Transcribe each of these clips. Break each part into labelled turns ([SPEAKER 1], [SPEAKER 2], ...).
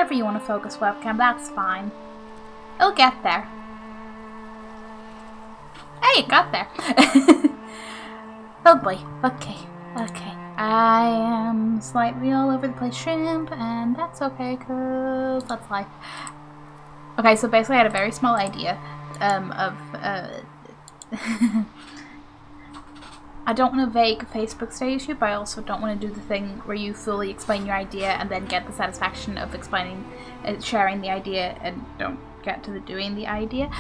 [SPEAKER 1] Whatever you want to focus webcam, that's fine. It'll get there. Hey, it got there. Oh boy. Okay. I am slightly all over the place shrimp, and that's okay, cause that's life. Okay, so basically I had a very small idea I don't want a vague Facebook status you, but I also don't want to do the thing where you fully explain your idea and then get the satisfaction of explaining, sharing the idea, and don't get to the doing the idea.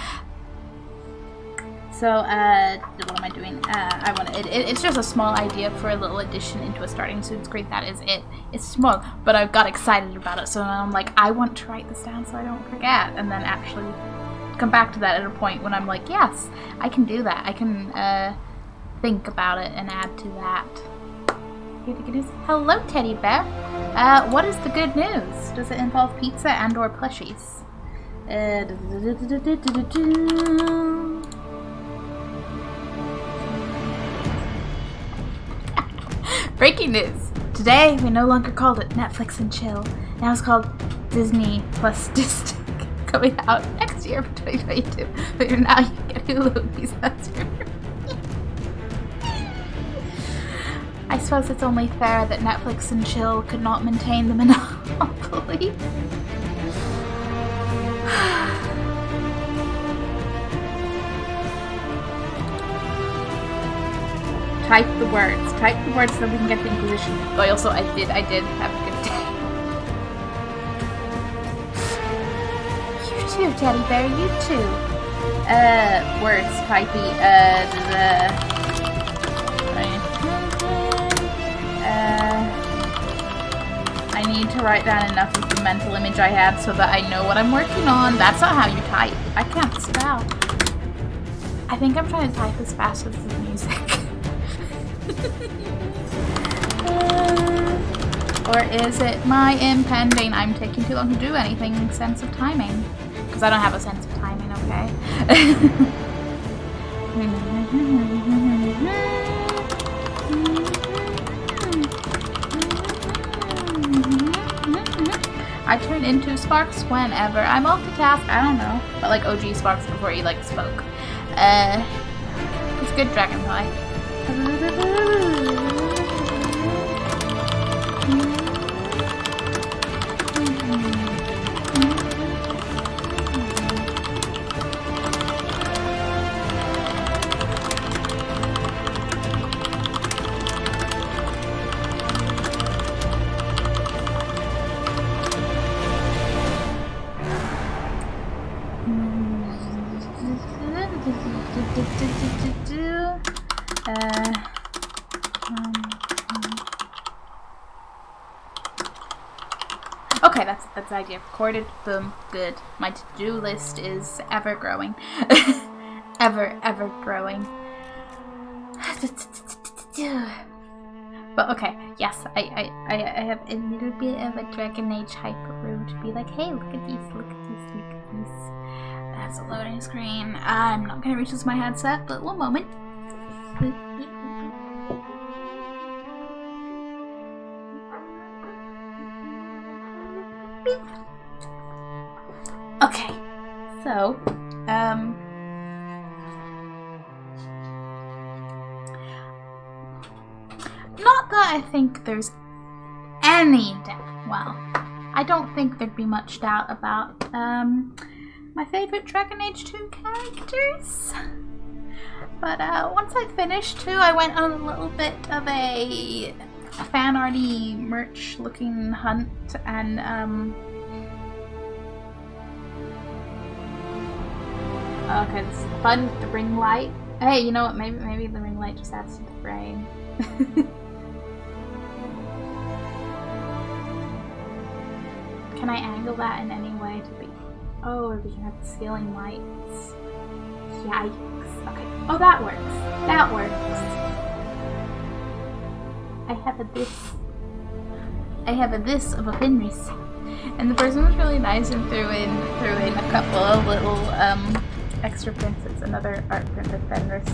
[SPEAKER 1] So, what am I doing? It's just a small idea for a little addition into a starting student screen. That is it. It's small, but I got excited about it, so I'm like, I want to write this down so I don't forget, and then actually come back to that at a point when I'm like, yes, I can do that. I can, think about it and add to that. Here the good news. Hello, teddy bear. What is the good news? Does it involve pizza and or plushies? Breaking news! Today, we no longer called it Netflix and Chill. Now it's called Disney plus Disney. Coming out next year for 2022. But now you get Hulu. That's your... I suppose it's only fair that Netflix and Chill could not maintain the monopoly. Type the words so we can get the Inquisition. But also, I did have a good day. You too, teddy bear, you too. Words, typey, I need to write down enough of the mental image I had so that I know what I'm working on. That's not how you type. I can't spell. I think I'm trying to type as fast as the music. Or is it my impending I'm taking too long to do anything sense of timing? Because I don't have a sense of timing, okay? I turn into Sparks whenever I multitask. I don't know. But like OG Sparks before he like spoke. It's good Dragonfly. Okay, that's the idea. Recorded, boom, good. My to-do list is ever growing. ever growing. But okay, yes, I have a little bit of a Dragon Age hype room to be like, hey, look at these. That's a loading screen. I'm not gonna reach this with my headset, but one moment. Okay, so, not that I think there's any doubt, well, I don't think there'd be much doubt about, my favorite Dragon Age 2 characters. But, once I finished 2, I went on a little bit of a fan arty merch looking hunt, and, okay, this is fun, the ring light. Hey, you know what, maybe the ring light just adds to the frame. Can I angle that in any way to be... Oh, we can have the ceiling lights. Yikes. Okay. Oh, that works. That works. I have a this of a Fenris. And the person was really nice and threw in a couple of little extra prints. It's another art print of Fenris.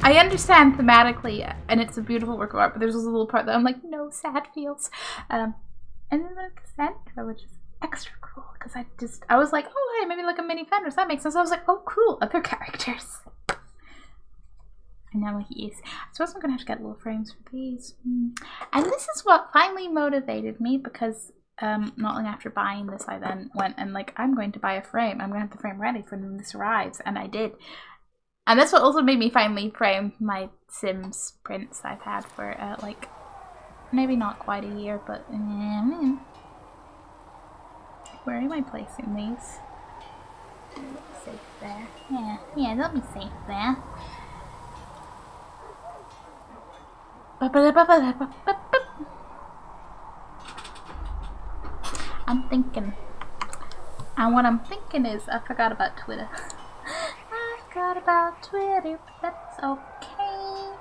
[SPEAKER 1] I understand thematically, and it's a beautiful work of art, but there's this little part that I'm like, no, sad feels. And then the Cassandra, which is extra cool, because I was like, oh, hey, maybe like a mini Fenris, that makes sense. I was like, oh, cool, other characters. And now he is. I suppose I'm gonna have to get little frames for these. And this is what finally motivated me, because not long after buying this, I then went and like, I'm going to buy a frame. I'm gonna have the frame ready for when this arrives, and I did. And that's what also made me finally frame my Sims prints I've had for like, maybe not quite a year, but where am I placing these? Safe there. Yeah, they'll be safe there. I'm thinking. And what I'm thinking is, I forgot about Twitter. I forgot about Twitter, but that's okay.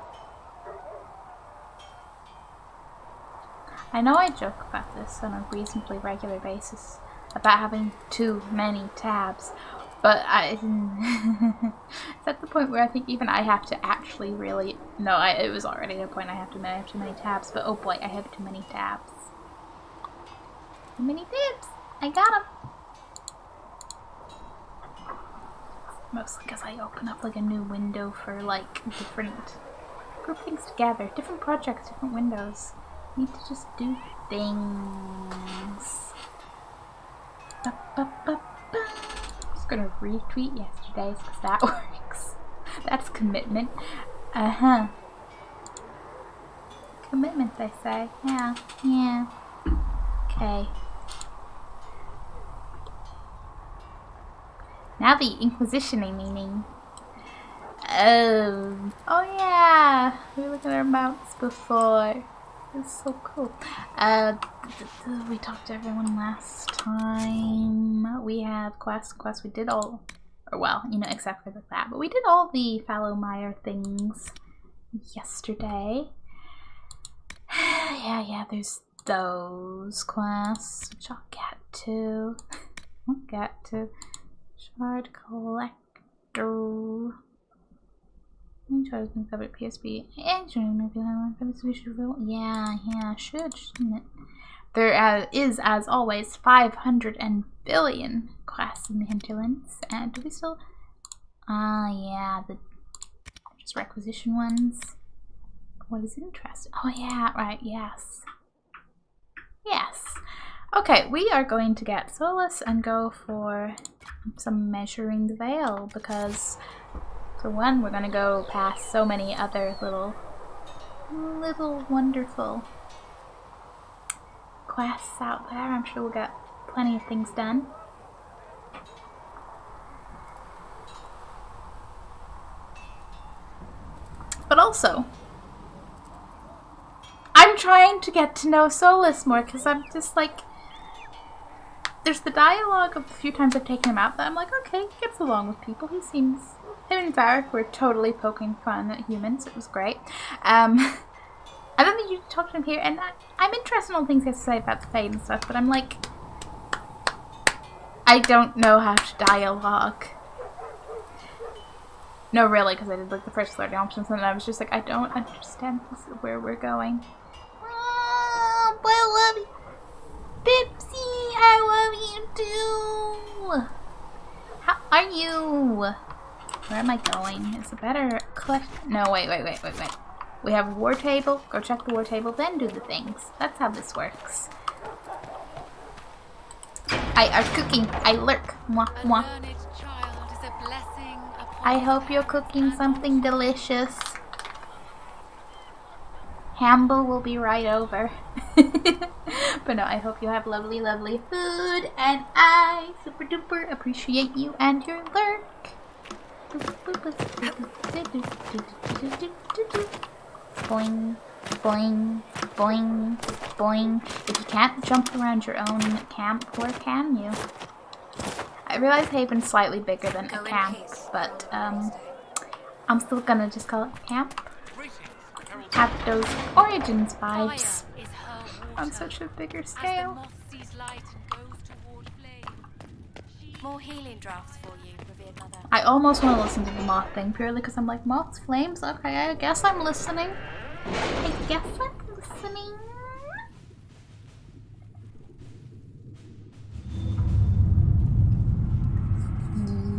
[SPEAKER 1] I know I joke about this on a reasonably regular basis, about having too many tabs, but it's at the point where I think even I have to actually really... No, it was already a point I have too many tabs, but oh boy, I have too many tabs. Too many tabs! I got them! Mostly because I open up like a new window for like different... Group things together, different projects, different windows. Need to just do things. Just gonna retweet yesterday's because that works. That's commitment. Commitment, they say. Yeah. Okay. Now the Inquisition-y meaning. Oh yeah! We were looking at our mounts before. It's so cool. We talked to everyone last time. We have quests. We did all, or well, you know, except for that. But we did all the Fallowmire things yesterday. yeah, there's those quests, which I'll get to. Shard Collector. Try to think of it, PSP. Actually, maybe we should roll. Yeah, should, shouldn't it? There is, as always, 500 billion quests in the hinterlands. And do we still... yeah, the just requisition ones. What is interesting? Oh, yeah, right, yes. Okay, we are going to get Solus and go for some Measuring the Veil, because... For one, we're gonna go past so many other little wonderful quests out there. I'm sure we'll get plenty of things done. But also, I'm trying to get to know Solus more, because I'm just like, there's the dialogue of the few times I've taken him out that I'm like, okay, he gets along with people, he seems... Him and Varric were totally poking fun at humans. It was great. I don't think you talked to him here, and I'm interested in all things he has to say about the Fade and stuff, but I'm like... I don't know how to dialogue. No, really, because I did like the first 30 options, and I was just like, I don't understand where we're going. Oh, but I love you. Pipsy, I love you too. How are you? Where am I going? Is it better collect? No, wait. We have a war table. Go check the war table, then do the things. That's how this works. I are cooking. I lurk. Mwah, mwah. I hope you're cooking something delicious. Hamble will be right over. But no, I hope you have lovely, lovely food. And I super duper appreciate you and your lurk. Boing, boing, boing, boing. If you can't jump around your own camp, where can you? I realize Haven's slightly bigger than a camp, but I'm still gonna just call it camp. Have those Origins vibes on such a bigger scale.
[SPEAKER 2] More healing drafts for you, revered
[SPEAKER 1] I almost want to listen to the moth thing purely because I'm like, moths, flames? Okay, I guess I'm listening. I guess I'm listening.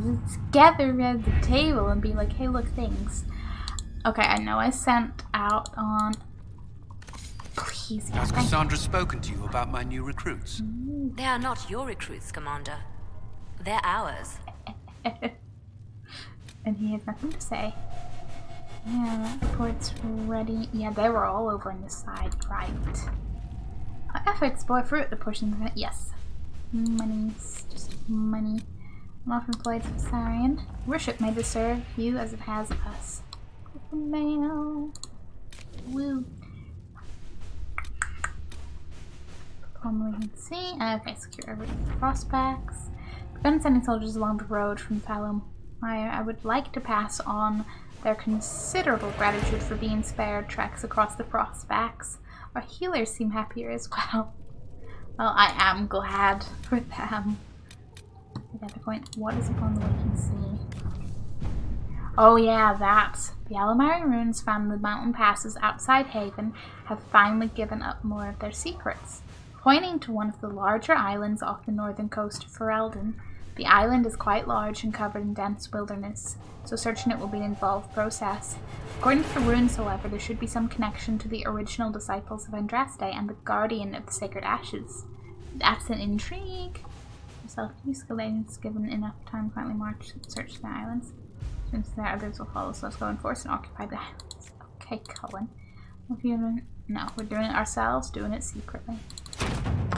[SPEAKER 1] Let's gather around the table and be like, hey, look, things. Okay, I know I sent out on... Please,
[SPEAKER 2] Has Cassandra spoken to you about my new recruits?
[SPEAKER 3] They are not your recruits, Commander. They're ours.
[SPEAKER 1] And he has nothing to say. Yeah, that report's ready. Yeah, they were all over on this side, right. Our efforts bore fruit, the portion. Yes. Money's just money. I'm off employed for Sarian. Worship may this serve you as it has us. Mail. Woo. From we can see. Okay, secure every prospects. Begun sending soldiers along the road from Falum. I would like to pass on their considerable gratitude for being spared treks across the prospects. Our healers seem happier as well. Well, I am glad for them. At the point, what is upon the waking sea? Oh yeah, that. The Alamari runes found in the mountain passes outside Haven have finally given up more of their secrets. Pointing to one of the larger islands off the northern coast of Ferelden, the island is quite large and covered in dense wilderness, so searching it will be an involved process. According to the runes, however, there should be some connection to the original disciples of Andraste and the guardian of the sacred ashes. That's an intrigue. Self-use Galatians given enough time to quietly march and search the islands. Since there others will follow, so let's go enforce and occupy the islands. Okay, Cullen. No, we're doing it ourselves, doing it secretly.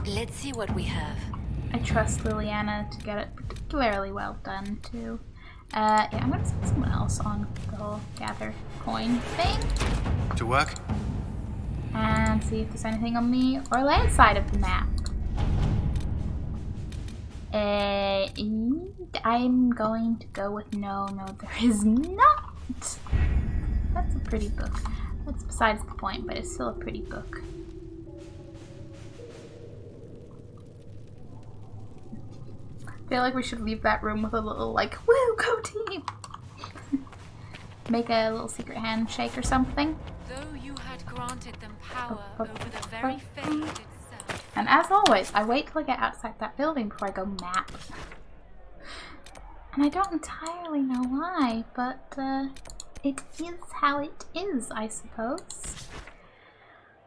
[SPEAKER 3] Let's see what we have.
[SPEAKER 1] I trust Liliana to get it particularly well done, too. Yeah, I'm gonna send someone else on the whole gather coin thing.
[SPEAKER 2] To work?
[SPEAKER 1] And see if there's anything on the Orlando side of the map. I'm going to go with no, there is not. That's a pretty book. That's besides the point, but it's still a pretty book. I feel like we should leave that room with a little, like, woo, go team! Make a little secret handshake or something.
[SPEAKER 4] Though you had granted them power over the very fate itself.
[SPEAKER 1] And as always, I wait till I get outside that building before I go map. And I don't entirely know why, but it is how it is, I suppose.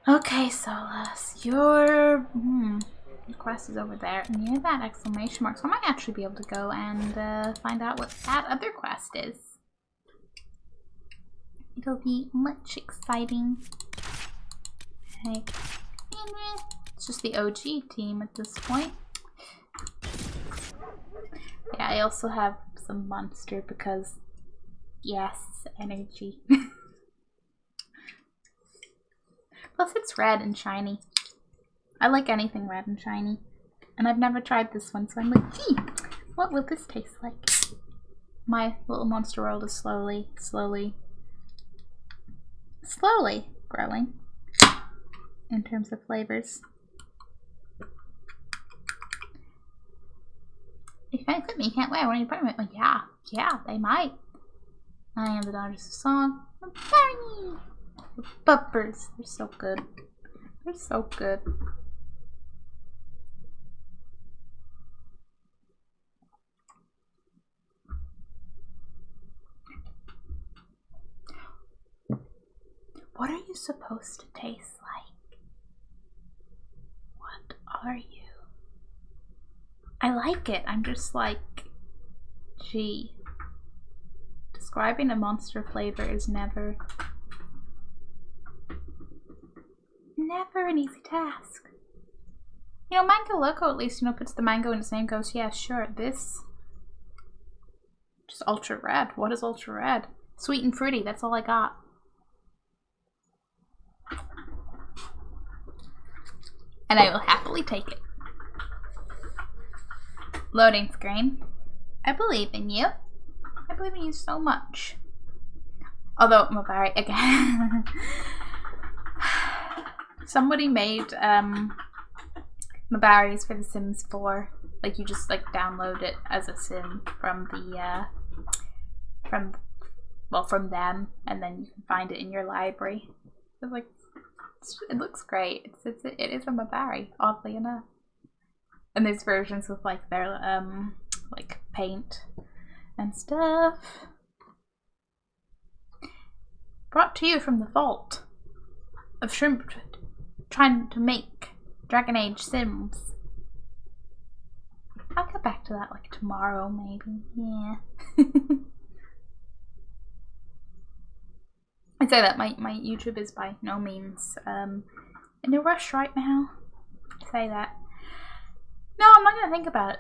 [SPEAKER 1] Okay, Solus, your quest is over there near that exclamation mark, so I might actually be able to go and find out what that other quest is. It'll be much exciting. Okay. It's just the OG team at this point. Yeah, I also have some monster because, yes, energy. Plus it's red and shiny. I like anything red and shiny. And I've never tried this one, so I'm like, gee, what will this taste like? My little monster world is slowly growing in terms of flavors. If fans at me can't wait, I want you to put them in. Like, yeah, they might. I am the daughters of song. Barney! The bumpers. They're so good. They're so good. What are you supposed to taste like? What are you? I like it. I'm just like, gee. Describing a monster flavor is never an easy task. You know, Mango Loco at least, you know, puts the mango in its name, goes, yeah, sure, this. Just ultra red. What is ultra red? Sweet and fruity, that's all I got. And I will happily take it. Loading screen. I believe in you. I believe in you so much. Although, Mabari, again. Somebody made Mabaris for The Sims 4. Like, you just, like, download it as a sim from the from them, and then you can find it in your library. It's like, it looks great. It is from a Barry, oddly enough. And there's versions with like their like paint and stuff. Brought to you from the vault of Shrimp, trying to make Dragon Age Sims. I'll get back to that like tomorrow, maybe. Yeah. I'd say that my YouTube is by no means in a rush right now. I say that. No, I'm not gonna think about it.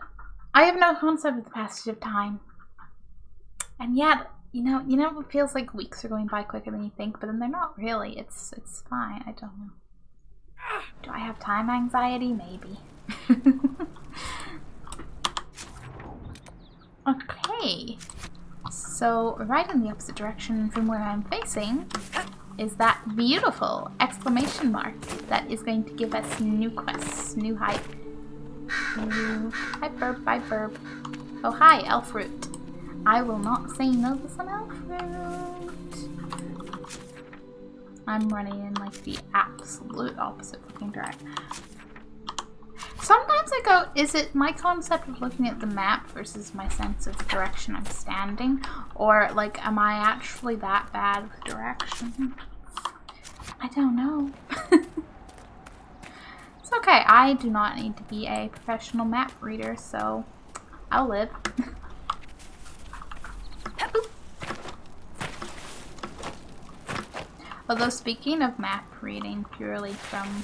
[SPEAKER 1] I have no concept of the passage of time. And yet, you know, it feels like weeks are going by quicker than you think, but then they're not really. It's fine. I don't know. Do I have time anxiety? Maybe. Okay. So, right in the opposite direction from where I'm facing is that beautiful exclamation mark that is going to give us new quests, new hype. Hi burb. Oh hi, Elfroot. I will not say no to some Elfroot. I'm running in like the absolute opposite looking direction. Sometimes I go, is it my concept of looking at the map versus my sense of the direction I'm standing? Or, like, am I actually that bad with direction? I don't know. It's okay, I do not need to be a professional map reader, so I'll live. Although, speaking of map reading purely from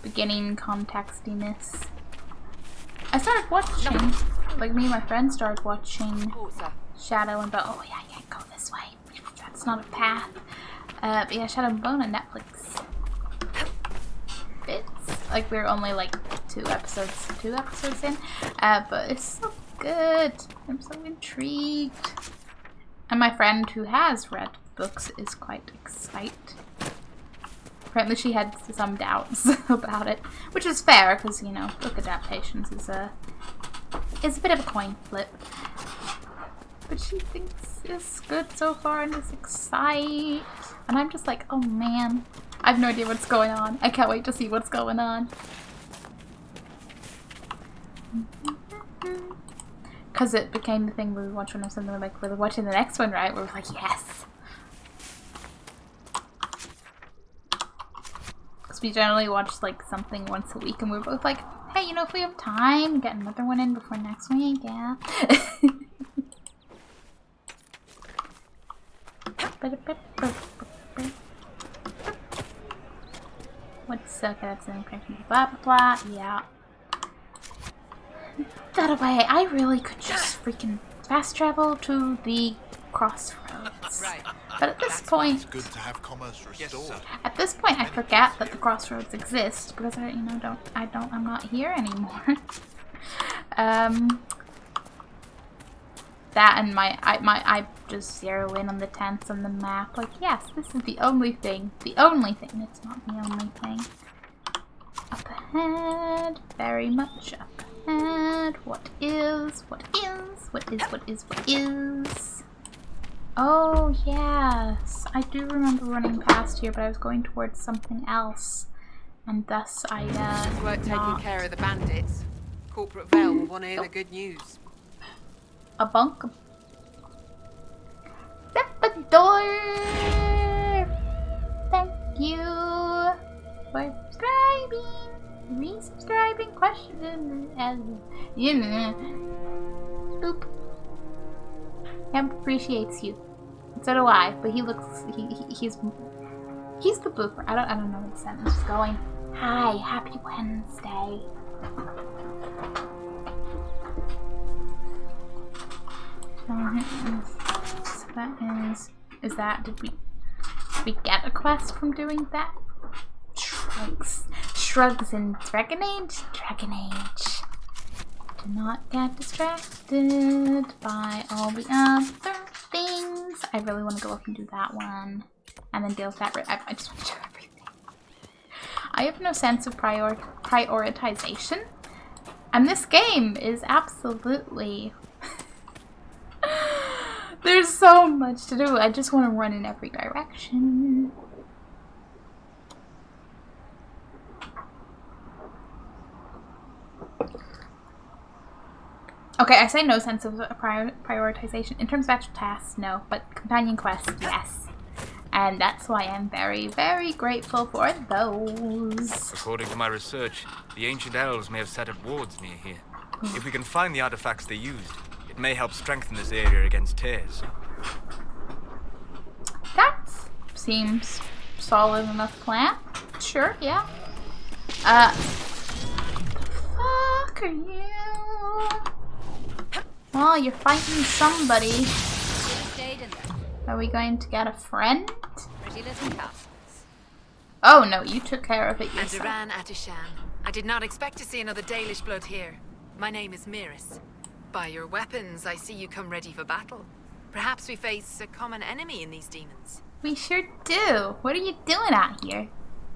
[SPEAKER 1] beginning contextiness, I started watching, like me and my friends started watching Shadow and Bone. Oh yeah, I can't go this way. That's not a path. But yeah, Shadow and Bone on Netflix. It's like we're only like two episodes in, but it's so good. I'm so intrigued. And my friend who has read books is quite excited. Apparently she had some doubts about it, which is fair because, you know, book adaptations is a bit of a coin flip. But she thinks it's good so far and is excited. And I'm just like, oh man, I have no idea what's going on. I can't wait to see what's going on. Because it became the thing we watched one of something like, we're watching the next one, right? We're like, yes. Because we generally watch like something once a week and we're both like, hey, you know, if we have time, get another one in before next week, yeah. What's okay, that's an impression, blah blah blah, yeah. That away, I really could just freaking fast travel to the crossroads. Right. But at this point,
[SPEAKER 5] it's good to have commerce restored.
[SPEAKER 1] At this point, I forget that the crossroads exist because I, you know, I'm not here anymore. That and I just zero in on the tents on the map. Like, yes, this is the only thing. The only thing. It's not the only thing. Up ahead, very much up ahead. What is? What is? What is? What is? What is? Oh yes, I do remember running past here, but I was going towards something else, and thus I
[SPEAKER 6] weren't taking care of the bandits. Corporate Vale will want to hear the good news.
[SPEAKER 1] A bunk. Door. Thank you for subscribing, resubscribing, question, and you know, boop. Hemp appreciates you. So do I, but he looks, he's the blooper. I don't know where the sentence is going. Hi, happy Wednesday. So that is that, did we get a quest from doing that? Shrugs in Dragon Age. Do not get distracted by all the other things. I really want to go up and do that one. And then deal with that. I just want to do everything. I have no sense of prioritization. And this game is absolutely There's so much to do. I just want to run in every direction. Okay, I say no sense of prioritization. In terms of actual tasks, no. But companion quests, yes. And that's why I'm very, very grateful for those.
[SPEAKER 7] According to my research, the ancient elves may have set up wards near here. If we can find the artifacts they used, it may help strengthen this area against tears.
[SPEAKER 1] That seems solid enough plan. Sure, yeah. Fuck are you? Well, you're fighting somebody. Are we going to get a friend? Oh no, you took care of it yourself.
[SPEAKER 6] Andaran Atishan. I did not expect to see another Dalish blood here. My name is Miris. By your weapons, I see you come ready for battle. Perhaps we face a common enemy in these demons.
[SPEAKER 1] We sure do. What are you doing out here?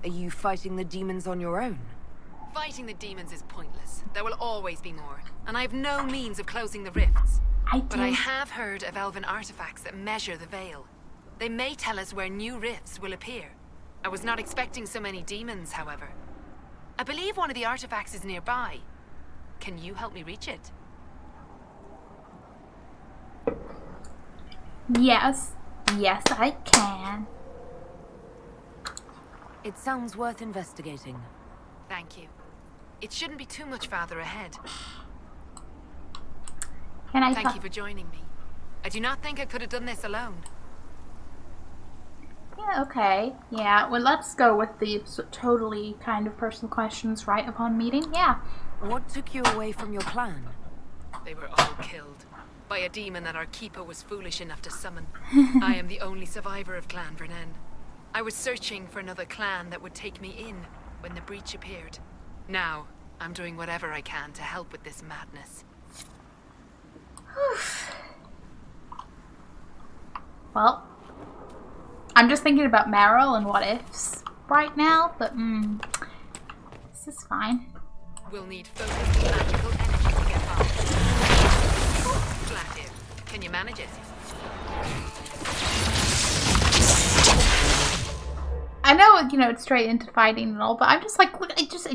[SPEAKER 8] Are you fighting the demons on your own?
[SPEAKER 6] Fighting the demons is pointless. There will always be more, and I have no means of closing the rifts. But I have heard of elven artifacts that measure the veil. They may tell us where new rifts will appear. I was not expecting so many demons, however. I believe one of the artifacts is nearby. Can you help me reach it?
[SPEAKER 1] Yes. Yes, I can.
[SPEAKER 8] It sounds worth investigating.
[SPEAKER 6] Thank you. It shouldn't be too much farther ahead.
[SPEAKER 1] Can I
[SPEAKER 6] Thank you for joining me. I do not think I could have done this alone.
[SPEAKER 1] Yeah, okay. Yeah, well, let's go with the totally kind of personal questions right upon meeting. Yeah.
[SPEAKER 8] What took you away from your clan?
[SPEAKER 6] They were all killed by a demon that our keeper was foolish enough to summon. I am the only survivor of Clan Vernen. I was searching for another clan that would take me in when the breach appeared. Now, I'm doing whatever I can to help with this madness.
[SPEAKER 1] Well, I'm just thinking about Meryl and what ifs right now, but this is fine.
[SPEAKER 6] We'll need focused magical energy to get by. Flat here. Can you manage it?
[SPEAKER 1] I know, you know, it's straight into fighting and all, but I'm just like, look, it just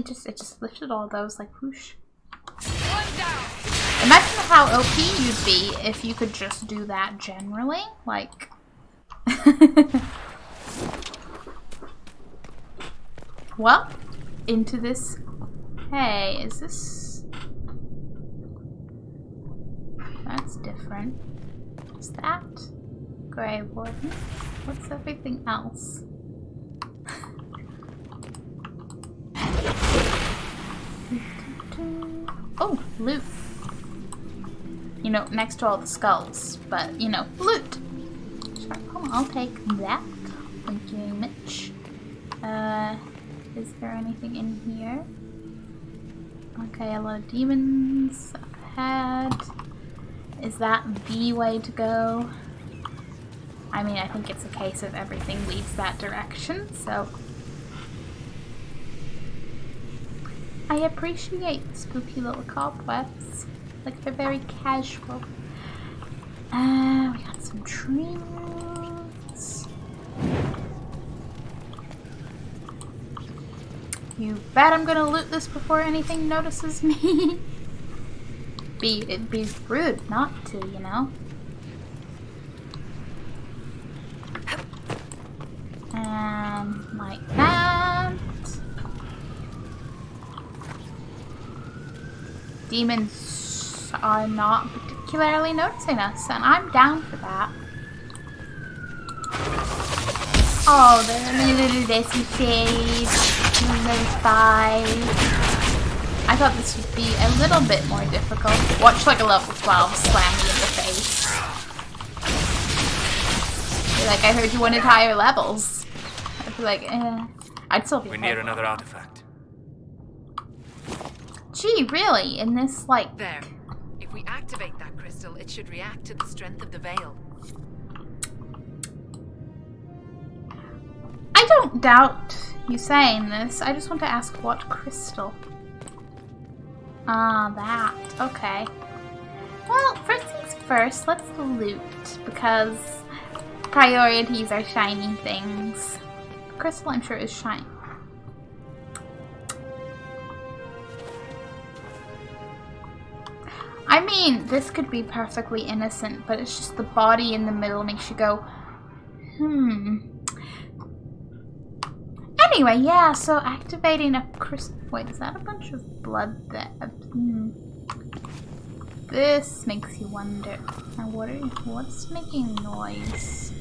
[SPEAKER 1] lifted all those, like, whoosh. Imagine how OP you'd be if you could just do that generally, like. Well, into this. Hey, is this? That's different. What's that? Grey Warden. What's everything else? Oh, loot. You know, next to all the skulls, but, you know, loot. Sure, come on, I'll take that. Thank you, Mitch. Is there anything in here? Okay, a lot of demons up ahead. Is that the way to go? I mean, I think it's a case of everything leads that direction, so. I appreciate the spooky little cobwebs. Like, they're very casual. We got some tree roots. You bet I'm gonna loot this before anything notices me. It'd be rude not to, you know? And like that. Demons are not particularly noticing us, and I'm down for that. Oh, they're little daisy shades. Little spies. I thought this would be a little bit more difficult. Watch like a level 12 slam me in the face. Be like, I heard you wanted higher levels. I'd be like, I'd still be.
[SPEAKER 7] We're near another artifact.
[SPEAKER 1] Gee, really? In this, like...
[SPEAKER 6] There. If we activate that crystal, it should react to the strength of the veil.
[SPEAKER 1] I don't doubt you saying this. I just want to ask what crystal. Ah, that. Okay. Well, first things first, let's loot, because priorities are shiny things. Crystal, I'm sure, is shiny. I mean, this could be perfectly innocent, but it's just the body in the middle makes you go, Anyway, yeah, so activating a crystal. Wait, is that a bunch of blood that. This makes you wonder. Now, what's making noise?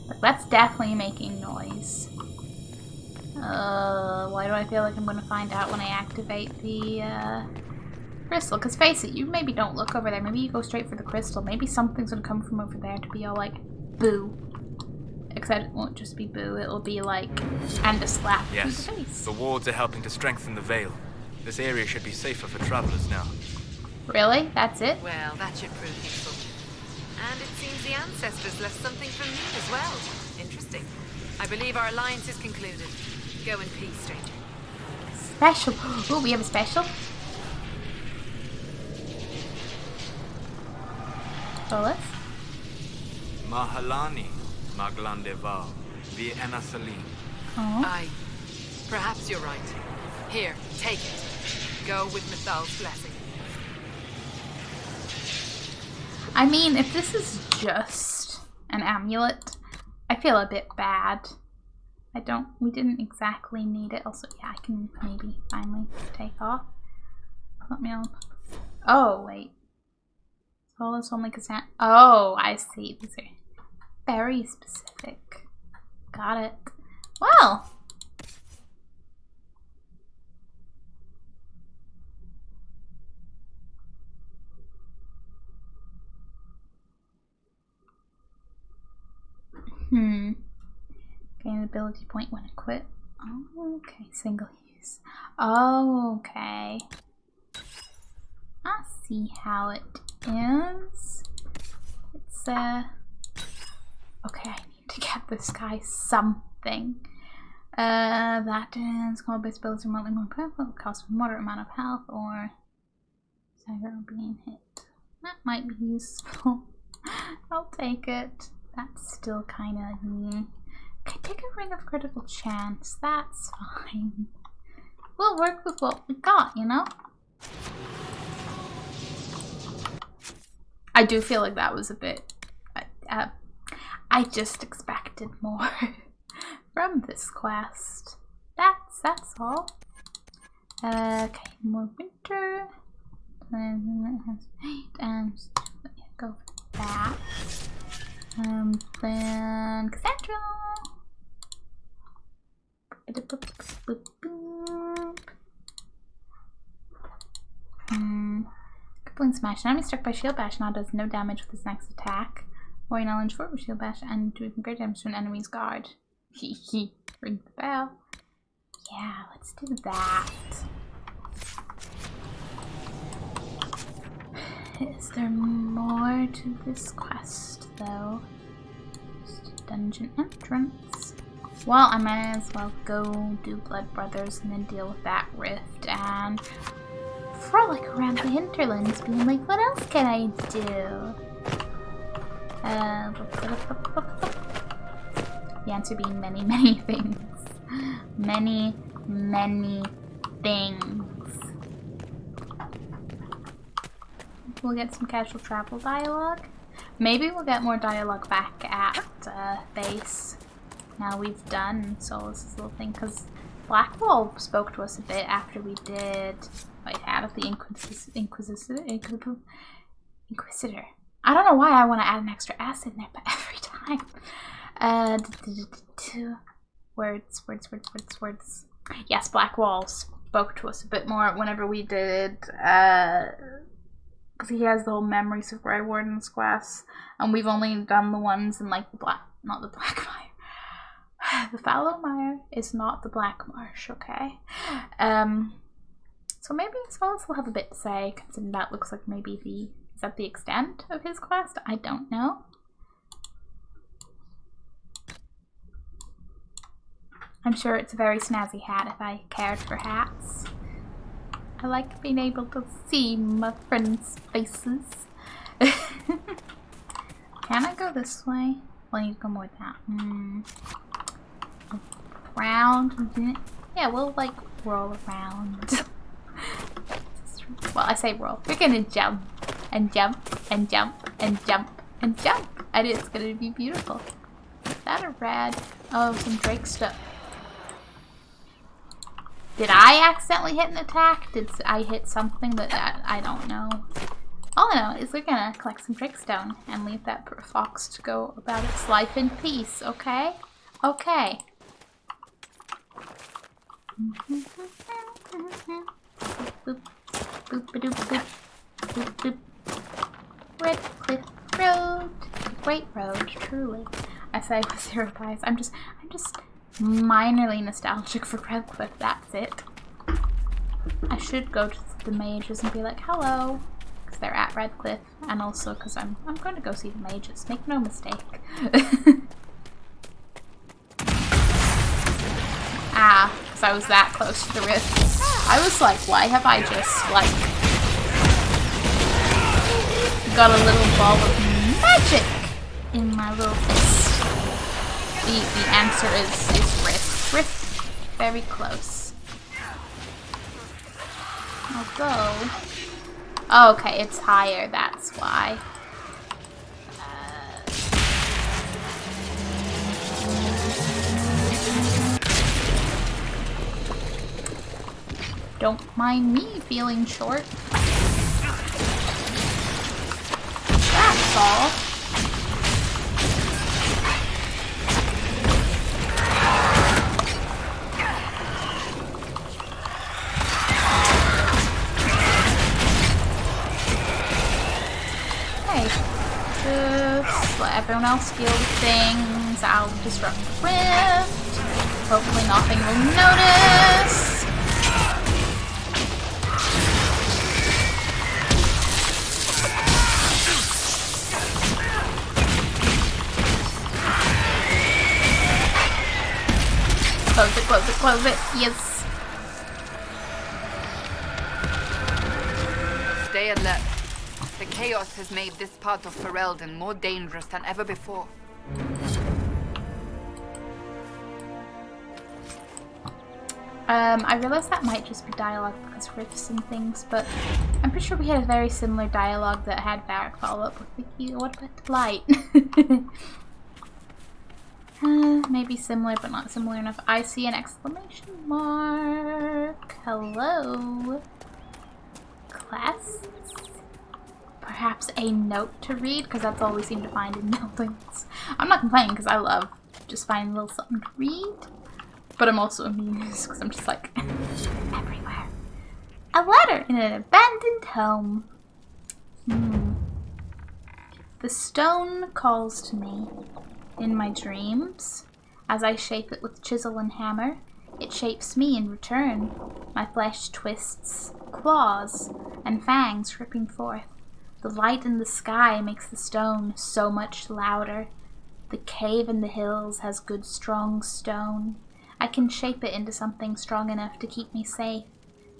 [SPEAKER 1] Like, that's definitely making noise. Why do I feel like I'm gonna find out when I activate the crystal? Because face it, you maybe don't look over there. Maybe you go straight for the crystal. Maybe something's gonna come from over there to be all like, boo. Except it won't just be boo, it'll be like, and a slap to the face.
[SPEAKER 7] The wards are helping to strengthen the veil. This area should be safer for travelers now.
[SPEAKER 1] Really? That's it?
[SPEAKER 6] Well, that should prove useful. And it seems the ancestors left something for me as well. Interesting. I believe our alliance is concluded. Go in peace, stranger.
[SPEAKER 1] Special. Oh, we have a special. Solas?
[SPEAKER 7] Mahalani, Maglandeval, the Enasalim.
[SPEAKER 1] Oh.
[SPEAKER 6] Aye. Perhaps you're right. Here, take it. Go with Mithal's blessing.
[SPEAKER 1] I mean, if this is just an amulet, I feel a bit bad. We didn't exactly need it. Also, yeah, I can maybe finally take off. Let me on. Oh, wait. Solas only consent. Oh, I see. These are very specific. Got it. Well. Gain an ability point when equipped. Oh, okay. Single use. Oh, okay. I see how it is. It's okay, I need to get this guy something. That is called base abilities remotely more powerful, cost a moderate amount of health, or stagger being hit. That might be useful. I'll take it. That's still kind of okay, take a ring of critical chance. That's fine. We'll work with what we got, you know? I do feel like that was a bit... I just expected more from this quest. That's all. Okay, more winter. And go for that. Then Cassandra. Crippling smash. An enemy struck by shield bash now does no damage with his next attack. Or an Ellen short with shield bash and do great damage to an enemy's guard. Hee. Ring the bell. Yeah, let's do that. Is there more to this quest though? Just a dungeon entrance. Well, I might as well go do Blood Brothers and then deal with that rift and frolic around the hinterlands being like, what else can I do? The answer being many, many things. Many, many things. We'll get some casual travel dialogue. Maybe we'll get more dialogue back at base. Now we've done Solas' little thing, because Blackwall spoke to us a bit after we did Fight out of the Inquisitor. I don't know why I want to add an extra S in there, but every time. Words. Yes, Blackwall spoke to us a bit more whenever we did, because he has the whole Memories of Grey Warden's quest, and we've only done the ones in like the not the Blackmire. The Fallowmire is not the Black Marsh, okay? So maybe Solas will have a bit to say, considering that looks like maybe is that the extent of his quest? I don't know. I'm sure it's a very snazzy hat if I cared for hats. I like being able to see my friends' faces. Can I go this way? Well, I need to go more down. Around. Yeah, we'll like roll around. Well, I say roll. We're gonna jump and jump and jump and jump and jump, and it's gonna be beautiful. Is that a red? Oh, some Drake stuff. Did I accidentally hit an attack? Did I hit something that I don't know. All I know is we're gonna collect some Drake stone and leave that fox to go about its life in peace. Okay? Okay. Boop, boop, boop, boop, boop, boop. Redcliff Road, great road, truly. I say with 0 dice. I'm just minorly nostalgic for Redcliff. That's it. I should go to the mages and be like, hello, because they're at Redcliff, and also because I'm going to go see the mages. Make no mistake. Ah, because I was that close to the rift. I was like, why have I just, like, got a little ball of magic in my little fist? The answer is rift. Rift, very close. I'll go. Oh, okay, it's higher, that's why. Don't mind me feeling short. That's all. Hey, just let everyone else deal with things. I'll disrupt the rift. Hopefully nothing will notice. Close it, close it, close it. Yes.
[SPEAKER 6] Stay alert. The chaos has made this part of Ferelden more dangerous than ever before.
[SPEAKER 1] I realized that might just be dialogue because riffs and things, but I'm pretty sure we had a very similar dialogue that had Varric follow up with Vicky. What about the light? Maybe similar, but not similar enough. I see an exclamation mark. Hello. Class? Perhaps a note to read, because that's all we seem to find in buildings. I'm not complaining, because I love just finding a little something to read. But I'm also amused, because I'm just like, everywhere. A letter in an abandoned home. The stone calls to me. In my dreams, as I shape it with chisel and hammer, it shapes me in return. My flesh twists, claws, and fangs ripping forth. The light in the sky makes the stone so much louder. The cave in the hills has good strong stone. I can shape it into something strong enough to keep me safe,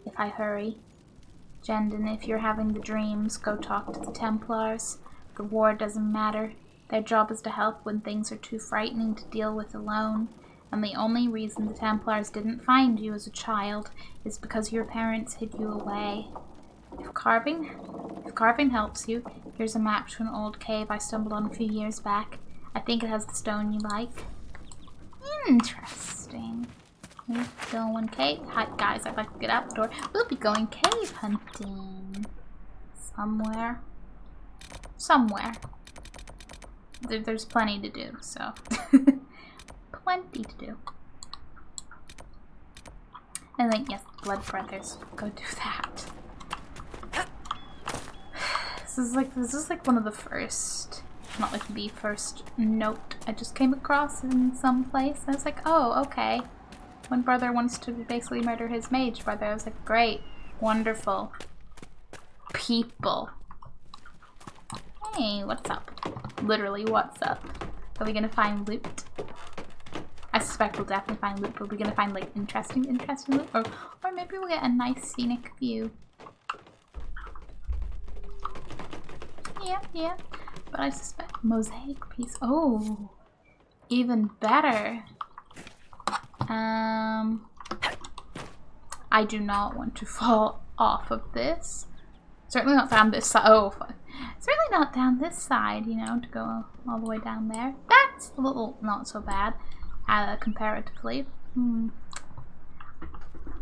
[SPEAKER 1] if I hurry. Jendon, if you're having the dreams, go talk to the Templars. The war doesn't matter. Their job is to help when things are too frightening to deal with alone, and the only reason the Templars didn't find you as a child is because your parents hid you away. If carving helps you, here's a map to an old cave I stumbled on a few years back. I think it has the stone you like. Interesting. We're going cave. Hi guys, I'd like to get out the door. We'll be going cave hunting. Somewhere. There's plenty to do, so. Plenty to do. I think, yes, Blood Brothers. Go do that. This is like one of the first, not like the first note I just came across in some place. I was like, oh, okay. One brother wants to basically murder his mage brother. I was like, great, wonderful. People. Hey, what's up? Literally, what's up? Are we gonna find loot? I suspect we'll definitely find loot, but are we gonna find like interesting loot? Or maybe maybe we'll get a nice scenic view. Yeah. But I suspect mosaic piece. Oh, even better. I do not want to fall off of this. Certainly not down this side. Oh, certainly not down this side, you know, to go all the way down there. That's a little not so bad, comparatively.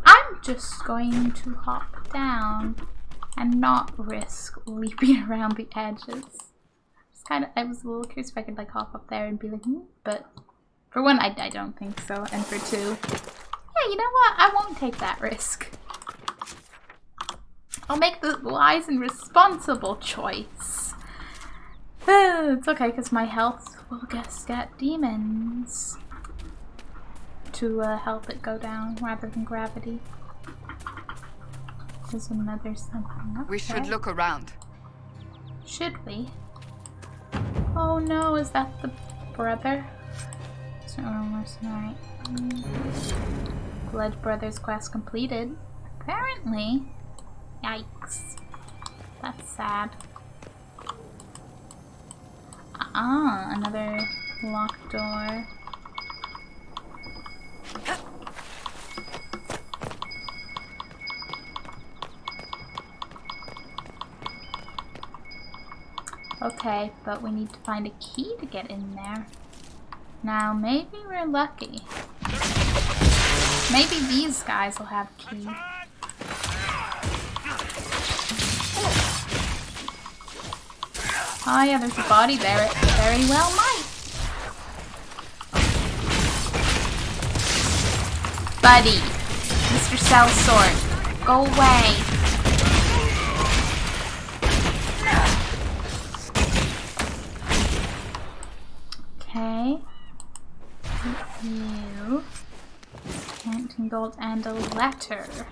[SPEAKER 1] I'm just going to hop down and not risk leaping around the edges. I was a little curious if I could like hop up there and be like, but for one, I don't think so, and for two, yeah, you know what? I won't take that risk. I'll make the wise and responsible choice. It's okay, because my health will just get demons to help it go down rather than gravity. There's another something up
[SPEAKER 9] We should
[SPEAKER 1] there.
[SPEAKER 9] look around.
[SPEAKER 1] Should we? Oh no, is that the brother? Alright. Blood Brothers quest completed. Apparently. Yikes. That's sad. Another locked door. Okay, but we need to find a key to get in there. Now, maybe we're lucky. Maybe these guys will have keys. Oh yeah, there's a body there. It very well might. Buddy, Mr. Sellsword, go away. Okay. You. 19 gold and a letter.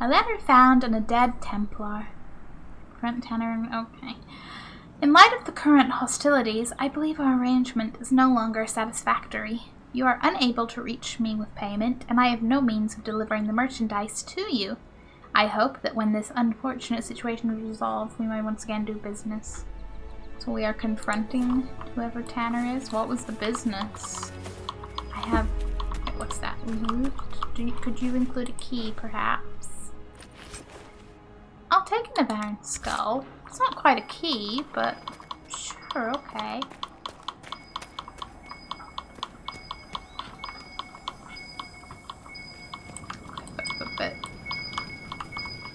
[SPEAKER 1] A letter found on a dead Templar. Front tenor, okay. In light of the current hostilities, I believe our arrangement is no longer satisfactory. You are unable to reach me with payment, and I have no means of delivering the merchandise to you. I hope that when this unfortunate situation is resolved, we may once again do business. So we are confronting whoever Tanner is. What was the business? I have... what's that? Loot? Could you include a key, perhaps? I'll take an Baron Skull. It's not quite a key, but sure, okay. But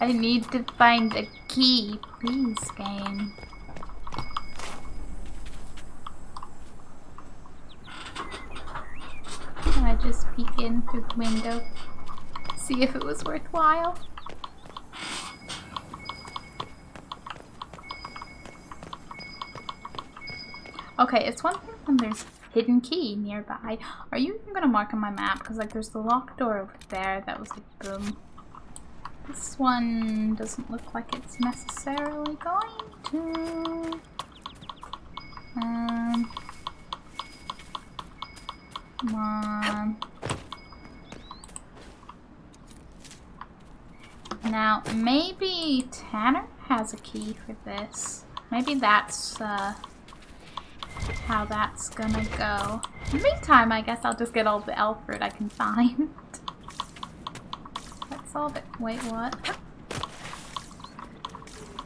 [SPEAKER 1] I need to find a key, please, game. Can I just peek in through the window? See if it was worthwhile? Okay, it's one thing when there's hidden key nearby. Are you even gonna mark on my map? Because like there's the locked door over there that was like boom. This one doesn't look like it's necessarily going to. Come on. Now maybe Tanner has a key for this. Maybe that's how that's gonna go. In the meantime, I guess I'll just get all the elf fruit I can find. Let's solve it. Wait, what?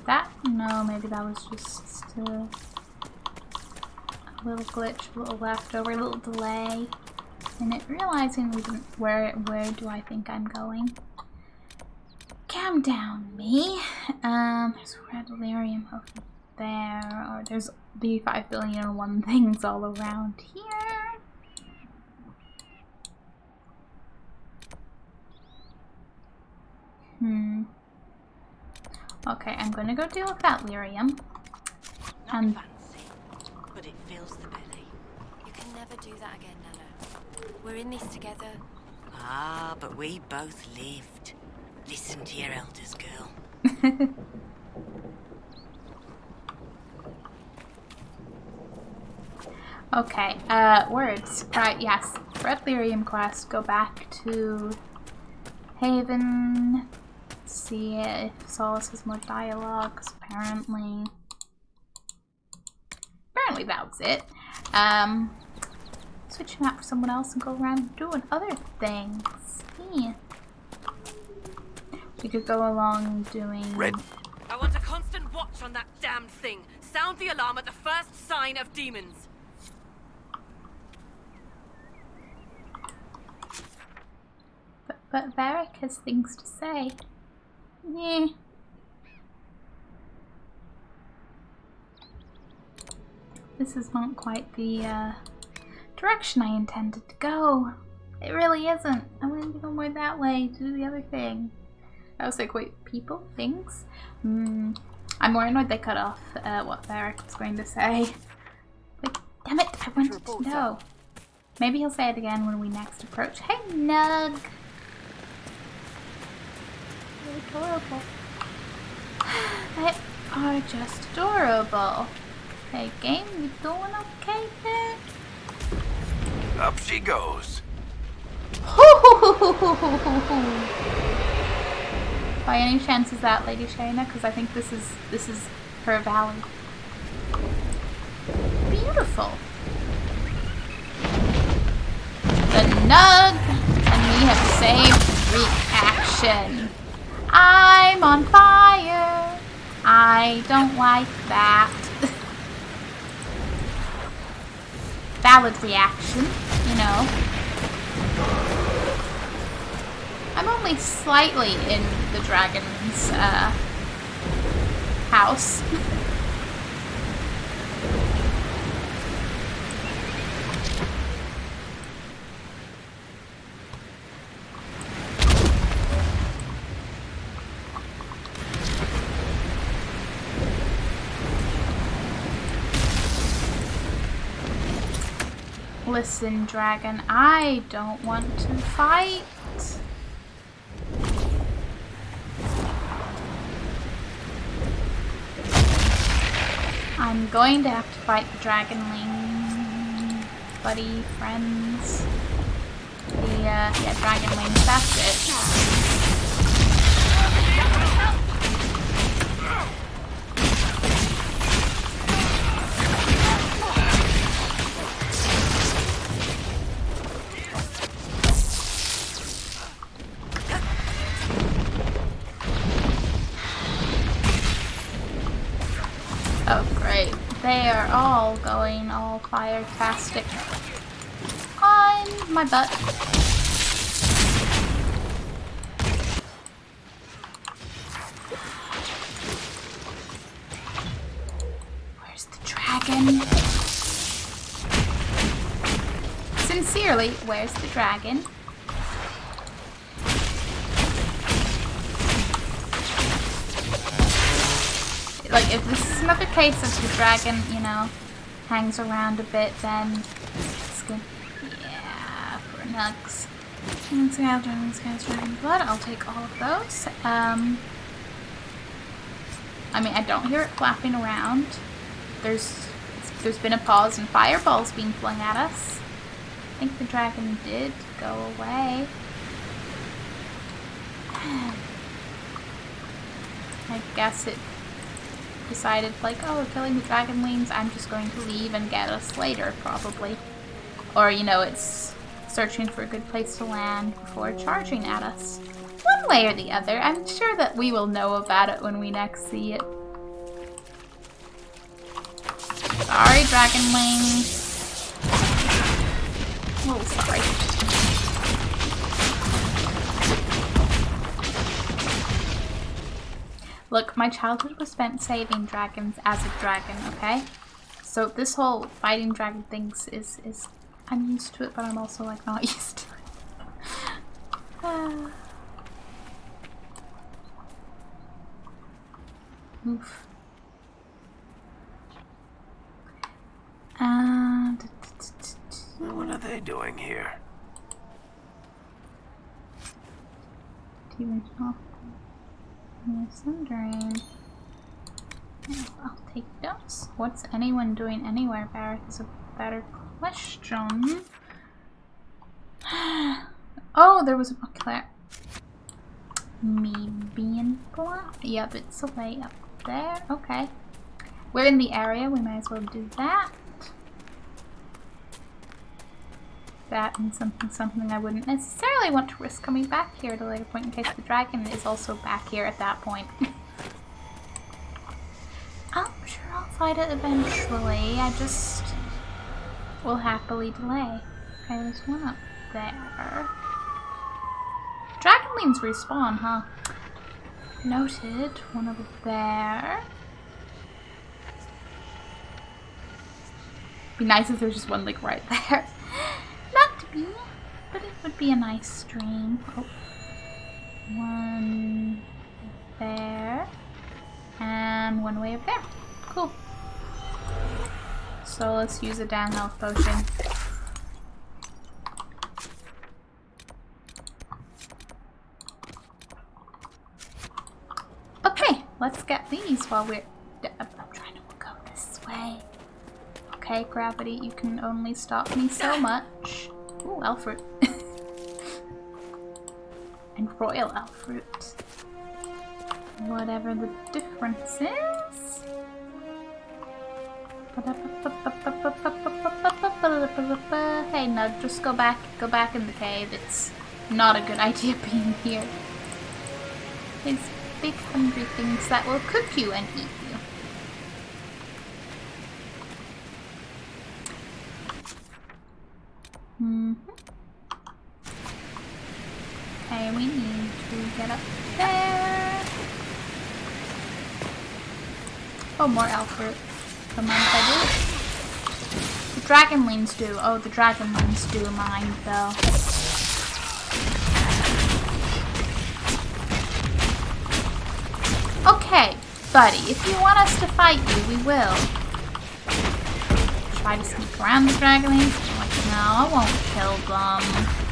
[SPEAKER 1] That? No, maybe that was just a little glitch, a little leftover, a little delay. And it realizing we didn't, where do I think I'm going? Calm down, me. There's red delirium over there, or there's the 5,000,001 things all around here. Okay, I'm gonna go deal with that lyrium.
[SPEAKER 3] Not fancy, but it fills the belly.
[SPEAKER 4] You can never do that again, Nana. We're in this together.
[SPEAKER 3] Ah, but we both lived. Listen to your elders, girl.
[SPEAKER 1] Okay, words. Right, yes. Redcliff quest. Go back to Haven. See if Solace has more dialogue. Apparently that was it. Switch him out for someone else and go around doing other things. Yeah. We could go along doing...
[SPEAKER 9] I want a constant watch on that damned thing. Sound the alarm at the first sign of demons.
[SPEAKER 1] But Varric has things to say. Yeah. This is not quite the direction I intended to go. It really isn't. I wanted to go more that way to do the other thing. I was like, wait, people? Things? I'm more annoyed they cut off what Varric was going to say. Like, damn it, I wanted to know. Maybe he'll say it again when we next approach. Hey, Nug! They're adorable. They are just adorable. Hey, game, you doing okay there?
[SPEAKER 2] Up she goes.
[SPEAKER 1] By any chance is that Lady Shayna? Because I think this is her valley. Beautiful. The Nug and we have saved reaction. I'm on fire. I don't like that. Valid reaction, you know. I'm only slightly in the dragon's house. Listen, dragon, I don't want to fight. I'm going to have to fight the dragonling buddy friends. The yeah, dragonlings, that's it. Oh great, they are all going all fire-tastic on my butt. Where's the dragon? Sincerely, where's the dragon? Like, if this is another case of the dragon, you know, hangs around a bit, then it's good. Yeah, for nugs. Dragon blood, I'll take all of those. I mean, I don't hear it flapping around. There's been a pause and fireballs being flung at us. I think the dragon did go away. I guess it decided, like, oh, we're killing the dragonlings, I'm just going to leave and get us later, probably. Or, you know, it's searching for a good place to land before charging at us. One way or the other. I'm sure that we will know about it when we next see it. Sorry, dragonlings. Oh, sorry. Look, my childhood was spent saving dragons as a dragon, okay? So this whole fighting dragon things is I'm used to it, but I'm also like not used to it. Oof.
[SPEAKER 2] What are they doing here?
[SPEAKER 1] Sundering. I'll take those. What's anyone doing anywhere, Barrett, is a better question. Oh, there was an ocular. Me being black. Yep, it's away up there. Okay. We're in the area, we may as well do that. That and something I wouldn't necessarily want to risk coming back here at a later point in case the dragon is also back here at that point. I'm sure I'll fight it eventually, I just will happily delay. Okay, there's one up there. Dragonlings respawn, huh? Noted. One over there. Be nice if there's just one like right there. Not to be, but it would be a nice dream. Oh. One there. And one way up there. Cool. So let's use a down health potion. Okay, let's get these while we're... I'm trying to go this way. Okay, gravity, you can only stop me so much. Ooh, elf fruit. And royal elf fruit. Whatever the difference is. Hey, no, just go back in the cave. It's not a good idea being here. These big hungry things that will cook you and eat you. Okay, we need to get up there. Oh, more elf fruit. Don't mind if I do. The dragonlings do. Oh, the dragonlings do mind though. Okay, buddy, if you want us to fight you, we will. Try to sneak around the dragonlings. I'm like, no, I won't kill them.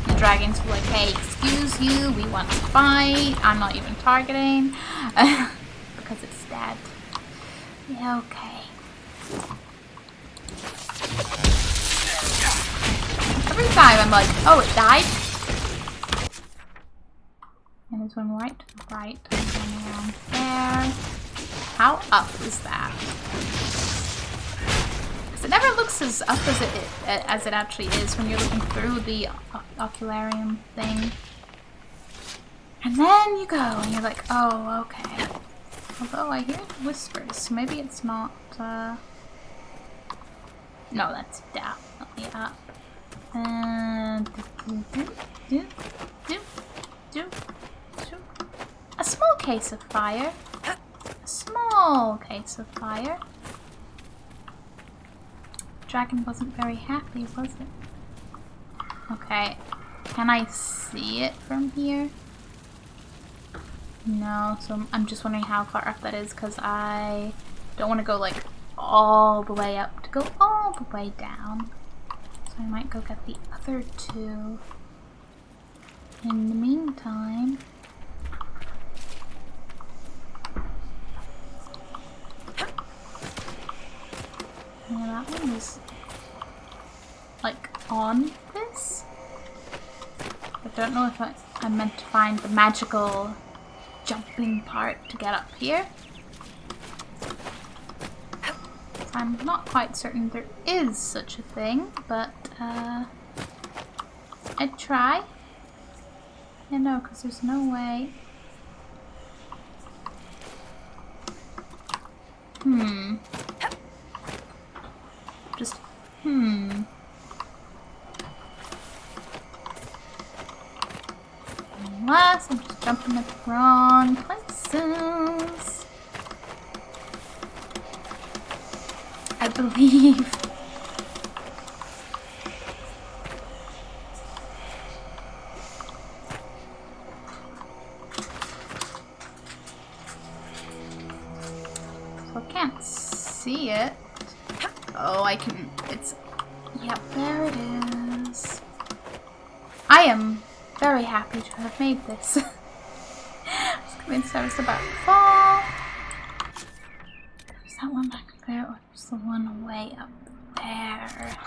[SPEAKER 1] The dragons were like, hey, excuse you, we want to fight. I'm not even targeting. Because it's dead. Yeah, okay. Every time I'm like, oh, it died? And there's one right to the right, and one around there. How up is that? Because it never looks as up as it actually is when you're looking through the ocularium thing. And then you go, and you're like, oh, okay. Although I hear whispers, so maybe it's not, no, that's definitely up. And a small case of fire. A small case of fire. Dragon wasn't very happy, was it? Okay. Can I see it from here? No, so I'm just wondering how far up that is because I don't want to go like all the way up to go all the way down. So I might go get the other two. In the meantime, yeah, that one is like on this. I don't know if I meant to find the magical jumping part to get up here. I'm not quite certain there is such a thing, but I'd try. Yeah, no, because there's no way. Just, Unless I'm just jumping at the wrong places. I believe. So I can't see it. Oh, I can. It's. Yep, there it is. I am very happy to have made this. I was convinced I was about to fall. Is that one back there, or is the one way up there?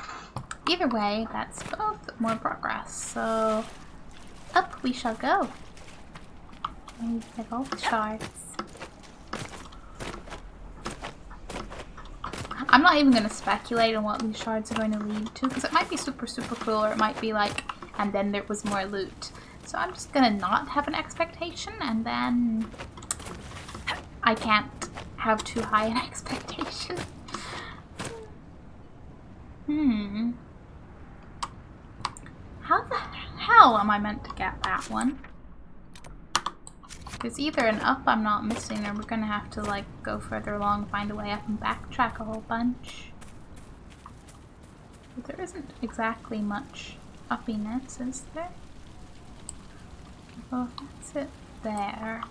[SPEAKER 1] Either way, that's both more progress. So up we shall go. And we get all the shards. I'm not even going to speculate on what these shards are going to lead to, because it might be super, super cool, or it might be like, and then there was more loot. So I'm just going to not have an expectation, and then I can't have too high an expectation. How the hell am I meant to get that one? There's either an up I'm not missing, or we're gonna have to like go further along, find a way up and backtrack a whole bunch. But there isn't exactly much uppiness, is there? Oh, that's it there.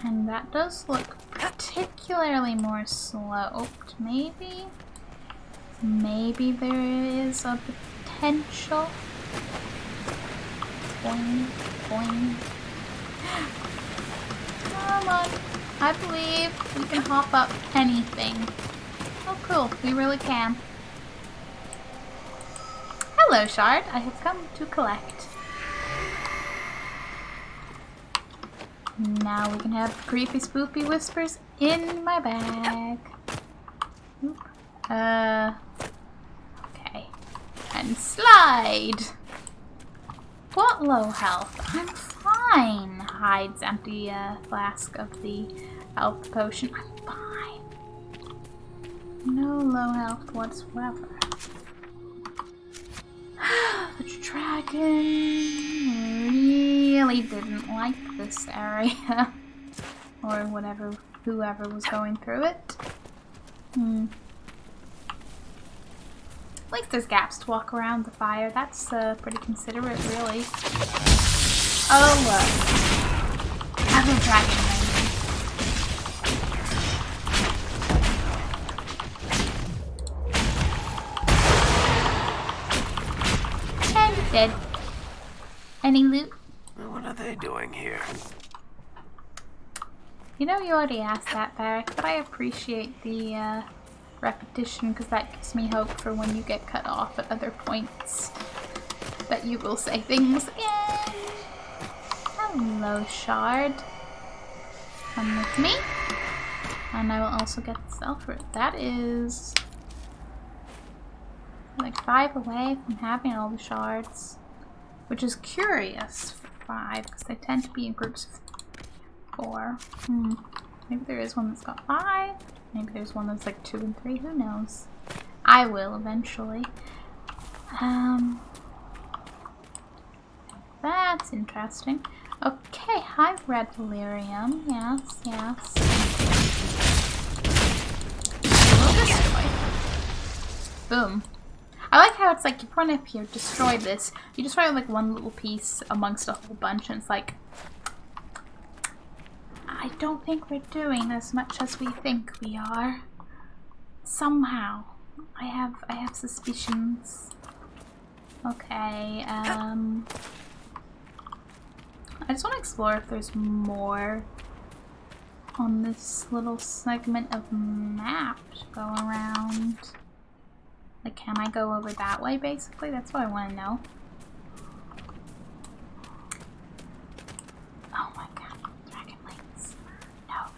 [SPEAKER 1] And that does look particularly more sloped, maybe? Maybe there is a potential. Boing, boing. Come on. I believe we can hop up anything. Oh cool, we really can. Hello, Shard. I have come to collect. Now we can have creepy spoopy whispers in my bag. Oop. Okay. And slide! What low health? I'm fine! Hides empty flask of the health potion. I'm fine. No low health whatsoever. The dragon really didn't like this area. Or whatever, whoever was going through it. At least there's gaps to walk around the fire. That's pretty considerate, really. Oh, look. Another dragon lady. And dead. Any loot?
[SPEAKER 2] What are they doing here?
[SPEAKER 1] You know, you already asked that, Barrick, but I appreciate the repetition, because that gives me hope for when you get cut off at other points that you will say things again. Hello, Shard. Come with me. And I will also get the stealth root. That is like 5 away from having all the shards, which is curious for 5, because they tend to be in groups of 4. Maybe there is one that's got 5. Maybe there's one that's like 2 and 3. Who knows? I will eventually. That's interesting. Okay, hi Red Delirium. Yes, yes. We'll destroy. Boom. I like how it's like you run up here, destroy this. You destroy like one little piece amongst a whole bunch, and it's like, I don't think we're doing as much as we think we are. Somehow. I have suspicions. Okay, I just want to explore if there's more on this little segment of map to go around. Like, can I go over that way, basically? That's what I want to know. Oh my god, dragonlings. No.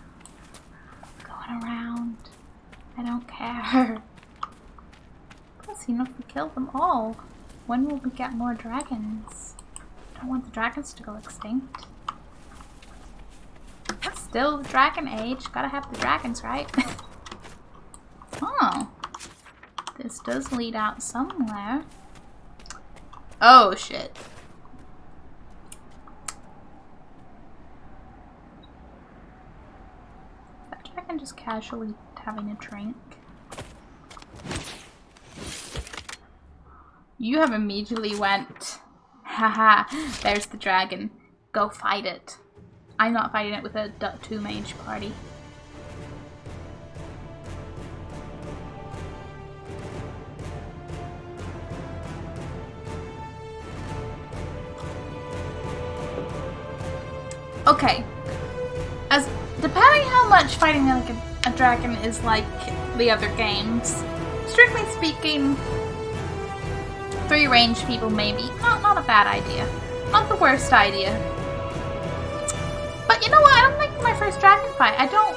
[SPEAKER 1] Going around. I don't care. Plus, you know, if we kill them all, when will we get more dragons? I don't want the dragons to go extinct. Still the dragon age. Gotta have the dragons, right? Oh. This does lead out somewhere. Oh, shit. That dragon just casually having a drink. You have immediately went, haha, there's the dragon. Go fight it. I'm not fighting it with a 2 mage party. Okay, as depending how much fighting like a dragon is like the other games, strictly speaking, 3 ranged people, maybe. Not a bad idea. Not the worst idea. But you know what? I don't think my first dragon fight. I don't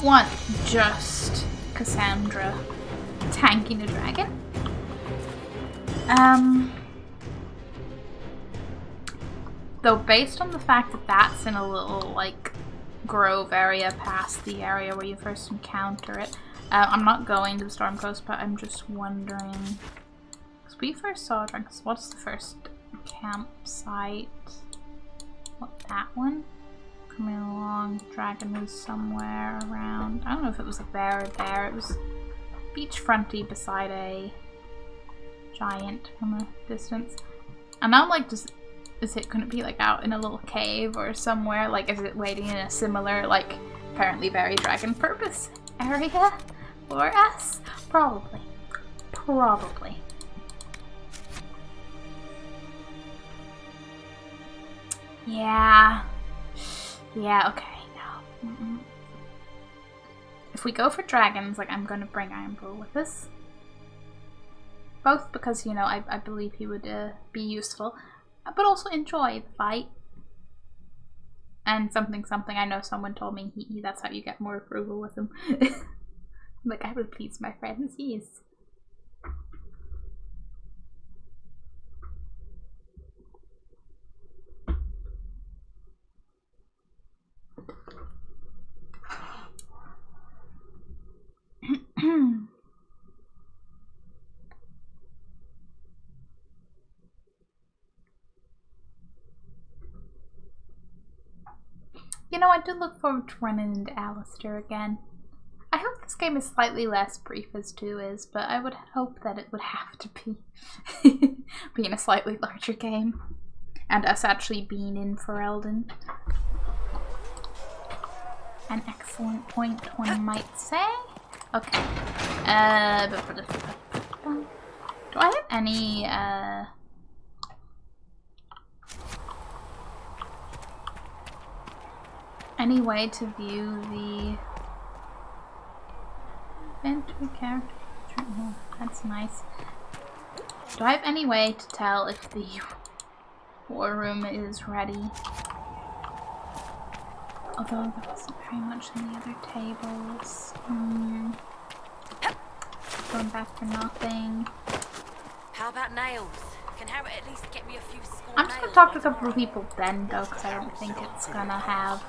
[SPEAKER 1] want just Cassandra tanking a dragon. Though based on the fact that that's in a little like grove area past the area where you first encounter it, I'm not going to the Storm Coast, but I'm just wondering. Because we first saw a dragon. What's the first campsite? What, that one? Coming along, dragon was somewhere around. I don't know if it was a bear or there. It was beachfronty beside a giant from a distance. And I'm like, couldn't it be like out in a little cave or somewhere? Like, is it waiting in a similar, like, apparently very dragon purpose area for us? Probably. Probably. Yeah. Yeah, okay, no. If we go for dragons, like, I'm gonna bring Iron Bull with us. Both because, you know, I believe he would be useful, but also enjoy the fight. And something, I know someone told me that's how you get more approval with him. Like, I would please my friends, yes. You know, I do look forward to running into Alistair again. I hope this game is slightly less brief as 2 is, but I would hope that it would have to be being a slightly larger game. And us actually being in Ferelden. An excellent point, one might say. Okay. Do I have any, any way to view the inventory character? Oh, that's nice. Do I have any way to tell if the war room is ready? Although there wasn't very much in the other tables. Going back for nothing.
[SPEAKER 9] How about nails? Can Harriet at least get me a few score
[SPEAKER 1] I'm just gonna talk to a couple of people then, though, because I don't think it's gonna have.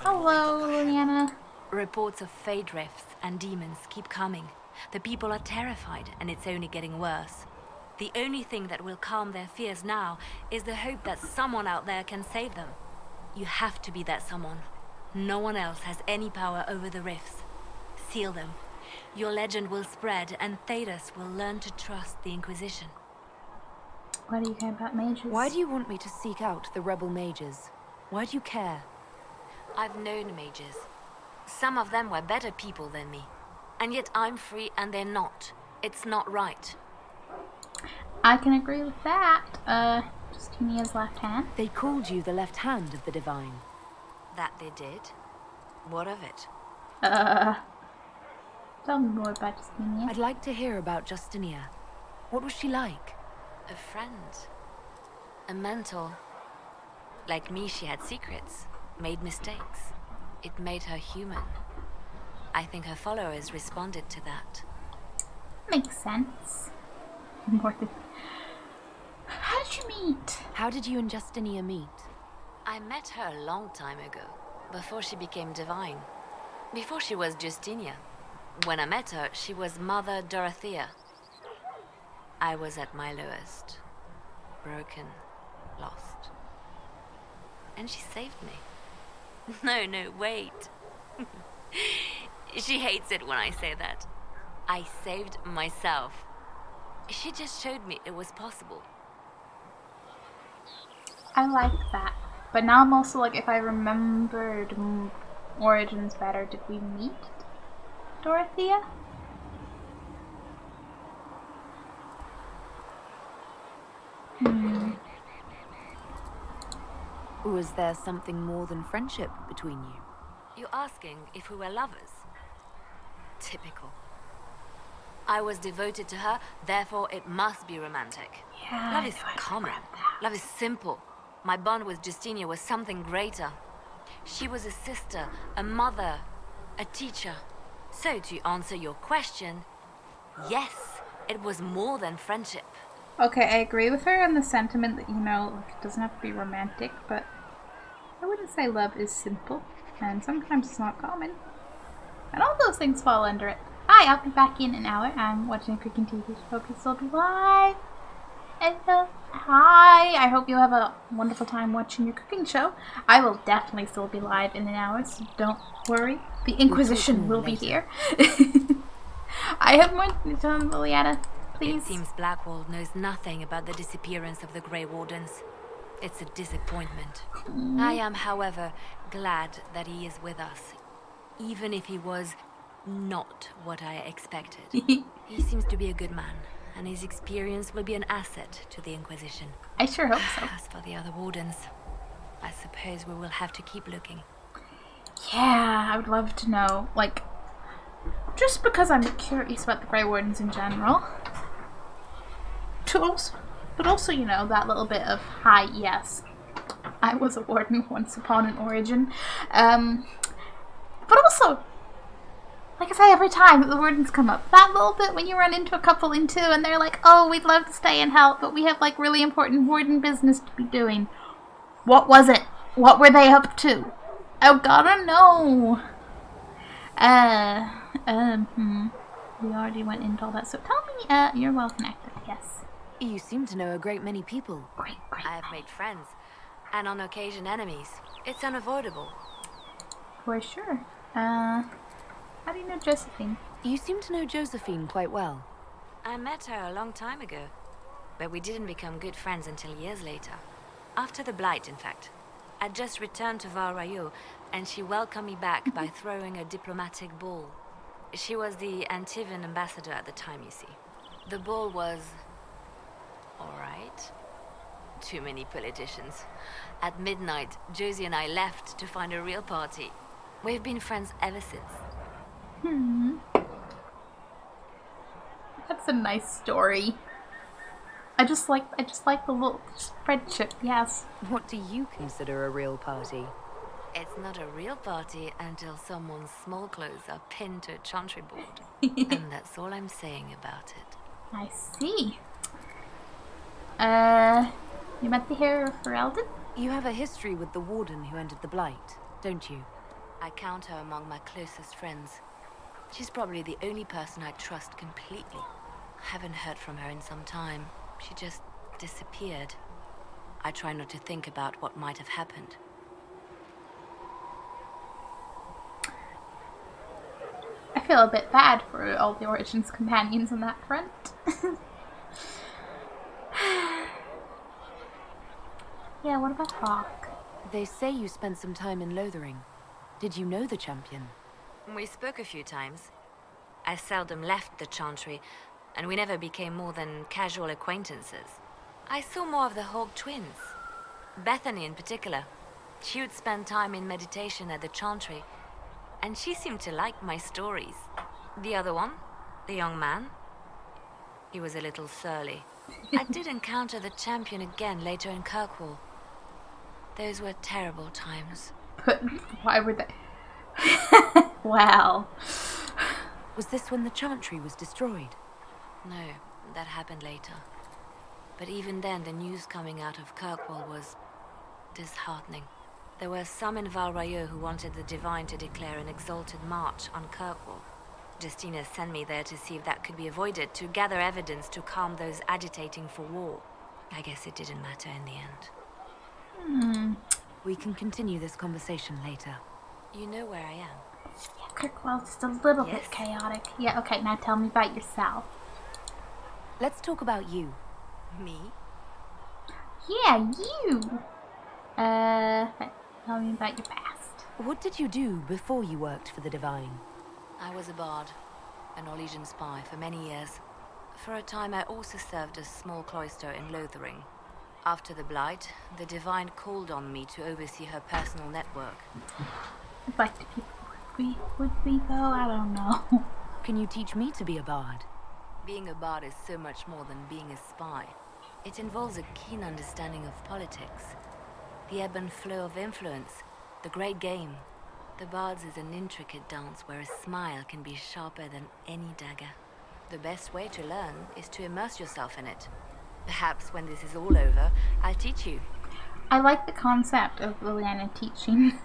[SPEAKER 1] Hello, Liliana.
[SPEAKER 10] Reports of fade rifts and demons keep coming. The people are terrified, and it's only getting worse. The only thing that will calm their fears now is the hope that someone out there can save them. You have to be that someone. No one else has any power over the rifts. Seal them. Your legend will spread, and Thedas will learn to trust the Inquisition.
[SPEAKER 1] Why do you care about mages?
[SPEAKER 8] Why do you want me to seek out the rebel mages? Why do you care?
[SPEAKER 10] I've known mages. Some of them were better people than me. And yet I'm free and they're not. It's not right.
[SPEAKER 1] I can agree with that. Justinia's left hand.
[SPEAKER 8] They called you the left hand of the divine.
[SPEAKER 10] That they did? What of it?
[SPEAKER 1] Tell me more about Justinia.
[SPEAKER 8] I'd like to hear about Justinia. What was she like?
[SPEAKER 10] A friend. A mentor. Like me, she had secrets. Made mistakes. It made her human. I think her followers responded to that.
[SPEAKER 1] Makes sense. More than... How did you meet?
[SPEAKER 8] How did you and Justinia meet?
[SPEAKER 10] I met her a long time ago, before she became divine. Before she was Justinia. When I met her, she was Mother Dorothea. I was at my lowest. Broken. Lost. And she saved me. No, wait. She hates it when I say that. I saved myself. She just showed me it was possible.
[SPEAKER 1] I like that. But now I'm also like, if I remembered Origins better, did we meet Dorothea?
[SPEAKER 8] Was there something more than friendship between you?
[SPEAKER 10] You're asking if we were lovers? Typical. I was devoted to her, therefore it must be romantic.
[SPEAKER 1] Yeah,
[SPEAKER 10] Love is common. Love is simple. My bond with Justinia was something greater. She was a sister, a mother, a teacher. So to answer your question, yes, it was more than friendship.
[SPEAKER 1] Okay, I agree with her on the sentiment that, you know, like, it doesn't have to be romantic, but I wouldn't say love is simple, and sometimes it's not common. And all those things fall under it. Hi, I'll be back in an hour. I'm watching a cooking TV show. Hope you'll still be live. Hi, I hope you have a wonderful time watching your cooking show. I will definitely still be live in an hour, so don't worry. The Inquisition will be here. I have more to tell Liliana. Please.
[SPEAKER 10] It seems Blackwall knows nothing about the disappearance of the Grey Wardens. It's a disappointment. I am, however, glad that he is with us, even if he was not what I expected. He seems to be a good man, and his experience will be an asset to the Inquisition.
[SPEAKER 1] I sure hope so.
[SPEAKER 10] As for the other Wardens, I suppose we will have to keep looking.
[SPEAKER 1] Yeah, I would love to know, like, just because I'm curious about the Grey Wardens in general. But also, you know, that little bit of, hi, yes, I was a warden once upon an origin. But also, like I say every time that the wardens come up, that little bit when you run into a couple in two and they're like, oh, we'd love to stay and help, but we have, like, really important warden business to be doing. What was it? What were they up to? I gotta know. We already went into all that, so tell me, you're well connected, yes.
[SPEAKER 8] You seem to know a great many people.
[SPEAKER 1] Great.
[SPEAKER 10] I have made friends, and on occasion enemies. It's unavoidable.
[SPEAKER 1] For sure. How do you know Josephine?
[SPEAKER 8] You seem to know Josephine quite well.
[SPEAKER 10] I met her a long time ago, but we didn't become good friends until years later. After the Blight, in fact. I'd just returned to Val Rayo, and she welcomed me back by throwing a diplomatic ball. She was the Antivan ambassador at the time, you see. The ball was alright. Too many politicians. At midnight, Josie and I left to find a real party. We've been friends ever since.
[SPEAKER 1] That's a nice story. I just like the little friendship, yes.
[SPEAKER 8] What do you consider a real party?
[SPEAKER 10] It's not a real party until someone's small clothes are pinned to a chantry board. And that's all I'm saying about it.
[SPEAKER 1] I see. You met the hero of Ferelden?
[SPEAKER 8] You have a history with the warden who entered the Blight, don't you?
[SPEAKER 10] I count her among my closest friends. She's probably the only person I trust completely. Haven't heard from her in some time. She just disappeared. I try not to think about what might have happened.
[SPEAKER 1] I feel a bit bad for all the Origins companions on that front. Yeah, what about Hawk?
[SPEAKER 8] They say you spent some time in Lothering. Did you know the champion?
[SPEAKER 10] We spoke a few times. I seldom left the Chantry, and we never became more than casual acquaintances. I saw more of the Hawk twins. Bethany in particular. She would spend time in meditation at the Chantry, and she seemed to like my stories. The other one, the young man, he was a little surly. I did encounter the champion again later in Kirkwall. Those were terrible times.
[SPEAKER 1] But why were they? Wow.
[SPEAKER 8] Was this when the Chantry was destroyed?
[SPEAKER 10] No, that happened later. But even then, the news coming out of Kirkwall was disheartening. There were some in Val Rayo who wanted the Divine to declare an exalted march on Kirkwall. Justina sent me there to see if that could be avoided, to gather evidence to calm those agitating for war. I guess it didn't matter in the end.
[SPEAKER 8] We can continue this conversation later.
[SPEAKER 10] You know where I am.
[SPEAKER 1] Yeah, Kirkwall's just a little bit chaotic. Yeah, okay, now tell me about yourself.
[SPEAKER 8] Let's talk about you.
[SPEAKER 10] Me?
[SPEAKER 1] Yeah, you! Tell me about your past.
[SPEAKER 8] What did you do before you worked for the Divine?
[SPEAKER 10] I was a bard, an Orlesian spy for many years. For a time I also served a small cloister in Lothering. After the Blight, the Divine called on me to oversee her personal network.
[SPEAKER 1] But would we go? I don't know.
[SPEAKER 8] Can you teach me to be a bard?
[SPEAKER 10] Being a bard is so much more than being a spy. It involves a keen understanding of politics, the ebb and flow of influence, the great game. The bard's is an intricate dance where a smile can be sharper than any dagger. The best way to learn is to immerse yourself in it. Perhaps when this is all over, I'll teach you.
[SPEAKER 1] I like the concept of Liliana teaching.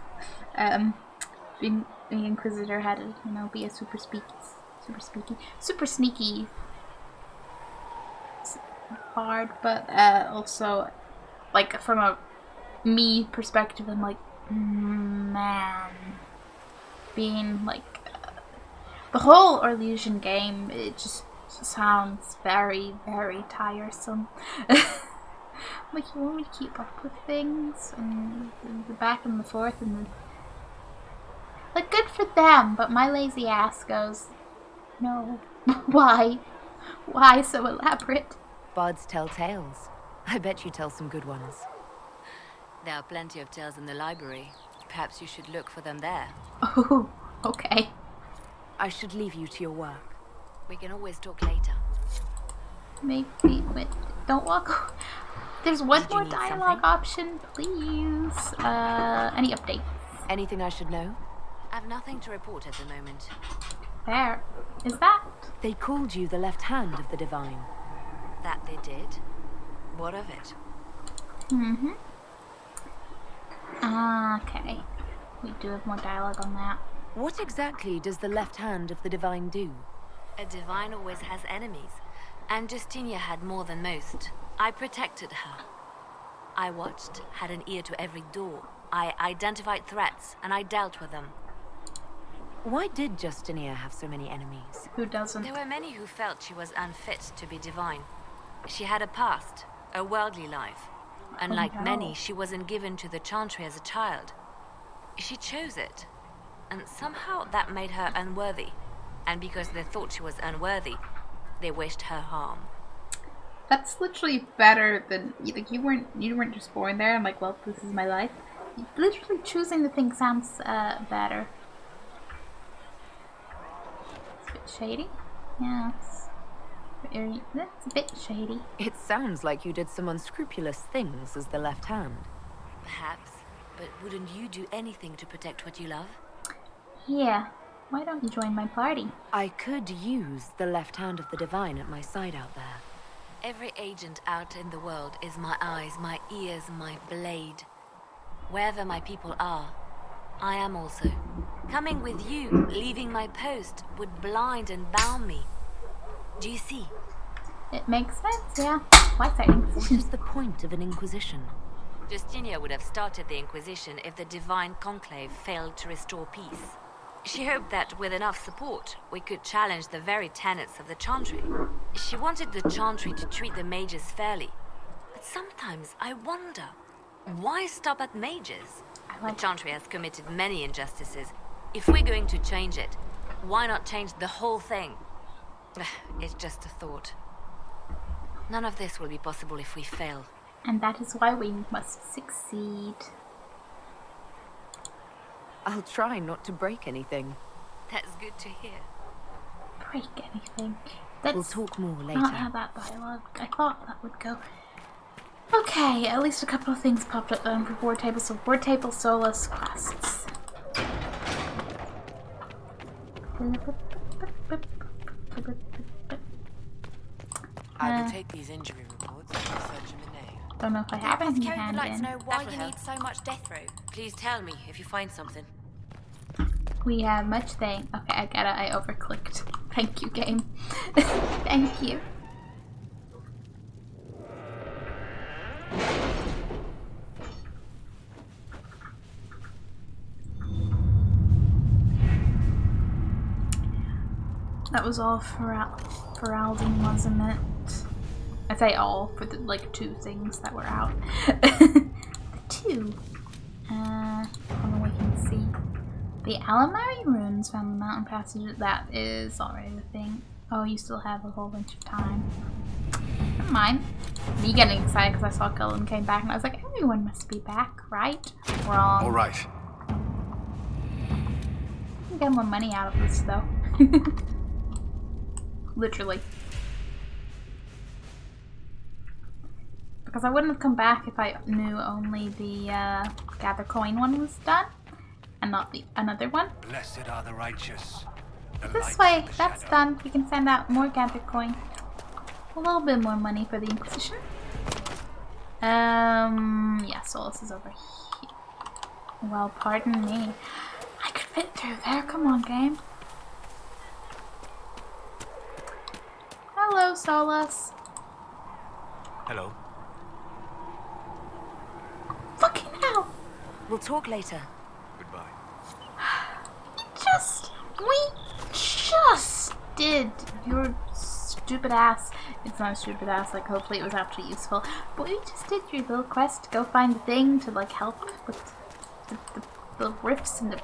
[SPEAKER 1] Being the Inquisitor had to, you know, be a super sneaky bard, but also, like, from a me perspective, I'm like, man, being like the whole Orlesian game, it just sounds very, very tiresome. Like, you want me to keep up with things and the back and the forth and the, like, good for them, but my lazy ass goes, no. Why so elaborate?
[SPEAKER 8] Bards tell tales. I bet you tell some good ones.
[SPEAKER 10] There are plenty of tales in the library. Perhaps you should look for them there.
[SPEAKER 1] Oh, okay.
[SPEAKER 8] I should leave you to your work.
[SPEAKER 10] We can always talk later.
[SPEAKER 1] Maybe, wait, don't walk. There's one more dialogue option, please. Any updates?
[SPEAKER 8] Anything I should know?
[SPEAKER 10] I've nothing to report at the moment.
[SPEAKER 1] There. Is that?
[SPEAKER 8] They called you the left hand of the divine.
[SPEAKER 10] That they did? What of it?
[SPEAKER 1] Mm-hmm. Okay. We do have more dialogue on that.
[SPEAKER 8] What exactly does the left hand of the divine do?
[SPEAKER 10] A divine always has enemies, and Justinia had more than most. I protected her. I watched, had an ear to every door. I identified threats, and I dealt with them.
[SPEAKER 8] Why did Justinia have so many enemies?
[SPEAKER 1] Who doesn't?
[SPEAKER 10] There were many who felt she was unfit to be divine. She had a past, a worldly life. Unlike many, she wasn't given to the Chantry as a child. She chose it, and somehow that made her unworthy. And because they thought she was unworthy, they wished her harm.
[SPEAKER 1] That's literally better than, like, you weren't just born there and like, well, this is my life. Literally choosing the thing sounds better. It's a bit shady. Yeah, that's a bit shady.
[SPEAKER 8] It sounds like you did some unscrupulous things as the left hand.
[SPEAKER 10] Perhaps, but wouldn't you do anything to protect what you love?
[SPEAKER 1] Yeah. Why don't you join my party?
[SPEAKER 8] I could use the left hand of the divine at my side out there.
[SPEAKER 10] Every agent out in the world is my eyes, my ears, my blade. Wherever my people are, I am also. Coming with you, leaving my post, would blind and bound me. Do you see?
[SPEAKER 1] It makes sense, yeah. Why say Inquisition?
[SPEAKER 8] What is the point of an Inquisition?
[SPEAKER 10] Justinia would have started the Inquisition if the Divine Conclave failed to restore peace. She hoped that with enough support, we could challenge the very tenets of the Chantry. She wanted the Chantry to treat the mages fairly. But sometimes I wonder, why stop at mages? The Chantry has committed many injustices. If we're going to change it, why not change the whole thing? It's just a thought. None of this will be possible if we fail.
[SPEAKER 1] And that is why we must succeed.
[SPEAKER 8] I'll try not to break anything.
[SPEAKER 10] That's good to hear.
[SPEAKER 1] Break anything.
[SPEAKER 8] We'll talk more later.
[SPEAKER 1] Not have that dialogue. I thought that would go. Okay, at least a couple of things popped up for board table. So board table Solus quests.
[SPEAKER 11] I will take these injury reports and research them in name.
[SPEAKER 1] Don't know if I have anything to hand
[SPEAKER 4] like
[SPEAKER 1] in.
[SPEAKER 4] to know why you need so much death row.
[SPEAKER 11] Please tell me if you find something.
[SPEAKER 1] We have much thing. Okay, I get it. I overclicked. Thank you, game. Thank you. That was all for Alden, wasn't it? I say all for the like 2 things that were out. The 2. Hold on, we can see. The Alamari runes found in the mountain passage. That is already the thing. Oh, you still have a whole bunch of time. Never mind. Me getting excited because I saw Cullen came back and I was like, everyone must be back, right? Wrong.
[SPEAKER 5] All right.
[SPEAKER 1] Get more money out of this though. Literally. Because I wouldn't have come back if I knew only the gather coin one was done and not the another one.
[SPEAKER 2] Blessed are the righteous.
[SPEAKER 1] This way, that's done. We can send out more gather coin. A little bit more money for the Inquisition. Yeah, Solus is over here. Well, pardon me. I could fit through there. Come on, game. Hello, Solus.
[SPEAKER 7] Hello.
[SPEAKER 1] Fucking hell!
[SPEAKER 8] We'll talk later.
[SPEAKER 7] Goodbye.
[SPEAKER 1] We just did your stupid ass. It's not a stupid ass, like hopefully it was actually useful. But we just did your little quest to go find the thing to like help with the rifts and the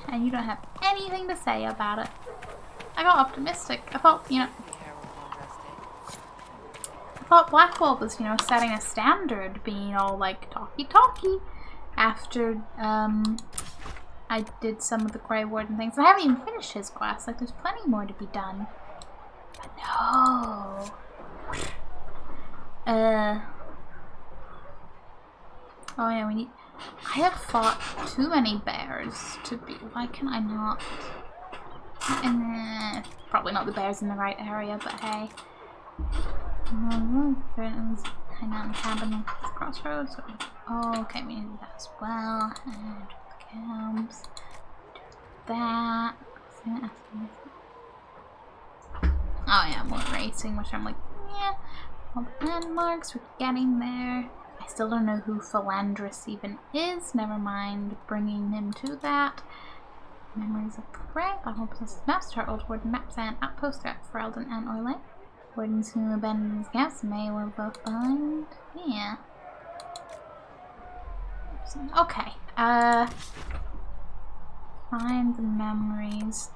[SPEAKER 1] and you don't have anything to say about it. I got optimistic. I thought, you know, I thought Blackwall was, you know, setting a standard, being all like talky after I did some of the Grey Warden things. And I haven't even finished his quest. Like, there's plenty more to be done. But no. Oh yeah, we need. I have fought too many bears to be. Why can I not? Probably not the bears in the right area, but hey. Hang out in the cabin at the crossroads. Oh, okay, we need that as well. And the camps. Do that. Oh yeah, more racing, which I'm like, yeah. All the landmarks, we're getting there. I still don't know who Philandris even is. Never mind bringing him to that. Memories of Prey. I hope this maps our old warden maps and outposts at Ferelden and Orlais. Wardens who abandon his guests may well both find. Yeah. Okay. Find the memories.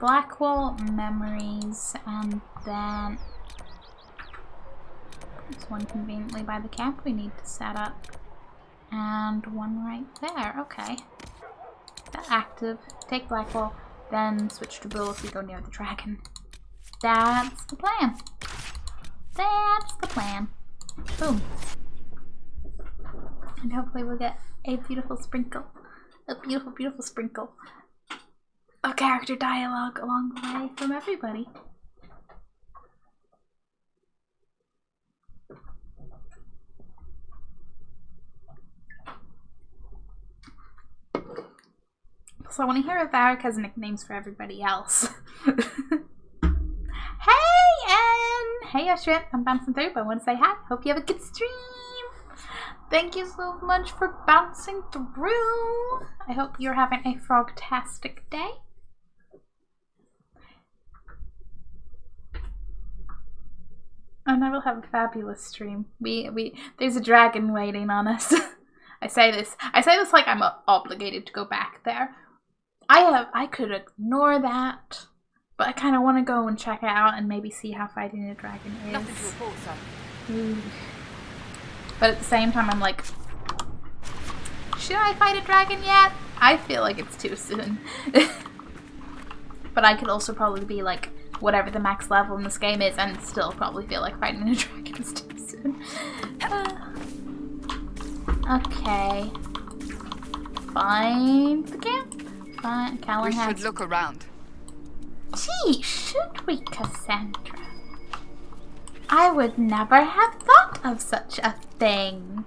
[SPEAKER 1] Blackwall memories, and then there's one conveniently by the camp we need to set up. And one right there. Okay. That active. Take Blackwall, then switch to Bull if we go near the dragon. That's the plan. That's the plan. Boom. And hopefully we'll get a beautiful sprinkle. A beautiful, beautiful sprinkle of character dialogue along the way from everybody. So I want to hear if Varric has nicknames for everybody else. Hey, Anne! Hey, Ashrit. I'm bouncing through, but I want to say hi. Hope you have a good stream. Thank you so much for bouncing through. I hope you're having a frogtastic day. And I will have a fabulous stream. There's a dragon waiting on us. I say this like I'm obligated to go back there. I could ignore that, but I kind of want to go and check it out and maybe see how fighting a dragon is.
[SPEAKER 9] Nothing to report, sir.
[SPEAKER 1] But at the same time, I'm like, should I fight a dragon yet? I feel like it's too soon. But I could also probably be like whatever the max level in this game is and still probably feel like fighting a dragon is too soon. Okay. Find the camp. Callan
[SPEAKER 12] we should look around.
[SPEAKER 1] Gee, should we, Cassandra? I would never have thought of such a thing.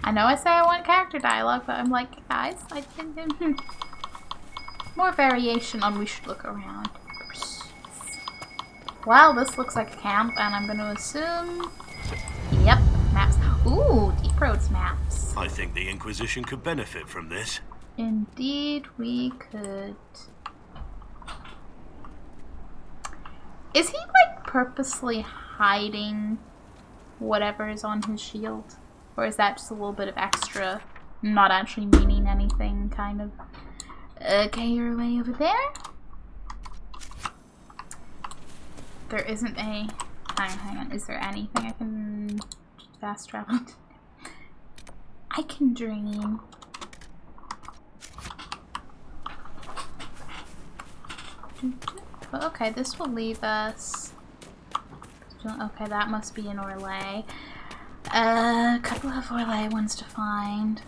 [SPEAKER 1] I know I say I want character dialogue, but I'm like, guys, I think more variation on we should look around. Well, this looks like a camp, and I'm going to assume... Yep, maps. Ooh, Deep Roads maps.
[SPEAKER 2] I think the Inquisition could benefit from this.
[SPEAKER 1] Indeed, we could. Is he, like, purposely hiding whatever is on his shield? Or is that just a little bit of extra, not actually meaning anything, kind of? Okay, you're way over there. There isn't a... Hang on. Is there anything I can fast travel to? I can dream. But okay, this will leave us... Okay, that must be an Orlais. A couple of Orlais ones to find.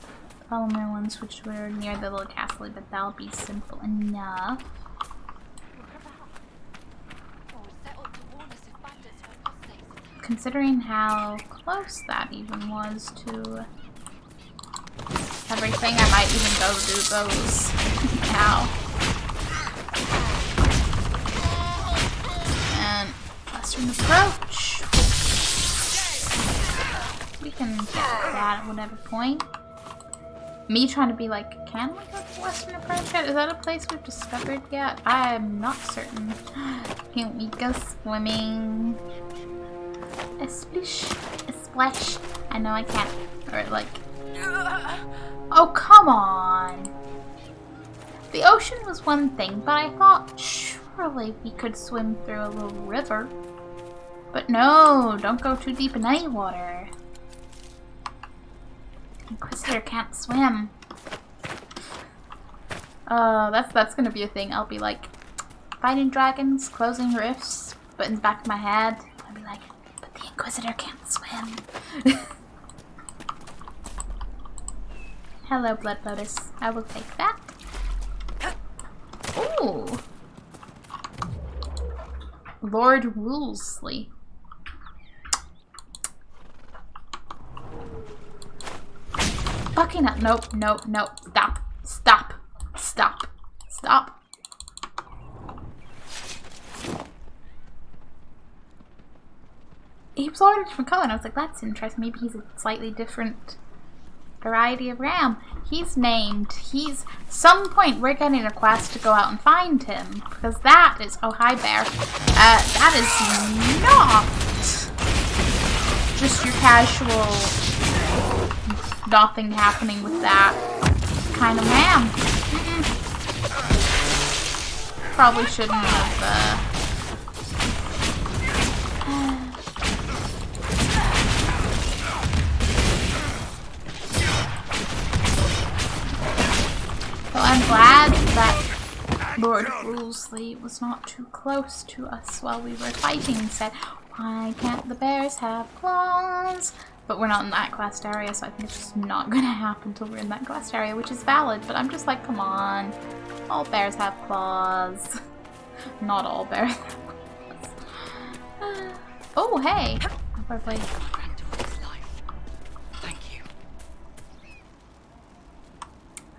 [SPEAKER 1] Polymer ones which were near the little castle, but that'll be simple enough. Considering how close that even was to everything, I might even go do those now. And Western approach. We can get that at whatever point. Me trying to be like, can we go to Western approach yet? Is that a place we've discovered yet? I'm not certain. Can we go swimming? A splish, a splash. I know I can't. Or like, oh come on. The ocean was one thing, but I thought surely we could swim through a little river. But no, don't go too deep in any water. Inquisitor can't swim. That's gonna be a thing. I'll be like fighting dragons, closing rifts, but in the back of my head, I'll be like, but the Inquisitor can't swim. Hello, Blood Lotus. I will take that. Ooh. Lord Woolsey. Fucking up. Nope, nope, nope. Stop. Stop. Stop. Stop. He was already a different color, and I was like, that's interesting. Maybe he's a slightly different variety of ram. He's named. He's. Some point we're getting a quest to go out and find him. Because that is. Oh, hi, bear. That is not just your casual. Nothing happening with that kind of ram. Probably shouldn't have. So I'm glad that Lord Woolsey was not too close to us while we were fighting and said, why can't the bears have claws? But we're not in that quest area, so I think it's just not gonna happen until we're in that quest area, which is valid, but I'm just like, come on. All bears have claws. Not all bears have claws. Oh, hey! Probably.
[SPEAKER 6] Thank you.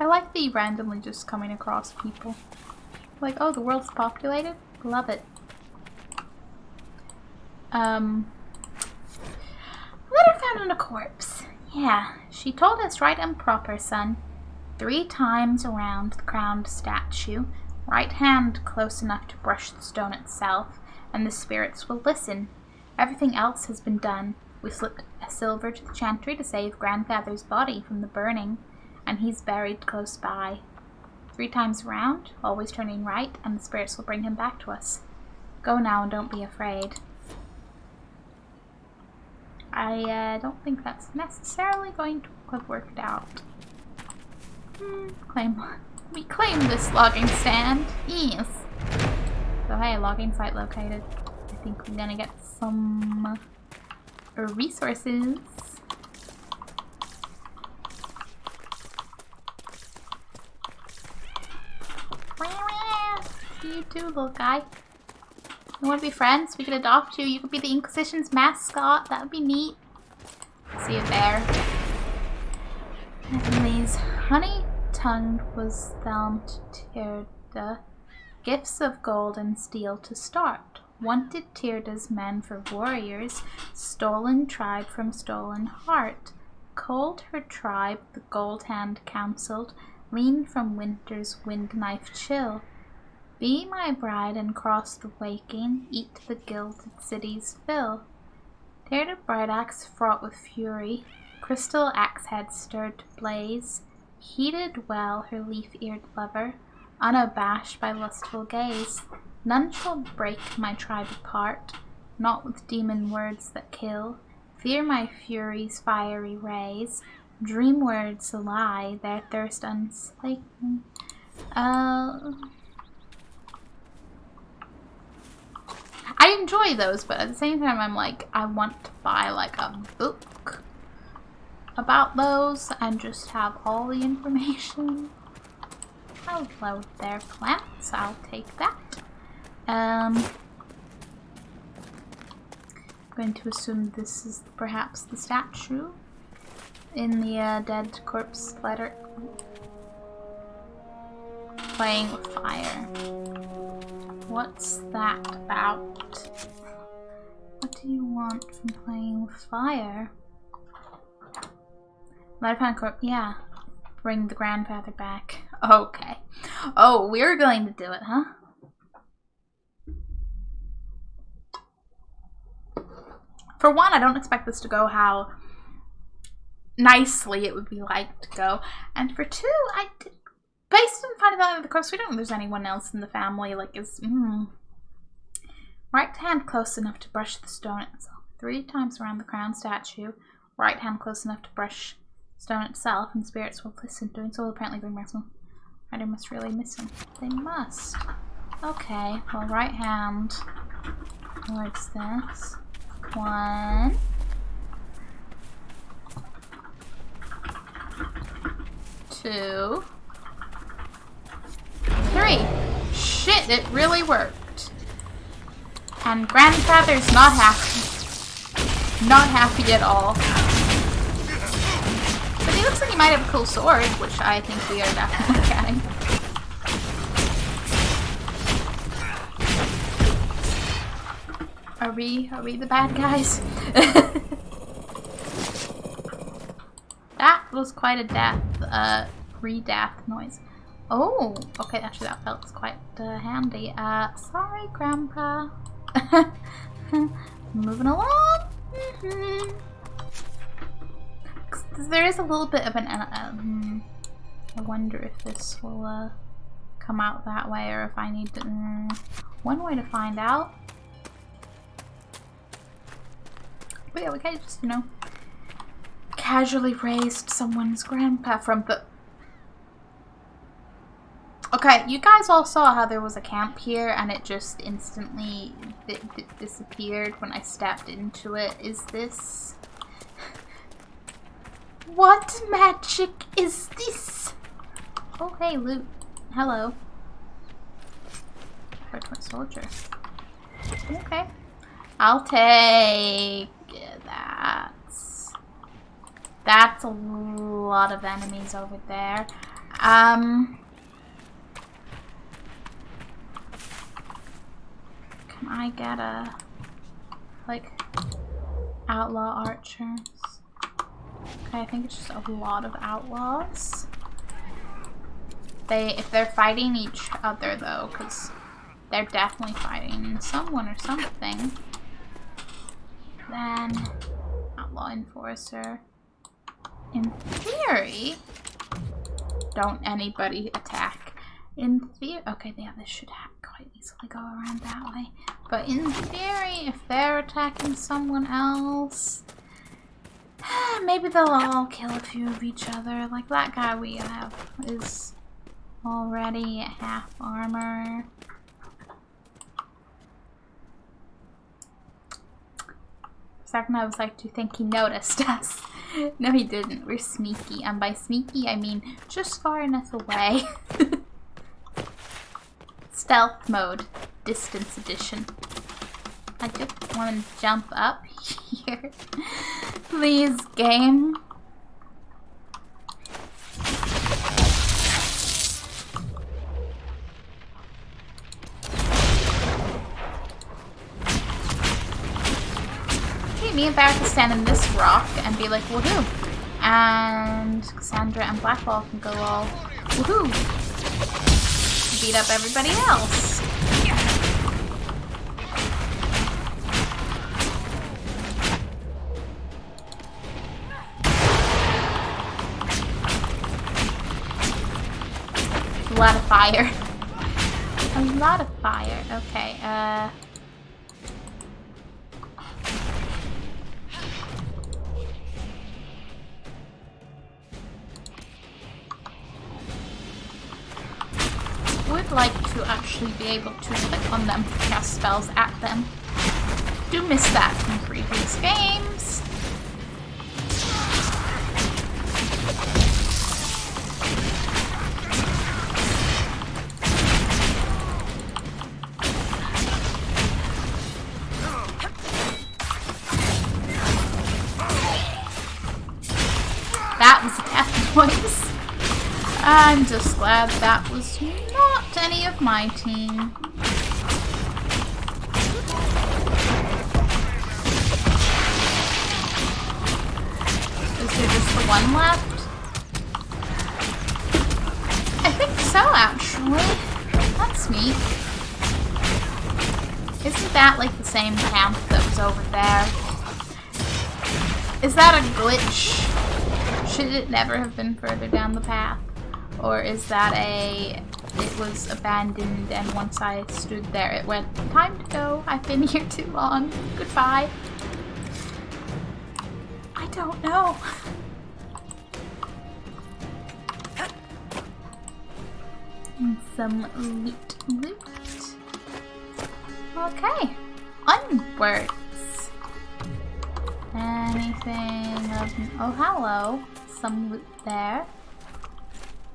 [SPEAKER 1] I like the randomly just coming across people. Like, oh, the world's populated? Love it. Letter found on a corpse. Yeah, she told us right and proper, son. 3 times around the crowned statue, right hand close enough to brush the stone itself, and the spirits will listen. Everything else has been done. We slipped a silver to the chantry to save grandfather's body from the burning, and he's buried close by. 3 times around, always turning right, and the spirits will bring him back to us. Go now and don't be afraid. I don't think that's necessarily going to have worked out. We claim this logging stand. Yes. So hey, logging site located. I think we're gonna get some resources. You too, little guy. You want to be friends? We could adopt you. You could be the Inquisition's mascot. That would be neat. See you there. Heavenlies. Honey-tongued was Thelmed Tirda. Gifts of gold and steel to start. Wanted Tirda's men for warriors. Stolen tribe from stolen heart. Cold her tribe the gold hand counseled. Lean from winter's wind knife chill. Be my bride and cross the waking, eat the gilded city's fill. Tirda bright axe fraught with fury, crystal axe head stirred to blaze, heeded well her leaf-eared lover, unabashed by lustful gaze. None shall break my tribe apart, not with demon words that kill. Fear my fury's fiery rays, dream words allay their thirst unslaken. I enjoy those, but at the same time, I'm like, I want to buy like a book about those and just have all the information. Hello there, plants. I'll take that. I'm going to assume this is perhaps the statue in the dead corpse letter. Playing with fire. What's that about? What do you want from playing with fire? Lifetime corpse, yeah. Bring the grandfather back. Okay. Oh, we're going to do it, huh? For one, I don't expect this to go how nicely it would be like to go. And for two, based on finding out of the corpse, we don't know if there's anyone else in the family. Like, right hand close enough to brush the stone itself. 3 times around the crown statue. Right hand close enough to brush stone itself, and spirits will listen. Doing so will apparently bring maximum. Rider must really miss him. They must. Okay, well, right hand towards this. 1. 2. 3. Shit, it really worked. And grandfather's not happy. Not happy at all. But he looks like he might have a cool sword, which I think we are definitely getting. Are we the bad guys? That was quite a death, re-death noise. Oh, okay, actually that felt quite handy. Sorry, Grandpa. Moving along. There is a little bit of an, I wonder if this will come out that way, or if I need to, one way to find out. But yeah, we kind of just, you know, casually raised someone's grandpa from the... Okay, you guys all saw how there was a camp here and it just instantly disappeared when I stepped into it. Is this... What magic is this? Oh, hey, loot. Hello. Redcliff soldier. Okay. I'll take... That's a lot of enemies over there. Can I get a, like, outlaw archers? Okay, I think it's just a lot of outlaws. If they're fighting each other though, because they're definitely fighting someone or something. Then outlaw enforcer. In theory, don't anybody attack. In theory, okay, yeah, this should quite easily go around that way. But in theory, if they're attacking someone else, maybe they'll all kill a few of each other. Like that guy we have is already at half armor. For a second I was like, do you think he noticed us? No, he didn't. We're sneaky. And by sneaky, I mean just far enough away. Stealth mode. Distance edition. I just want to jump up here. Please, game. Me and Barrett can stand in this rock and be like, woohoo! And Cassandra and Blackball can go all, woohoo! Beat up everybody else. A lot of fire. A lot of fire. Okay, would like to actually be able to click on them, cast spells at them. do miss that from previous games. That was a death noise. I'm just glad that was not any of my team. Is there just the one left? I think so, actually. That's neat. Isn't that like the same camp that was over there? Is that a glitch? Should it never have been further down the path? Or is that it was abandoned and once I stood there it went, time to go, I've been here too long, goodbye. I don't know. And some loot. Okay, onwards. Anything of, oh hello, some loot there.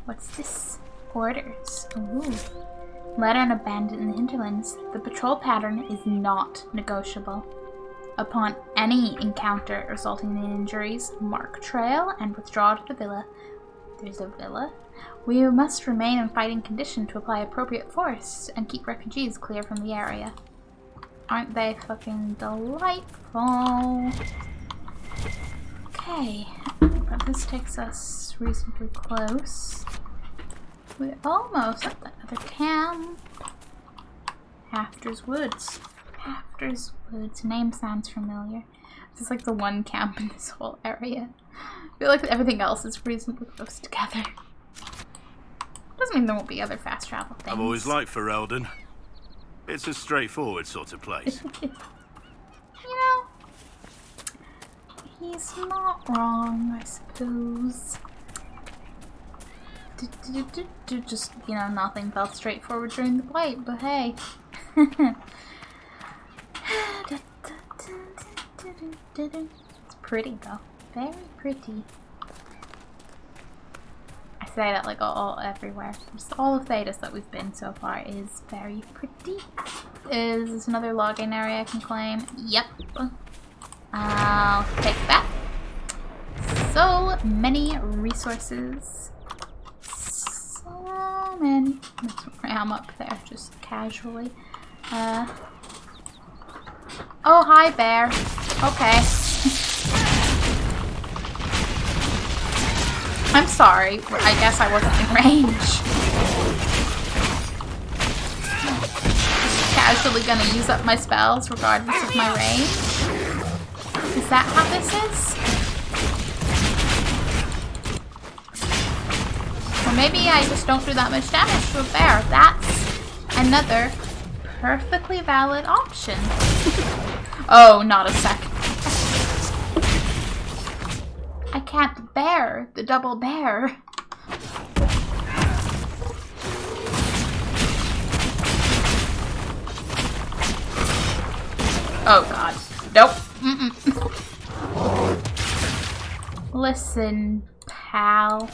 [SPEAKER 1] What's this? Orders. Ooh. Led and abandoned in the hinterlands. The patrol pattern is not negotiable. Upon any encounter resulting in injuries, mark trail and withdraw to the villa. There's a villa? We must remain in fighting condition to apply appropriate force and keep refugees clear from the area. Aren't they fucking delightful? Okay, but this takes us reasonably close. We're almost at the other camp. Hafter's Woods. Hafter's Woods. Name sounds familiar. This is like the one camp in this whole area. I feel like everything else is reasonably close together. Doesn't mean there won't be other fast travel things.
[SPEAKER 2] I've always liked Ferelden. It's a straightforward sort of place.
[SPEAKER 1] You know, he's not wrong, I suppose. Just, you know, nothing felt straightforward during the fight, but hey. It's pretty though. Very pretty. I say that like all everywhere. Just all of Thedas that we've been so far is very pretty. Is this another login area I can claim? Yep. I'll take that. So many resources. So many. Let's ram up there just casually. Oh, hi, bear. Okay. I'm sorry. I guess I wasn't in range. Just casually gonna use up my spells regardless of my range. Is that how this is? Or maybe I just don't do that much damage to a bear. That's another perfectly valid option. Oh, not a sec. I can't bear the double bear. Oh god. Nope. Listen, pal.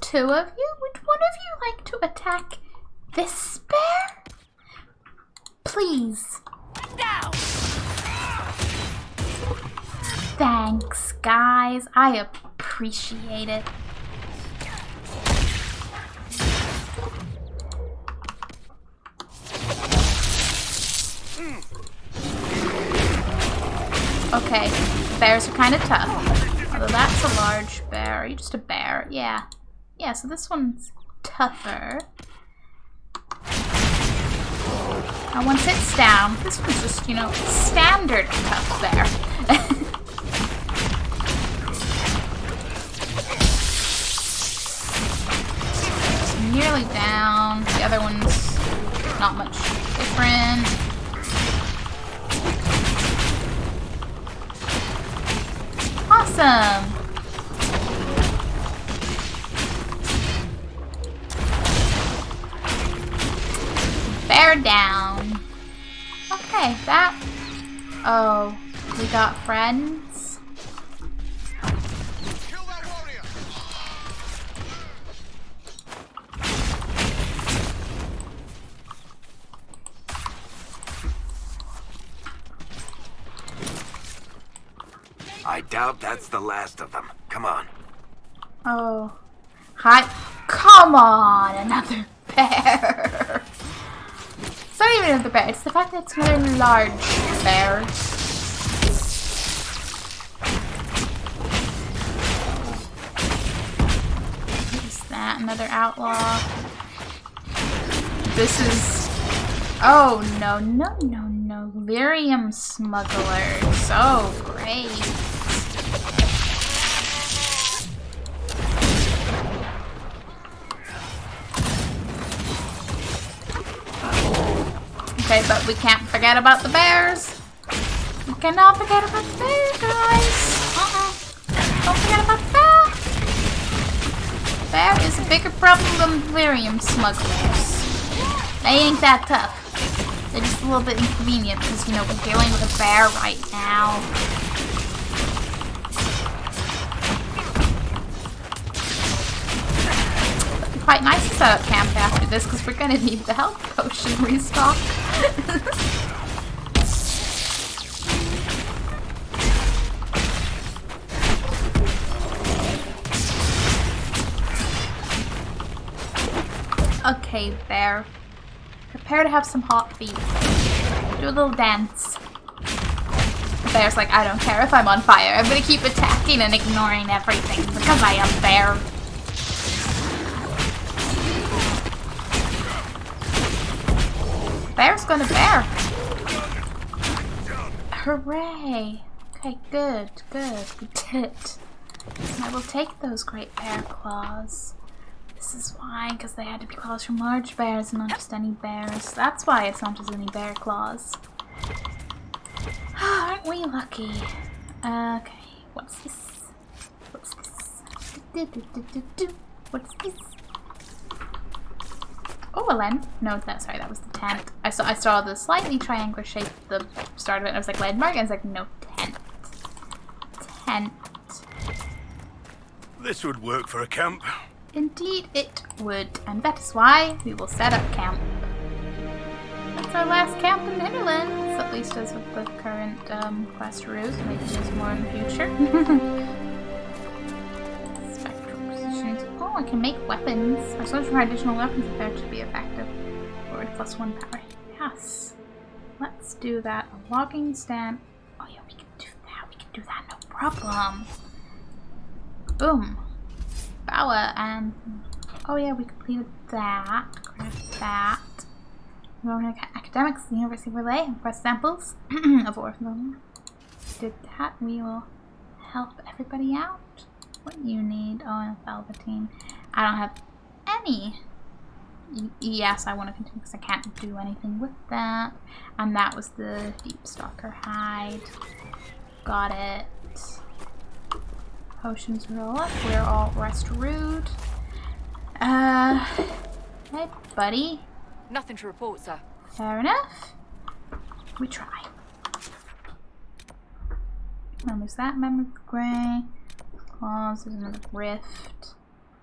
[SPEAKER 1] Two of you? Would one of you like to attack this bear? Please.
[SPEAKER 9] Down.
[SPEAKER 1] Thanks, guys. I appreciate it. Okay, bears are kind of tough. Although that's a large bear. Are you just a bear? Yeah. Yeah, so this one's tougher. Now once it's down, this one's just, you know, standard tough bear. Nearly down. The other one's not much different. Awesome! Bear down. Okay, that... Oh, we got friends?
[SPEAKER 5] Kill that warrior!
[SPEAKER 2] I doubt that's the last of them. Come on.
[SPEAKER 1] Oh. Hi. Come on! Another bear! It's not even another bear, it's the fact that it's another large bear. What is that? Another outlaw. This is... Oh, no, no, no, no. Lyrium smuggler. So great. Okay, but we can't forget about the bears. We cannot forget about the bears, guys. Don't forget about the bear. Bear is a bigger problem than lyrium smugglers. They ain't that tough. They're just a little bit inconvenient because, you know, we're dealing with a bear right now. It'd be quite nice to set up camp after this because we're gonna need the health potion restock. Okay, bear. Prepare to have some hot feet. Do a little dance. The bear's like, I don't care if I'm on fire. I'm gonna keep attacking and ignoring everything because I am bear. Bear's gonna bear. Hooray. Okay, good, good. We did it. And I will take those great bear claws. This is why, because they had to be claws from large bears and not just any bears. That's why it's not just any bear claws. Aren't we lucky? Okay, what's this? What's this? What's this? Oh, a lamp. No, sorry, that was the tent. I saw the slightly triangular shape at the start of it, and I was like, landmark? And I was like, no, tent. Tent.
[SPEAKER 2] This would work for a camp.
[SPEAKER 1] Indeed it would, and that is why we will set up camp. That's our last camp in the Hinterlands, at least as with the current quest route. Maybe there's more in the future. Spectral positions. Oh, I can make weapons. I was looking for additional weapons if that should be effective. Forward +1 power. Yes. Let's do that. A logging stand. Oh yeah, we can do that. We can do that, no problem. Boom. Power and oh yeah, we completed that. Craft that. We're going to academics, the University of Relay, and press samples of orphan. Did that. We will help everybody out. What you need? Oh, and Velveteen. I don't have any. Yes, I want to continue because I can't do anything with that. And that was the Deep Stalker hide. Got it. Potions roll up. We're all rest rude. Hey, buddy.
[SPEAKER 9] Nothing to report, sir.
[SPEAKER 1] Fair enough. We try. I'll lose that. Memory Grey. Claws. There's another rift.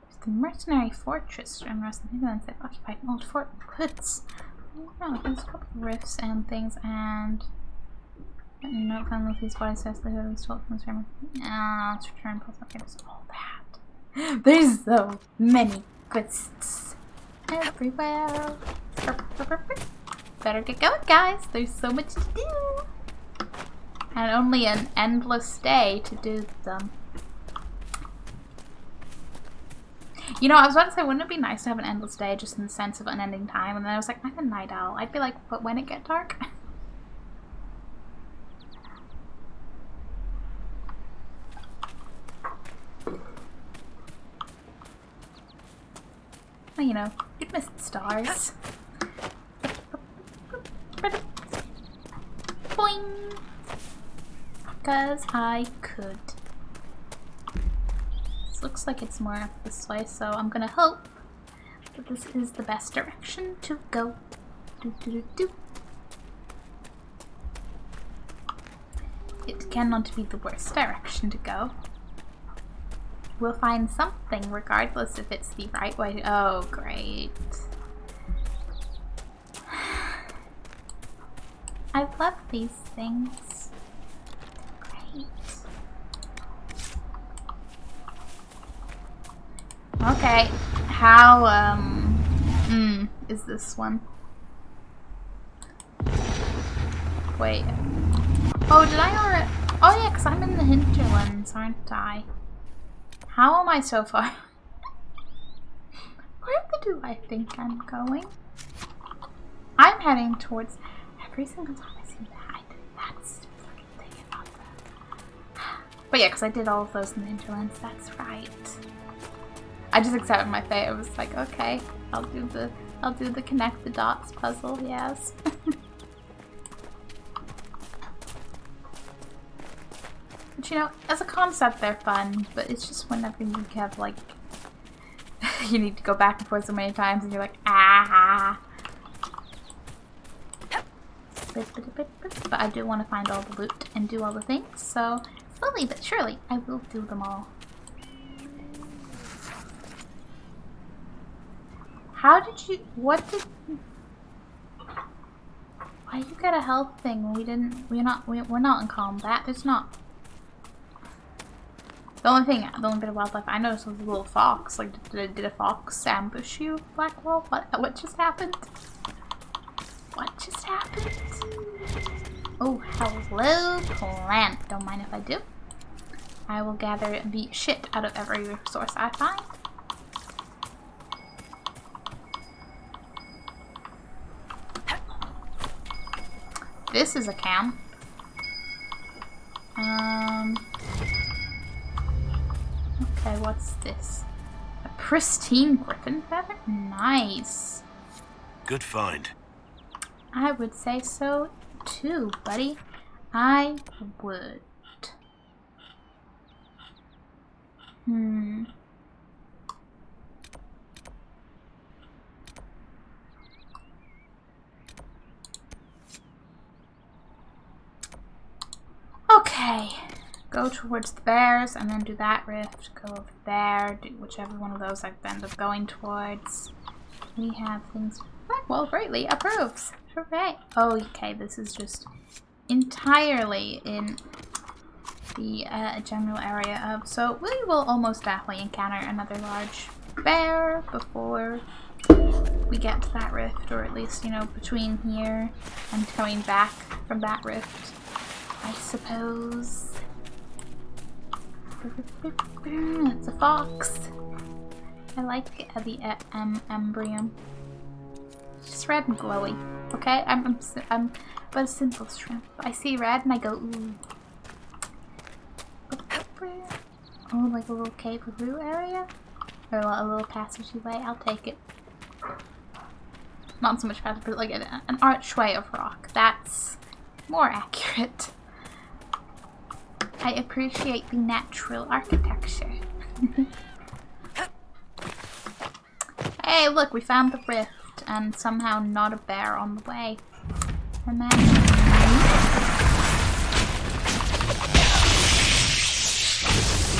[SPEAKER 1] There's the Mercenary Fortress. Unrest the Netherlands. They've occupied an old fort with hoods. Oh, there's a couple of rifts and things, and no found with these bodies says the who we stole from this family. Let's return plus okay, there's all that. There's so many quests everywhere. Better get going, guys. There's so much to do. And only an endless day to do them. You know, I was about to say, wouldn't it be nice to have an endless day just in the sense of unending time? And then I was like, I'm a night owl. I'd be like, but when it get dark? Well, you know, you'd miss the stars. Boing! Because I could. looks like it's more up this way, so I'm gonna hope that this is the best direction to go. It cannot be the worst direction to go. We'll find something regardless if it's the right way. Oh, great. I love these things. Great. Okay, how, is this one? Wait. Oh, did I already? Oh yeah, because I'm in the hinterlands, aren't I? How am I so far? Where do I think I'm going? I'm heading towards every single time I see that. That's the fucking thing about that. But yeah, because I did all of those in the hinterlands. That's right. I just accepted my fate. I was like, okay, I'll do the connect the dots puzzle. Yes. But you know, as a concept, they're fun. But it's just whenever you have like, you need to go back and forth so many times, and you're like, ah. But I do want to find all the loot and do all the things. So slowly but surely, I will do them all. How did you, why you get a health thing? We're not in combat. There's not. The only bit of wildlife I noticed was a little fox. Like, did a fox ambush you, Blackwell? What just happened? What just happened? Oh, hello, plant. Don't mind if I do. I will gather the shit out of every resource I find. This is a camp. Okay, what's this? A pristine griffin feather? Nice.
[SPEAKER 2] Good find.
[SPEAKER 1] I would say so too, buddy. I would. Okay. Go towards the bears and then do that rift. Go over there, do whichever one of those I end up going towards. We have things Blackwell greatly approves. Hooray. Oh, okay, this is just entirely in the general area of. So we will almost definitely encounter another large bear before we get to that rift, or at least, you know, between here and coming back from that rift, I suppose. It's a fox. I like the embryo. It's just red and glowy. Okay, I'm but a simple shrimp. I see red and I go ooh. Oh, like a little cave-a-roo area, or a little passageway. I'll take it. Not so much passage, but like an archway of rock. That's more accurate. I appreciate the natural architecture. Hey, look, we found the rift, and somehow not a bear on the way. Imagine.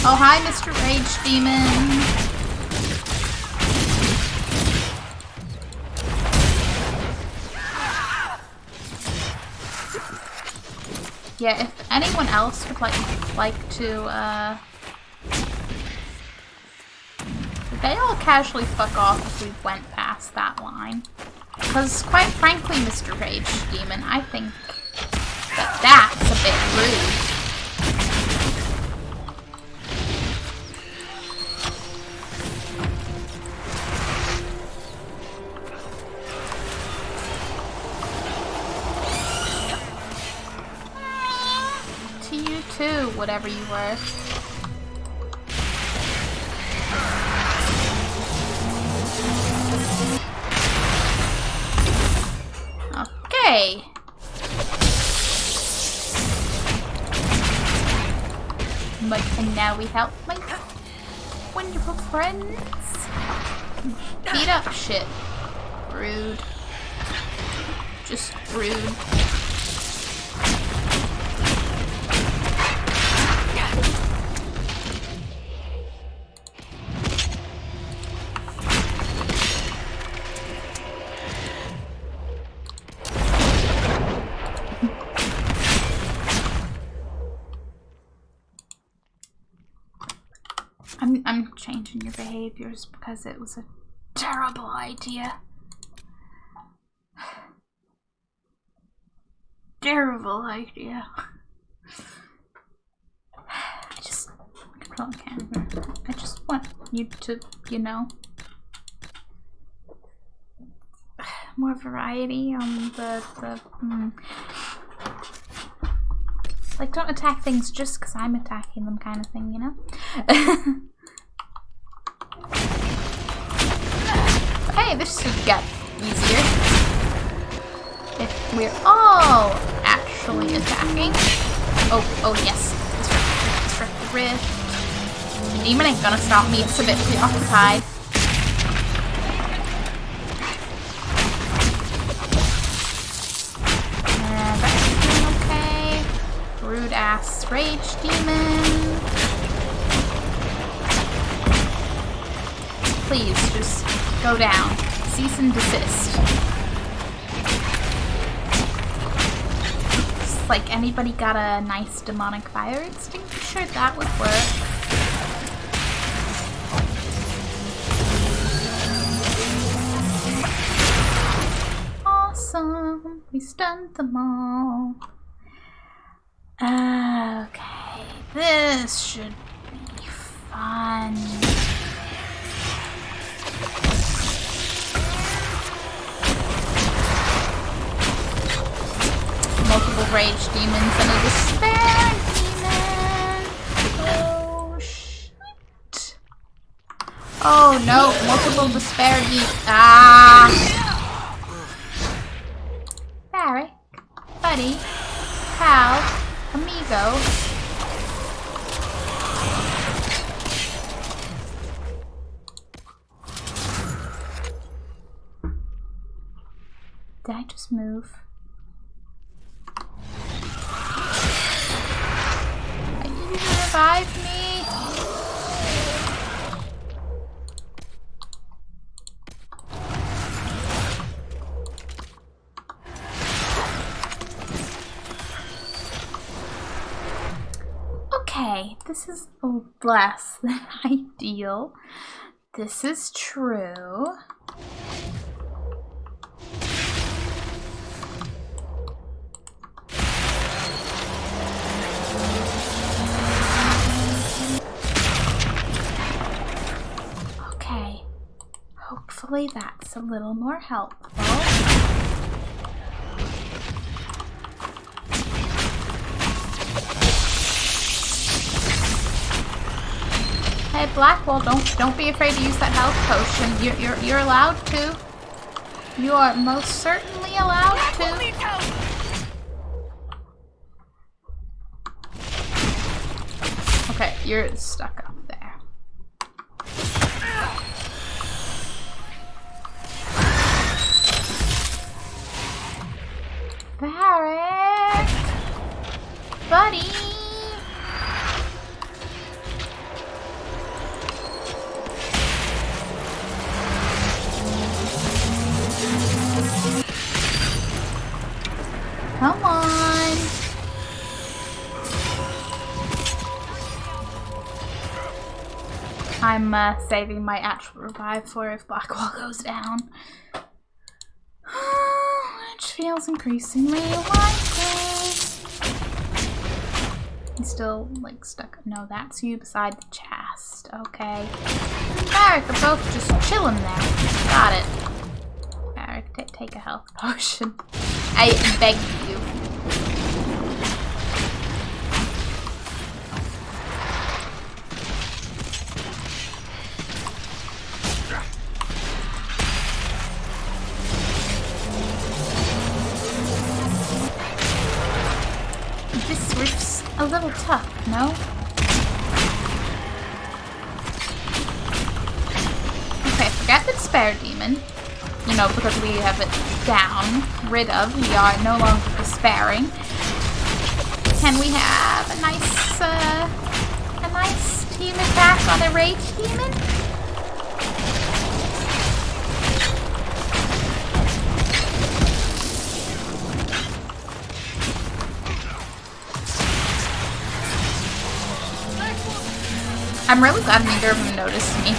[SPEAKER 1] Oh, hi, Mr. Rage Demon. Yeah, if anyone else would like to, they all casually fuck off if we went past that line. Because, quite frankly, Mr. Rage Demon, I think that that's a bit rude. To you too, whatever you were. Okay. Like, and now we help, like. wonderful friends. Beat up shit. Rude. Just rude. I'm changing your behaviors because it was a terrible idea. Terrible idea. I just control the camera. I just want you to, you know, more variety on like, don't attack things just because I'm attacking them, kind of thing, you know? Hey, this should get easier. If we're all actually attacking. Oh yes. Disrupt the rift. The demon ain't gonna stop me, it's a bit preoccupied. Okay. Rude ass rage demon. Please, just go down. Cease and desist. Just like, anybody got a nice demonic fire extinguisher? That would work. Awesome. We stunned them all. Okay. This should be fun. Multiple rage demons and a despair demon. Oh shit. Oh no, multiple despair demons. Ah! Barry, buddy, pal, amigo. Did I just move? Revive me. Okay, this is less than ideal. This is true. Hopefully that's a little more helpful. Hey Blackwell, don't be afraid to use that health potion. You're allowed to. You are most certainly allowed to. Okay, you're stuck up there. Varric! Buddy! Come on! I'm saving my actual revive for if Blackwall goes down. Which feels increasingly likely. He's still, like, stuck. No, that's you beside the chest. Okay. Varric, they're both just chilling there. Got it. Varric, take a health potion. I beg you. This rift's a little tough, no? despair demon. You know, because we have it rid of. We are no longer despairing. Can we have a nice team attack on a rage demon? I'm really glad neither of them noticed me.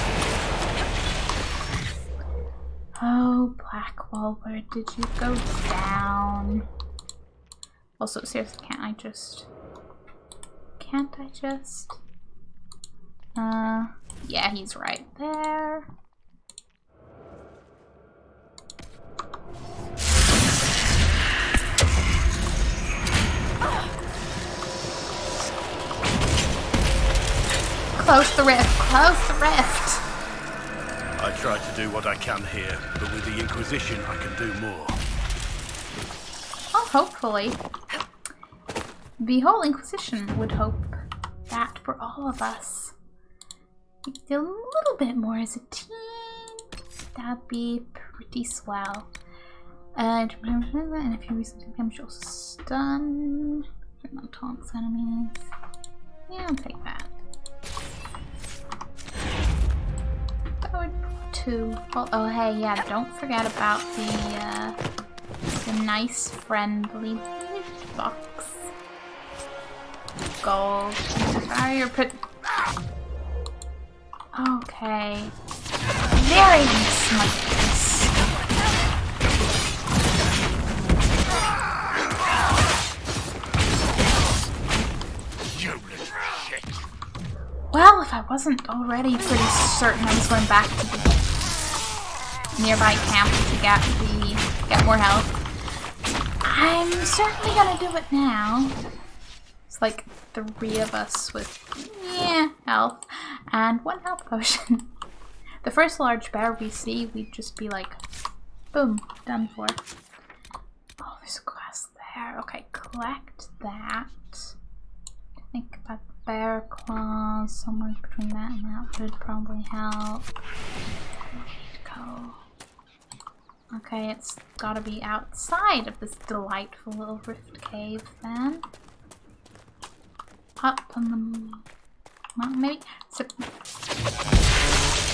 [SPEAKER 1] Oh, Blackwall, where did you go down? Also, seriously, can't I just... Yeah, he's right there. Close the rift, close the rift.
[SPEAKER 2] I tried to do what I can here, but with the Inquisition I can do more.
[SPEAKER 1] Oh, hopefully. The whole Inquisition would hope that for all of us. We could do a little bit more as a team. That'd be pretty swell. And if you recently damage, you'll stun. Not taunts enemies. Yeah, I'll take that. That would two. Oh, hey, yeah, don't forget about the nice friendly box. Gold. Sorry, you're okay. Very nice. Well, if I wasn't already pretty certain I was going back to the nearby camp to get more health, I'm certainly gonna do it now. It's like 3 of us with health and 1 health potion. The first large bear we see, we'd just be like, boom, done for. Oh, there's a quest there. Okay, collect that. Think about the bear claws. Somewhere between that and that would probably help. Go. Okay, it's gotta be outside of this delightful little rift cave then. Up on the mountain, maybe?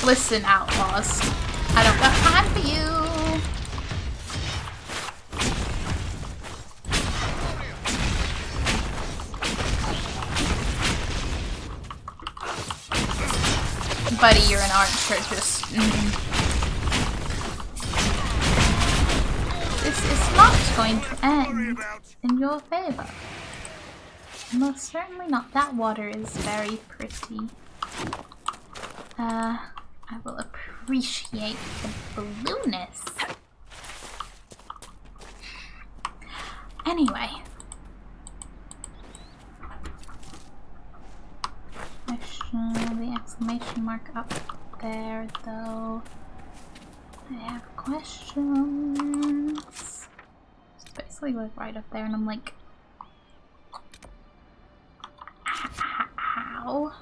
[SPEAKER 1] Listen, outlaws. I don't got time for you. Buddy, you're an archer, just... This is not going to end in your favor. Most certainly not. That water is very pretty. I will appreciate the blueness. Anyway. The exclamation mark up there, though. I have questions. It's basically like right up there, and I'm like, how?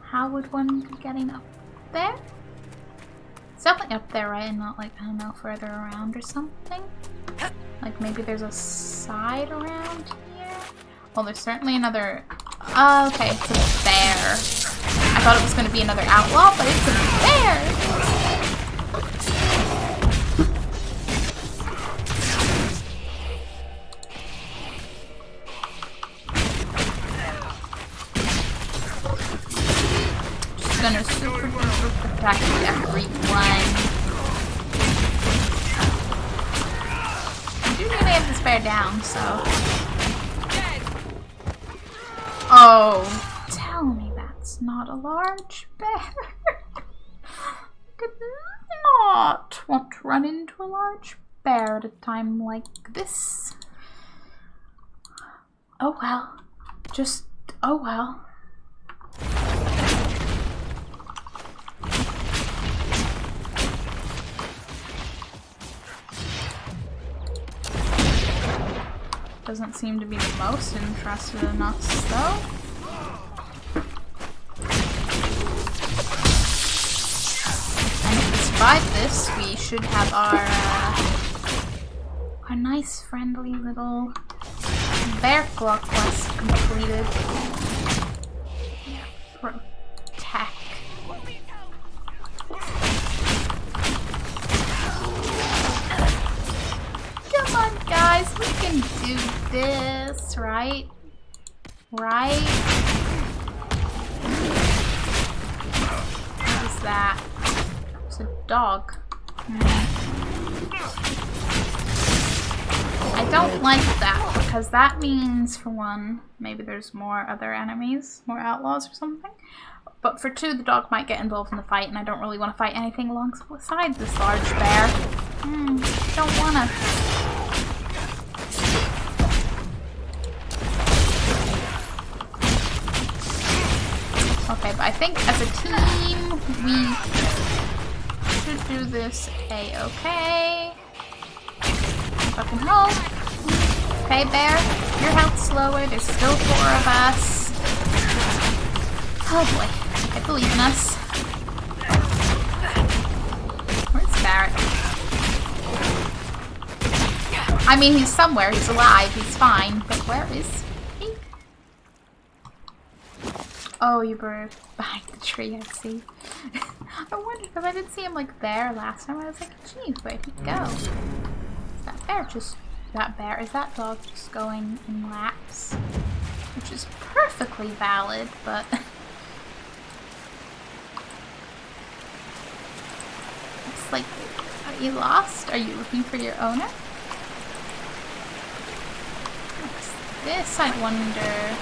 [SPEAKER 1] How would one be getting up there? It's definitely up there, right? And not like, I don't know, further around or something. Like maybe there's a side around here. Well, there's certainly another. Oh, okay, it's a bear. I thought it was going to be another outlaw, but it's a bear! Just gonna super protect everyone. I do need to have this bear down, so... Oh, tell me that's not a large bear. I could not want to run into a large bear at a time like this. Oh well. Just, oh well. Doesn't seem to be the most interested in us, though. And if this beside this, we should have our nice, friendly little bear claw quest completed. Protect. Come on, guys, we can do this, right? Right? What is that? It's a dog. I don't like that because that means, for one, maybe there's more other enemies, more outlaws or something. But for two, the dog might get involved in the fight, and I don't really want to fight anything alongside this large bear. Don't wanna. Okay, but I think as a team, we should do this a-okay. Fucking hope. Okay, bear, your health's slower. There's still 4 of us. Oh boy, I believe in us. Where's Barrett? I mean, he's somewhere. He's alive. He's fine. But where is he? Oh, you were behind the tree, I see. I wondered, because I didn't see him like there last time. I was like, geez, where'd he go? Is that bear is that dog just going in laps? Which is perfectly valid, but it's like, are you lost? Are you looking for your owner? What's this, I wonder?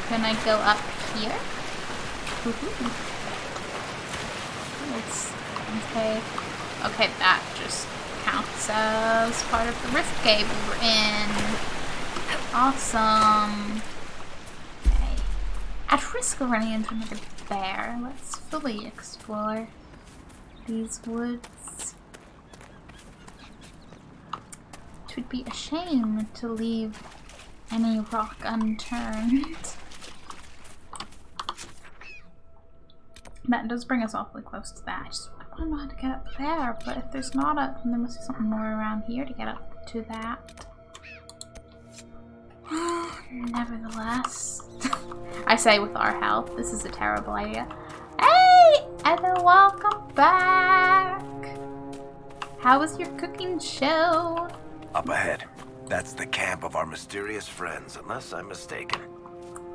[SPEAKER 1] Can I go up here? Let's okay, that just counts as part of the rift cave we're in. Awesome. Okay. At risk of running into another bear, let's fully explore these woods. It would be a shame to leave any rock unturned. That does bring us awfully close to that. I just want to know how to get up there, but if there's not up, then there must be something more around here to get up to that. Nevertheless, I say with our health, this is a terrible idea. Hey, and welcome back. How was your cooking show?
[SPEAKER 12] Up ahead. That's the camp of our mysterious friends, unless I'm mistaken.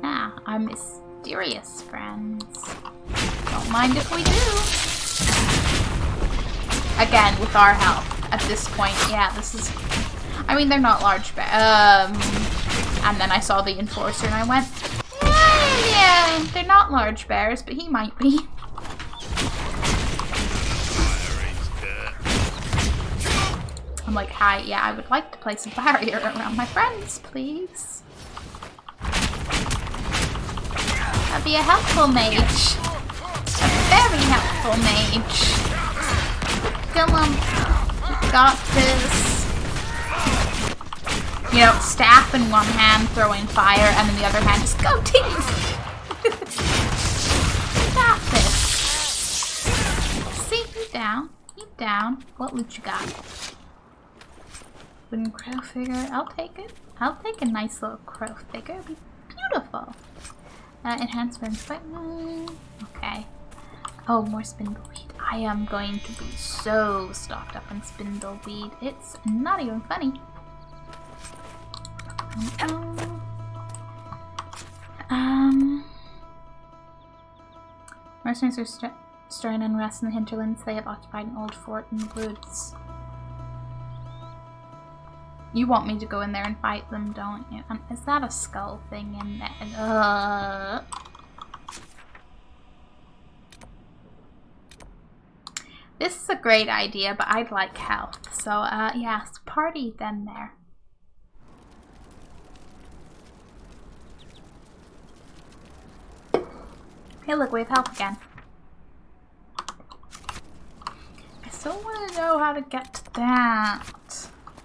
[SPEAKER 1] Ah, our mysterious friends. Don't mind if we do. Again, with our health. At this point, yeah, this is... I mean, they're not large bears. And then I saw the enforcer and I went, yeah, they're not large bears, but he might be. I'm like, hi, yeah, I would like to place a barrier around my friends, please. That'd be a helpful mage. A very helpful mage. Come on, we got this. You know, staff in one hand, throwing fire, and in the other hand, just go team! Got this. See, he's down. He's down. What loot you got? Wooden crow figure. I'll take it. I'll take a nice little crow figure. It'd be beautiful. Enhancements. Okay. Oh, more spindleweed. I am going to be so stocked up on spindleweed. It's not even funny. Mercenaries are stirring unrest in the hinterlands. They have occupied an old fort in the woods. You want me to go in there and fight them, don't you? Is that a skull thing in there? This is a great idea, but I'd like health. So, yeah, it's party then there. Hey, look, we have health again. I still want to know how to get to that.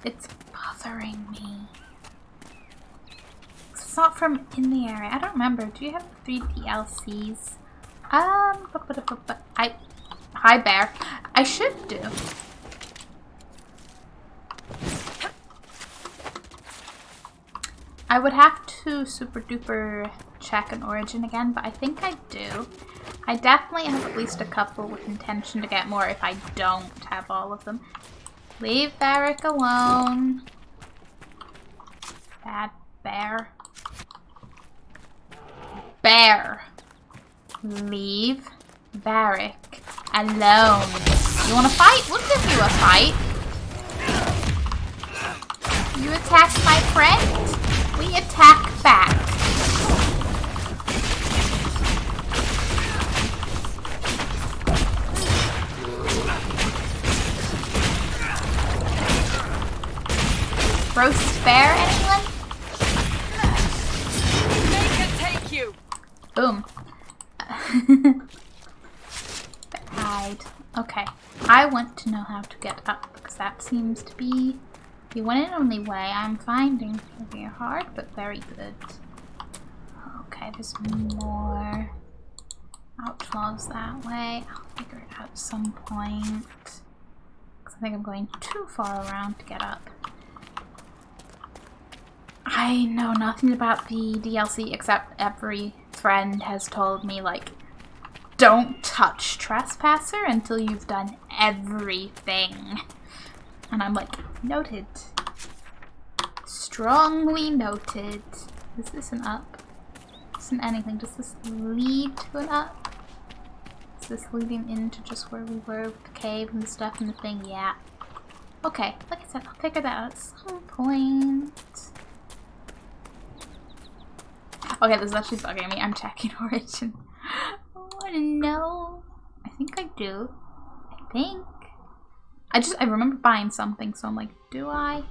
[SPEAKER 1] It's bothering me. It's not from in the area. I don't remember. Do you have 3 DLCs? Hi, bear. I should do. I would have to super duper check an origin again, but I think I do. I definitely have at least a couple with intention to get more if I don't have all of them. Leave Varric alone. Bad bear. Bear. Leave Varric alone. You wanna fight? We'll give you a fight. You attack my friend? We attack back. Roast bear, anyone?
[SPEAKER 9] Make it take you.
[SPEAKER 1] Boom. Hide. Okay. I want to know how to get up because that seems to be the one and only way I'm finding. Very hard, but very good. Okay, there's more outlaws that way. I'll figure it out at some point. Because I think I'm going too far around to get up. I know nothing about the DLC except every friend has told me, like, don't touch Trespasser until you've done everything. And I'm like, noted. Strongly noted. Is this an up? Isn't anything. Does this lead to an up? Is this leading into just where we were with the cave and the stuff and the thing? Yeah. Okay, like I said, I'll figure that out at some point. Okay, this is actually bugging me. I'm checking origin. I wanna know. I think I do. I think. I remember buying something, so I'm like, do I?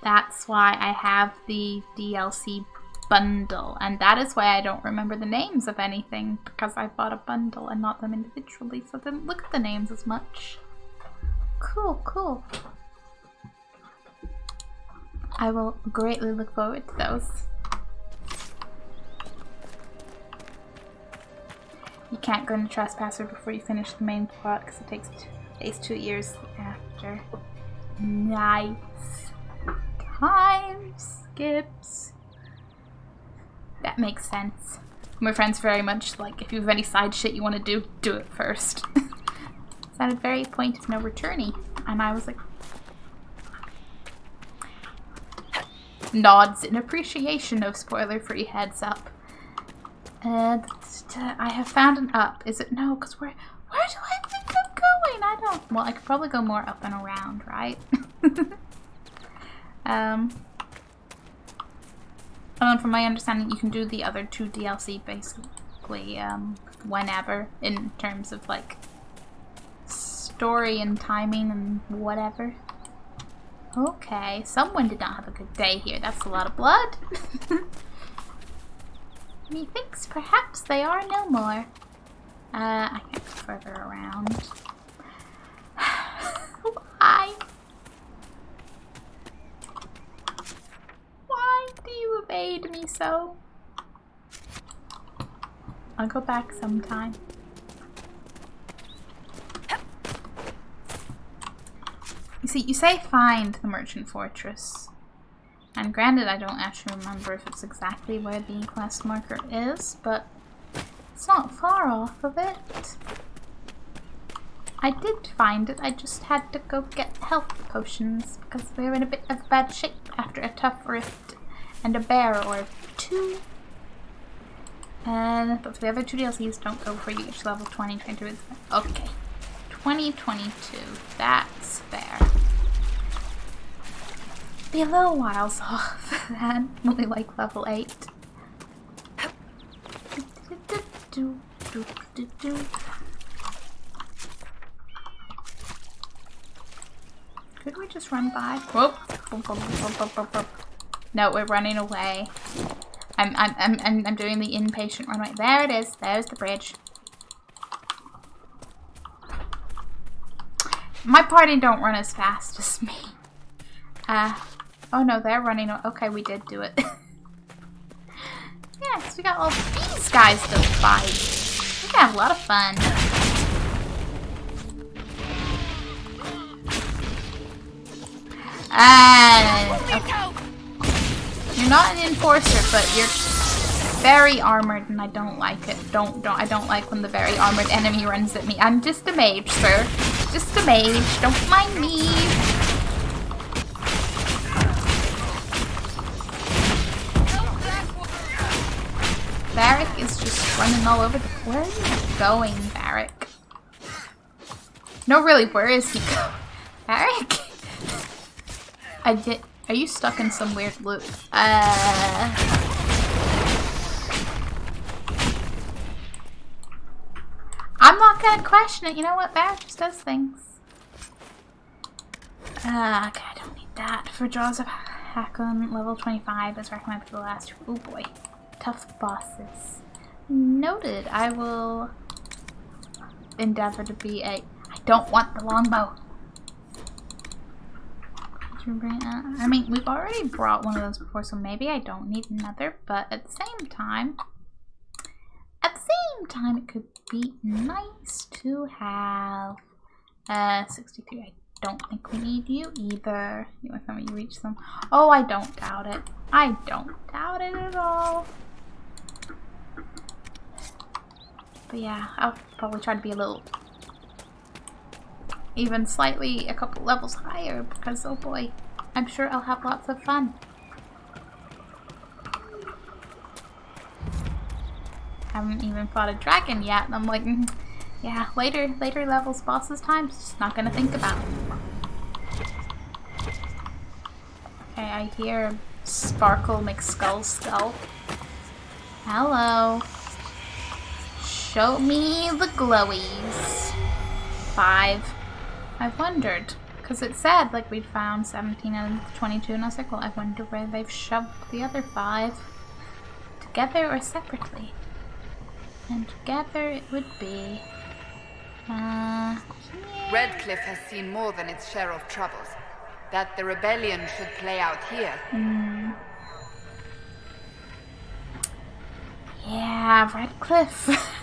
[SPEAKER 1] That's why I have the DLC bundle, and that is why I don't remember the names of anything, because I bought a bundle and not them individually, so I didn't look at the names as much. Cool, cool. I will greatly look forward to those. You can't go into Trespasser before you finish the main plot because it takes 2 years after. Nice. Time skips. That makes sense. My friend's very much like, if you have any side shit you want to do, do it first. It's at a very point of no returny. And I was like, nods in appreciation of spoiler-free heads up. I have found an up. Is it? No, because where do I think I'm going? I don't. Well, I could probably go more up and around, right? And from my understanding, you can do the other 2 DLC basically whenever, in terms of like story and timing and whatever. Okay, someone did not have a good day here. That's a lot of blood. Methinks perhaps they are no more. I can't go further around. Why? Why do you evade me so? I'll go back sometime. You see, you say find the Merchant Fortress. And granted, I don't actually remember if it's exactly where the quest marker is, but it's not far off of it. I did find it, I just had to go get health potions because we were in a bit of bad shape after a tough rift and a bear or 2. But the other 2 DLCs don't go before you reach level 20, 22. Okay, 2022, that's fair. Be a little whiles off then, only like level 8. Could we just run by? Whoop. No, we're running away. I'm doing the impatient runway. There it is. There's the bridge. My party don't run as fast as me. Oh no, they're running. Okay, we did do it. Yes, we got all these guys to fight. gonna have a lot of fun. Okay. You're not an enforcer, but you're very armored, and I don't like it. I don't like when the very armored enemy runs at me. I'm just a mage, sir. Just a mage. Don't mind me. Varric is just running all over the... Where are you going, Varric? No, really, where is he going? Varric? Are you stuck in some weird loop? I'm not gonna question it. You know what? Varric just does things. Okay, I don't need that. For Jaws of Hakon, level 25 is recommended for the last... Oh boy. Tough bosses. Noted. I will endeavor to be a... I don't want the longbow. I mean, we've already brought one of those before, so maybe I don't need another, but at the same time, it could be nice to have 63. I don't think we need you either. You want somebody to reach them? Oh, I don't doubt it. I don't doubt it at all. But yeah, I'll probably try to be a little, even slightly a couple levels higher, because oh boy, I'm sure I'll have lots of fun. Haven't even fought a dragon yet, and I'm like, yeah, later levels, bosses times, just not gonna think about it. Okay, I hear Sparkle McSkull Skull. Hello. Show me the glowies. 5. I wondered, because it said like we'd found 17 out of 22, and I was like, well, I wonder where they've shoved the other 5. Together or separately? And together it would be...
[SPEAKER 13] Redcliff has seen more than its share of troubles. That the rebellion should play out here.
[SPEAKER 1] Yeah, Redcliff.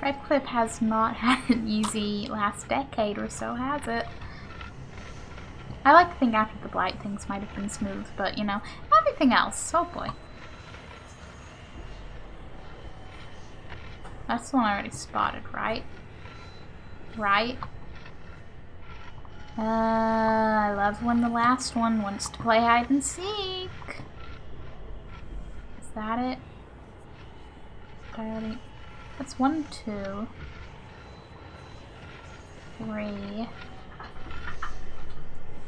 [SPEAKER 1] Redcliff has not had an easy last decade or so, has it? I like to think after the Blight things might have been smooth, but you know, everything else, oh boy. That's the one I already spotted, right? Right? I love when the last one wants to play hide and seek. Is that it? That's 1, 2, 3.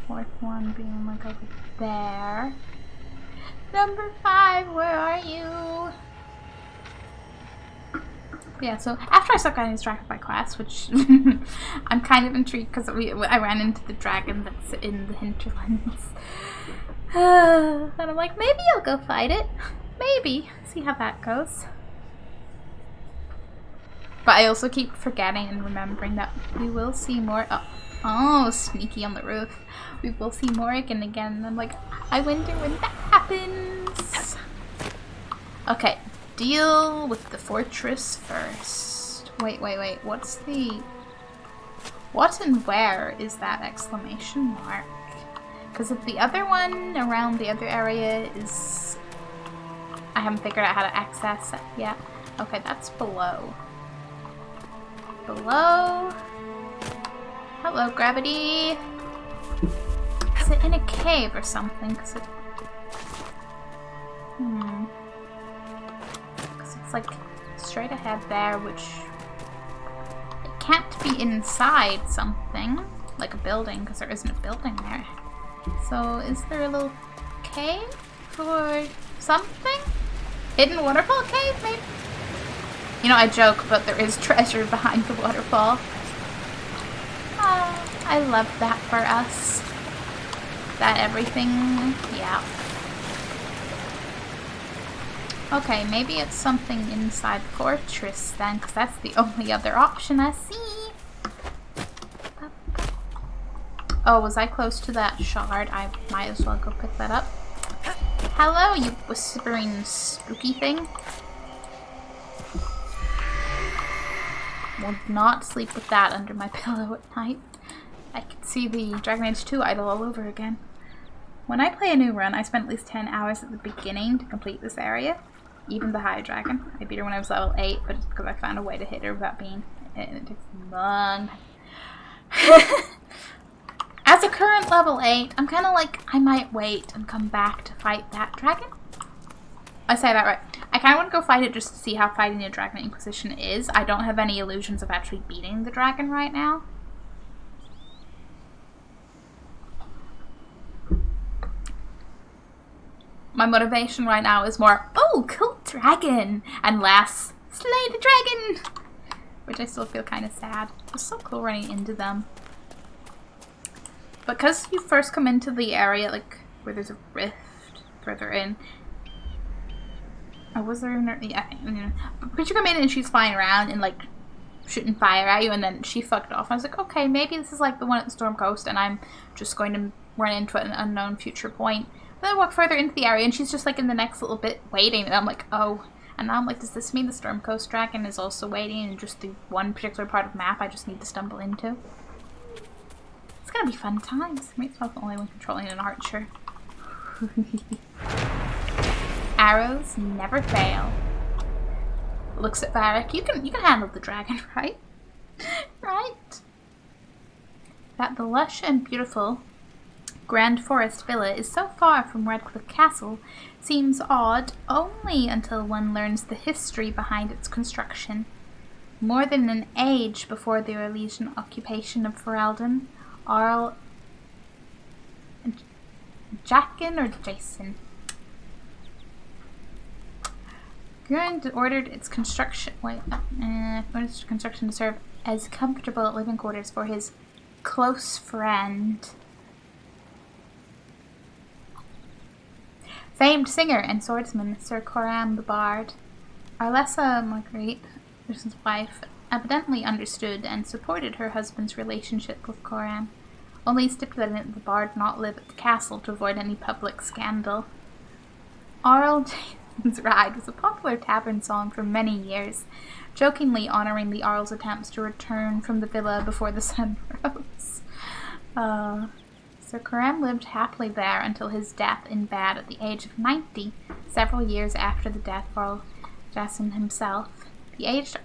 [SPEAKER 1] 4th one being like over there. Number 5, where are you? Yeah, so after I stopped getting distracted by quests, which I'm kind of intrigued because I ran into the dragon that's in the hinterlands. And I'm like, maybe I'll go fight it. Maybe. See how that goes. But I also keep forgetting and remembering that we will see more. Oh, sneaky on the roof. We will see Morrigan again. And I'm like, I wonder when that happens. Okay, deal with the fortress first. Wait. What's the... What and where is that exclamation mark? Because if the other one around the other area is... I haven't figured out how to access it yet. Okay, that's below. Below. Hello, gravity. Is it in a cave or something? Cause it... Cause it's like straight ahead there, which it can't be inside something like a building, because there isn't a building there. So is there a little cave or something? Hidden waterfall cave, maybe? You know, I joke, but there is treasure behind the waterfall. Oh, I love that for us. That everything, yeah. Okay, maybe it's something inside the fortress then, because that's the only other option I see. Oh, was I close to that shard? I might as well go pick that up. Hello, you whispering spooky thing. will not sleep with that under my pillow at night. I can see the Dragon Age 2 idol all over again. When I play a new run, I spend at least 10 hours at the beginning to complete this area. Even the high dragon. I beat her when I was level 8, but it's because I found a way to hit her without being... And it takes long. As a current level 8, I'm kind of like, I might wait and come back to fight that dragon. I say that right. I kind of want to go fight it just to see how fighting the Dragon Inquisition is. I don't have any illusions of actually beating the dragon right now. My motivation right now is more, oh, cool dragon, and less, slay the dragon! Which I still feel kind of sad. It was so cool running into them. Because you first come into the area, like, where there's a rift further in. Or was there in yeah, I think, but you come in and she's flying around and, like, shooting fire at you, and then she fucked off. I was like, okay, maybe this is like the one at the Storm Coast, and I'm just going to run into an unknown future point. Then I walk further into the area and she's just like in the next little bit waiting, and I'm like, oh. And now I'm like, does this mean the Storm Coast Dragon is also waiting in just the one particular part of the map I just need to stumble into? It's gonna be fun times. I mean, it's not the only one controlling an archer. Arrows never fail. Looks at Varric. You can handle the dragon, right? Right? That the lush and beautiful Grand Forest Villa is so far from Redcliff Castle seems odd only until one learns the history behind its construction. More than an age before the Orlesian occupation of Ferelden, Arl... Jackin or Jason? Gurand ordered its construction... ordered its construction to serve as comfortable living quarters for his close friend... famed singer and swordsman Sir Coram the Bard. Arlessa Marguerite, his wife, evidently understood and supported her husband's relationship with Coram, only stipulating that the Bard not live at the castle to avoid any public scandal. Arl Jason's Ride was a popular tavern song for many years, jokingly honoring the Arl's attempts to return from the villa before the sun rose. Sir Coram lived happily there until his death in bed at the age of 90, several years after the death of Arl Jason himself. The aged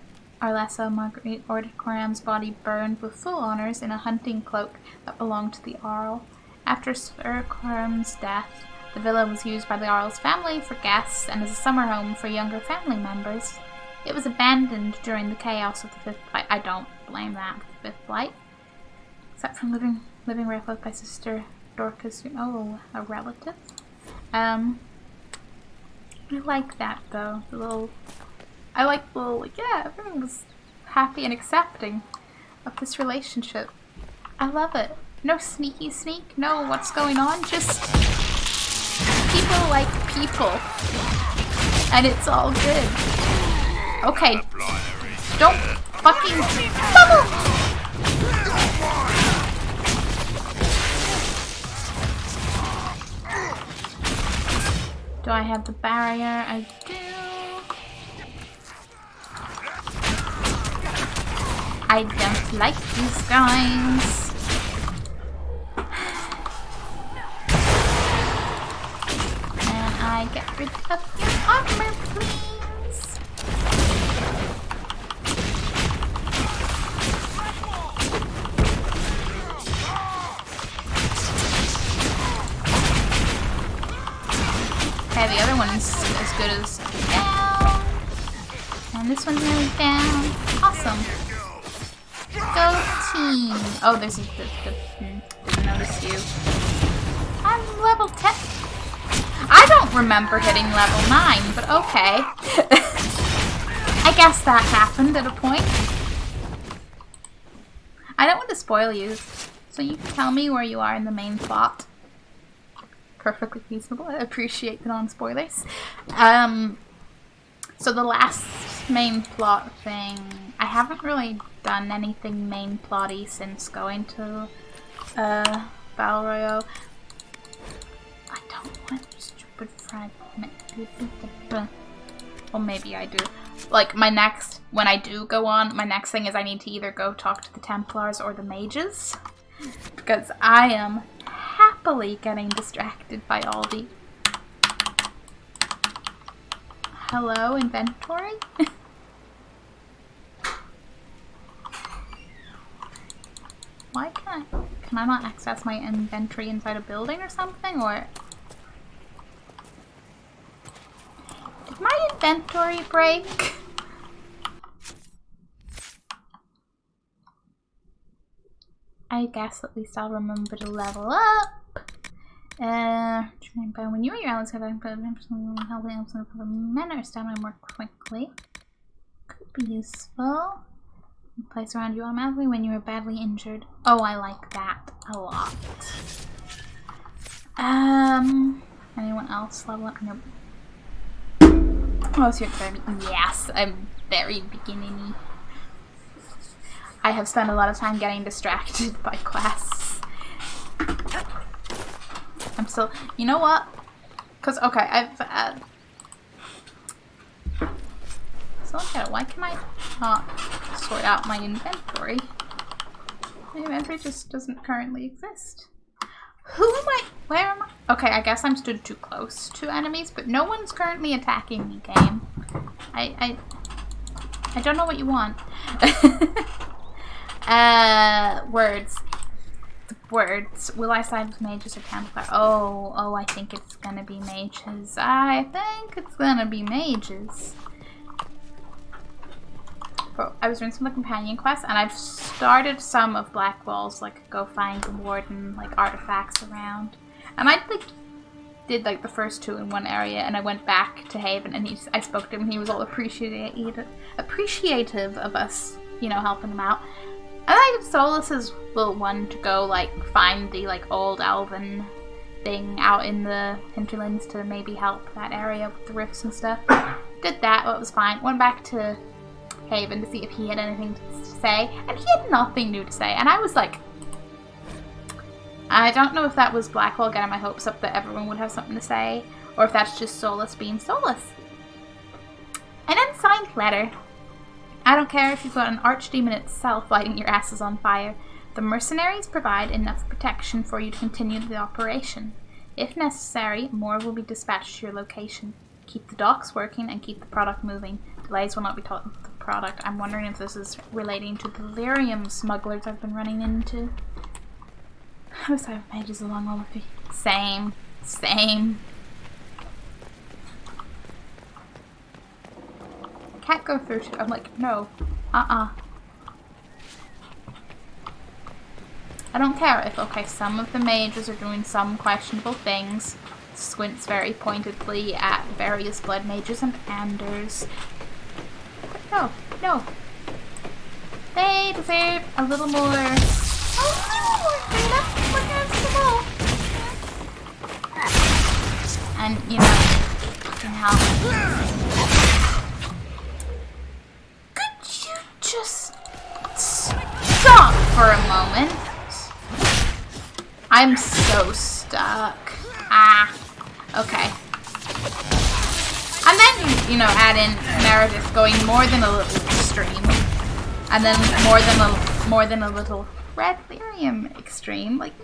[SPEAKER 1] Arlessa Marguerite ordered Coram's body burned with full honours in a hunting cloak that belonged to the Arl. After Sir Coram's death, the villa was used by the Arl's family for guests and as a summer home for younger family members. It was abandoned during the chaos of the Fifth Blight. I don't blame that for the Fifth Blight. Except for living right with my sister Dorcas. Oh, a relative. I like that though. I like the little, yeah, everyone was happy and accepting of this relationship. I love it. No sneaky sneak, no what's going on, just people like people. And it's all good. Okay. Don't fucking bubble! Do I have the barrier? I do. I don't like these guys. And I get rid of your armor, please. Okay, the other one's as good as down. And this one's nearly down. Awesome. Go team. Oh, there's a didn't notice you. I'm level 10. I don't remember hitting level 9, but okay. I guess that happened at a point. I don't want to spoil you, so you can tell me where you are in the main plot. Perfectly reasonable. I appreciate the non-spoilers. So the last main plot thing, I haven't really done anything main plotty since going to Battle Royale. I don't want stupid fragment. Well, maybe I do. like my next, when I do go on, my next thing is I need to either go talk to the Templars or the mages, because I am happily getting distracted by all the... Hello, inventory? Why can I not access my inventory inside a building or something, or... Did my inventory break? I guess at least I'll remember to level up. When you or your allies have healthy elves in a men or stamina more quickly. Could be useful. Place around you automatically when you are badly injured. Oh, I like that a lot. Anyone else level up? Nope. Oh, so you're very... Yes, I'm very beginning-y. I have spent a lot of time getting distracted by quests. I'm still... You know what? Because, okay, I've... So look at it. Why can I not sort out my inventory? My inventory just doesn't currently exist. Who am I? Where am I? Okay, I guess I'm stood too close to enemies, but no one's currently attacking me, game. I don't know what you want. Words. Words. Will I side with mages or Templar? Oh, I think it's gonna be mages. I think it's gonna be mages. Bro, I was doing some of the companion quests, and I've started some of Blackwall's, like, go find the warden, like, artifacts around. And I, like, did, like, the first 2 in one area, and I went back to Haven, and I spoke to him, and he was all appreciative of us, you know, helping him out. I think Solus is the one to go, like, find the, like, old elven thing out in the hinterlands to maybe help that area with the rifts and stuff. Did that, well, it was fine. Went back to Haven to see if he had anything to say, and he had nothing new to say, and I was like, I don't know if that was Blackwall getting my hopes up that everyone would have something to say, or if that's just Solus being Solus. An unsigned letter. I don't care if you've got an archdemon itself lighting your asses on fire. The mercenaries provide enough protection for you to continue the operation. If necessary, more will be dispatched to your location. Keep the docks working and keep the product moving. Delays will not be taught with the product. I'm wondering if this is relating to the lyrium smugglers I've been running into. I was having pages along all of you. Same. Can't go through to. I'm like, no. I don't care if, okay, some of the mages are doing some questionable things. Squints very pointedly at various blood mages and Anders. But no. They deserve a little more. Freedom. What has to go? And, you know, fucking hell. Could you just stop for a moment? I'm so stuck. Okay. And then you know, add in Meredith going more than a little extreme, and then more than a little red lyrium extreme, like.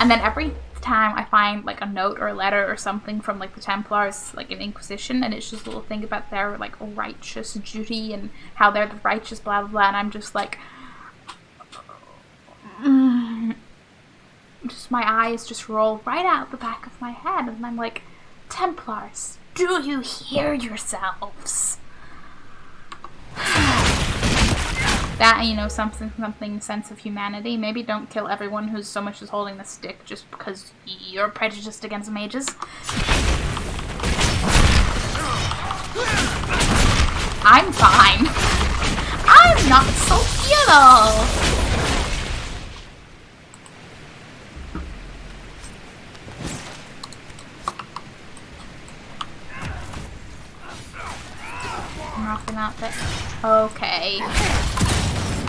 [SPEAKER 1] And then every time I find like a note or a letter or something from like the Templars, like an Inquisition, and it's just a little thing about their like righteous duty and how they're the righteous blah blah blah, and I'm just like. Just my eyes just roll right out the back of my head, and I'm like, Templars, do you hear yourselves? That, you know, something sense of humanity. Maybe don't kill everyone who's so much as holding the stick just because you're prejudiced against mages. I'm fine. I'm not salty at all. Nothing out there. Okay.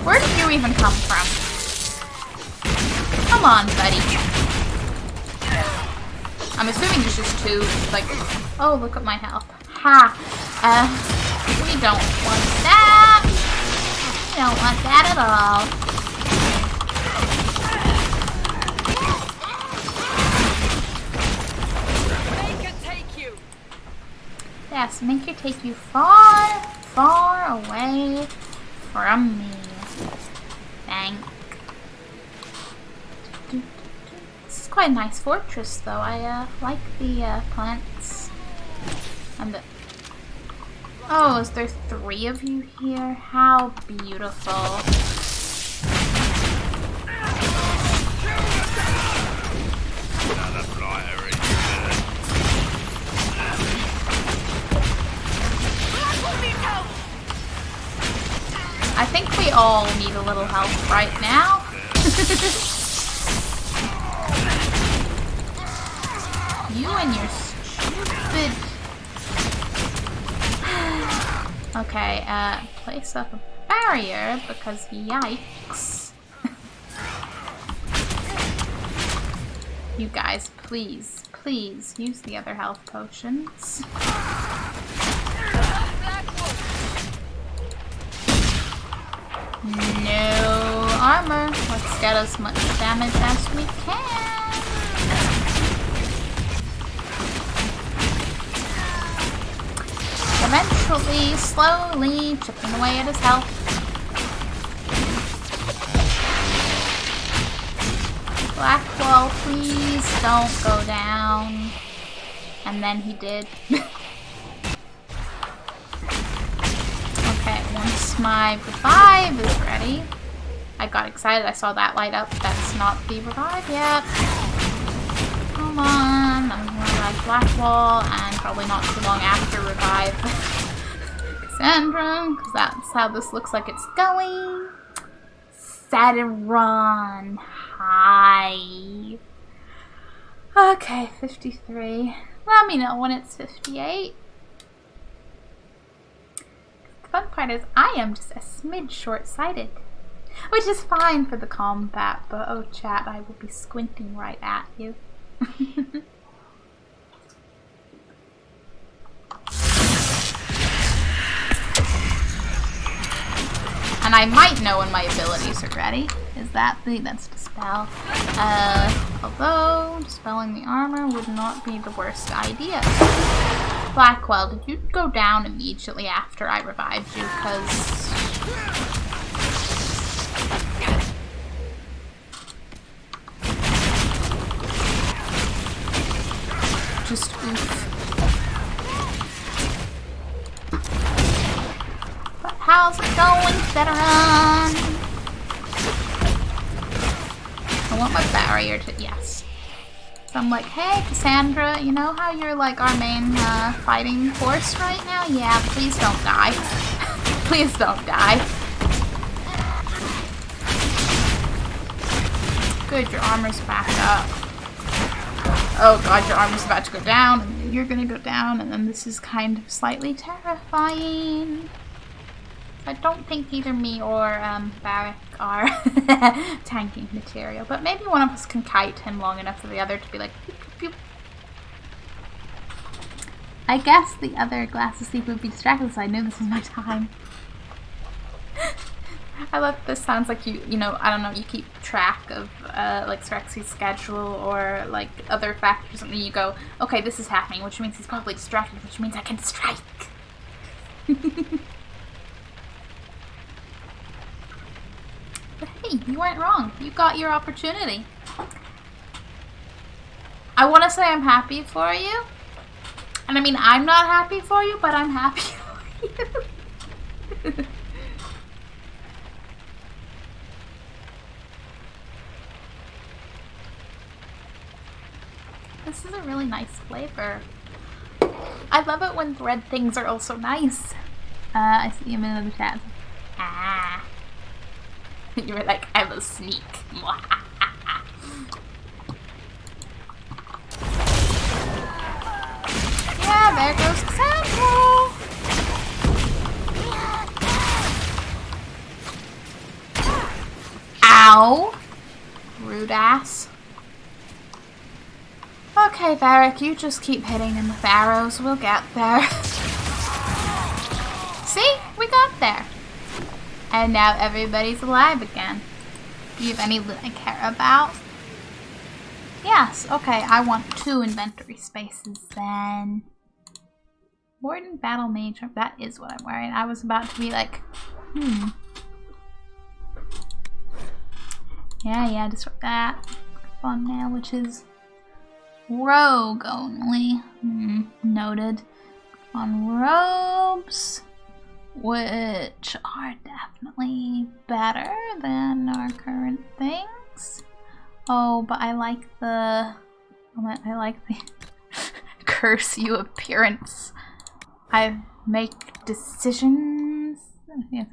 [SPEAKER 1] Where did you even come from? Come on, buddy. I'm assuming there's just 2, like, oh, look at my health. Ha! We don't want that! We don't want that at all.
[SPEAKER 9] Make it take you!
[SPEAKER 1] Yes, make it take you far, far away from me. Thank. This is quite a nice fortress, though. I like the plants and the. Oh, is there 3 of you here? How beautiful! I think we all need a little help right now. You and your stupid... Okay, place up a barrier because yikes. You guys, please, please use the other health potions. No armor. Let's get as much damage as we can. Eventually, slowly chipping away at his health. Blackwall, please don't go down. And then he did. Okay, once my revive is ready. I got excited, I saw that light up. That's not the revive yet. Come on, I'm gonna revive Blackwall, and probably not too long after revive Cassandra, because that's how this looks like it's going. Saturn, hi. Okay, 53. Let me know when it's 58. The fun part is I am just a smidge short-sighted, which is fine for the combat, but oh chat, I will be squinting right at you. And I might know when my abilities are ready. Is that that's dispel. Although dispelling the armor would not be the worst idea. Blackwell, did you go down immediately after I revived you? Because just oof. But how's it going, veteran? I want my barrier to, yes. So I'm like, hey Cassandra, you know how you're like our main fighting force right now? Yeah, please don't die. Please don't die. Good, your armor's back up. Oh god, your armor's about to go down, and then you're gonna go down, and then this is kind of slightly terrifying. I don't think either me or Barrick are tanking material, but maybe one of us can kite him long enough for the other to be like, pew, pew, pew. I guess the other glass of sleep would be distracted, so I knew this was my time. I love this. Sounds like you know, I don't know, you keep track of like Strexy's schedule or like other factors, and then you go, okay, this is happening, which means he's probably distracted, which means I can strike. But hey, you weren't wrong. You got your opportunity. I want to say I'm happy for you. And I mean, I'm not happy for you, but I'm happy for you. This is a really nice flavor. I love it when red things are also nice. I see him in the chat. Ah. You were like, I will sneak. Yeah, there goes Cassandra. Ow. Rude ass. Okay, Varric, you just keep hitting him with arrows. We'll get there. See? We got there. And now everybody's alive again. Do you have any loot I care about? Yes, okay, I want 2 inventory spaces then. Warden Battle Mage, that is what I'm wearing. I was about to be like, Yeah, disrupt that. On now, which is rogue only. Noted. On robes, which are definitely better than our current things. Oh, but I like the curse you appearance. I make decisions. Yeah,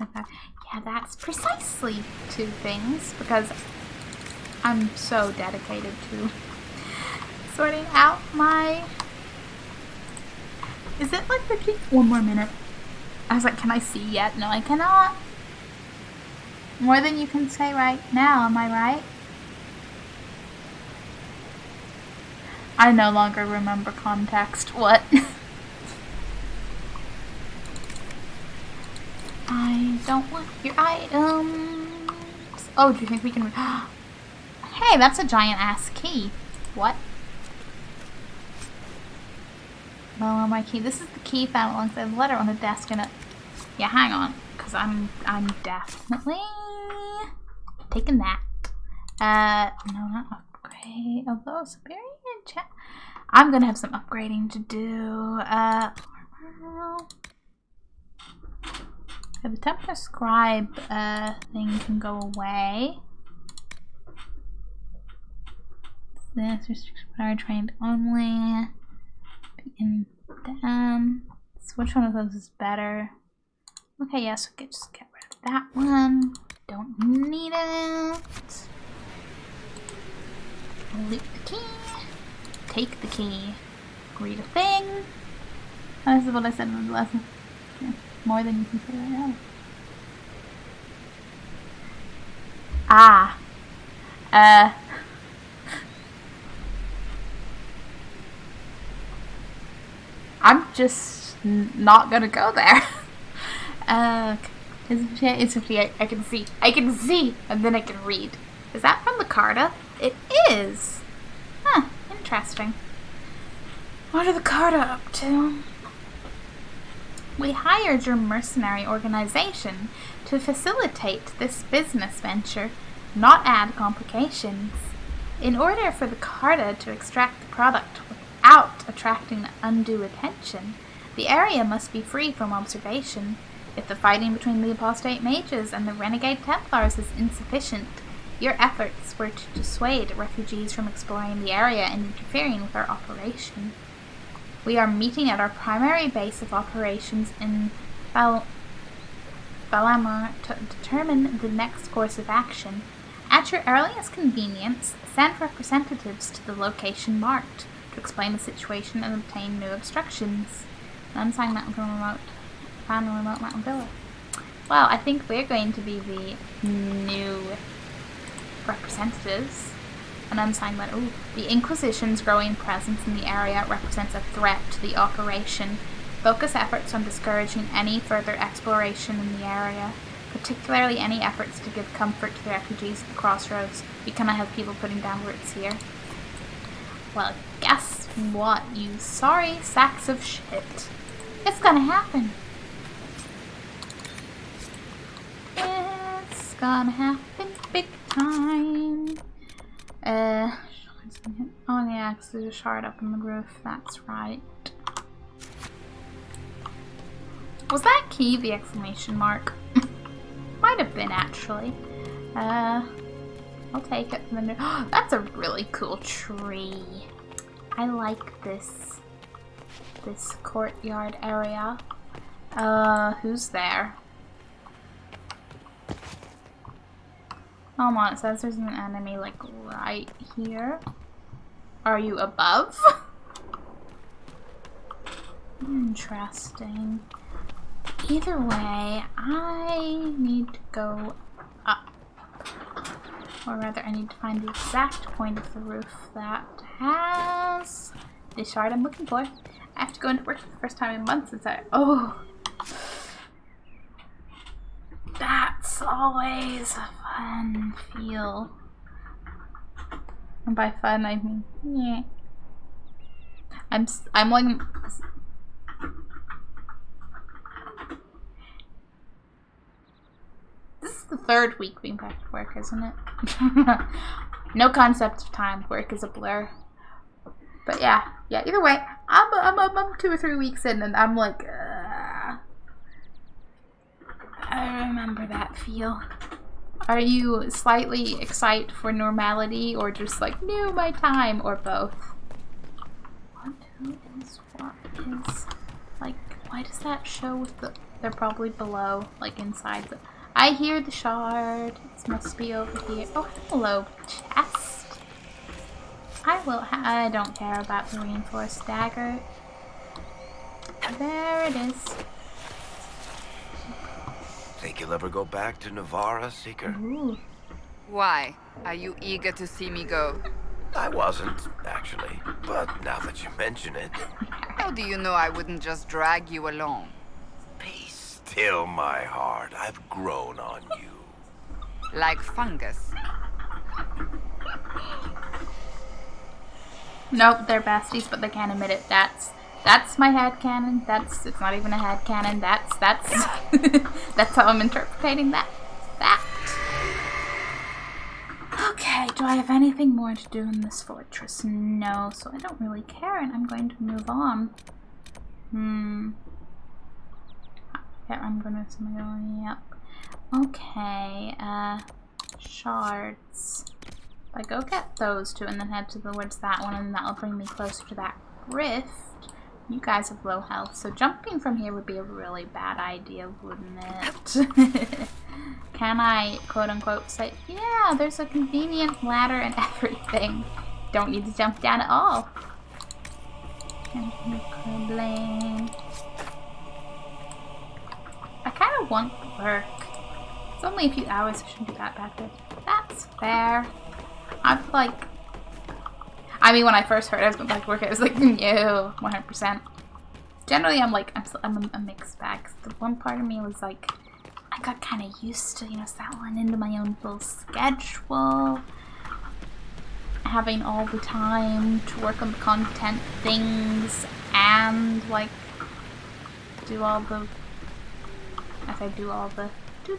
[SPEAKER 1] that's precisely 2 things because I'm so dedicated to sorting out my... Is it like the key? 1 more minute. I was like, can I see yet? No, I cannot. More than you can say right now, am I right? I no longer remember context. What? I don't want your items. Oh, do you think we can... Hey, that's a giant ass key. What? Well, my key. This is the key found alongside the letter on the desk and it... Yeah, hang on. Because I'm definitely taking that. No, not upgrade. Although, superior chat. I'm gonna have some upgrading to do. The Templar Scribe thing can go away. This restricts power trained only. In them. So which one of those is better? Okay, yes, okay, just get rid of that one. Don't need it. Loot the key. Take the key. Read a thing. Oh, this is what I said in the lesson. Yeah, more than you can say right now. I'm just not gonna go there. It's 58. I can see, and then I can read. Is that from the Carta? It is. Huh, interesting. What are the Carta up to? We hired your mercenary organization to facilitate this business venture, not add complications. In order for the Carta to extract the product without attracting undue attention, the area must be free from observation. If the fighting between the apostate mages and the renegade Templars is insufficient, your efforts were to dissuade refugees from exploring the area and interfering with our operation. We are meeting at our primary base of operations in Balamar to determine the next course of action. At your earliest convenience, send representatives to the location marked to explain the situation and obtain new instructions. An unsigned mountain remote. Found a remote mountain villa. Well, I think we're going to be the new representatives. An unsigned letter. Ooh. The Inquisition's growing presence in the area represents a threat to the operation. Focus efforts on discouraging any further exploration in the area, particularly any efforts to give comfort to the refugees at the crossroads. We cannot have people putting down roots here. Well, guess what, you sorry sacks of shit. It's gonna happen. It's gonna happen big time. Oh yeah, because there's a shard up on the roof. That's right. Was that key the exclamation mark? Might have been, actually. I'll take it from the... That's a really cool tree. I like this courtyard area. Who's there? Hold on, it says there's an enemy, like, right here. Are you above? Interesting. Either way, I need to go up. Or rather, I need to find the exact point of the roof that has the shard I'm looking for. I have to go into work for the first time in months since oh. That's always a fun feel. And by fun, I mean, yeah. I'm like... This is the 3rd week being back to work, isn't it? No concept of time. Work is a blur. But yeah, either way, I'm 2 or 3 weeks in and I'm like, I remember that feel. Are you slightly excited for normality or just like, no, my time, or both? What is, like, why does that show with the, they're probably below, like inside the, I hear the shard, it must be over here. Oh, hello, chest. I don't care about the reinforced dagger. There it is.
[SPEAKER 12] Think you'll ever go back to Navarra, Seeker?
[SPEAKER 1] Ooh.
[SPEAKER 13] Why? Are you eager to see me go?
[SPEAKER 12] I wasn't, actually. But now that you mention it...
[SPEAKER 13] How do you know I wouldn't just drag you along?
[SPEAKER 12] Be still, my heart. I've grown on you.
[SPEAKER 13] Like fungus.
[SPEAKER 1] Nope, they're besties, but they can't admit it. That's my headcanon. It's not even a headcanon. That's that's how I'm interpreting that. Okay, do I have anything more to do in this fortress? No, so I don't really care, and I'm going to move on. Yeah, I'm gonna go, yep. Okay, shards. If I go get those two and then head towards that one, and that'll bring me closer to that rift. You guys have low health, so jumping from here would be a really bad idea, wouldn't it? Can I, quote-unquote, say, yeah, there's a convenient ladder and everything. Don't need to jump down at all. I kind of want work. It's only a few hours, it shouldn't be that bad, but that's fair. I'm like... I mean, when I first heard I was going back to work, I was like, no, 100%. Generally, I'm like, I'm a mixed bag. The one part of me was like, I got kind of used to, you know, settling into my own little schedule. Having all the time to work on the content things and, like, do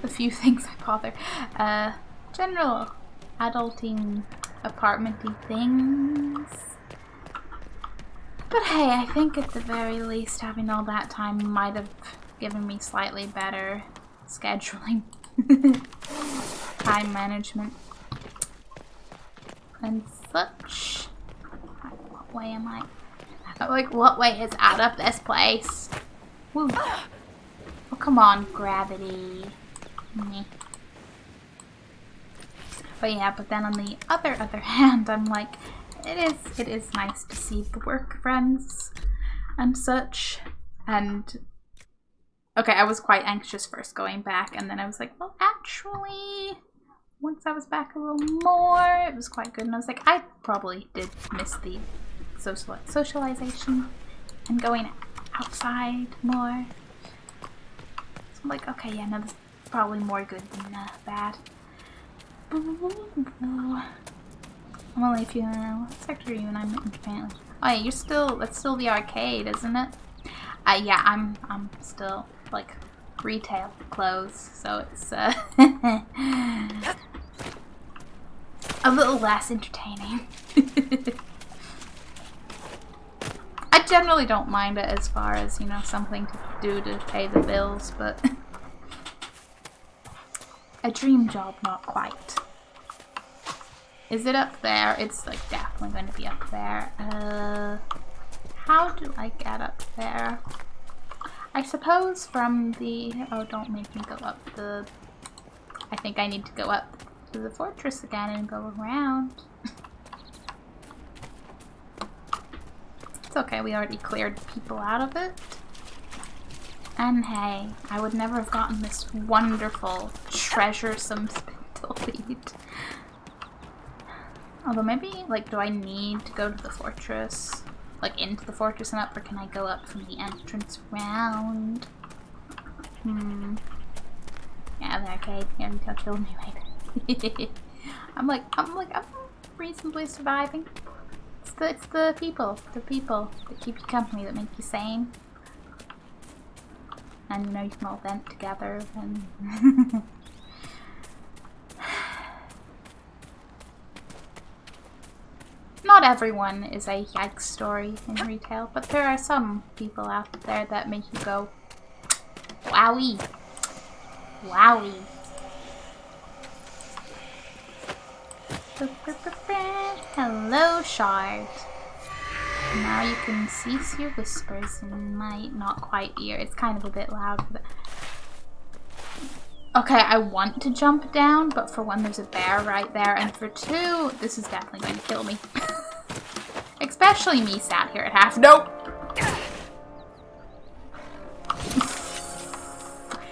[SPEAKER 1] the few things I bother. General adulting, apartmenty things. But hey, I think at the very least having all that time might have given me slightly better scheduling. Time management. And such. What way am I? Like, what way is out of this place? Woo. Oh, come on, gravity. But yeah, but then on the other hand, I'm like, it is nice to see the work friends and such. And okay, I was quite anxious first going back, and then I was like, well, actually, once I was back a little more, it was quite good. And I was like, I probably did miss the socialization and going outside more. So I'm like, okay, yeah, no, this is probably more good than bad. I'm only a few. What sector are you in? I'm in Japan. Oh yeah, you're still. That's still the arcade, isn't it? Yeah, I'm still like retail clothes, so it's a little less entertaining. I generally don't mind it as far as, you know, something to do to pay the bills, but a dream job, not quite. Is it up there? It's like definitely going to be up there. How do I get up there? I suppose from the... Oh, don't make me go up the... I think I need to go up to the fortress again and go around. It's okay, we already cleared people out of it. And hey, I would never have gotten this wonderful, treasuresome spindle lead Although maybe, like, do I need to go to the fortress? Like, into the fortress and up, or can I go up from the entrance round? Yeah, the arcade. Yeah, they'll kill me later. I'm reasonably surviving. It's the people that keep you company, that make you sane. And you know, you can all vent together and not everyone is a yikes story in retail, but there are some people out there that make you go, wowie. Wowie. Hello, Shard. Now you can cease your whispers in my not quite ear. It's kind of a bit loud for that. Okay, I want to jump down, but for one, there's a bear right there, and for two, this is definitely going to kill me. Especially me sat here at half. Nope!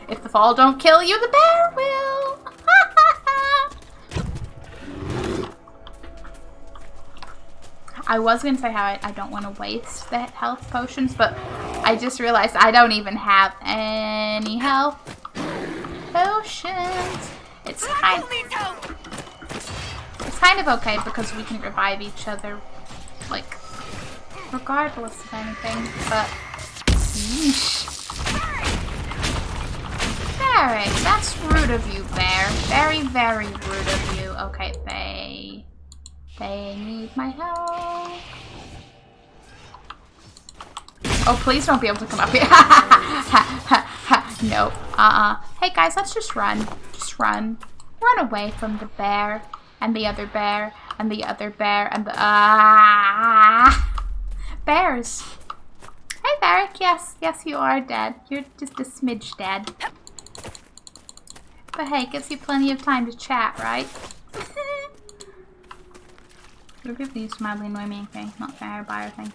[SPEAKER 1] If the fall don't kill you, the bear will! I was going to say how I don't want to waste the health potions, but I just realized I don't even have any health potions. It's kind of okay because we can revive each other, like, regardless of anything, but yeesh. Barrick, that's rude of you, bear. Very, very rude of you. Okay, they need my help. Oh, please don't be able to come up here. Nope. Hey guys, let's just run. Just run. Run away from the bear, and the other bear, and the other bear, and the bears. Hey Barrick, yes, you are dead. You're just a smidge dead. But hey, gives you plenty of time to chat, right? The people used to mildly annoy me, okay? Not fair, buyer thing.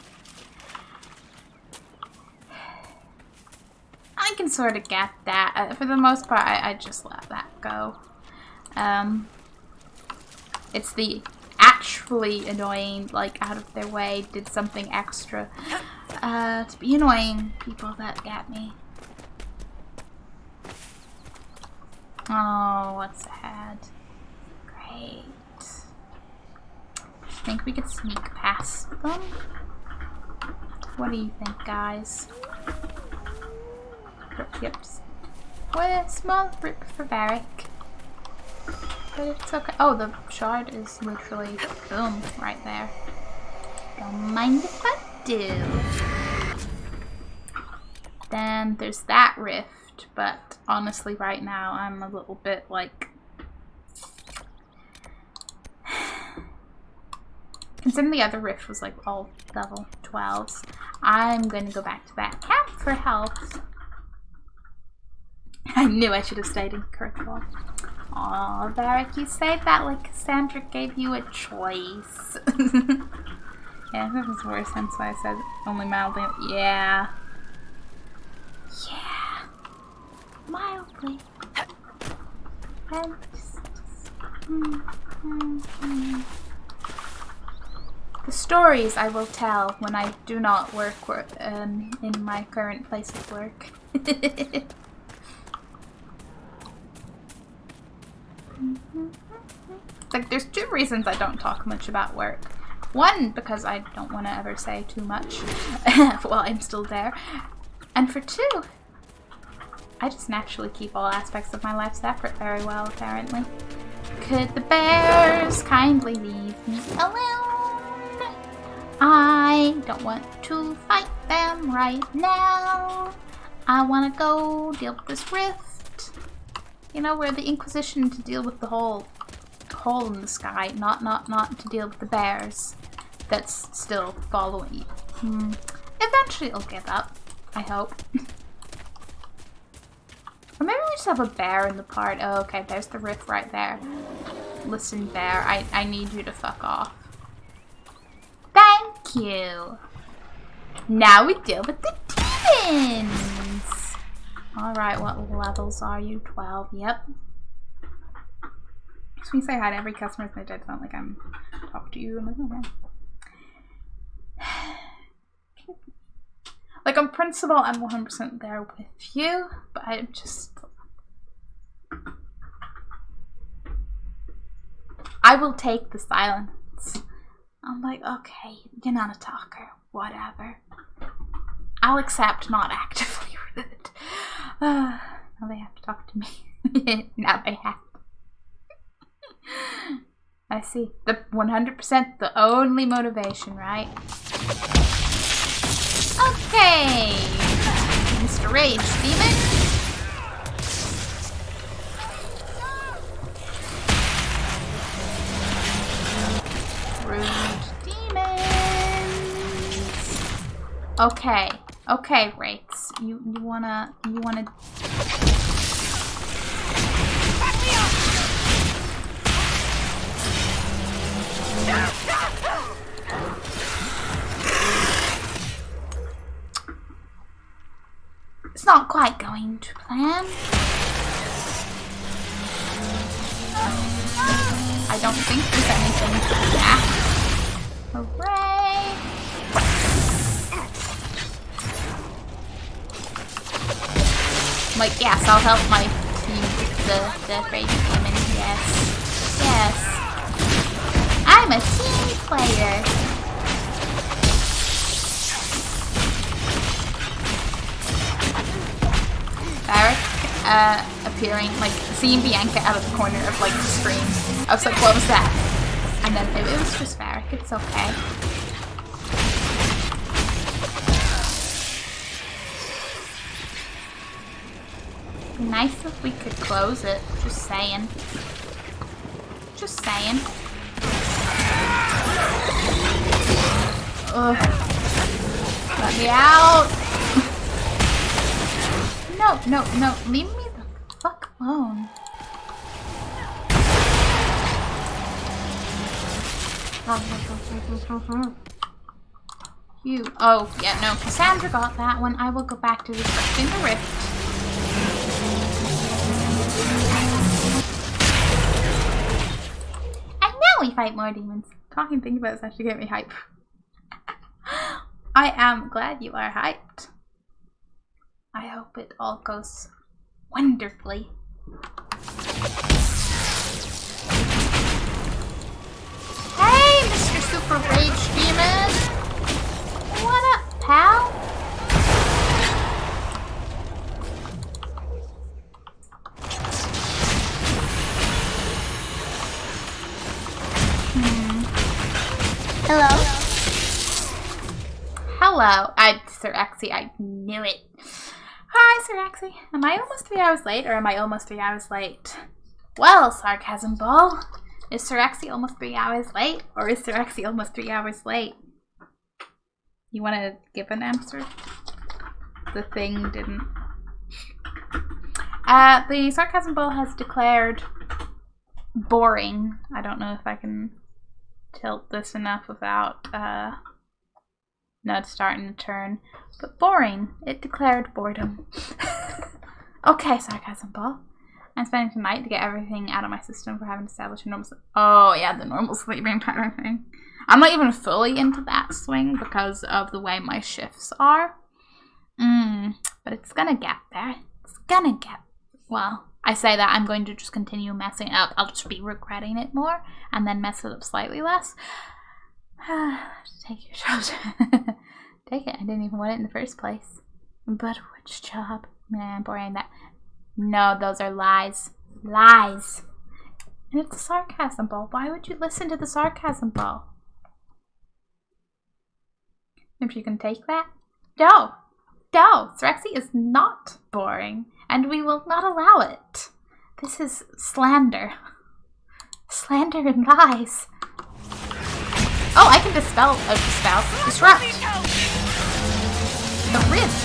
[SPEAKER 1] I can sort of get that. For the most part, I just let that go. It's the actually annoying, like, out of their way, did something extra to be annoying people that get me. Oh, what's ahead? Great. I think we could sneak past them. What do you think, guys? Yips. What a small rip for Barrick. But it's okay. Oh, the shard is literally boom right there. Don't mind if I do. Then there's that rift, but honestly, right now I'm a little bit like. Considering the other rift was like all level 12s, I'm going to go back to that camp for health. I knew I should have stayed in Kirkwall. Aw, Varric, you say that like Cassandra gave you a choice. Yeah, that was worse, hence why I said only mildly. Yeah. Yeah. Mildly. And just the stories I will tell when I do not work in my current place of work. Like, there's two reasons I don't talk much about work. One, because I don't want to ever say too much while I'm still there. And for two, I just naturally keep all aspects of my life separate very well, apparently. Could the bears kindly leave me alone? I don't want to fight them right now. I want to go deal with this rift. You know, we're the Inquisition to deal with the whole hole in the sky, not to deal with the bears that's still following you. Eventually it'll give up, I hope. Or maybe we just have a bear in the part. Oh, okay, there's the rift right there. Listen, bear, I need you to fuck off. Thank you. Now we deal with the demons. Alright, what levels are you? 12, yep. Just when you say hi to every customer, it's my dead sound like I'm talk to you. Like, on principle, I'm 100% there with you, but I just... I will take the silence. I'm like, okay, you're not a talker, whatever. I'll accept not actively rude. Now they have to talk to me. Now they have. I see. The 100% the only motivation, right? Okay, Mr. Rage Demon. Rude demons. Okay, okay, Wraiths. You wanna. It's not quite going to plan. I don't think there's anything to react. Hooray! Like, yes, I'll help my team with the rage demon. Yes. Yes. I'm a team player. Varric appearing, like, seeing Bianca out of the corner of, like, the screen. I was like, what was that? And then it was just Varric, it's okay. It'd be nice if we could close it, just saying. Just saying. Ugh. Let me out! No, no, no, leave me the fuck alone. You, oh, yeah, no, Cassandra got that one. I will go back to disrupting the rift. And now we fight more demons. Talking, thinking about this actually get me hype. I am glad you are hyped. I hope it all goes wonderfully. Hey, Mr. Super Rage Demon! What up, pal? Hello? Hello. Sir Axie, I knew it. Hi, Sir Axie. Am I almost 3 hours late, or am I almost 3 hours late? Well, Sarcasm Ball. Is Sir Axie almost 3 hours late, or is Sir Axie almost 3 hours late? You want to give an answer? The thing didn't. The Sarcasm Ball has declared boring. I don't know if I can tilt this enough without not starting to turn. But boring. It declared boredom. Okay, Sarcasm Ball. I'm spending tonight to get everything out of my system for having established a normal... Oh, yeah, the normal sleeping pattern thing. I'm not even fully into that swing because of the way my shifts are. But it's gonna get there. It's gonna get... Well, I say that I'm going to just continue messing it up. I'll just be regretting it more and then mess it up slightly less. Take your job. Take it. I didn't even want it in the first place. But which job? Nah, boring that. No, those are lies. Lies. And it's a Sarcasm Ball. Why would you listen to the Sarcasm Ball? If you can take that? No. No. Srexy is not boring. And we will not allow it. This is slander. Slander and lies. Oh, I can disrupt. The rift.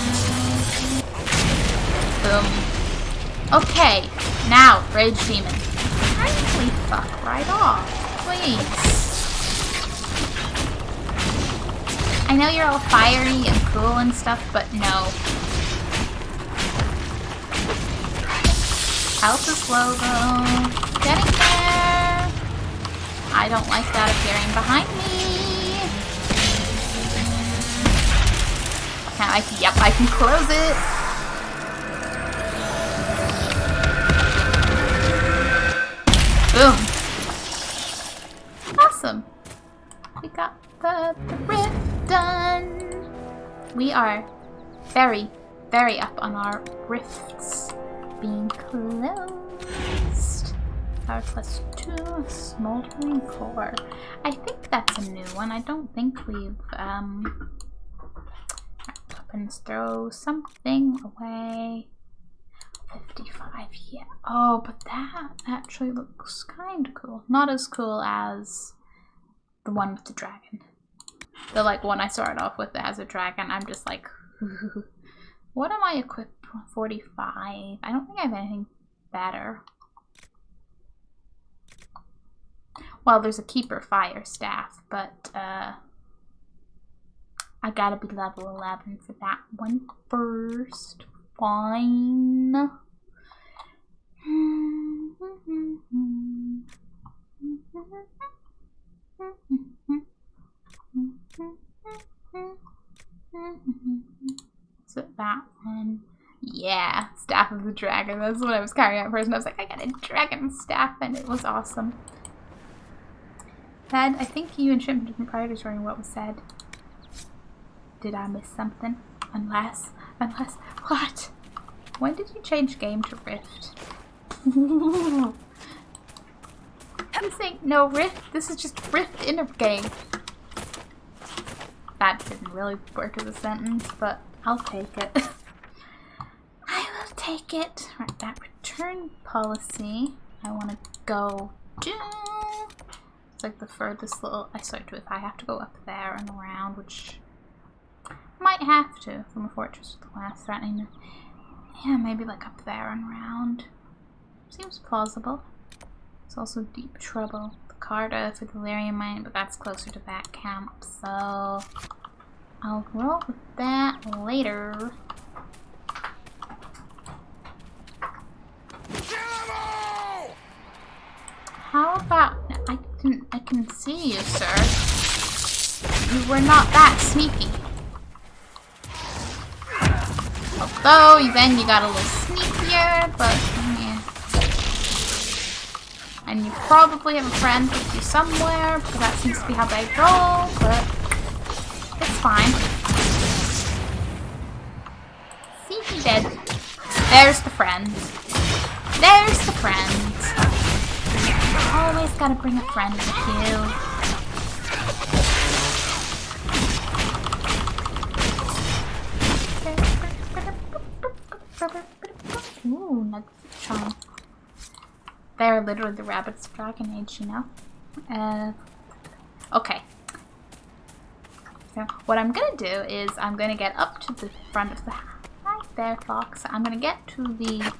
[SPEAKER 1] Boom. Okay, now, Rage Demon. Kindly fuck right off, please. I know you're all fiery and cool and stuff, but no. Health is low though. Getting there. I don't like that appearing behind me. Yep, I can close it. Boom. Awesome. We got the rift done. We are very, very up on our rifts being closed. Power +2, smoldering core. I think that's a new one. I don't think we've weapons, throw something away. 55, yeah. Oh, but that actually looks kind of cool. Not as cool as the one with the dragon. The one I started off with that has a dragon. I'm just like, what am I equipped? 45. I don't think I have anything better. Well, there's a keeper fire staff, but I gotta be level 11 for that one first. Fine. So that one. Yeah, Staff of the Dragon. That's what I was carrying at first. And I was like, I got a dragon staff, and it was awesome. Ted, I think you and Shrimp different priorities during what was said. Did I miss something? Unless, what? When did you change game to Rift? This ain't no Rift, this is just Rift in a game. That didn't really work as a sentence, but I'll take it. I will take it. Right, that return policy, I want to go to... It's like the furthest little... I start to if I have to go up there and around, which... Might have to from a fortress with the last threatening. Yeah, maybe like up there and around. Seems plausible. It's also deep trouble. The Carta for the Lyrium mine, but that's closer to that camp, so I'll roll with that later. How about I can see you, sir. You were not that sneaky. Although, then you got a little sneakier, but yeah. And you probably have a friend with you somewhere, because that seems to be how they roll, but it's fine. See, he did. There's the friend. There's the friend. Always gotta bring a friend with you. Ooh, nuggets of charm. They're literally the rabbits of Dragon Age, you know? Okay. So, what I'm gonna do is I'm gonna get up to the front of the house. Right there, Fox. I'm gonna get to the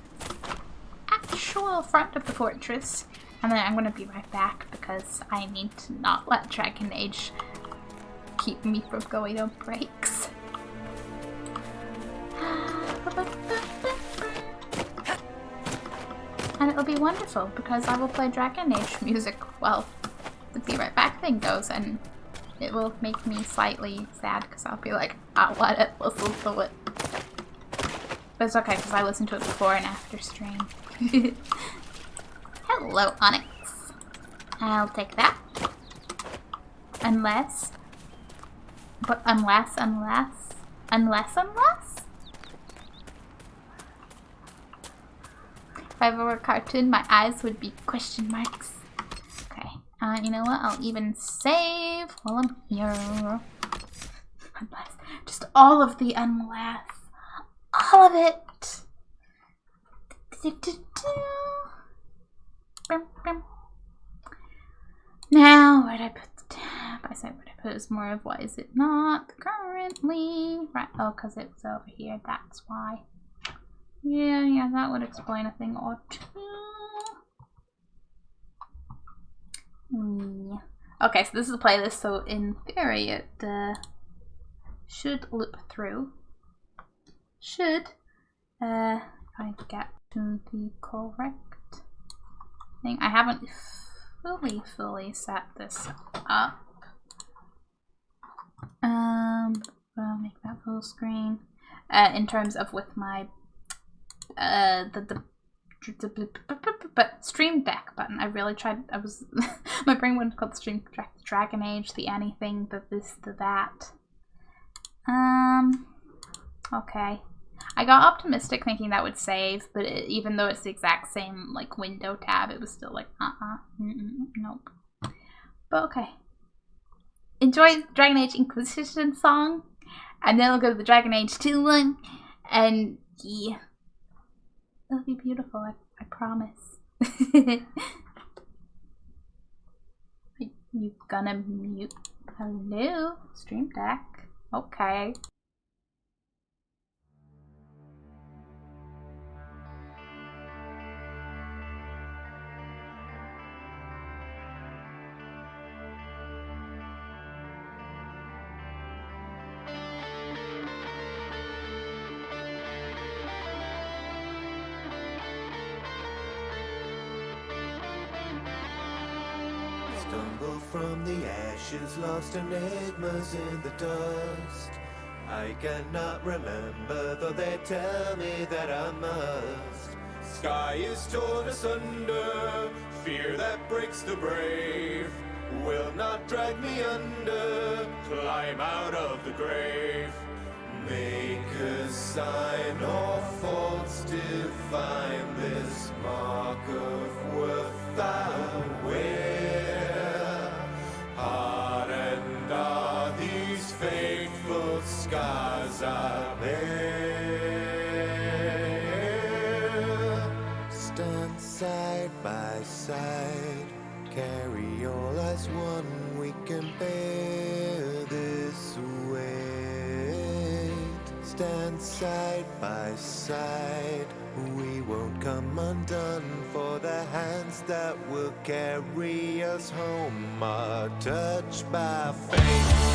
[SPEAKER 1] actual front of the fortress, and then I'm gonna be right back because I need to not let Dragon Age keep me from going on breaks. And it'll be wonderful because I will play Dragon Age music while the Be Right Back thing goes, and it will make me slightly sad because I'll be like, I want to listen to it. But it's okay because I listened to it before and after stream. Hello, Onyx. I'll take that. Unless. If I were a cartoon, my eyes would be question marks. Okay, you know what? I'll even save while I'm here. Unless, just all of the unless. All of it! Now, where'd I put the tab? I said where'd I put it is more of why is it not currently? Right, oh, because it was over here, that's why. Yeah, that would explain a thing or two. Okay, so this is a playlist, so in theory it should loop through. Should, if I get to the correct thing. I haven't fully set this up. I'll make that full screen. In terms of with my the Stream Deck button. I really tried. I was my brain went called the Stream Deck, the Dragon Age, the anything, the this, the that. Okay. I got optimistic thinking that would save, but even though it's the exact same like window tab, it was still like nope. But okay. Enjoy Dragon Age Inquisition song, and then we'll go to the Dragon Age 2 one, and yeah, it'll be beautiful. I promise. You gonna mute? Hello, Stream Deck. Okay.
[SPEAKER 14] Stumble from the ashes, lost enigmas in the dust. I cannot remember, though they tell me that I must. Sky is torn asunder, fear that breaks the brave will not drag me under, climb out of the grave. Make a sign or faults define this mark of worth I wear. Hardened are these fateful scars I bear. Stand side by side, carry all as one, we can bear this weight. Stand side by side, we won't come undone, for the hands that will carry us home are touched by fate.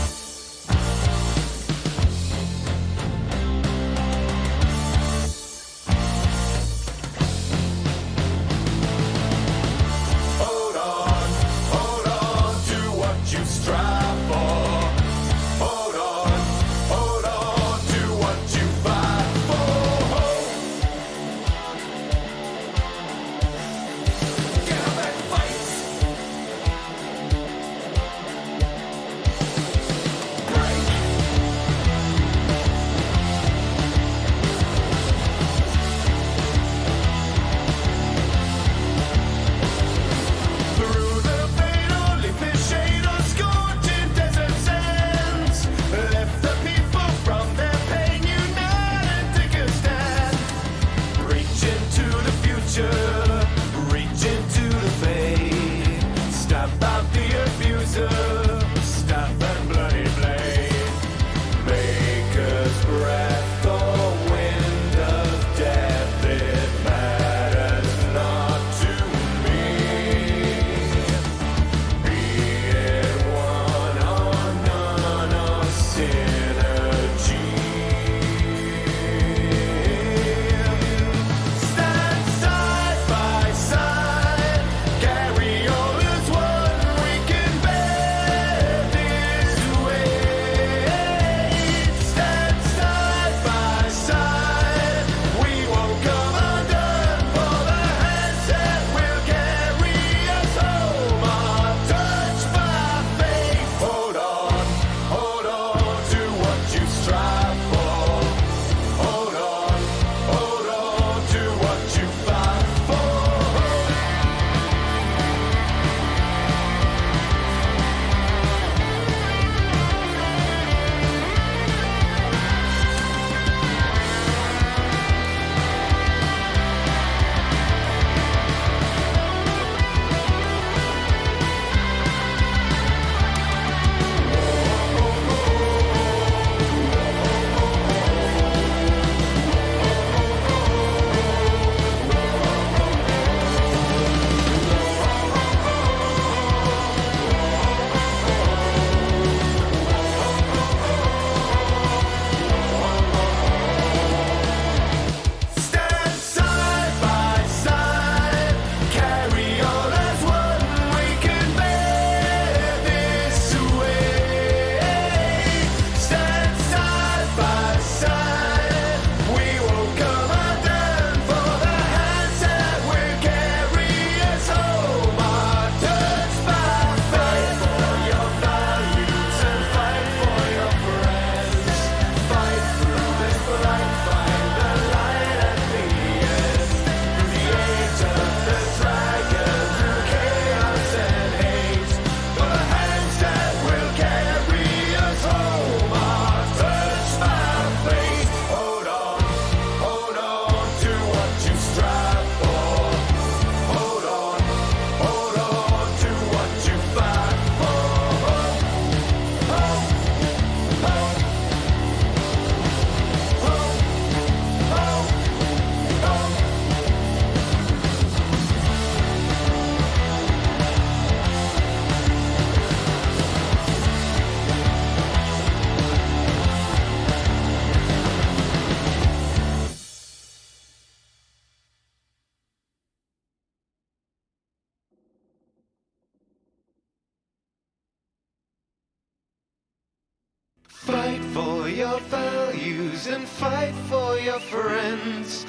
[SPEAKER 14] Fight for your values and fight for your friends.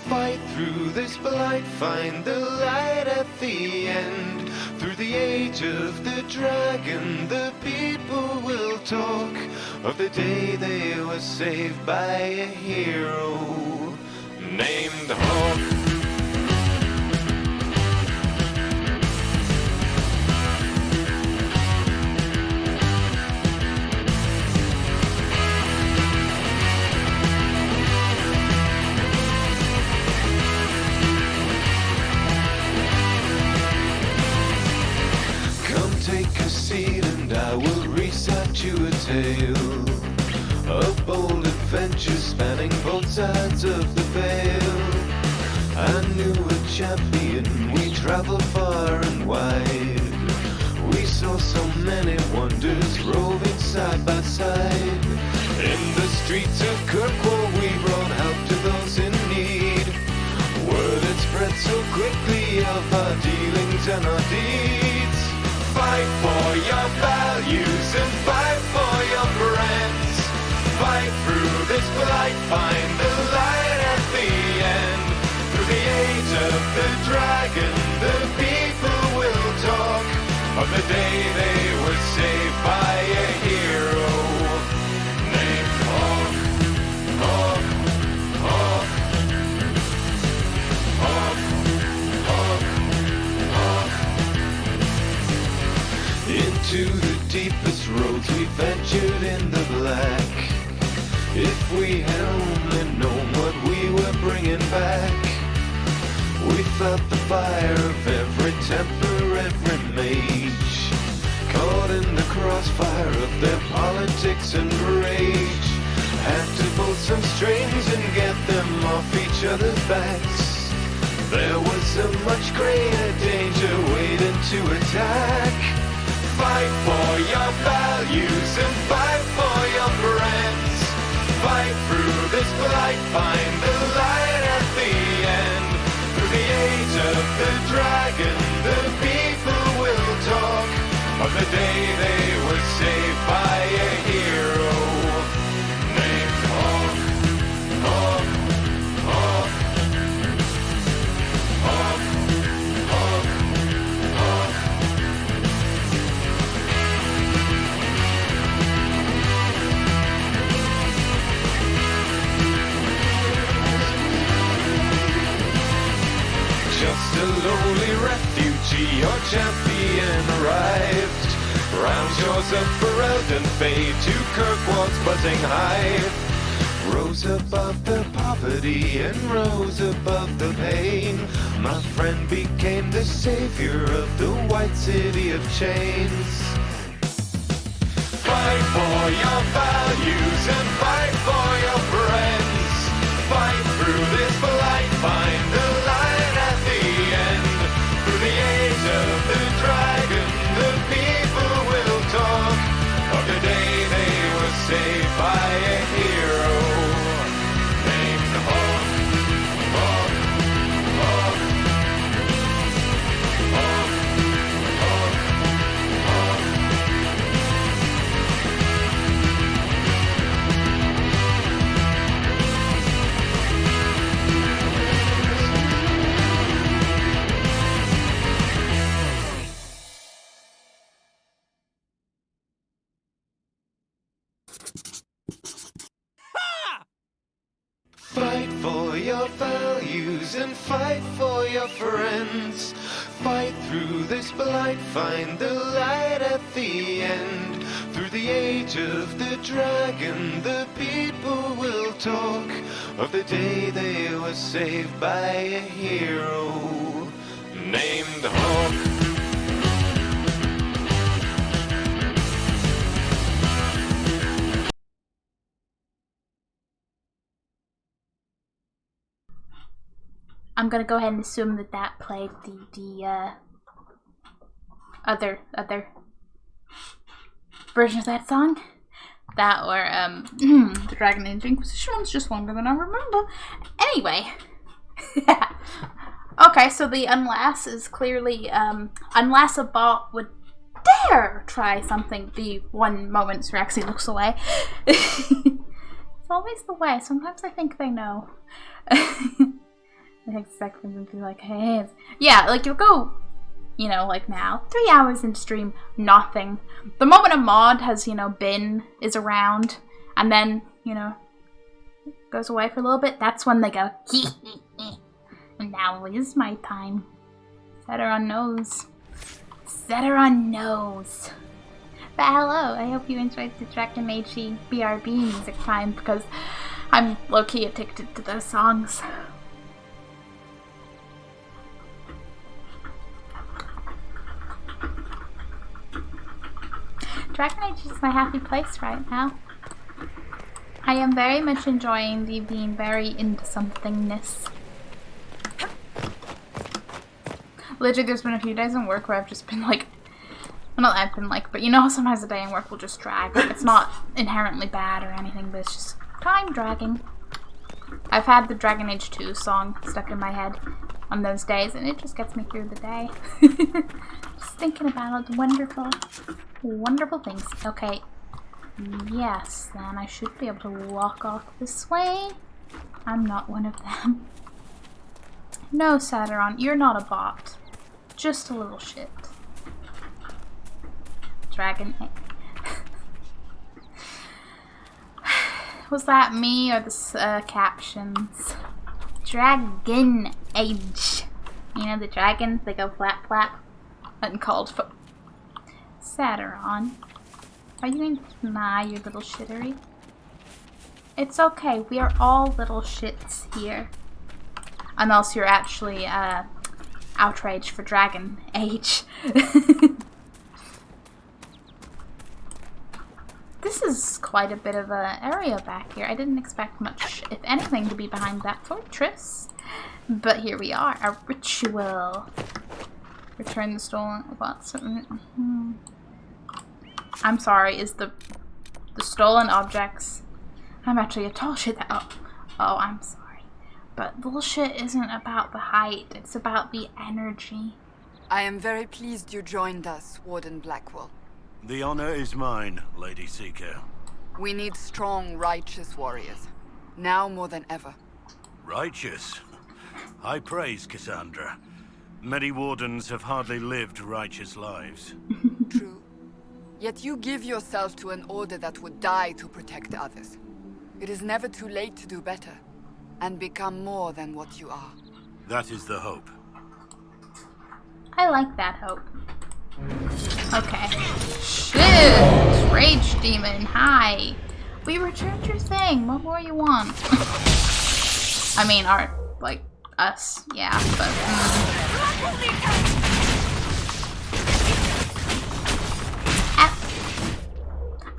[SPEAKER 14] Fight through this blight, find the light at the end. Through the age of the dragon, the people will talk of the day they were saved by a hero named Hawk. Take a seat and I will recite you a tale of bold adventures spanning both sides of the veil. I knew a champion, we traveled far and wide. We saw so many wonders roving side by side. In the streets of Kirkwall we brought help to those in need. Word had spread so quickly of our dealings and our deeds. Fight for your values and fight for your friends. Fight through this blight, find the light at the end. Through the age of the dragon, the people will talk of the day they were saved by a hero named Hawk. Hawk, Hawk, Hawk, Hawk, Hawk. Into the deepest roads we ventured in the black. If we had only known what we were bringing back. We felt the fire of every temper, every mage, caught in the crossfire of their politics and rage. Had to pull some strings and get them off each other's backs. There was so much greater danger waiting to attack. Fight for your values and fight for your friends. Fight through this blight, find the light at the end. Through the age of the dragon, the people will talk of the day they were saved by a hero named Hawk. Hawk, Hawk, Hawk, Hawk, Hawk. Just a lowly refugee, your champion arrived. Round shores of Ferelden fade to Kirkwall's buzzing hive. Rose above the poverty and rose above the pain. My friend became the savior of the white city of chains. Fight for your values and fight for your friends. Fight through this blight, find the light at the end. Through the age of the dragon, the people will talk of the day they were saved by a hero named Hawk. Hawk, Hawk, Hawk, Hawk, Hawk. Fight for your values and fight for your friends. Fight through this blight, find the light at the end. Through the age of the dragon, the people will talk of the day they were saved by a hero named Hawk.
[SPEAKER 1] I'm gonna go ahead and assume that that played the other version of that song. That or the Dragon Age Inquisition one's just longer than I remember. Anyway. Okay, so the Unlass is clearly Unlass a bot would dare try something. The one moment Rexy looks away. It's always the way. Sometimes I think they know. I expect them to be like, hey. Yeah, like you'll go, you know, like now, 3 hours into stream, nothing. The moment a mod has, you know, is around, and then, you know, goes away for a little bit, that's when they go, and now is my time. Set her on nose. Set her on nose. But hello, I hope you enjoyed the Dragon Age BRB music time, because I'm low-key addicted to those songs. Dragon Age is my happy place right now. I am very much enjoying the being very into somethingness. Literally, there's been a few days in work where I've just been like, well, not I've been like, but you know how sometimes a day in work will just drag. It's not inherently bad or anything, but it's just time dragging. I've had the Dragon Age 2 song stuck in my head on those days, and it just gets me through the day. Just thinking about wonderful, wonderful things. Okay, yes, then I should be able to walk off this way. I'm not one of them. No, Satyron, you're not a bot. Just a little shit. Dragon Age. Was that me or the captions? Dragon Age. You know the dragons, they go flap flap. Uncalled for. Satyron. Are you in you little shittery? It's okay, we are all little shits here. Unless you're actually outraged for Dragon Age. This is quite a bit of an area back here. I didn't expect much, if anything, to be behind that fortress. But here we are, a ritual. Return the stolen... What? I'm sorry, is the stolen objects... I'm actually a tall shit that... Oh, I'm sorry. But bullshit isn't about the height, it's about the energy.
[SPEAKER 13] I am very pleased you joined us, Warden Blackwell.
[SPEAKER 2] The honor is mine, Lady Seeker.
[SPEAKER 13] We need strong, righteous warriors. Now more than ever.
[SPEAKER 2] Righteous? High praise, Cassandra. Many wardens have hardly lived righteous lives.
[SPEAKER 13] True. Yet you give yourself to an order that would die to protect others. It is never too late to do better, and become more than what you are.
[SPEAKER 2] That is the hope.
[SPEAKER 1] I like that hope. Okay. Shit! Rage Demon, hi! We returned your thing, what more you want? I mean, like, us, yeah, but...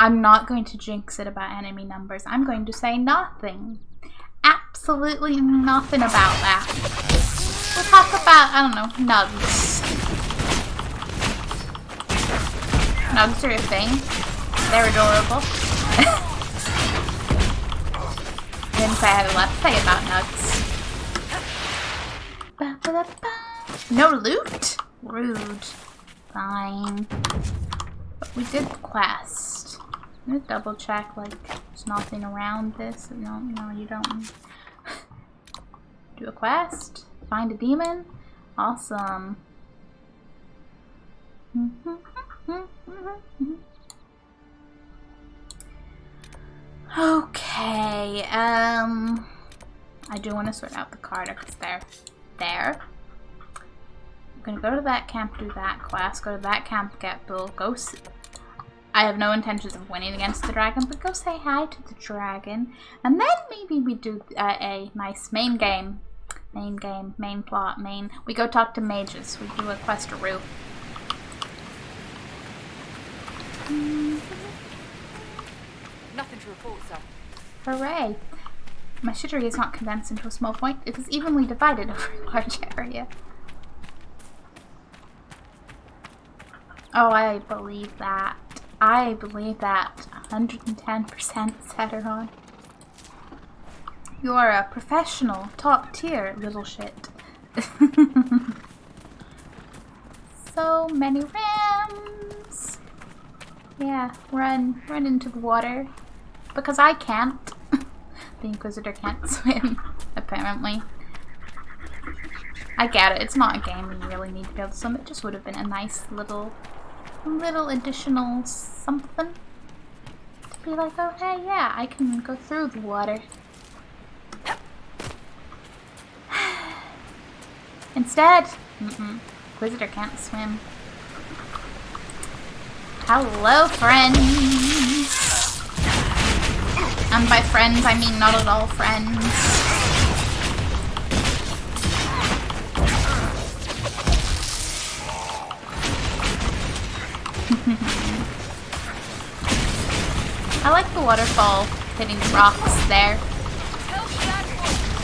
[SPEAKER 1] I'm not going to jinx it about enemy numbers. I'm going to say nothing. Absolutely nothing about that. We'll talk about, I don't know, nugs. Nugs are a thing. They're adorable. I didn't say I had a lot to say about nugs. No loot? Rude. Fine. But we did the quest. I'm gonna double check, like, there's nothing around this. No, you don't. Do a quest. Find a demon. Awesome. Okay, I do want to sort out the card because they're there. I'm gonna go to that camp, do that quest, go to that camp, get Bill, go see. I have no intentions of winning against the dragon, but go say hi to the dragon, and then maybe we do a nice main game. Main plot, we go talk to mages, we do a quest-a-roo.
[SPEAKER 9] Nothing to report, sir.
[SPEAKER 1] Hooray! My shittery is not condensed into a small point, it is evenly divided over a large area. Oh, I believe that. I believe that 110% Satyron. You are a professional, top tier little shit. So many rams. Yeah, run into the water. Because I can't. The Inquisitor can't swim, apparently. I get it, it's not a game where you really need to be able to swim. It just would have been a nice little additional something. To be like, oh hey, yeah, I can go through the water. Instead, Inquisitor can't swim. Hello, friends! And by friends, I mean not at all friends. I like the waterfall hitting the rocks there.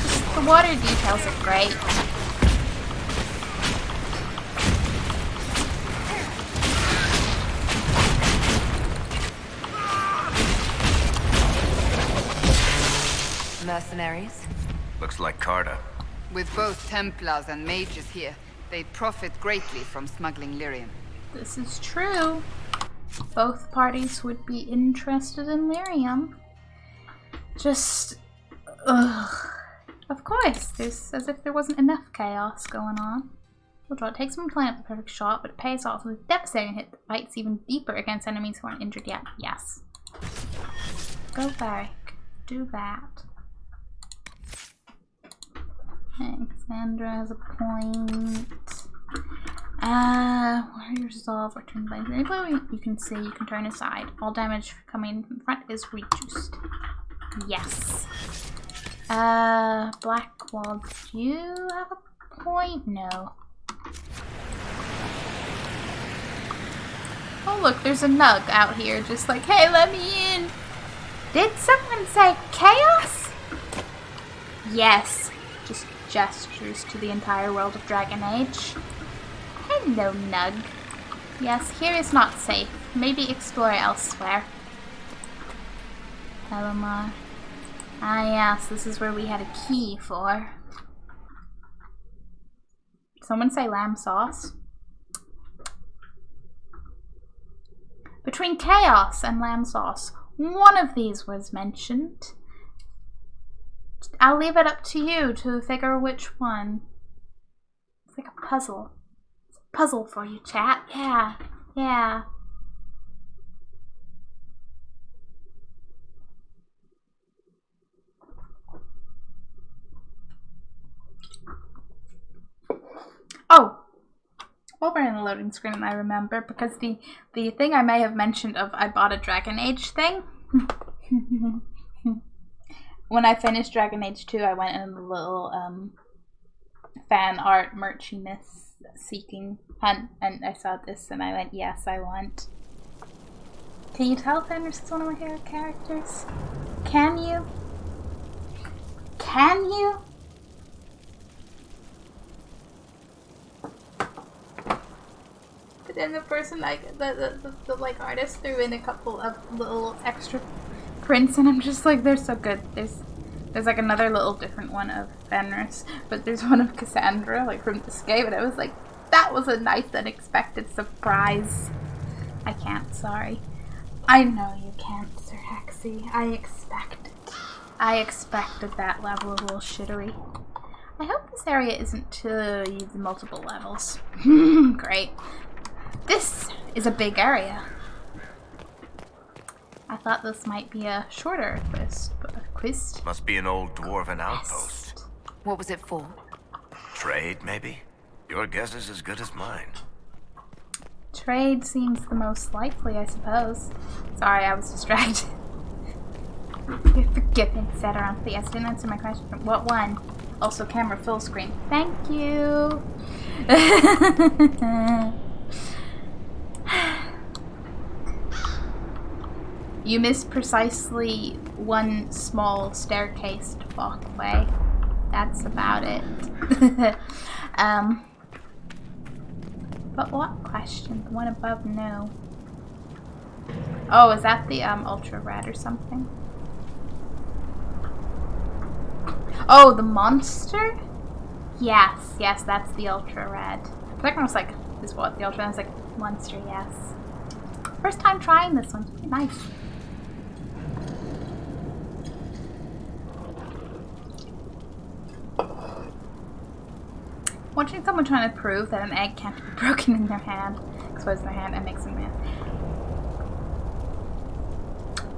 [SPEAKER 1] Just the water details are great.
[SPEAKER 8] Mercenaries?
[SPEAKER 12] Looks like Carta.
[SPEAKER 13] With both Templars and mages here, they'd profit greatly from smuggling lyrium.
[SPEAKER 1] This is true. Both parties would be interested in lyrium. Just... ugh. Of course, there's as if there wasn't enough chaos going on. It takes some playing at the perfect shot, but it pays off with a devastating hit that bites even deeper against enemies who aren't injured yet. Yes. Go back. Do that. Okay, Cassandra has a point. Warrior resolve or turn blade. You can see, you can turn aside. All damage coming from front is reduced. Yes. Blackwall, do you have a point? No. Oh look, there's a nug out here just like, hey, let me in. Did someone say chaos? Yes. Just gestures to the entire world of Dragon Age. Hello, Nug. Yes, here is not safe. Maybe explore elsewhere. Elamar. Ah yes, this is where we had a key for. Someone say lamb sauce? Between chaos and lamb sauce, one of these was mentioned. I'll leave it up to you to figure which one. It's like a puzzle. It's a puzzle for you, chat. Yeah, yeah. Oh! While we're in the loading screen, I remember, because the thing I may have mentioned of I bought a Dragon Age thing. When I finished Dragon Age 2, I went in a little fan art merchiness seeking hunt, and I saw this and I went, yes, I want. Can you tell Fenris is one of my favorite characters? Can you? Can you? But then the person, like, the like artist threw in a couple of little extra prints, and I'm just like, they're so good. There's like another little different one of Fenris, but there's one of Cassandra, like from this game, and I was like, that was a nice unexpected surprise. I can't, sorry. I know you can't, Sir Hexy. I expected that level of bullshittery. I hope this area isn't to use multiple levels. Great. This is a big area. I thought this might be a shorter quest.
[SPEAKER 12] Must be an old dwarven outpost.
[SPEAKER 8] What was it for?
[SPEAKER 12] Trade, maybe? Your guess is as good as mine.
[SPEAKER 1] Trade seems the most likely, I suppose. Sorry, I was distracted. Forgive me, said around. Yes, didn't answer my question. What one? Also, camera full screen. Thank you. You missed precisely one small staircased walkway. That's about it. But what question? The one above, no. Oh, is that the ultra red or something? Oh, the monster? Yes, yes, that's the ultra red. The second one was like, is what the ultra red? I was like, monster, yes. First time trying this one. It's pretty nice. Watching someone trying to prove that an egg can't be broken in their hand, expose their hand, and make some man.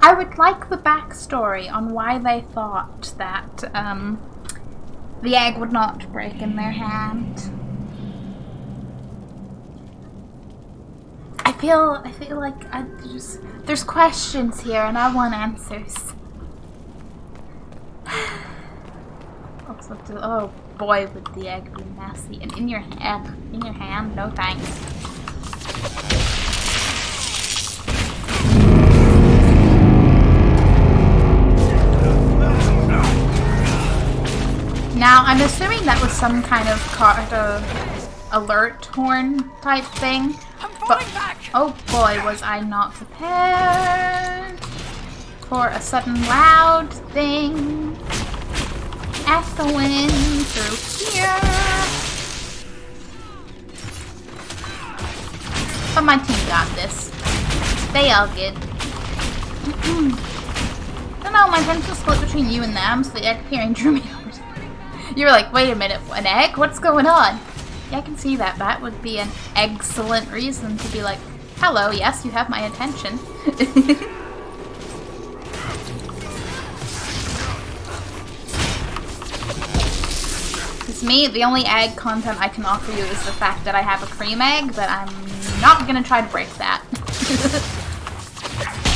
[SPEAKER 1] I would like the backstory on why they thought that the egg would not break in their hand. I feel like there's questions here, and I want answers. Also, oh boy, would the egg be messy and in your hand. In your hand, no thanks. Now, I'm assuming that was some kind of alert horn type thing. But, oh boy, was I not prepared for a sudden loud thing echoing through here. But my team got this. They all good. I don't know, my attention split between you and them, so the egg appearing drew me over. You were like, wait a minute, an egg? What's going on? Yeah, I can see that. That would be an excellent reason to be like, hello, yes, you have my attention. Because me, the only egg content I can offer you is the fact that I have a cream egg, but I'm not going to try to break that.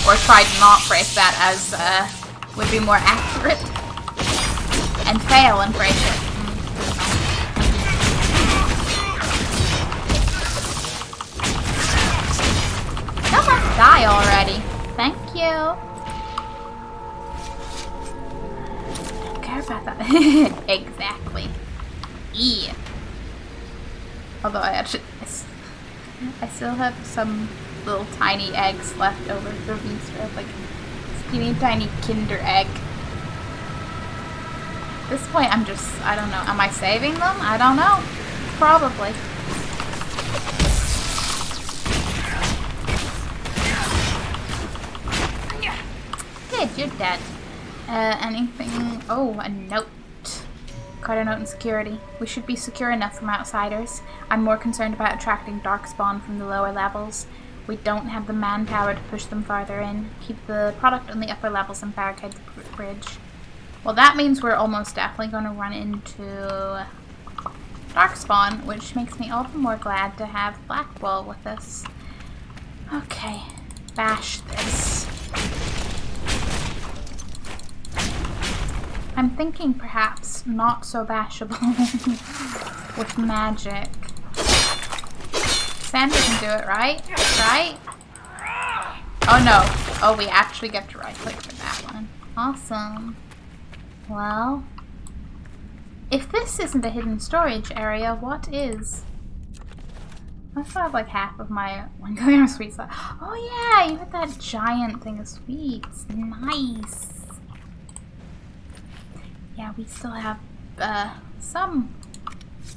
[SPEAKER 1] Or try to not break that, as would be more accurate. And fail and break it. Come on, die already. Thank you. Don't care about that. Exactly. Yeah. Although I still have some little tiny eggs left over from Easter, like skinny tiny Kinder egg. At this point, I don't know. Am I saving them? I don't know. Probably. Good, you're dead. Anything? Oh, a note. Carter note and security. We should be secure enough from outsiders. I'm more concerned about attracting darkspawn from the lower levels. We don't have the manpower to push them farther in. Keep the product on the upper levels and barricade the bridge. Well, that means we're almost definitely going to run into darkspawn, which makes me all the more glad to have Blackwall with us. Okay, bash this. I'm thinking perhaps not so bashable with magic. Sandra can do it, right? Right? Oh no. Oh, we actually get to right click for that one. Awesome. Well, if this isn't a hidden storage area, what is? I still have like half of my 1 kilogram of sweets left. Oh yeah, you had that giant thing of sweets. Nice. Yeah, we still have some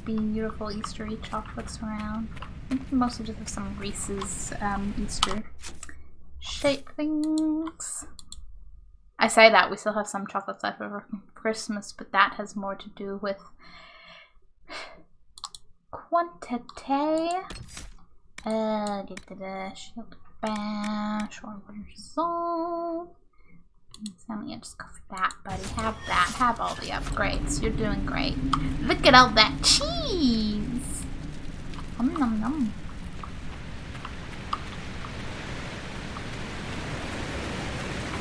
[SPEAKER 1] beautiful Eastery chocolates around. I think we mostly just have some Reese's Easter shape things. I say that we still have some chocolates left over from Christmas, but that has more to do with quantity. Shield bash or result. Let me just go for that, buddy. Have that. Have all the upgrades. You're doing great. Look at all that cheese. Nom nom nom.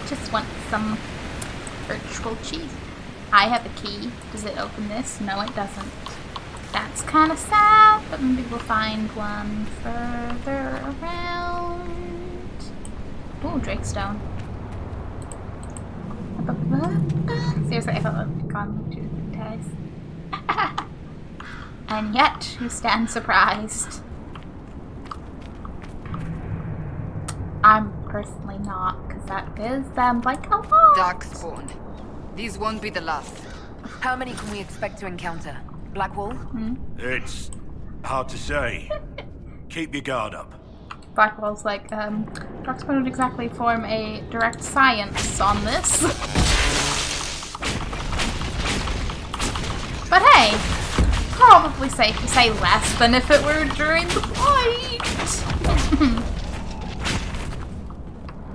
[SPEAKER 1] Just want some virtual cheese. I have a key. Does it open this? No, it doesn't. That's kind of sad, but maybe we'll find one further around. Ooh, Drakestone. Seriously, I felt like we'd gone to ties. And yet, you stand surprised. I'm personally not, because that is like a lot.
[SPEAKER 13] Darkspawn. These won't be the last.
[SPEAKER 8] How many can we expect to encounter? Blackwall?
[SPEAKER 2] It's hard to say. Keep your guard up.
[SPEAKER 1] Blackwell's like, Darkspawn don't exactly form a direct science on this. But hey, probably safe to say less than if it were during the fight.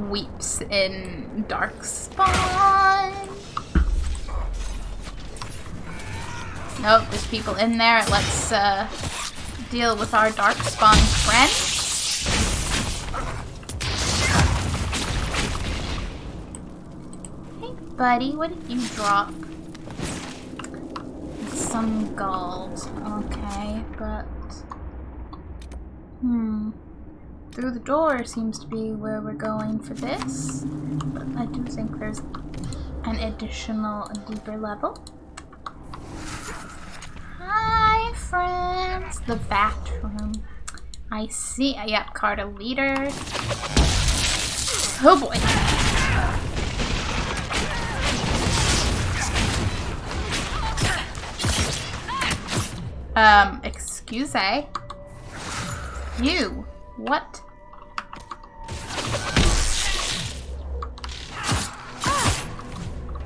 [SPEAKER 1] Weeps in Darkspawn. Nope, there's people in there. Let's deal with our Darkspawn friend. Hey buddy, what did you drop? Some gold. Okay, but through the door seems to be where we're going for this. But I do think there's an additional deeper level. Hi friends! The bathroom. I see. Yep, Carter leader. Oh boy. Excuse me. You. What?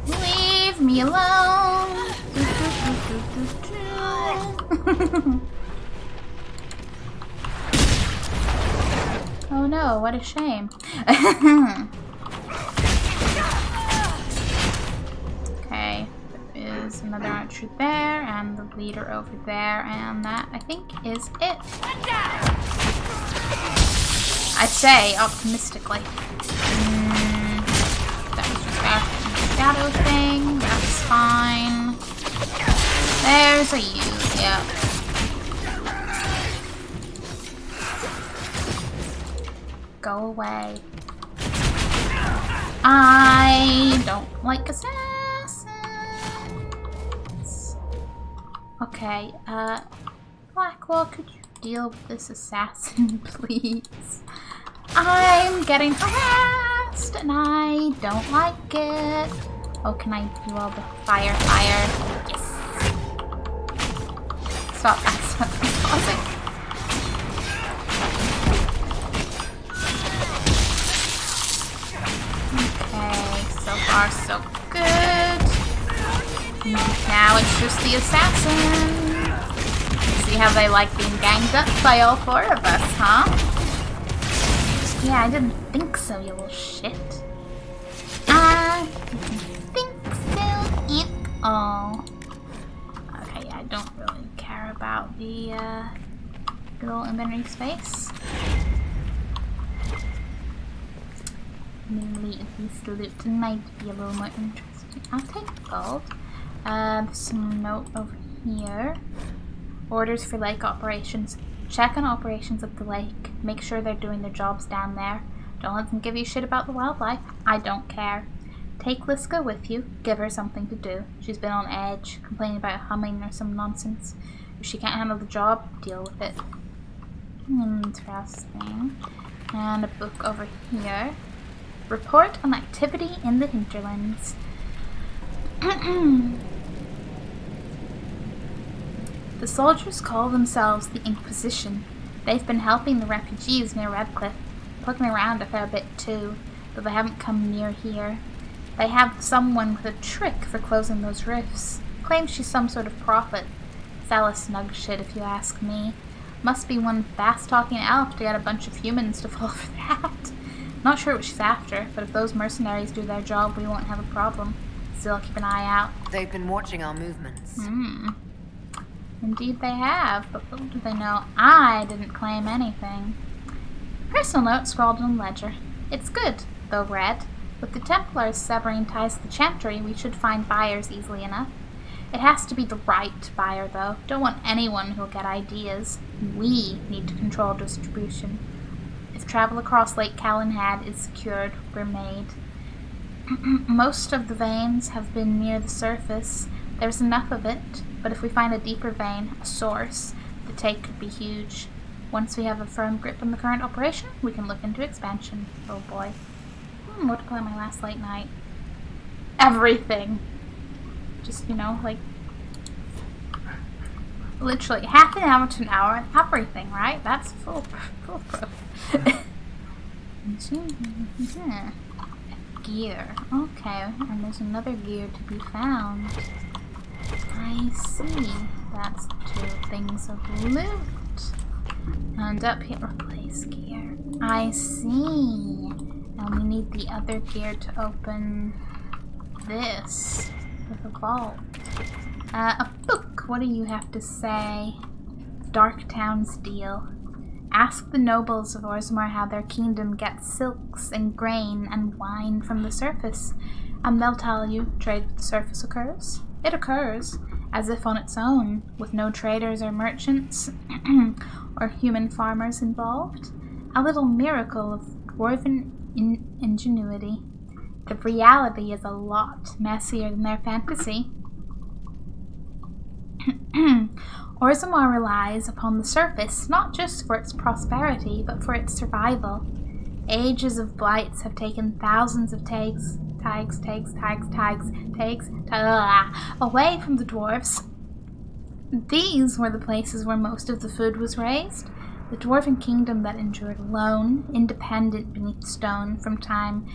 [SPEAKER 1] Leave me alone. Oh no, what a shame. Okay, there is another archer there, and the leader over there, and that, I think, is it. I say, optimistically. That was just a shadow thing, that's fine. There's a U, yeah. Go away. I don't like assassins. Okay, Blackwell, could you deal with this assassin, please? I'm getting harassed and I don't like it. Oh, can I do all the fire? Yes. Stop accidentally pausing. Okay, so far so good. Now it's just the assassin. See how they like being ganged up by all four of us, huh? Yeah, I didn't think so, you little shit. I didn't think so at all. Okay, yeah, I don't really care about the little inventory space. Maybe this loot might be a little more interesting. I'll take gold. There's some note over here. Orders for lake operations. Check on operations at the lake. Make sure they're doing their jobs down there. Don't let them give you shit about the wildlife. I don't care. Take Liska with you. Give her something to do. She's been on edge, complaining about humming or some nonsense. If she can't handle the job, deal with it. Interesting. And a book over here. Report on activity in the hinterlands. The soldiers call themselves the Inquisition. They've been helping the refugees near Redcliff, poking around a fair bit too, but they haven't come near here. They have someone with a trick for closing those rifts. Claims she's some sort of prophet. Fella snug shit if you ask me. Must be one fast-talking elf to get a bunch of humans to fall for that. Not sure what she's after, but if those mercenaries do their job, we won't have a problem. Still keep an eye out.
[SPEAKER 8] They've been watching our movements.
[SPEAKER 1] Indeed they have, but little do they know I didn't claim anything. Personal note scrawled on ledger. It's good, though read. With the Templars severing ties to the Chantry, we should find buyers easily enough. It has to be the right buyer, though. Don't want anyone who'll get ideas. We need to control distribution. If travel across Lake Calenhad is secured, we're made. Most of the veins have been near the surface. There's enough of it, but if we find a deeper vein, a source, the take could be huge. Once we have a firm grip on the current operation, we can look into expansion. Oh boy. What to play on my last late night? Everything. Just, you know, like... literally half an hour to an hour, everything, right? That's foolproof. Yeah. Gear. Okay, and there's another gear to be found. I see. That's 2 things of loot. And up here, replace gear. I see. And we need the other gear to open this with a vault. A book. What do you have to say? Darktown's deal. Ask the nobles of Orzammar how their kingdom gets silks and grain and wine from the surface, and they'll tell you trade with the surface occurs. It occurs, as if on its own, with no traders or merchants or human farmers involved. A little miracle of dwarven ingenuity. The reality is a lot messier than their fantasy. Orzammar relies upon the surface not just for its prosperity, but for its survival. Ages of blights have taken thousands of tags away from the dwarves. These were the places where most of the food was raised. The dwarven kingdom that endured alone, independent beneath stone from time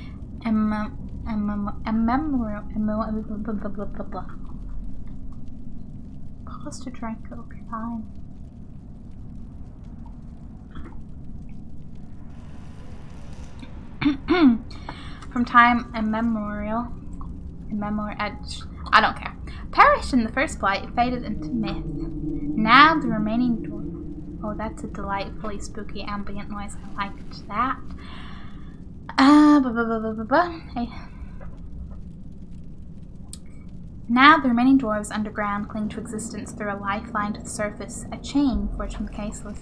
[SPEAKER 1] Pause to drink, it'll be fine. From time immemorial, I don't care. Perished in the first blight, faded into myth. Now the remaining oh, that's a delightfully spooky ambient noise. I liked that. Hey. Now the remaining dwarves underground cling to existence through a lifeline to the surface, a chain forged from the casteless.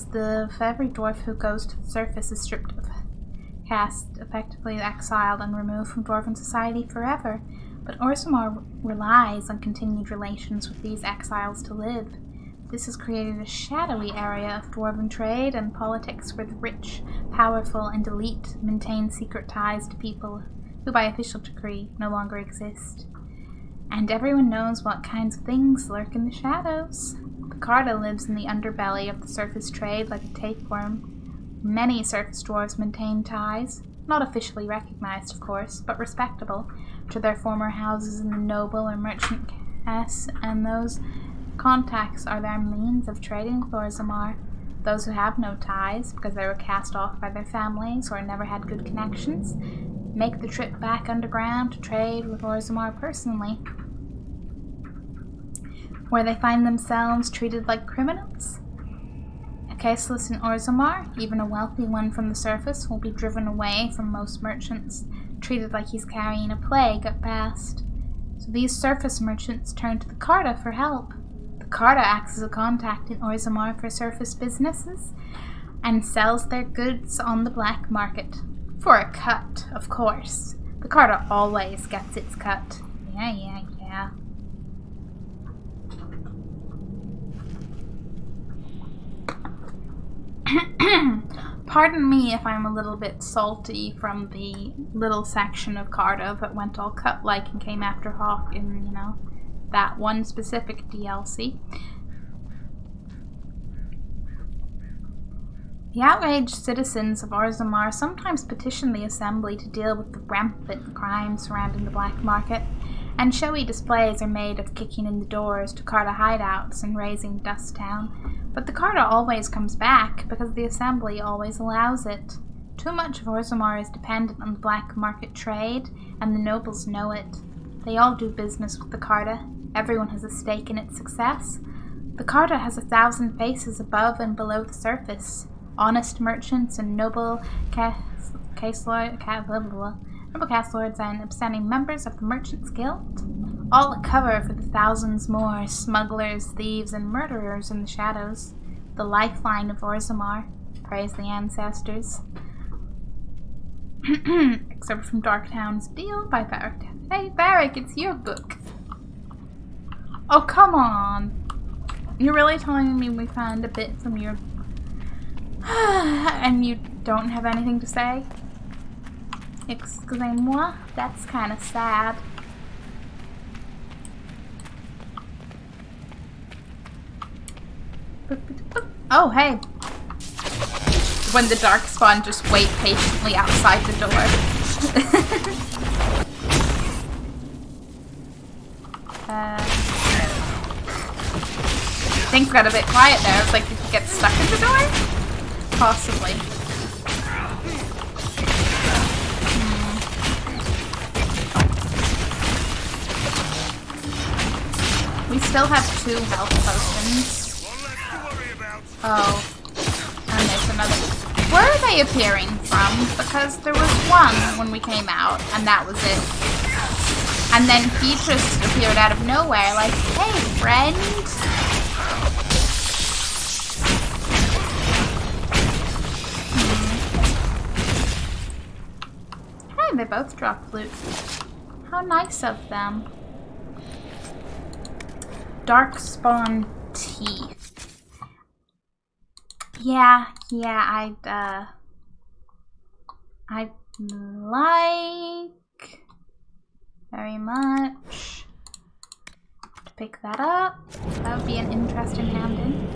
[SPEAKER 1] For every dwarf who goes to the surface is stripped of caste, effectively exiled and removed from dwarven society forever. But Orzammar relies on continued relations with these exiles to live. This has created a shadowy area of dwarven trade and politics where the rich, powerful, and elite maintain secret ties to people who by official decree no longer exist. And everyone knows what kinds of things lurk in the shadows. The Carta lives in the underbelly of the surface trade like a tapeworm. Many surface dwarves maintain ties, not officially recognized of course, but respectable, to their former houses in the noble or merchant caste, and those contacts are their means of trading with Orzammar. Those who have no ties, because they were cast off by their families or never had good connections, make the trip back underground to trade with Orzammar personally, where they find themselves treated like criminals. A caseless in Orzammar, even a wealthy one from the surface, will be driven away from most merchants, treated like he's carrying a plague at best. So these surface merchants turn to the Carta for help. The Carta acts as a contact in Orzammar for surface businesses and sells their goods on the black market. For a cut, of course. The Carta always gets its cut. Yeah. Pardon me if I'm a little bit salty from the little section of Carta that went all cut-like and came after Hawk in, that one specific DLC. The outraged citizens of Orzammar sometimes petition the Assembly to deal with the rampant crime surrounding the black market, and showy displays are made of kicking in the doors to Carta hideouts and raising Dust Town. But the Carta always comes back because the Assembly always allows it. Too much of Orzammar is dependent on the black market trade, and the nobles know it. They all do business with the Carta. Everyone has a stake in its success. The Carta has 1,000 faces above and below the surface. Honest merchants and noble caste lords and upstanding members of the Merchants Guild. All a cover for the thousands more smugglers, thieves, and murderers in the shadows. The lifeline of Orzammar. Praise the ancestors. Excerpt from Darktown's Deal by Varric. Hey, Varric, it's your book. Oh, come on. You're really telling me we found a bit from your... and you don't have anything to say? Excusez-moi, that's kind of sad. Oh, hey. When the darkspawn just wait patiently outside the door. Things got a bit quiet there. I was like, did he get stuck in the door? Possibly. We still have 2 health potions. Oh. And there's another. Where are they appearing from? Because there was one when we came out, and that was it. And then he just appeared out of nowhere, like, hey, friend. Hey, they both dropped loot. How nice of them. Darkspawn teeth. Yeah, I'd like very much to pick that up. That would be an interesting hand in.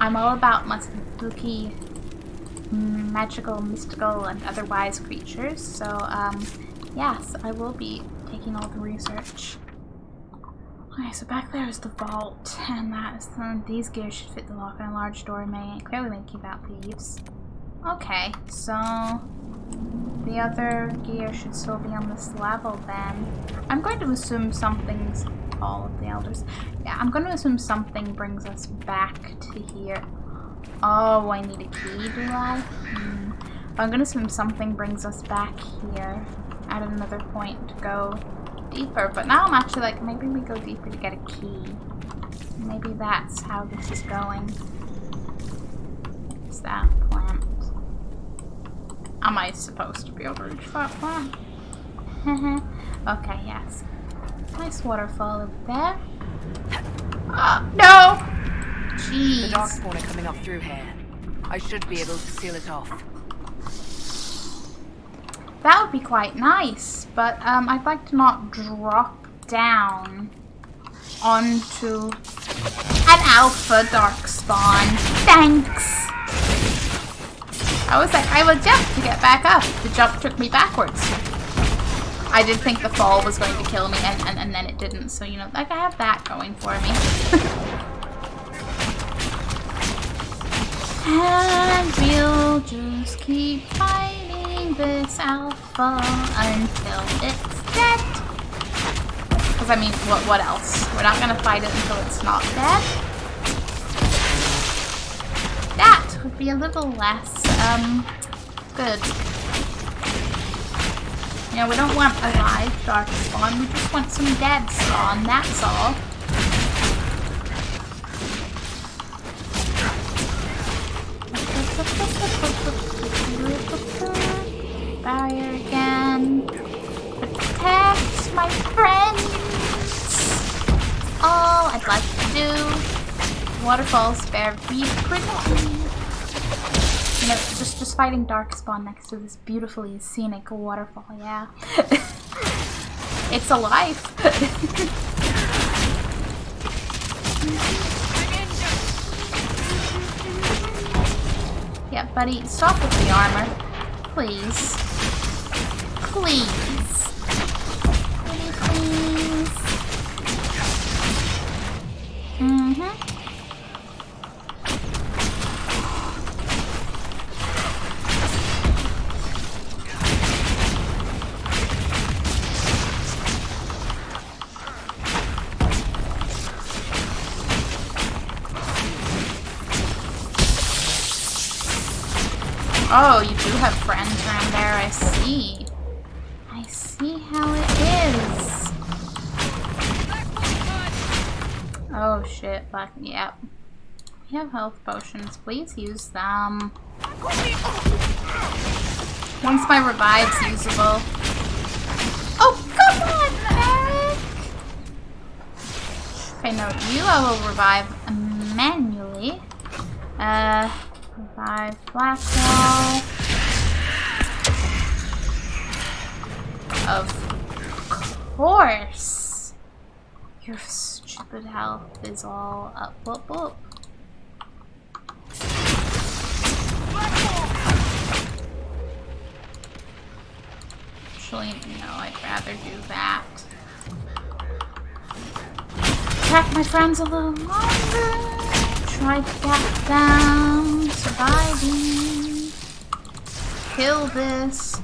[SPEAKER 1] I'm all about my spooky, magical, mystical, and otherwise creatures, so yes, I will be taking all the research. Okay, so back there is the vault, and that is these gears should fit the lock, and a large door clearly may keep out thieves. Okay, so the other gear should still be on this level then. I'm going to assume something's all of the elders. Yeah, I'm going to assume something brings us back to here. Oh, I need a key, do I? I'm going to assume something brings us back here at another point to go deeper, but now I'm actually like, maybe we go deeper to get a key. Maybe that's how this is going. What's that plant? Am I supposed to be able to reach that plant? Okay, yes. Nice waterfall over there. No! Jeez.
[SPEAKER 8] The darkspawn are coming up through here. I should be able to seal it off.
[SPEAKER 1] That would be quite nice, but I'd like to not drop down onto an alpha darkspawn. Thanks! I was like, I will jump to get back up. The jump took me backwards. I did think the fall was going to kill me, and then it didn't, so you know, like I have that going for me. And we'll just keep fighting this alpha until it's dead. Because I mean, what else? We're not gonna fight it until it's not dead. That would be a little less, good. You know, we don't want a live darkspawn, we just want some dead spawn, that's all. Barrier again. Protect my friends. All I'd like to do. Waterfalls very pretty. You know, just fighting darkspawn next to this beautifully scenic waterfall, yeah. It's a life. Yeah, buddy, stop with the armor. Please. Please. Pretty please. Oh, you do have friends around there, I see. I see how it is. Oh shit, black, yep. We have health potions, please use them. Once my revive's usable. Oh, come on, Eric! Okay, no, you I will revive manually. Revive Blackwall. Of course. Your stupid health is all up. Actually, no, I'd rather do that. Track my friends a little longer. Try to get them. Surviving. Kill this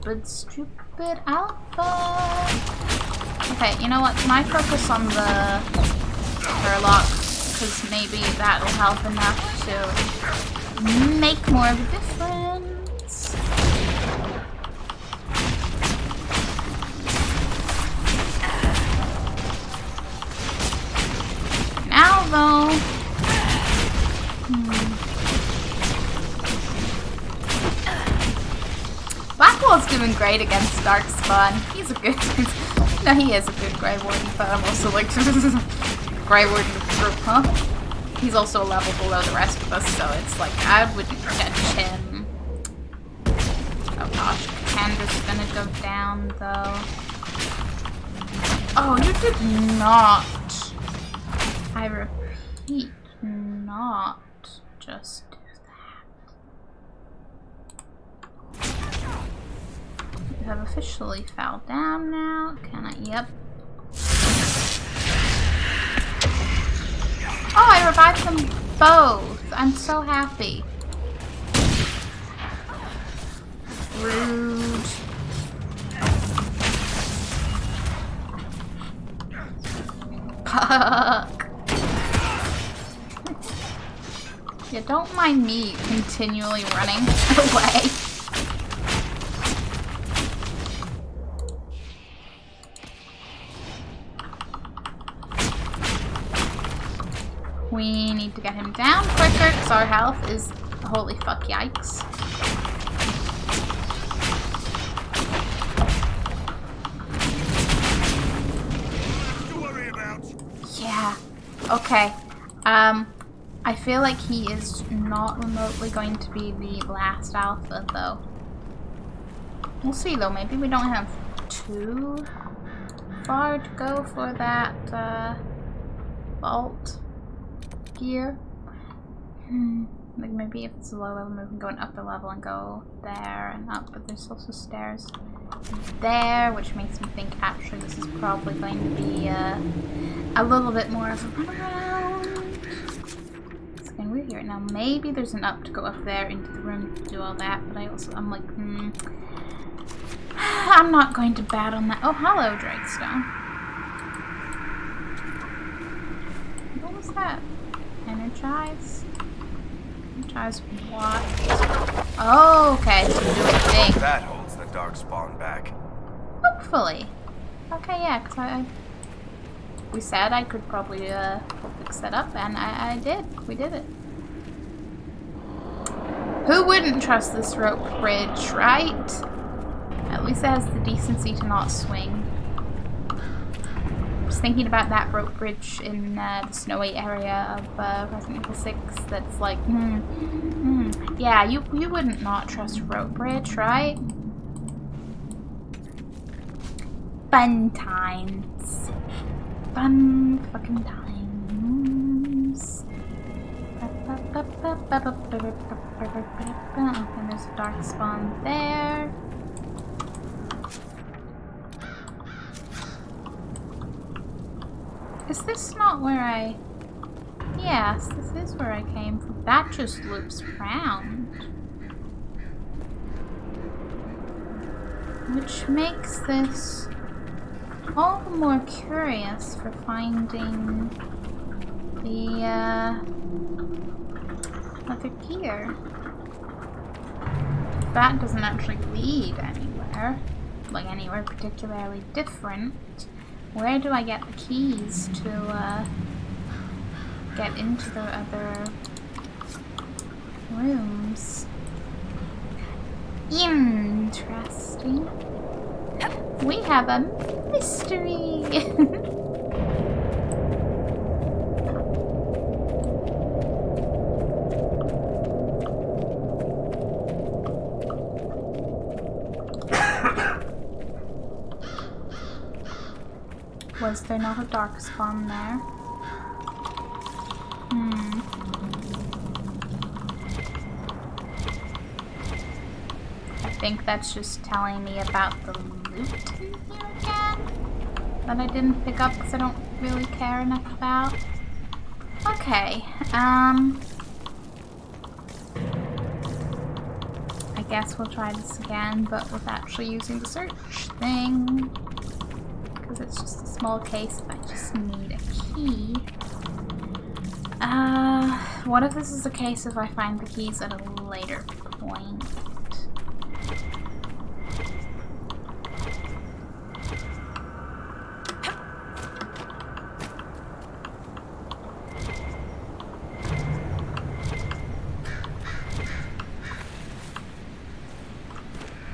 [SPEAKER 1] stupid alpha. Okay, you know what? Can I focus on the Herlock? Because maybe that'll help enough to make more of a difference. Now though, Blackwall's doing great against Darkspawn. He's a good. No, he is a good Grey Warden, but I'm also like Grey Warden group, huh? He's also a level below the rest of us, so it's like I wouldn't judge him. Oh gosh, Candra's gonna go down though. Oh, you did not. I repeat, not just do that. You have officially fell down now. Can I? Yep. Oh, I revived them both. I'm so happy. Rude. Fuck. Yeah, don't mind me continually running away. We need to get him down quicker because our health is holy fuck yikes. Yeah. Okay. I feel like he is not remotely going to be the last alpha though. We'll see though, maybe we don't have too far to go for that vault gear. Like maybe if it's a low level, maybe we can go an upper level and go there and up, but there's also stairs there, which makes me think actually this is probably going to be a little bit more of a runaround. It's getting weird here. Now maybe there's an up to go up there into the room to do all that, but I'm like, I'm not going to bat on that. Oh, hello, Drakestone. What was that? Energize? Energize what? Oh, okay, so we're doing a thing.
[SPEAKER 12] That holds the Darkspawn back.
[SPEAKER 1] Hopefully. Okay, yeah, because we said I could probably fix that up, and I did. We did it. Who wouldn't trust this rope bridge, right? At least it has the decency to not swing. I was thinking about that rope bridge in the snowy area of Resident Evil 6 that's like, yeah, you wouldn't not trust a rope bridge, right? Fun times. Fun fucking times. Okay, there's a Darkspawn there. Is this not where I... Yes, this is where I came from. That just loops round. Which makes this all the more curious for finding the other gear. That doesn't actually lead anywhere, like anywhere particularly different. Where do I get the keys to get into the other rooms? Interesting. We have a mystery. Was there not a dark spawn there. I think that's just telling me about the loot in here again that I didn't pick up because I don't really care enough about. Okay, I guess we'll try this again, but with actually using the search thing, because it's just a small case if I just need a key. What if this is a case if I find the keys at a later point?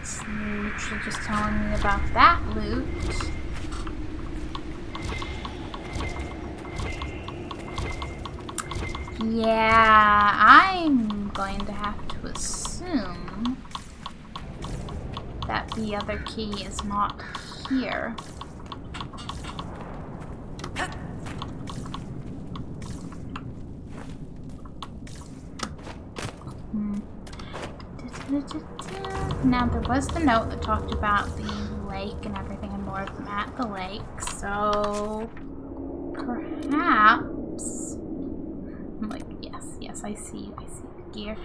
[SPEAKER 1] It's literally just telling me about that loot. Yeah, I'm going to have to assume that the other key is not here. Now there was the note that talked about the lake and everything and more of them at the lake, so perhaps I'm like, yes, I see the gear.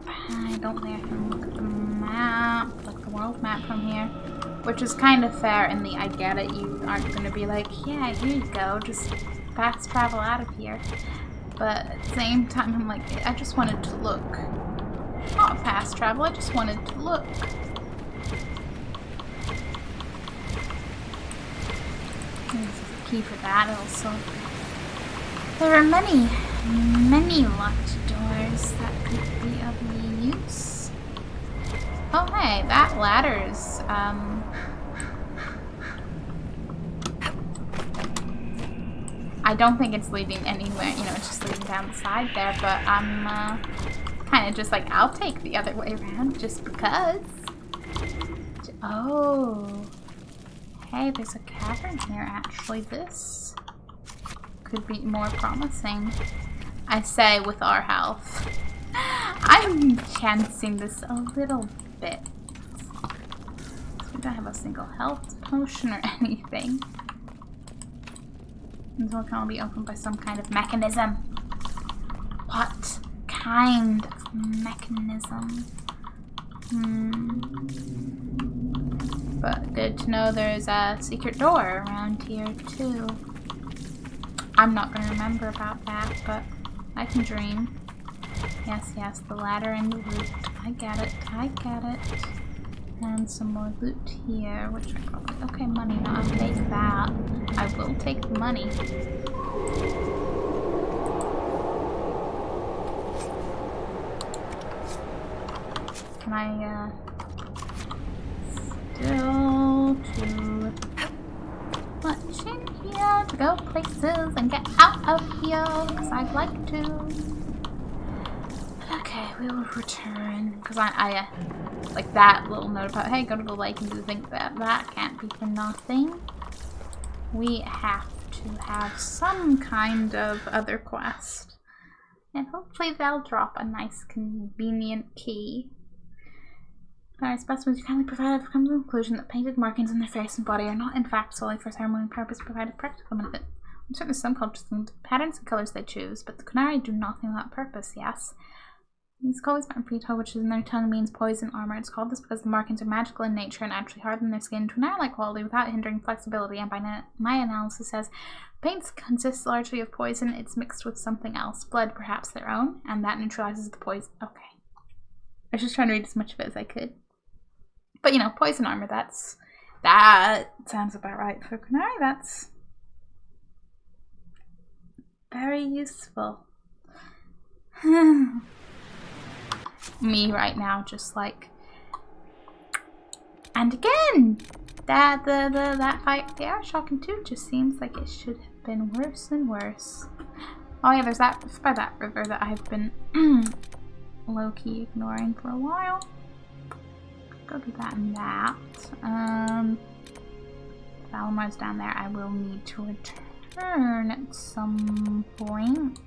[SPEAKER 1] I don't think I can look at the map, like the world map from here, which is kind of fair in the I get it, you aren't going to be like, yeah, here you go, just fast travel out of here. But at the same time, I'm like, I just wanted to look. Not fast travel, I just wanted to look. There's a key for that also. There are many locked doors that could be of use. Oh hey, that ladder's I don't think it's leading anywhere, you know, it's just leading down the side there, but I'm kind of just like, I'll take the other way around just because. Oh. Hey, there's a cavern here actually. This could be more promising. I say with our health. I'm chancing this a little bit. We don't have a single health potion or anything. This will can only be opened by some kind of mechanism. What kind of mechanism? But good to know there's a secret door around here too. I'm not going to remember about that, but I can dream. Yes, the ladder and the loot. I get it. And some more loot here, which I probably... Okay, money. Now I'll take that. I will take the money. Can I, still too much in here to go places and get out of here, because I'd like to. Okay, we will return, because I like that little note about, hey, go to the lake and do think that can't be for nothing. We have to have some kind of other quest. And hopefully they'll drop a nice convenient key. Our specimens you kindly provided have come to the conclusion that painted markings on their face and body are not in fact solely for ceremonial purpose, provided practical benefit. I'm certain some cultures the patterns and colors they choose, but the Kunari do nothing without purpose, yes. These call these Manfrito, which is in their tongue means poison armor. It's called this because the markings are magical in nature and actually harden their skin to an air-like quality without hindering flexibility, and by my analysis says paint consists largely of poison. It's mixed with something else, blood perhaps their own, and that neutralizes the poison. Okay. I was just trying to read as much of it as I could. But you know, poison armor, that sounds about right for Kunari. That's very useful. Me right now, just like, and again, that fight with the air shocking too just seems like it should have been worse and worse. Oh yeah, there's that by that river that I've been low-key ignoring for a while. Go do that and that. Valamar's down there. I will need to return at some point.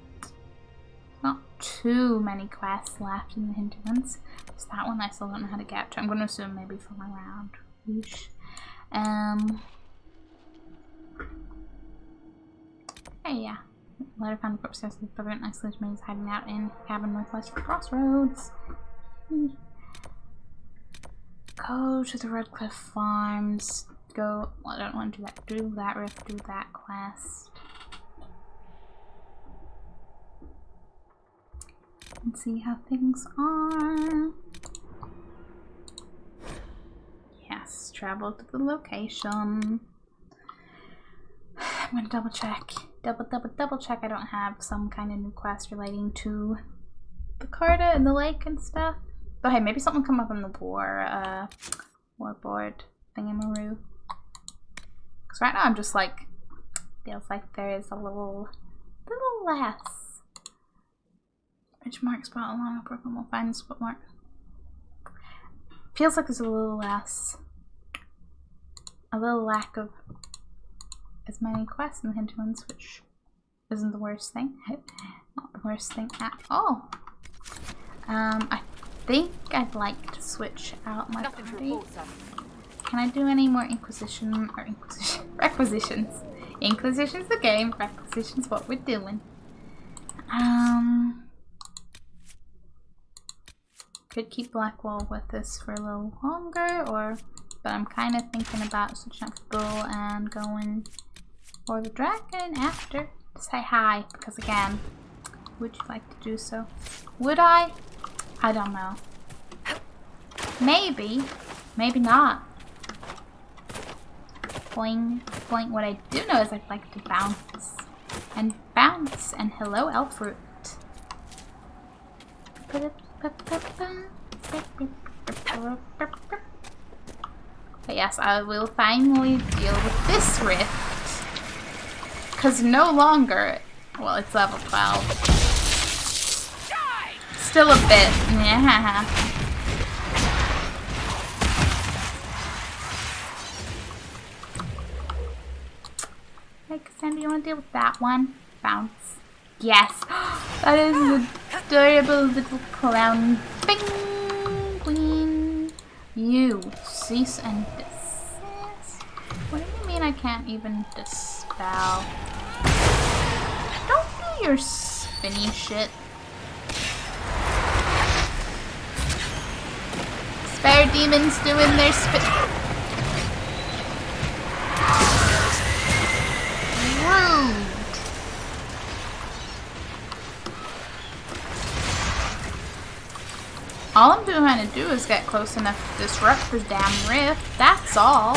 [SPEAKER 1] Not too many quests left in the hinterlands. There's that one I still don't know how to get to. I'm going to assume maybe from around. Hey, yeah. Letter found upstairs in the Brotherhood. Isolation means hiding out in cabin northwest of Crossroads. Go to the Redcliff farms. Go. Well, I don't want to do that. Do that rift. Do that quest. And see how things are. Yes, travel to the location. I'm gonna double check. Double check I don't have some kind of new quest relating to the Carta and the lake and stuff. But hey, maybe something come up on the war board thingamaroo. Cause right now I'm just like, feels like there is a little less. Which mark spot along Brooklyn will find this bookmark. Feels like there's a little lack of as many quests in the hinterlands, which isn't the worst thing. Not the worst thing at all. I think I'd like to switch out my party. Can I do any more requisitions? Inquisition's the game, requisition's what we're doing. Could keep Blackwall with us for a little longer, but I'm kind of thinking about switching up the bull and going for the dragon after to say hi, because again, would you like to do so? Would I? I don't know. Maybe not. Boing, boing. What I do know is I'd like to bounce. And hello, Elfroot. But yes, I will finally deal with this rift. Because no longer, well, it's level 12. Still a bit, yeah. Hey, Cassandra, you want to deal with that one? Bounce. Yes, that is an adorable little clown penguin. You cease and desist. What do you mean I can't even dispel? Don't do your spinny shit. Spare demons doing their spit. Rude. All I'm trying to do is get close enough to disrupt the damn rift. That's all.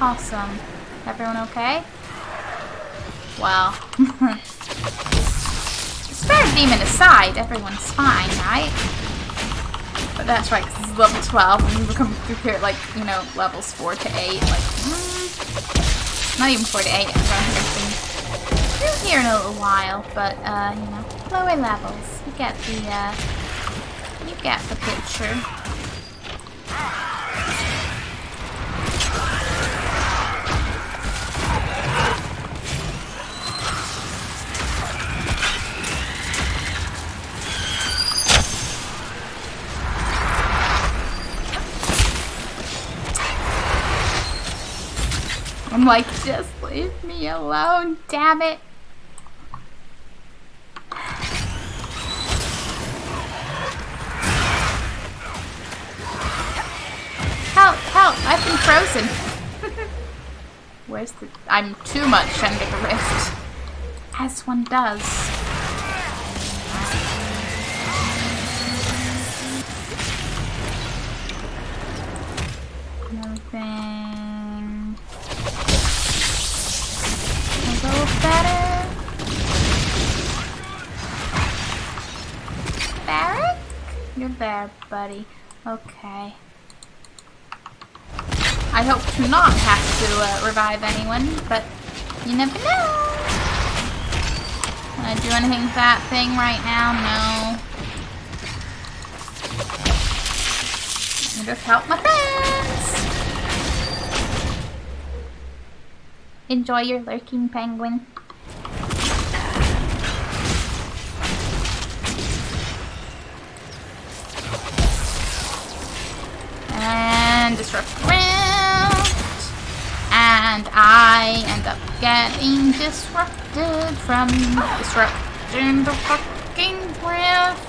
[SPEAKER 1] Awesome. Everyone okay? Well. Spare demon aside, everyone's fine, right? But that's right, because it's level 12, and you become through here at, like, you know, levels 4 to 8. Like, not even 4 to 8. I don't think I've been through here in a little while, but, you know, lower levels. You get the picture. I'm like, just leave me alone, damn it. Help, help, I've been frozen. Where's the... I'm too much under the rift. As one does. Nothing. A little better. Barrack? You're there, buddy. Okay. I hope to not have to revive anyone, but you never know. Can I do anything with that thing right now? No. And just help my friends! Enjoy your lurking, penguin. And disrupt round. And I end up getting disrupted from disrupting the fucking rift.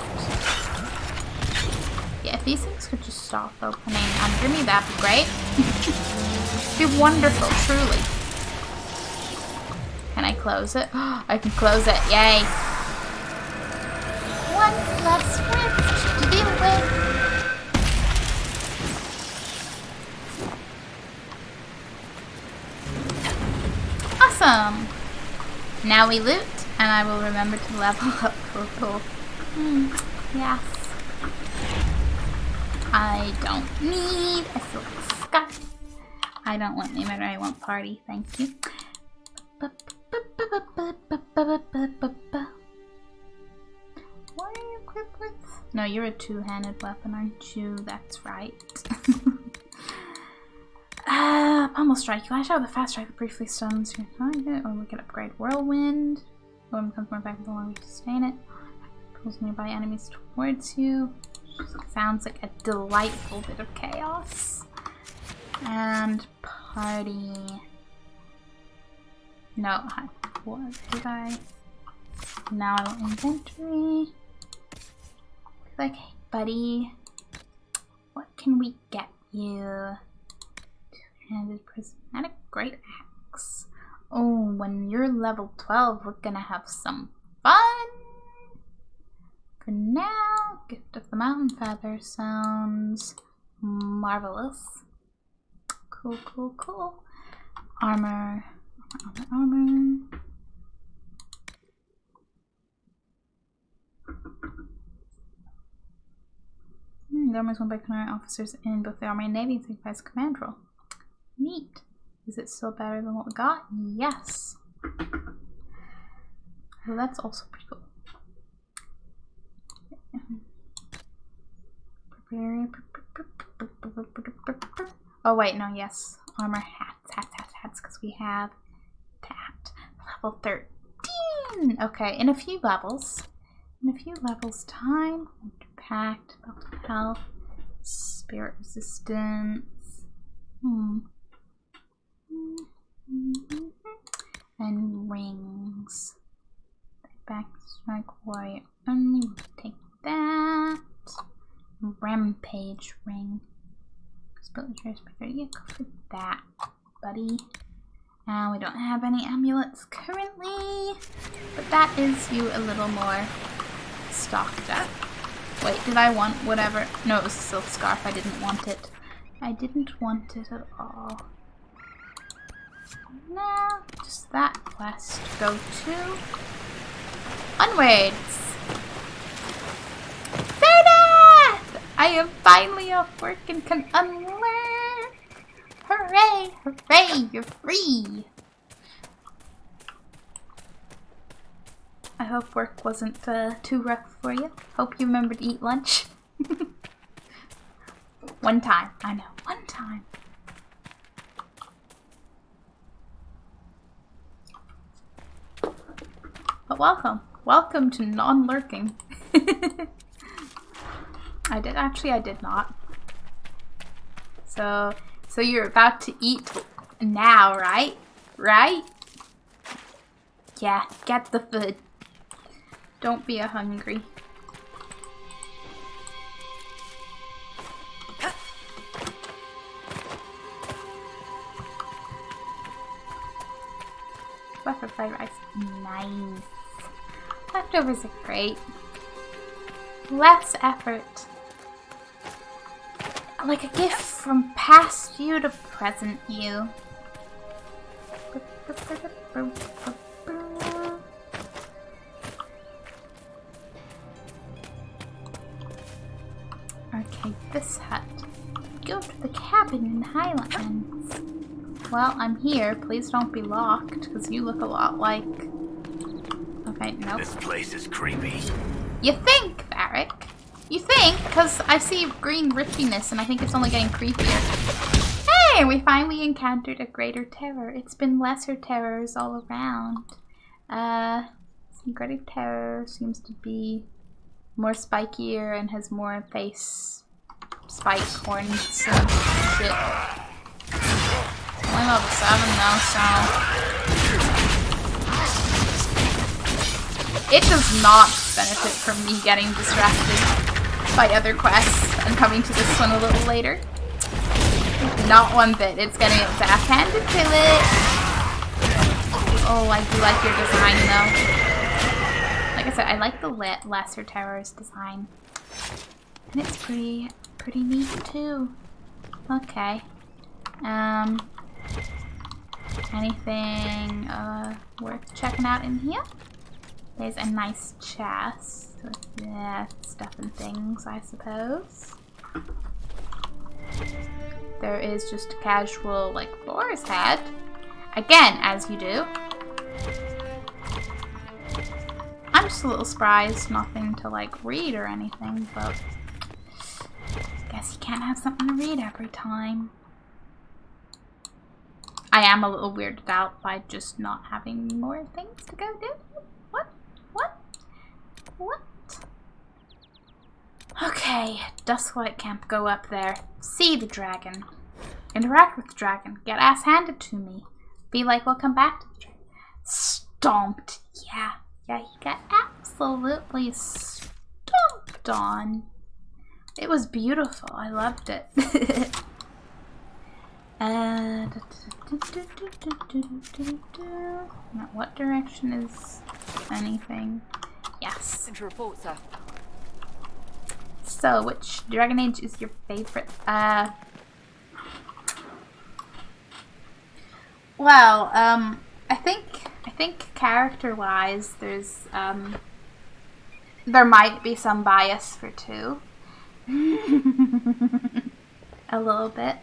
[SPEAKER 1] Yeah, if these things could just stop opening under me, that'd be great. It'd be wonderful, truly. Can I close it? I can close it, yay. One less rift to deal with. Awesome! Now we loot, and I will remember to level up. Cool. Yes. I don't need a silk scarf. I don't want limiter, I want party, thank you. What are you equipped with? No, you're a two-handed weapon, aren't you? That's right. Pummel strike. Lash out with fast strike that briefly stuns your target, or we can upgrade whirlwind. Whirlwind becomes more effective the longer you sustain it. Pulls nearby enemies towards you. Sounds like a delightful bit of chaos. And party. No, what did I? Now I want inventory. Like, hey, buddy, what can we get you? Two-handed prismatic great axe. Oh, when you're level 12, we're gonna have some fun. For now, Gift of the Mountain Feather sounds marvelous. Cool. Armor. The armor is won by current officers in both the Army and Navy and signifies command role. Neat. Is it still better than what we got? Yes. Well, that's also pretty cool. Oh wait, no, yes. Armor hats, because we have that. Level 13! Okay, in a few levels time, pact, belt of health, spirit resistance, and rings. Back strike warrior only, we'll take that. Rampage ring. Split insurance by 30, yeah, go for that, buddy. We don't have any amulets currently, but that is you a little more stocked up. Wait, did I want whatever? No, it was a silk scarf. I didn't want it. I didn't want it at all. No, just that quest. Go to onwards. Fair death! I am finally off work and can unlearn. Hooray! Hooray! You're free! I hope work wasn't too rough for you. Hope you remember to eat lunch. One time. I know. One time. But welcome. Welcome to non-lurking. I did not. So you're about to eat now, right? Right? Yeah, get the food. Don't be a hungry. Buffer fried rice. Nice. Leftovers are great. Less effort. Like a gift from past you to present you. Okay, this hut. Go to the cabin in the Highlands. Well, I'm here. Please don't be locked, because you look a lot like... Okay, nope.
[SPEAKER 12] This place is creepy.
[SPEAKER 1] You think, Varric? You think? Because I see green rippiness and I think it's only getting creepier. Hey, we finally encountered a greater terror. It's been lesser terrors all around. Greater terror seems to be more spikier and has more face spike horns and shit. Only level 7 though, so it does not benefit from me getting distracted by other quests and coming to this one a little later. Not one bit. It's getting its ass handed to it. Oh, I do like your design though. Like I said, I like the lesser terrors design, and it's pretty neat too. Okay. Anything worth checking out in here? There's a nice chest with stuff and things, I suppose. There is just a casual, like, boar's head. Again, as you do. I'm just a little surprised, nothing to, like, read or anything, but guess you can't have something to read every time. I am a little weirded out by just not having more things to go do. What? Okay, Duskwhite Camp, go up there. See the dragon. Interact with the dragon. Get ass handed to me. Be like, welcome back to the dragon. Stomped. Yeah, he got absolutely stomped on. It was beautiful. I loved it. Now, what direction is anything? Yes.
[SPEAKER 9] Into report, sir.
[SPEAKER 1] So, which Dragon Age is your favorite? Well, I think character-wise, there's there might be some bias for 2. A little bit.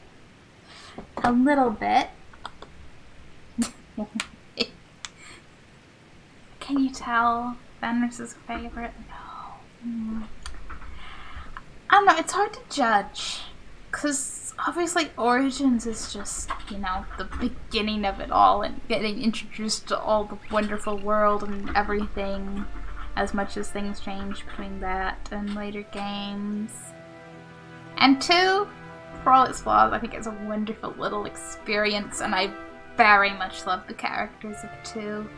[SPEAKER 1] Can you tell Fenris's favorite? No. I don't know, it's hard to judge. Because obviously Origins is just, you know, the beginning of it all and getting introduced to all the wonderful world and everything. As much as things change between that and later games. And 2, for all its flaws, I think it's a wonderful little experience, and I very much love the characters of 2.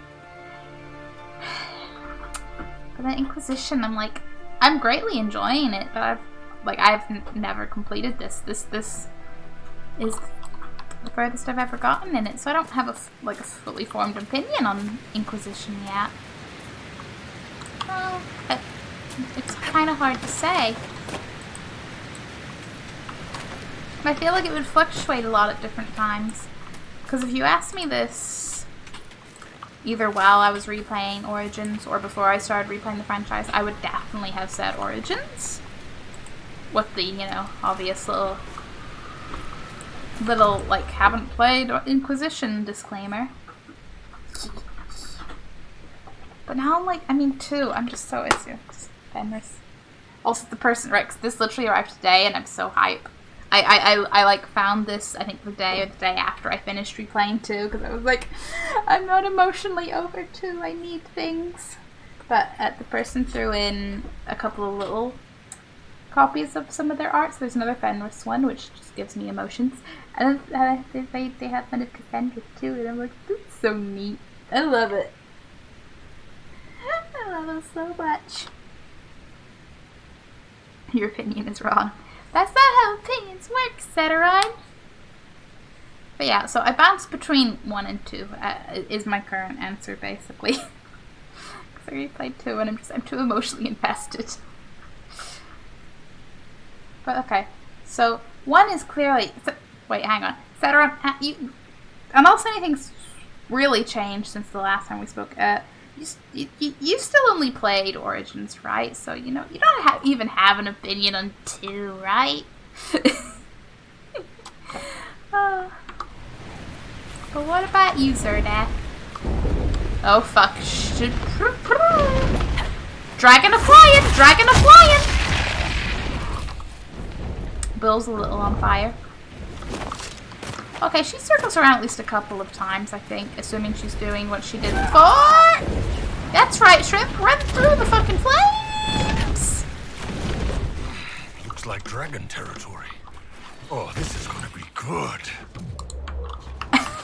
[SPEAKER 1] But the Inquisition, I'm greatly enjoying it, but I've never completed this. This is the furthest I've ever gotten in it, so I don't have a fully formed opinion on Inquisition yet. Well, it's kind of hard to say. I feel like it would fluctuate a lot at different times. Because if you asked me this either while I was replaying Origins or before I started replaying the franchise, I would definitely have said Origins. With the, you know, obvious little haven't played Inquisition disclaimer. But now I'm 2, I'm just so, it's Fenris. Also the person, right, 'cause this literally arrived today and I'm so hype. I found this, I think the day or the day after I finished replaying 2, because I was like, I'm not emotionally over 2, I need things. But the person threw in a couple of little copies of some of their art, so there's another Fenris one, which just gives me emotions. And they have one of Cassandra too, and I'm like, that's so neat. I love it. I love it so much. Your opinion is wrong. That's not how opinions work, Cetterine. But yeah, so I bounced between 1 and 2, is my current answer, basically. Because I replayed 2 and I'm too emotionally invested. But okay, so 1 is clearly, wait, hang on. Cetterine, unless anything's really changed since the last time we spoke, you still only played Origins, right? So, you know, you don't even have an opinion on 2, right? But what about you, Zerdak? Oh, fuck. Dragon a flying! Dragon a flying! Bill's a little on fire. Okay, she circles around at least a couple of times, I think, assuming she's doing what she did before. That's right, Shrimp. Run through the fucking flames.
[SPEAKER 2] Looks like dragon territory. Oh, this is gonna be good.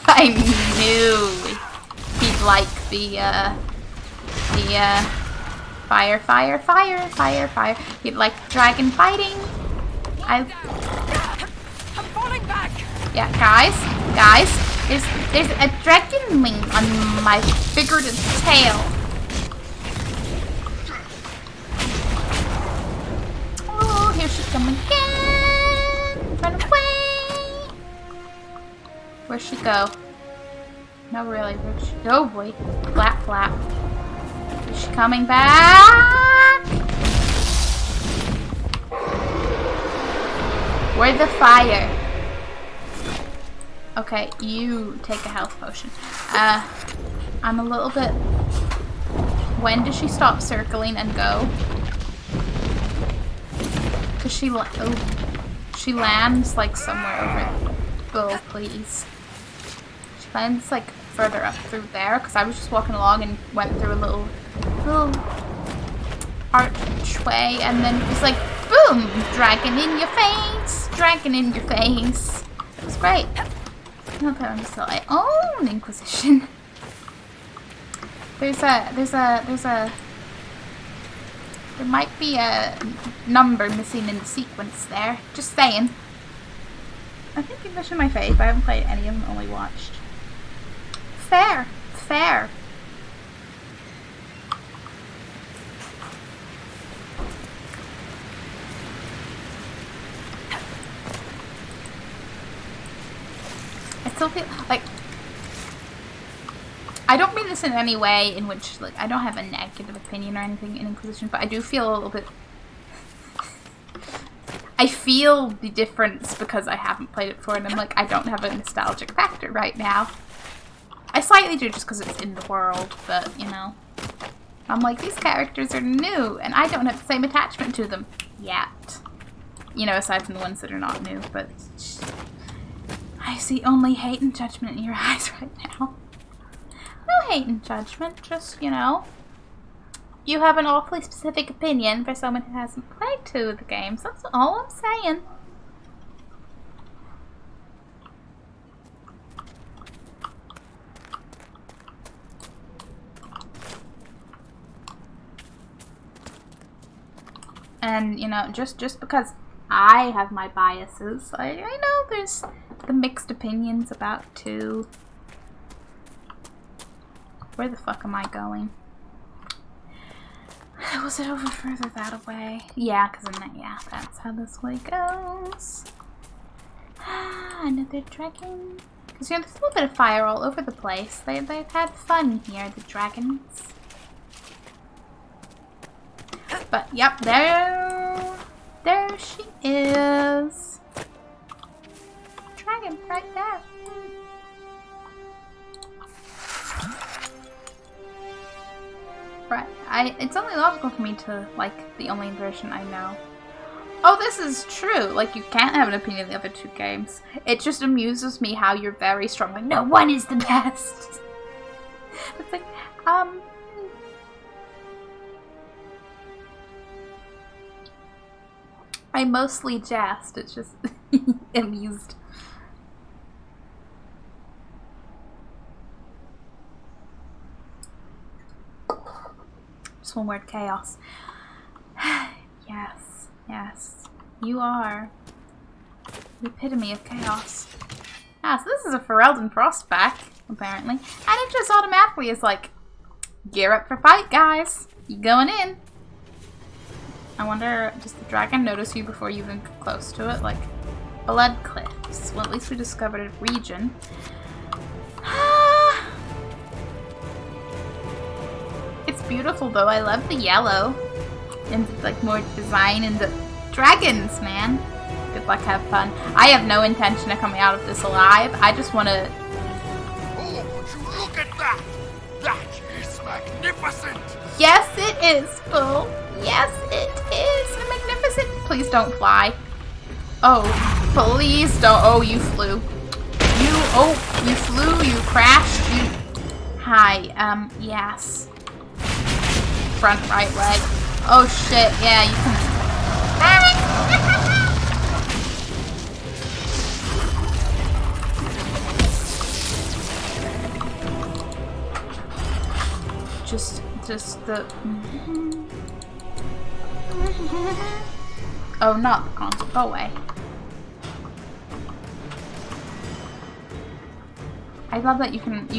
[SPEAKER 1] I knew he'd like the fire. He'd like dragon fighting. I'm falling back. Yeah, guys, there's a dragon wing on my figurative tail. Oh, here she comes again. Run away. Where'd she go? No, really, where'd she go? Oh boy, flap. Is she coming back? Where's the fire? Okay, you take a health potion. I'm a little bit... When does she stop circling and go? Cause she lands like somewhere over. Bull, please. She lands like further up through there. Cause I was just walking along and went through a little archway, and then it was like, boom! Dragon in your face! Dragon in your face! It was great. Okay, I'm still I own Inquisition. There might be a number missing in the sequence there. Just saying. I think Inquisition my fave. I haven't played any of them, only watched. Fair. I still feel like I don't mean this in any way in which like I don't have a negative opinion or anything in Inquisition, but I do feel a little bit. I feel the difference because I haven't played it before, and I'm like I don't have a nostalgic factor right now. I slightly do just because it's in the world, but you know, I'm like these characters are new, and I don't have the same attachment to them yet. You know, aside from the ones that are not new, but. I see only hate and judgment in your eyes right now. No hate and judgment, just, you know, you have an awfully specific opinion for someone who hasn't played 2 of the games. That's all I'm saying. And, you know, just because I have my biases, I know there's the mixed opinions about 2. Where the fuck am I going? Was it over further that way? Yeah, that's how this way goes. Another dragon. Because, you know, there's a little bit of fire all over the place. They've had fun here, the dragons. But, yep, there she is. Dragon right there. Right, it's only logical for me to like the only version I know. Oh, this is true. Like, you can't have an opinion of the other 2 games. It just amuses me how you're very strong. Like, no, one is the best. It's like, I mostly jest. It's just amused. Just one word, chaos. Yes. You are the epitome of chaos. Ah, so this is a Ferelden Frostback, apparently. And it just automatically is like, gear up for fight, guys. You going in. I wonder, does the dragon notice you before you even get close to it? Like, Bloodcliffs. Well, at least we discovered a region. It's beautiful, though. I love the yellow. And, like, more design and the dragons, man. Good luck, have fun. I have no intention of coming out of this alive. I just want to...
[SPEAKER 12] Oh, would you look at that? That is magnificent!
[SPEAKER 1] Yes, it is, Bull. Yes, it is magnificent. Please don't fly. Oh, please don't. Oh, you flew. You flew, you crashed, you... Hi, yes. Front right leg. Oh shit, yeah, you can... Just the... Oh, not the console. Go away. I love that you can...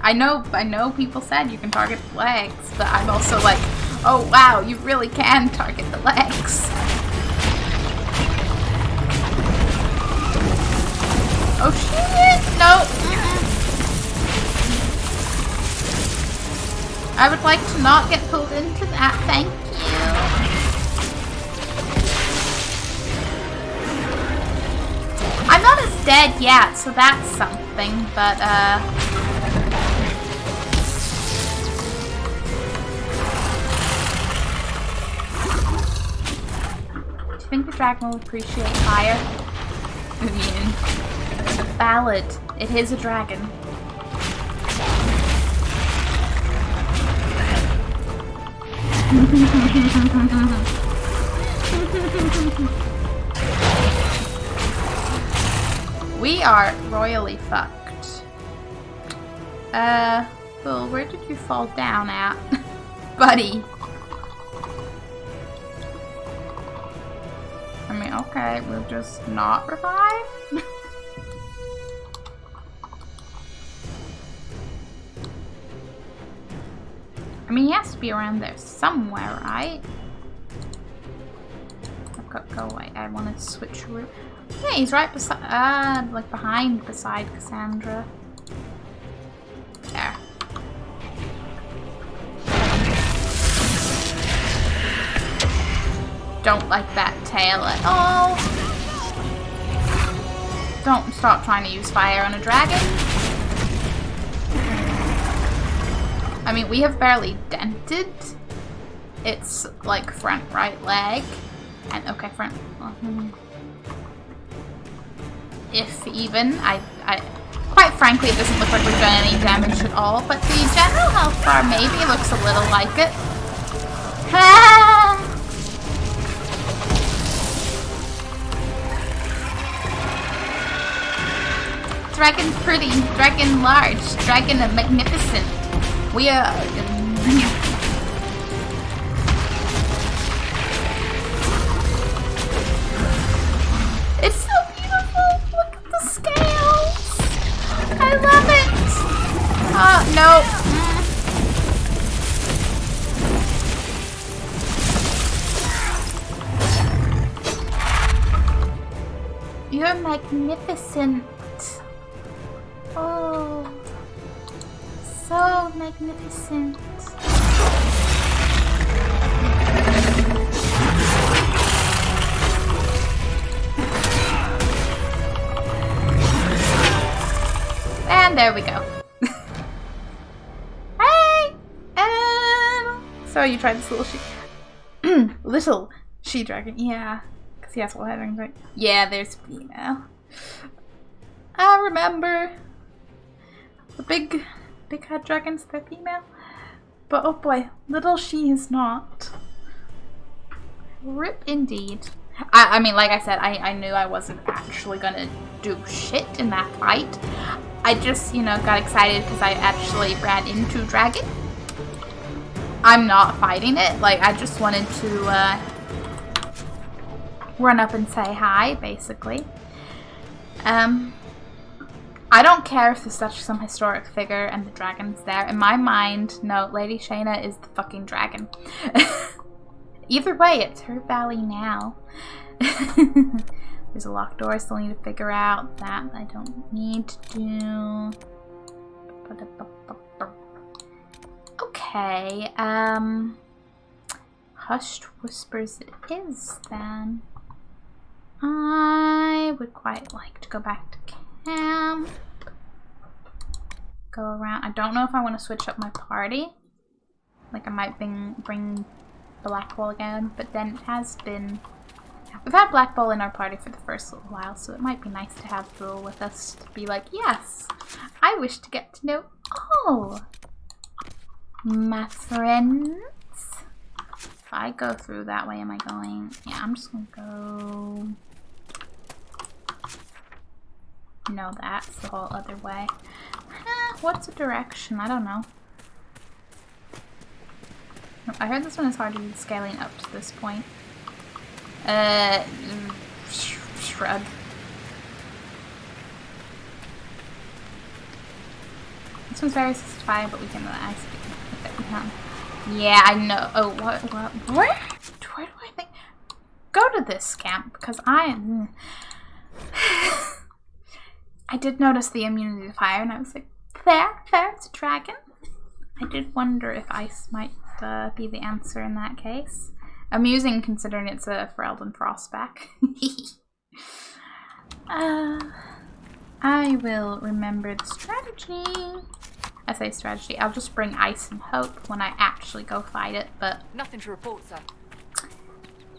[SPEAKER 1] I know people said you can target the legs, but I'm also like, oh wow, you really can target the legs. Oh shit! No! I would like to not get pulled into that, thank you. I'm not as dead yet, so that's something, but do you think the dragon will appreciate fire? I mean, ballad. It is a dragon. We are royally fucked. Well, where did you fall down at? Buddy. I mean, okay, we'll just not revive? I mean, he has to be around there somewhere, right? Go away. I want to switch route. Yeah, he's right beside, like beside Cassandra. There. Don't like that tail at all. Don't stop trying to use fire on a dragon. I mean, we have barely dented. It's like front right leg. And okay, front. If even, I quite frankly, it doesn't look like we've done any damage at all. But the general health bar maybe looks a little like it. Ah! Dragon pretty, dragon large, dragon magnificent. We are. It's so beautiful. Look at the scales. I love it. No. You're magnificent. Oh. So magnificent. And there we go. Hey! So you tried this little little she-dragon. Yeah. Because he has full headings, right? Yeah, there's female. I remember. The big head dragons, they're female. But oh boy, little she is not. Rip indeed. I mean, like I said, I knew I wasn't actually gonna do shit in that fight. I just, you know, got excited because I actually ran into dragon. I'm not fighting it. Like, I just wanted to run up and say hi, basically. I don't care if there's such some historic figure and the dragon's there. In my mind, no, Lady Shayna is the fucking dragon. Either way, it's her valley now. There's a locked door I still need to figure out. That I don't need to do. Okay, Hushed Whispers it is then. I would quite like to go back to camp. Go around. I don't know if I want to switch up my party. Like I might bring Blackwall again, but then it has been We've had Black Bull in our party for the first little while, so it might be nice to have Bull with us to be like, yes, I wish to get to know all my friends. If I go through that way, am I going? Yeah, I'm just gonna go. No, that's the whole other way. What's the direction? I don't know. I heard this one is hard to do scaling up to this point. Shrug. This one's very satisfying, but we can ice it. Yeah, I know. Oh, what? Where do I think? Go to this camp because I did notice the immunity to fire, and I was like, there, it's a dragon. I did wonder if ice might be the answer in that case. Amusing considering it's a Ferelden Frostback. I will remember the strategy. I say strategy. I'll just bring ice and hope when I actually go fight it, but
[SPEAKER 9] nothing to report, sir.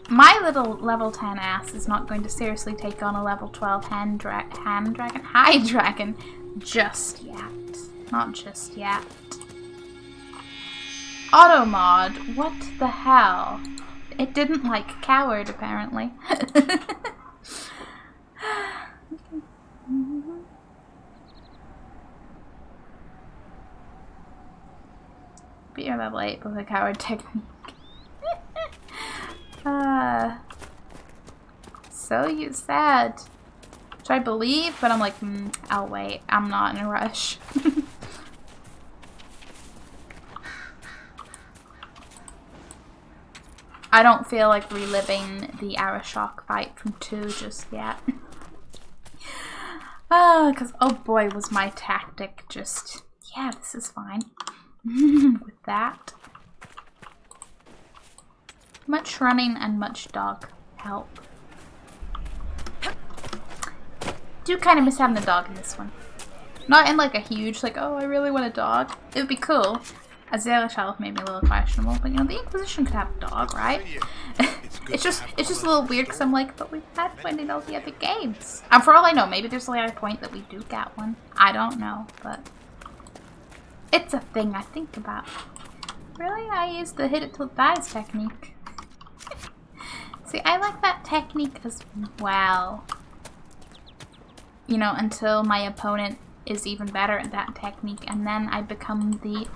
[SPEAKER 1] My little level 10 ass is not going to seriously take on a level 12 high dragon just yet. Not just yet. Auto mod, what the hell? It didn't like coward apparently. But you're level 8 with a coward technique. So you said. Which I believe, but I'm like, I'll wait. I'm not in a rush. I don't feel like reliving the Arashock fight from 2 just yet. Because, oh boy, was my tactic just, yeah, this is fine. With that. Much running and much dog help. Do kind of miss having a dog in this one. Not in like a huge, like, oh, I really want a dog. It would be cool. Azalea Shelf made me a little questionable, but you know, the Inquisition could have a dog, right? it's just a little weird because I'm like, but we've had one in all the other games. And for all I know, maybe there's a point that we do get one. I don't know, but it's a thing I think about. Really? I use the hit it till it dies technique. See, I like that technique as well. You know, until my opponent is even better at that technique, and then I become the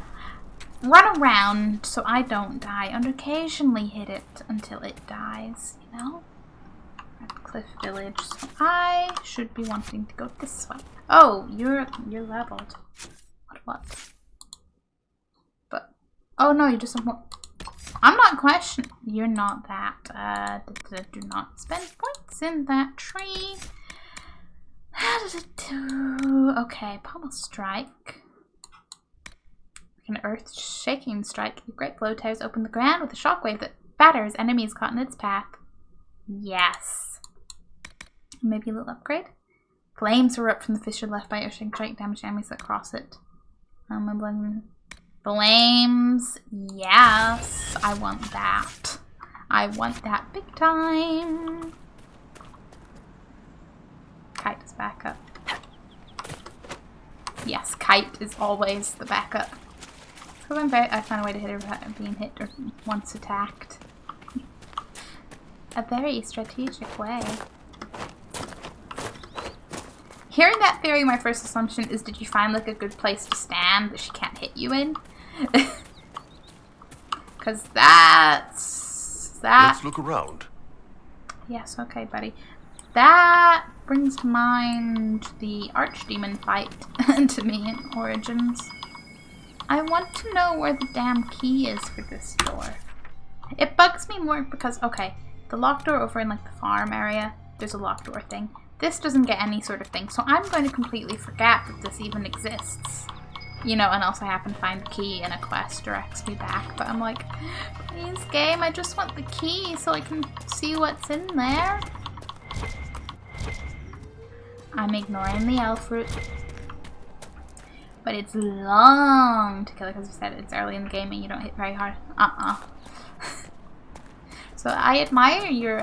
[SPEAKER 1] run around so I don't die and occasionally hit it until it dies, you know? Redcliff Village, so I should be wanting to go this way. Oh, you're leveled. What? But, oh no, you just have more. I'm not questioning. You're not that. Do not spend points in that tree. Okay, Pommel Strike. An earth-shaking strike. A great blow tears open the ground with a shockwave that batters enemies caught in its path. Yes. Maybe a little upgrade. Flames erupt from the fissure left by earthshake strike, damage enemies that cross it. Flames. Yes. I want that. I want that big time. Kite is backup. Yes, Kite is always the backup. I found a way to hit her without being hit or once attacked. A very strategic way. Hearing that theory, my first assumption is, did you find like a good place to stand that she can't hit you in? Because that's that.
[SPEAKER 12] Let's look around.
[SPEAKER 1] Yes, okay, buddy. That brings to mind the Archdemon fight to me in Origins. I want to know where the damn key is for this door. It bugs me more because, okay, the locked door over in like the farm area, there's a locked door thing. This doesn't get any sort of thing, so I'm going to completely forget that this even exists. You know, unless I happen to find the key and a quest directs me back. But I'm like, please game, I just want the key so I can see what's in there. I'm ignoring the elf route. But it's long to kill it because you said it's early in the game and you don't hit very hard. So I admire your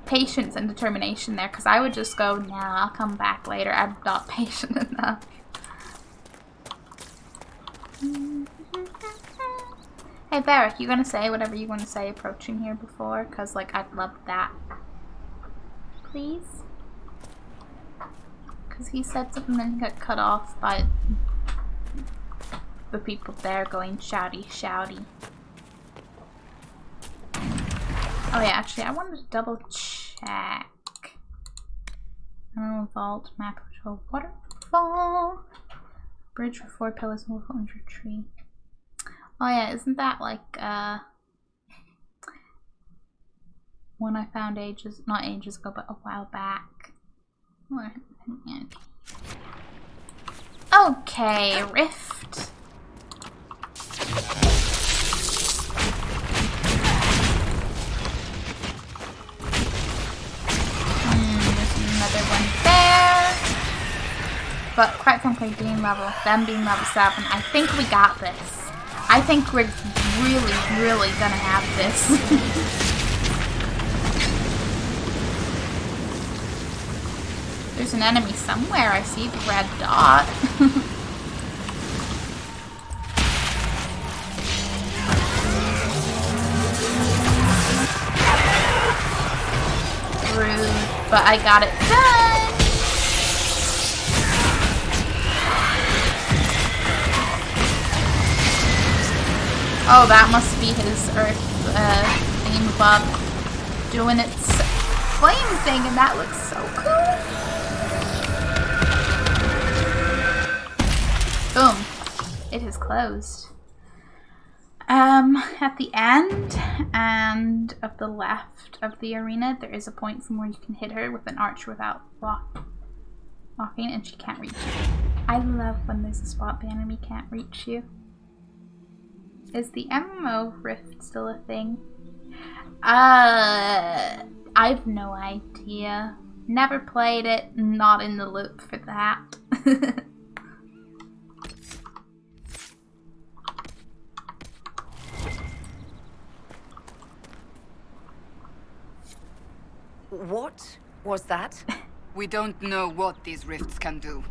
[SPEAKER 1] patience and determination there, because I would just go, nah, I'll come back later. I'm not patient enough. Hey, Barrick, you gonna say whatever you want to say approaching here before? Because, like, I'd love that. Please? Because he said something and he got cut off by the people there going shouty, shouty. Oh yeah, actually, I wanted to double check. Vault, map to a waterfall. Bridge with 4 pillars and a under a tree. Oh yeah, isn't that like, one I found not ages ago, but a while back. Okay, Rift. There's another one there. But quite frankly, them being level 7, I think we got this. I think we're really gonna have this. There's an enemy somewhere. I see the red dot. Rude, but I got it done. Oh, that must be his Earth theme bug doing its flame thing, and that looks so cool. Boom. It is closed. At the end and of the left of the arena, there is a point from where you can hit her with an archer without walking, and she can't reach you. I love when there's a spot the enemy can't reach you. Is the MMO Rift still a thing? I've no idea. Never played it, not in the loop for that.
[SPEAKER 9] What was that?
[SPEAKER 13] We don't know what these rifts can do.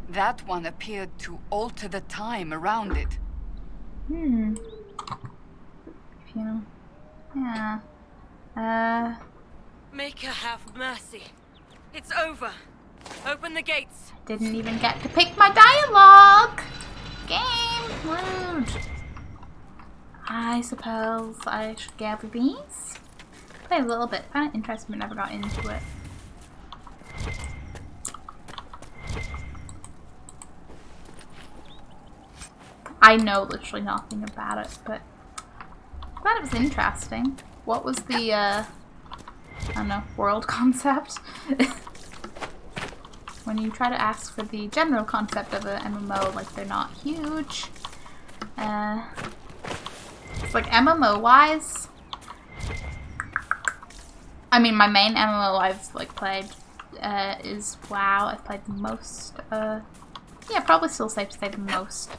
[SPEAKER 13] That one appeared to alter the time around it.
[SPEAKER 1] Yeah.
[SPEAKER 9] Make her have mercy. It's over. Open the gates.
[SPEAKER 1] Didn't even get to pick my dialogue. Game rude. I suppose I should gather these. Play a little bit. Kind of interesting, but never got into it. I know literally nothing about it, but I thought it was interesting. What was the, I don't know, world concept? When you try to ask for the general concept of an MMO, like they're not huge. It's like MMO-wise. I mean, my main MMO I've like played is WoW. I've played the most. Yeah, probably still safe to say the most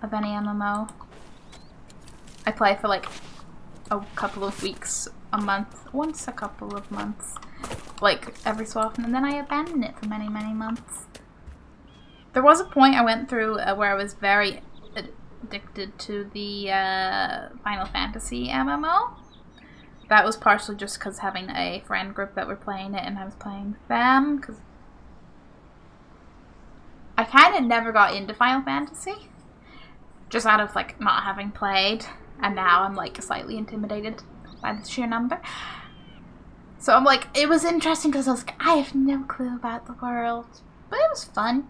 [SPEAKER 1] of any MMO. I play for like a couple of weeks, a month, once a couple of months, like every so often, and then I abandon it for many, many months. There was a point I went through where I was very addicted to the Final Fantasy MMO. That was partially just because having a friend group that were playing it and I was playing with them, because I kind of never got into Final Fantasy, just out of like not having played, and now I'm like slightly intimidated by the sheer number. So I'm like, it was interesting because I was like, I have no clue about the world, but it was fun.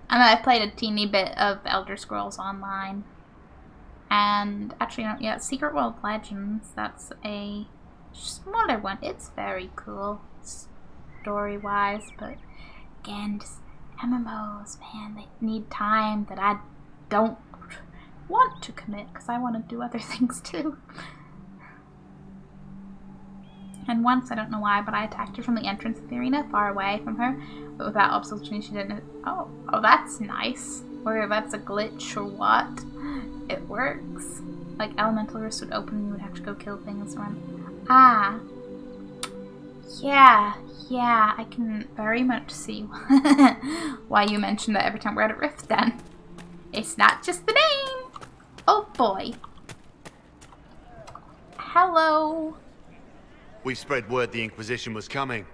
[SPEAKER 1] And then I played a teeny bit of Elder Scrolls Online. And actually, no, yeah, Secret World Legends, that's a smaller one. It's very cool, story-wise, but again, just MMOs, man, they need time that I don't want to commit, because I want to do other things too. And once, I don't know why, but I attacked her from the entrance of the arena, far away from her, but without obstacle, she didn't. Oh, that's nice. Whether that's a glitch or what, it works. Like, elemental rifts would open and you would have to go kill things around. Ah, Yeah, I can very much see why you mention that every time we're at a rift then. It's not just the name! Oh boy. Hello.
[SPEAKER 15] We spread word the Inquisition was coming.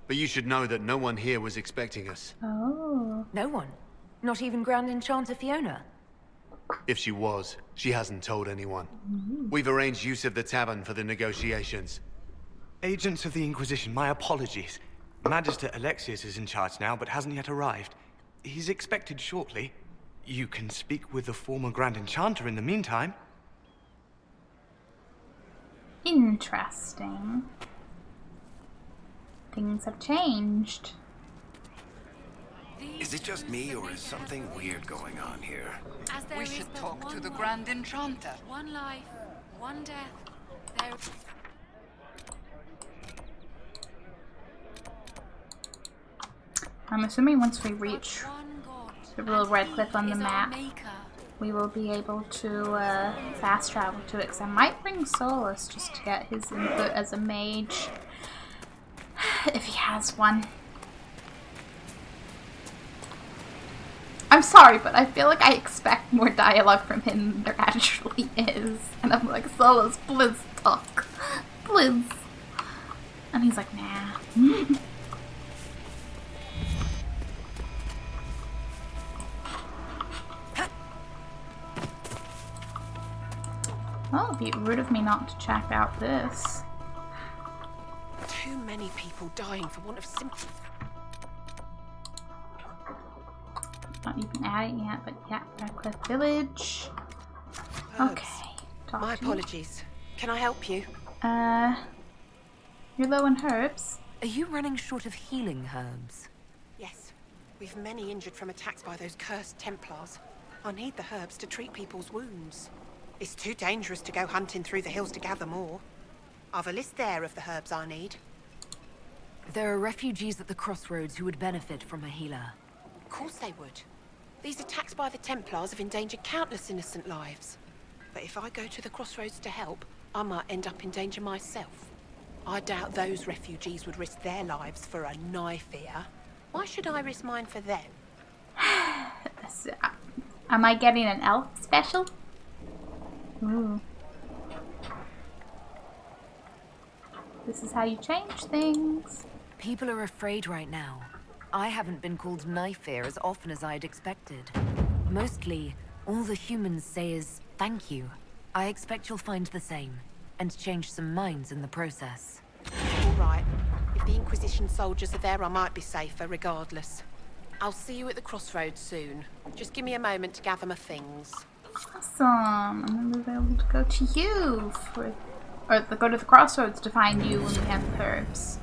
[SPEAKER 15] But you should know that no one here was expecting us.
[SPEAKER 1] Oh.
[SPEAKER 8] No one? Not even Grand Enchanter Fiona?
[SPEAKER 15] If she was, she hasn't told anyone. We've arranged use of the tavern for the negotiations.
[SPEAKER 16] Agents of the Inquisition, my apologies. Magister Alexius is in charge now, but hasn't yet arrived. He's expected shortly. You can speak with the former Grand Enchanter in the meantime.
[SPEAKER 1] Interesting. Things have changed.
[SPEAKER 12] Is it just me, or is something weird going on here?
[SPEAKER 13] We should talk to the Grand Enchanter.
[SPEAKER 4] One life, one death. There.
[SPEAKER 1] I'm assuming once we reach the little Redcliff on the map, we will be able to fast travel to it. Because I might bring Solus just to get his input as a mage, if he has one. I'm sorry, but I feel like I expect more dialogue from him than there actually is. And I'm like, Solus, please talk. Please. And he's like, nah. Well, it'd be rude of me not to check out this.
[SPEAKER 9] Too many people dying for want of sympathy.
[SPEAKER 1] Not even at it yet, but yeah, Redcliff Village. Okay.
[SPEAKER 9] My apologies. Can I help you?
[SPEAKER 1] You're low on herbs.
[SPEAKER 8] Are you running short of healing herbs?
[SPEAKER 9] Yes. We've many injured from attacks by those cursed Templars. I need the herbs to treat people's wounds. It's too dangerous to go hunting through the hills to gather more. I've a list there of the herbs I need.
[SPEAKER 8] There are refugees at the crossroads who would benefit from a healer.
[SPEAKER 9] Of course they would. These attacks by the Templars have endangered countless innocent lives. But if I go to the crossroads to help, I might end up in danger myself. I doubt those refugees would risk their lives for a knife here. Why should I risk mine for them?
[SPEAKER 1] Am I getting an elf special? Ooh. This is how you change things.
[SPEAKER 8] People are afraid right now. I haven't been called knife ear as often as I'd expected. Mostly, all the humans say is thank you. I expect you'll find the same, and change some minds in the process.
[SPEAKER 9] All right. If the Inquisition soldiers are there, I might be safer regardless. I'll see you at the crossroads soon. Just give me a moment to gather my things.
[SPEAKER 1] Awesome. And then we'll be able to go to you go to the crossroads to find you when we have the herbs.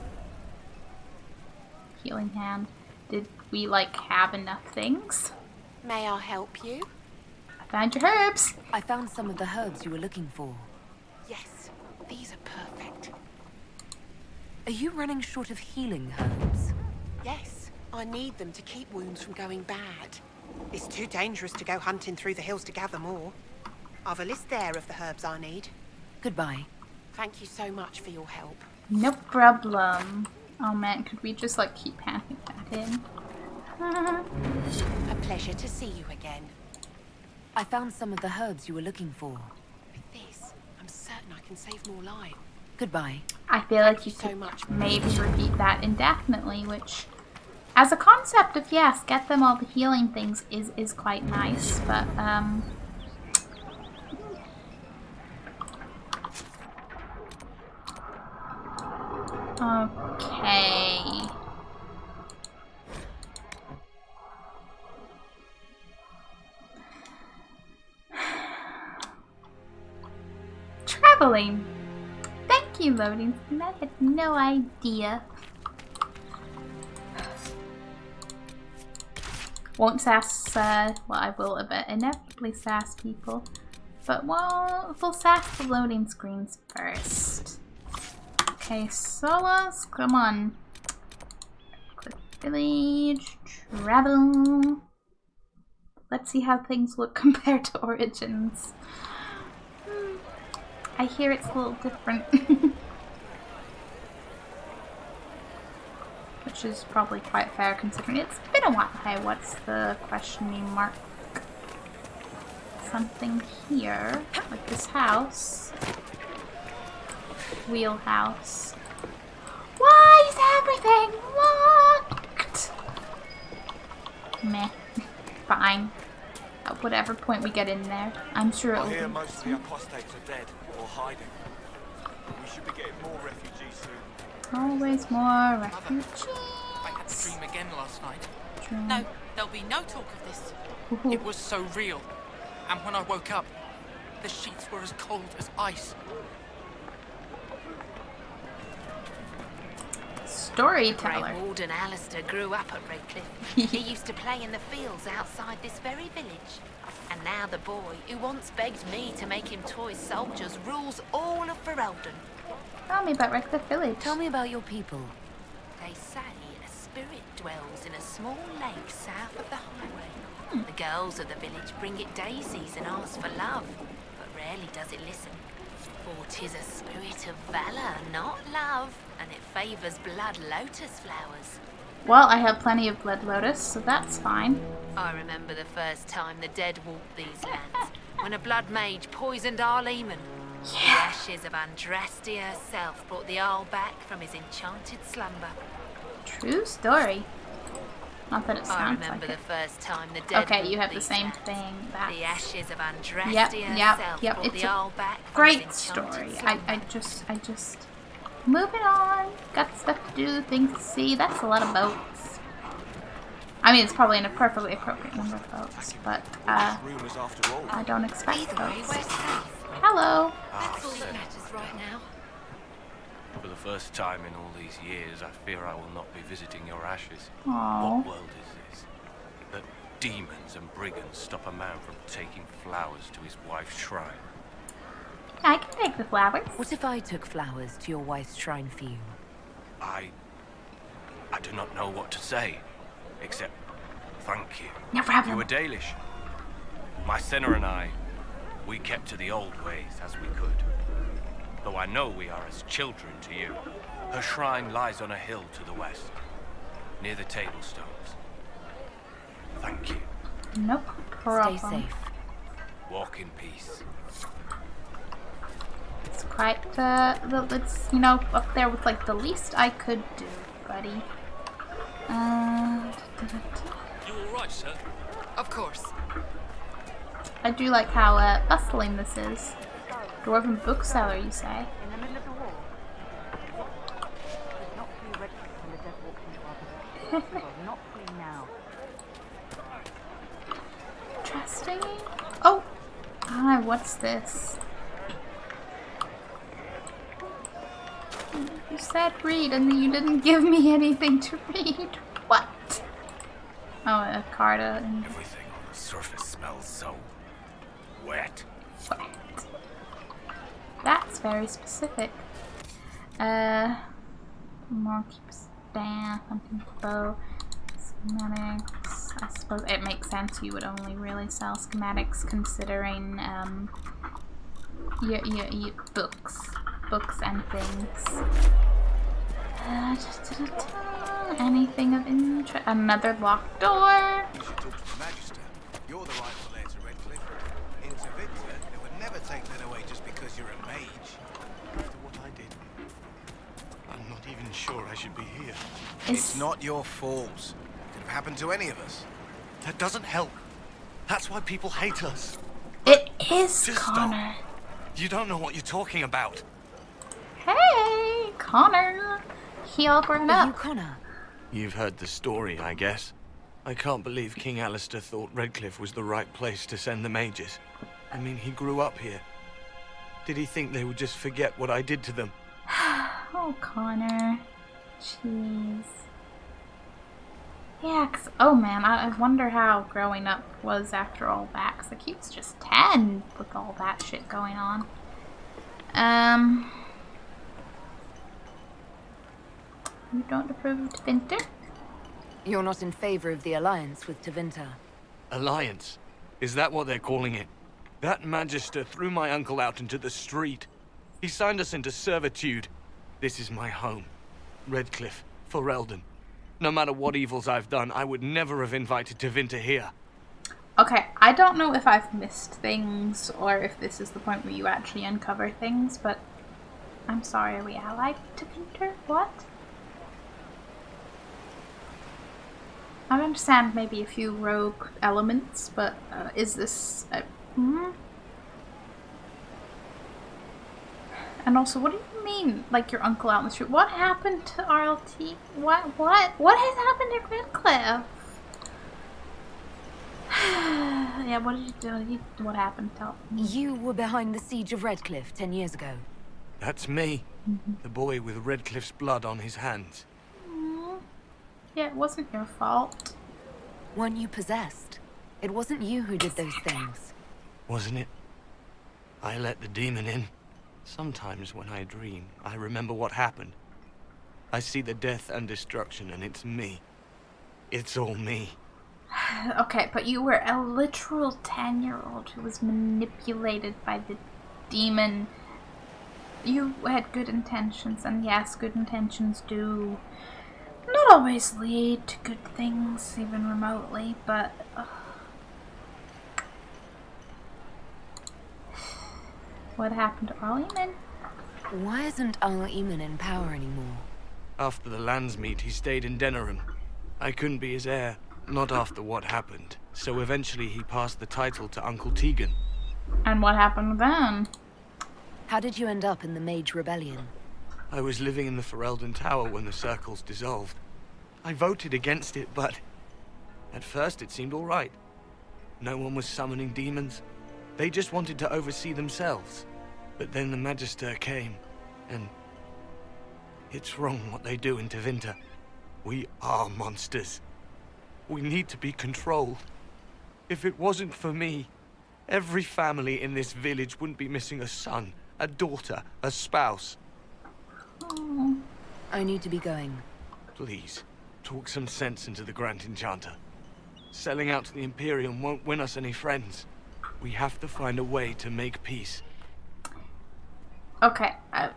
[SPEAKER 1] Healing hand. Did we have enough things?
[SPEAKER 9] May I help you?
[SPEAKER 1] I found your herbs.
[SPEAKER 8] I found some of the herbs you were looking for.
[SPEAKER 9] Yes, these are perfect.
[SPEAKER 8] Are you running short of healing herbs?
[SPEAKER 9] Yes, I need them to keep wounds from going bad. It's too dangerous to go hunting through the hills to gather more. I've a list there of the herbs I need.
[SPEAKER 8] Goodbye.
[SPEAKER 9] Thank you so much for your help.
[SPEAKER 1] No problem. Oh man, could we just keep handing that in?
[SPEAKER 9] A pleasure to see you again.
[SPEAKER 8] I found some of the herbs you were looking for.
[SPEAKER 9] With this, I'm certain I can save more lives.
[SPEAKER 8] Goodbye.
[SPEAKER 1] I feel like you could maybe repeat that indefinitely, which, as a concept of yes, get them all the healing things is quite nice, but okay. Traveling. Thank you, loading. I had no idea. Won't sass, well, I will inevitably sass people, but we'll sass the loading screens first. Okay, Solus, come on. Click village, travel. Let's see how things look compared to Origins. I hear it's a little different. which is probably quite fair considering it's been a while. Hey, what's the questioning mark? Something here, like this house. Wheelhouse. Why is everything locked? Meh. Fine. At whatever point we get in there, I'm sure it'll
[SPEAKER 17] I hear
[SPEAKER 1] be.
[SPEAKER 17] most of the apostates are dead or hiding. We should be getting more refugees soon.
[SPEAKER 1] Always more refugees.
[SPEAKER 18] I had a dream again last night.
[SPEAKER 1] Dream.
[SPEAKER 18] No, there'll be no talk of this.
[SPEAKER 1] Ooh.
[SPEAKER 18] It was so real. And when I woke up, the sheets were as cold as ice.
[SPEAKER 1] Storyteller.
[SPEAKER 3] Brave Warden Alistair grew up at Redcliff. He used to play in the fields outside this very village. And now the boy, who once begged me to make him toy soldiers, rules all of Ferelden.
[SPEAKER 1] Tell me about Redcliff Village.
[SPEAKER 8] Tell me about your people.
[SPEAKER 3] They say a spirit dwells in a small lake south of the highway. The girls of the village bring it daisies and ask for love, but rarely does it listen. For 'tis a spirit of valor, not love, and it favours blood lotus flowers.
[SPEAKER 1] Well, I have plenty of blood lotus, so that's fine.
[SPEAKER 3] I remember the first time the dead walked these lands, when a blood mage poisoned our Leman. The ashes of Andraste herself brought the Arl back from his enchanted slumber.
[SPEAKER 1] True story. Not that it
[SPEAKER 3] I
[SPEAKER 1] sounds
[SPEAKER 3] remember
[SPEAKER 1] like
[SPEAKER 3] the
[SPEAKER 1] it.
[SPEAKER 3] first time the dead
[SPEAKER 1] Okay, you
[SPEAKER 3] walked
[SPEAKER 1] have the
[SPEAKER 3] these
[SPEAKER 1] same
[SPEAKER 3] lands.
[SPEAKER 1] thing. That's
[SPEAKER 3] The ashes of Andraste
[SPEAKER 1] yep.
[SPEAKER 3] herself brought
[SPEAKER 1] It's
[SPEAKER 3] the
[SPEAKER 1] a
[SPEAKER 3] Arl back from
[SPEAKER 1] great
[SPEAKER 3] his
[SPEAKER 1] story.
[SPEAKER 3] enchanted
[SPEAKER 1] I
[SPEAKER 3] slumber.
[SPEAKER 1] just moving on. Got stuff to do, things to see. That's a lot of boats. I mean, it's probably in a perfectly appropriate number of boats, but
[SPEAKER 17] Rumors after all.
[SPEAKER 1] I don't expect
[SPEAKER 3] Either way,
[SPEAKER 1] boats.
[SPEAKER 3] we're safe.
[SPEAKER 1] Hello.
[SPEAKER 3] That's all that matters right now.
[SPEAKER 12] For the first time in all these years, I fear I will not be visiting your ashes.
[SPEAKER 1] Aww.
[SPEAKER 12] What world is this? That demons and brigands stop a man from taking flowers to his wife's shrine.
[SPEAKER 1] I can take the flowers.
[SPEAKER 8] What if I took flowers to your wife's shrine for you?
[SPEAKER 12] I do not know what to say, except thank you.
[SPEAKER 1] No problem.
[SPEAKER 12] You were Dalish. My sinner and I, we kept to the old ways as we could. Though I know we are as children to you. Her shrine lies on a hill to the west, near the table stones. Thank you.
[SPEAKER 1] No problem.
[SPEAKER 8] Stay safe.
[SPEAKER 12] Walk in peace.
[SPEAKER 1] It's quite, it's, you know, up there with, like, the least I could do, buddy.
[SPEAKER 18] You all right, sir?
[SPEAKER 6] Of course.
[SPEAKER 1] I do like how, bustling this is. Dwarven bookseller, you say?
[SPEAKER 19] In the middle of the wall. It's not free Redcliff when the dead walks into our possession. Well, not free now.
[SPEAKER 1] Interesting. Oh! Ah, what's this? You said read and then you didn't give me anything to read. What? Oh, a card.
[SPEAKER 12] Everything on the surface smells so wet.
[SPEAKER 1] That's very specific. More keeps down, something bow, schematics. I suppose it makes sense you would only really sell schematics considering your books and things. Anything of interest? Another locked door.
[SPEAKER 5] You should talk to the Magister. You're the rightful heir to Redcliff. In Tevinter, they would never take that away just because you're a mage.
[SPEAKER 16] After what I did, I'm not even sure I should be here.
[SPEAKER 5] It's not your fault. It could have happened to any of us.
[SPEAKER 16] That doesn't help. That's why people hate us.
[SPEAKER 1] It is
[SPEAKER 16] Just
[SPEAKER 1] Connor.
[SPEAKER 16] Stop. You don't know what you're talking about.
[SPEAKER 1] Hey, Connor. He all grown
[SPEAKER 8] Are
[SPEAKER 1] up.
[SPEAKER 8] you Connor?
[SPEAKER 16] You've heard the story, I guess. I can't believe King Alistair thought Redcliff was the right place to send the mages. I mean, he grew up here. Did he think they would just forget what I did to them?
[SPEAKER 1] Oh, Connor. Jeez. Yeah, 'cause, oh man, I wonder how growing up was after all that. 'Cause like, he was just 10 with all that shit going on. You don't approve of Tevinter?
[SPEAKER 8] You're not in favor of the alliance with Tevinter.
[SPEAKER 16] Alliance? Is that what they're calling it? That Magister threw my uncle out into the street. He signed us into servitude. This is my home. Redcliff, Ferelden. No matter what evils I've done, I would never have invited Tevinter here.
[SPEAKER 1] Okay, I don't know if I've missed things or if this is the point where you actually uncover things, but I'm sorry, are we allied to Tevinter? What? I understand maybe a few rogue elements, but is this... And also, what do you mean, like your uncle out in the street? What happened to RLT? What has happened at Redcliff? Yeah, what did you do? What happened? Tell me.
[SPEAKER 8] You were behind the siege of Redcliff 10 years ago.
[SPEAKER 16] That's me. The boy with Redcliff's blood on his hands.
[SPEAKER 1] Yeah, it wasn't your fault.
[SPEAKER 8] Weren't you possessed? It wasn't you who did those things.
[SPEAKER 16] Wasn't it? I let the demon in. Sometimes when I dream, I remember what happened. I see the death and destruction, and it's me. It's all me.
[SPEAKER 1] Okay, but you were a literal 10-year-old who was manipulated by the demon. You had good intentions, and yes, good intentions do not always lead to good things, even remotely, but... What happened to Al-Eamon?
[SPEAKER 8] Why isn't Al-Eamon in power anymore?
[SPEAKER 16] After the lands meet, he stayed in Denerim. I couldn't be his heir, not after what happened, so eventually he passed the title to Uncle Tegan.
[SPEAKER 1] And what happened then?
[SPEAKER 8] How did you end up in the Mage Rebellion?
[SPEAKER 16] I was living in the Ferelden Tower when the circles dissolved. I voted against it, but at first it seemed all right. No one was summoning demons. They just wanted to oversee themselves. But then the Magister came, and it's wrong what they do in Tevinter. We are monsters. We need to be controlled. If it wasn't for me, every family in this village wouldn't be missing a son, a daughter, a spouse.
[SPEAKER 8] I need to be going.
[SPEAKER 16] Please, talk some sense into the Grand Enchanter. Selling out to the Imperium won't win us any friends. We have to find a way to make peace.
[SPEAKER 1] Okay, I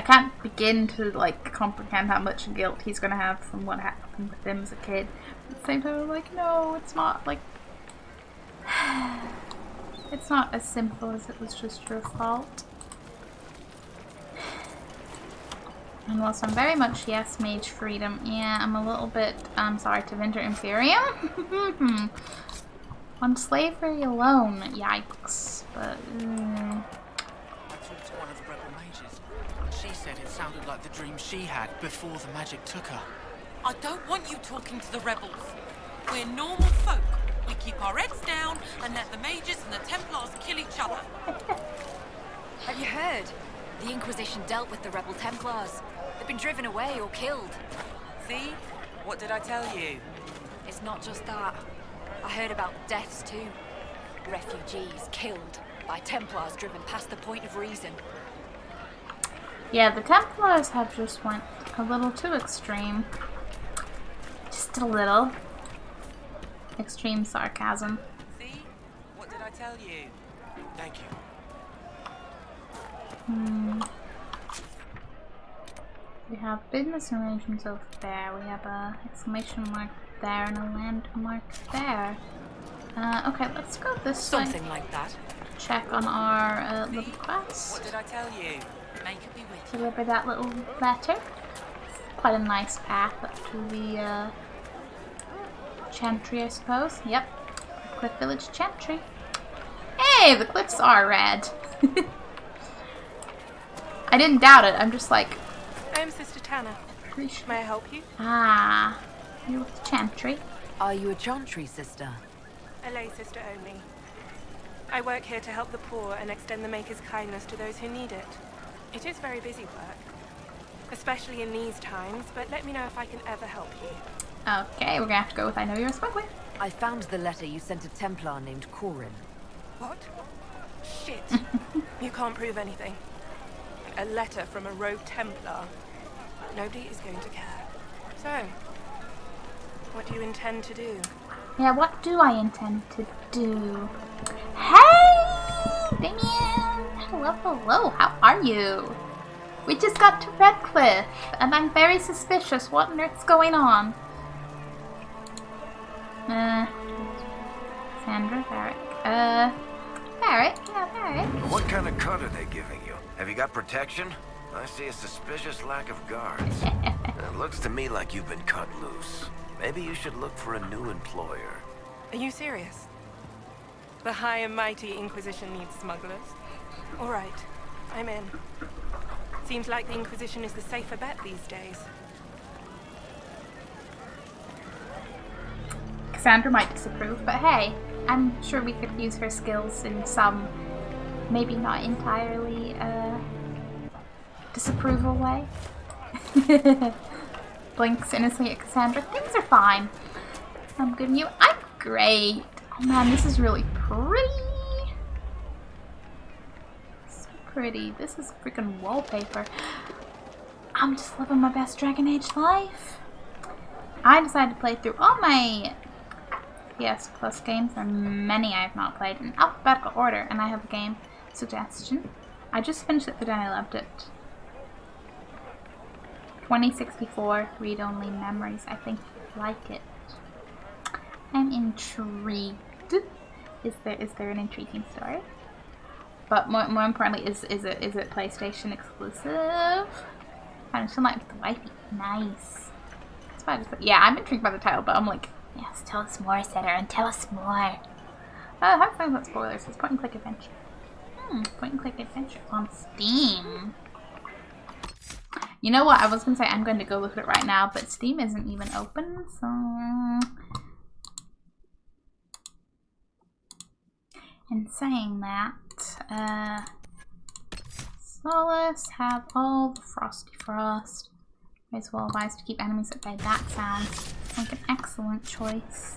[SPEAKER 1] can't begin to, like, comprehend how much guilt he's gonna have from what happened with him as a kid. At the same time, I'm like, no, it's not, like... It's not as simple as it was just your fault. And whilst I'm very much, yes, mage freedom, yeah, I'm a little bit, sorry, Tevinter Imperium? On slavery alone, yikes, but...
[SPEAKER 18] I talked to one of the rebel mages. She said it sounded like the dream she had before the magic took her.
[SPEAKER 20] I don't want you talking to the rebels. We're normal folk. We keep our heads down and let the mages and the Templars kill each other.
[SPEAKER 21] Have you heard? The Inquisition dealt with the rebel Templars. They've been driven away or killed.
[SPEAKER 11] See? What did I tell you?
[SPEAKER 21] It's not just that. I heard about deaths too. Refugees killed by Templars driven past the point of reason.
[SPEAKER 1] Yeah, the Templars have just went a little too extreme. Just a little. Extreme sarcasm.
[SPEAKER 11] See? What did I tell you?
[SPEAKER 18] Thank you.
[SPEAKER 1] We have business arrangements over there. We have a exclamation mark there and a landmark there. Okay, let's go this way.
[SPEAKER 20] Something like that.
[SPEAKER 1] Check on our little quest.
[SPEAKER 11] What did I tell you?
[SPEAKER 20] May it be with
[SPEAKER 1] Deliver that little letter. Quite a nice path up to the Chantry, I suppose. Yep. Cliff Village Chantry. Hey, the cliffs are red. I didn't doubt it. I'm just like...
[SPEAKER 22] I'm Sister Tanner. May I help you?
[SPEAKER 1] Ah, you're with the Chantry.
[SPEAKER 8] Are you a Chantry sister?
[SPEAKER 22] A lay sister only. I work here to help the poor and extend the Maker's kindness to those who need it. It is very busy work, especially in these times, but let me know if I can ever help you.
[SPEAKER 1] Okay, we're gonna have to go with I know you're a smuggler.
[SPEAKER 8] I found the letter you sent a Templar named Corin.
[SPEAKER 22] What? Shit. You can't prove anything. A letter from a rogue Templar. Nobody is going to care. So, what do you intend to do?
[SPEAKER 1] Yeah, what do I intend to do? Hey! Damien! Hello, hello, how are you? We just got to Redcliff, and I'm very suspicious. What on earth's going on? Sandra, Barrick. Barrick? Yeah, Barrick.
[SPEAKER 7] What kind of cut are they giving you? Have you got protection? I see a suspicious lack of guards. It looks to me like you've been cut loose. Maybe you should look for a new employer.
[SPEAKER 22] Are you serious? The high and mighty Inquisition needs smugglers? All right, I'm in. Seems like the Inquisition is the safer bet these days.
[SPEAKER 1] Cassandra might disapprove, but hey, I'm sure we could use her skills in some, maybe not entirely, disapproval way. Blinks innocently at Cassandra. Things are fine. I'm good and you? I'm great. Oh man, this is really pretty. So pretty. This is freaking wallpaper. I'm just living my best Dragon Age life. I decided to play through all my PS Plus games, and many I have not played, in alphabetical order, and I have a game suggestion. I just finished it, but then I loved it. 2064 read-only memories. I think you'd like it. I'm intrigued. Is there an intriguing story? But more importantly, is it PlayStation exclusive? And still not with the wifey. Nice. That's why I just, yeah, I'm intrigued by the title, but I'm like, yes, tell us more, Saturn. Tell us more. How to talk about spoilers? It's point and click adventure. Point and click adventure on Steam. You know what? I was gonna say I'm going to go look at it right now, but Steam isn't even open, so. In saying that, Solace have all the Frosty Frost. As well advised to keep enemies at bay. That sounds like an excellent choice.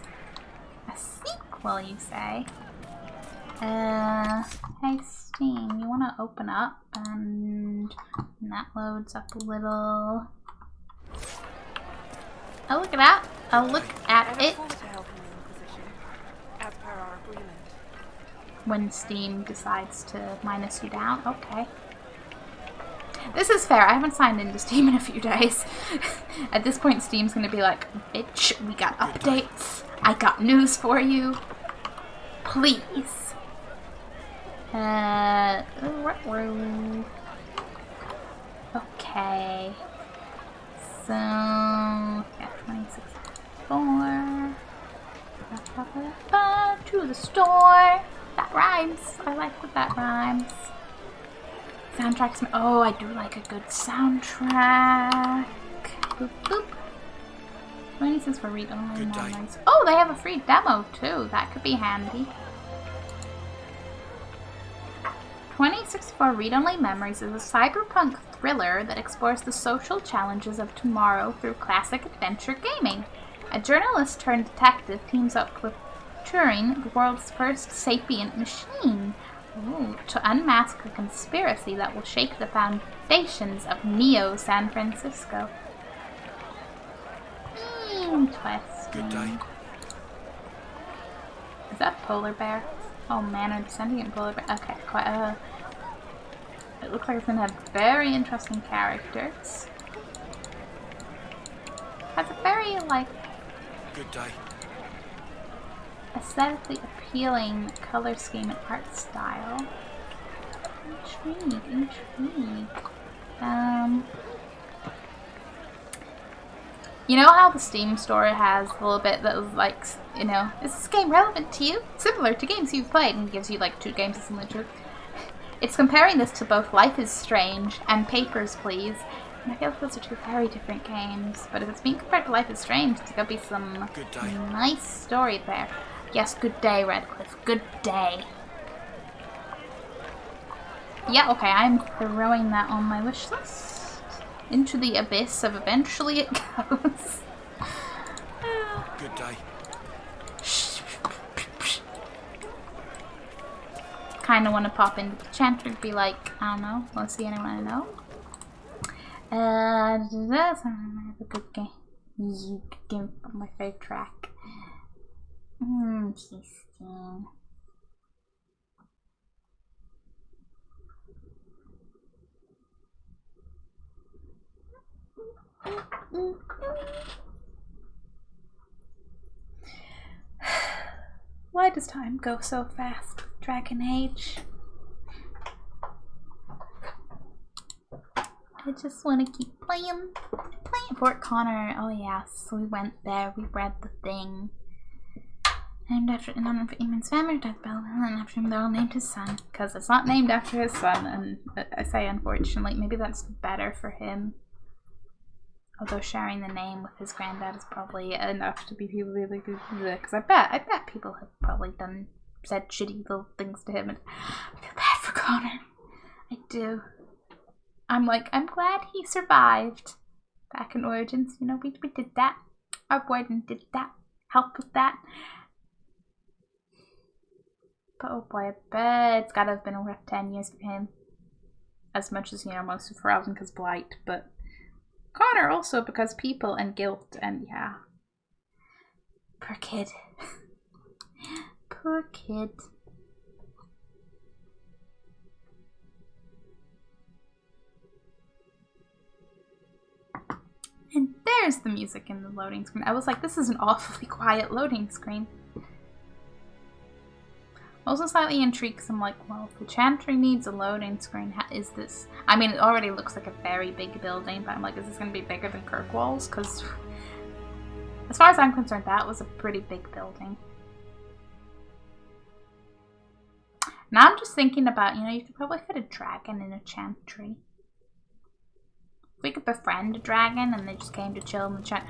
[SPEAKER 1] A sequel, you say? Hey Steam, you wanna open up and that loads up a little. Oh, look at that! Oh, look at it!
[SPEAKER 22] As per our agreement.
[SPEAKER 1] When Steam decides to minus you down, okay. This is fair. I haven't signed into Steam in a few days. At this point, Steam's gonna be like, bitch, we got updates. I got news for you. Please. Okay. So, yeah, 2064. To the store. That rhymes. I like that that rhymes. Soundtracks. Oh, I do like a good soundtrack. Boop boop. 26 for read only memories. Oh, they have a free demo too. That could be handy. 2064 Read Only Memories is a cyberpunk thriller that explores the social challenges of tomorrow through classic adventure gaming. A journalist turned detective teams up with Turing, the world's first sapient machine, to unmask a conspiracy that will shake the foundations of Neo San Francisco. Interesting.
[SPEAKER 7] Good day.
[SPEAKER 1] Is that a polar bear? Oh man, I'm descending in polar bear. Okay, quite it looks like it's gonna have very interesting characters. Has a very, like,
[SPEAKER 7] good day.
[SPEAKER 1] Aesthetically appealing color scheme and art style. Intrigue. You know how the Steam store has a little bit that was like, you know, is this game relevant to you? Similar to games you've played, and gives you like 2 games similar to it. It's comparing this to both Life is Strange and Papers, Please. And I feel like those are 2 very different games. But if it's being compared to Life is Strange, there's gotta be some nice story there. Yes, good day, Redcliff. Good day. Yeah, okay, I'm throwing that on my wish list. Into the abyss of eventually it goes.
[SPEAKER 7] Good day.
[SPEAKER 1] Kinda wanna pop into the chanter and be like, I don't know, wanna see anyone I know? That's a good game. You game from my favorite track. Interesting. Why does time go so fast? Dragon Age. I just want to keep playing Fort Connor. Oh yes, we went there. We read the thing. Named after none of Eamon's family, Death Bell, and after him, they're all named his son. Because it's not named after his son, and I say unfortunately, maybe that's better for him. Although sharing the name with his granddad is probably enough to be really good. Because I bet people have probably said shitty little things to him, and I feel bad for Connor. I do. I'm glad he survived. Back in Origins, you know, we did that. Our warden did that. Helped with that. But oh boy, I bet it's gotta have been a rough 10 years for him. As much as, you know, most of Ferelden because Blight, but Connor also because people and guilt, and yeah. Poor kid. Poor kid. And there's the music in the loading screen. I was like, this is an awfully quiet loading screen. Also slightly intrigued because I'm like, well, if the Chantry needs a loading screen, is this... I mean, it already looks like a very big building, but I'm like, is this going to be bigger than Kirkwall's? Because as far as I'm concerned, that was a pretty big building. Now I'm just thinking about, you know, you could probably fit a dragon in a Chantry. If we could befriend a dragon and they just came to chill in the chat.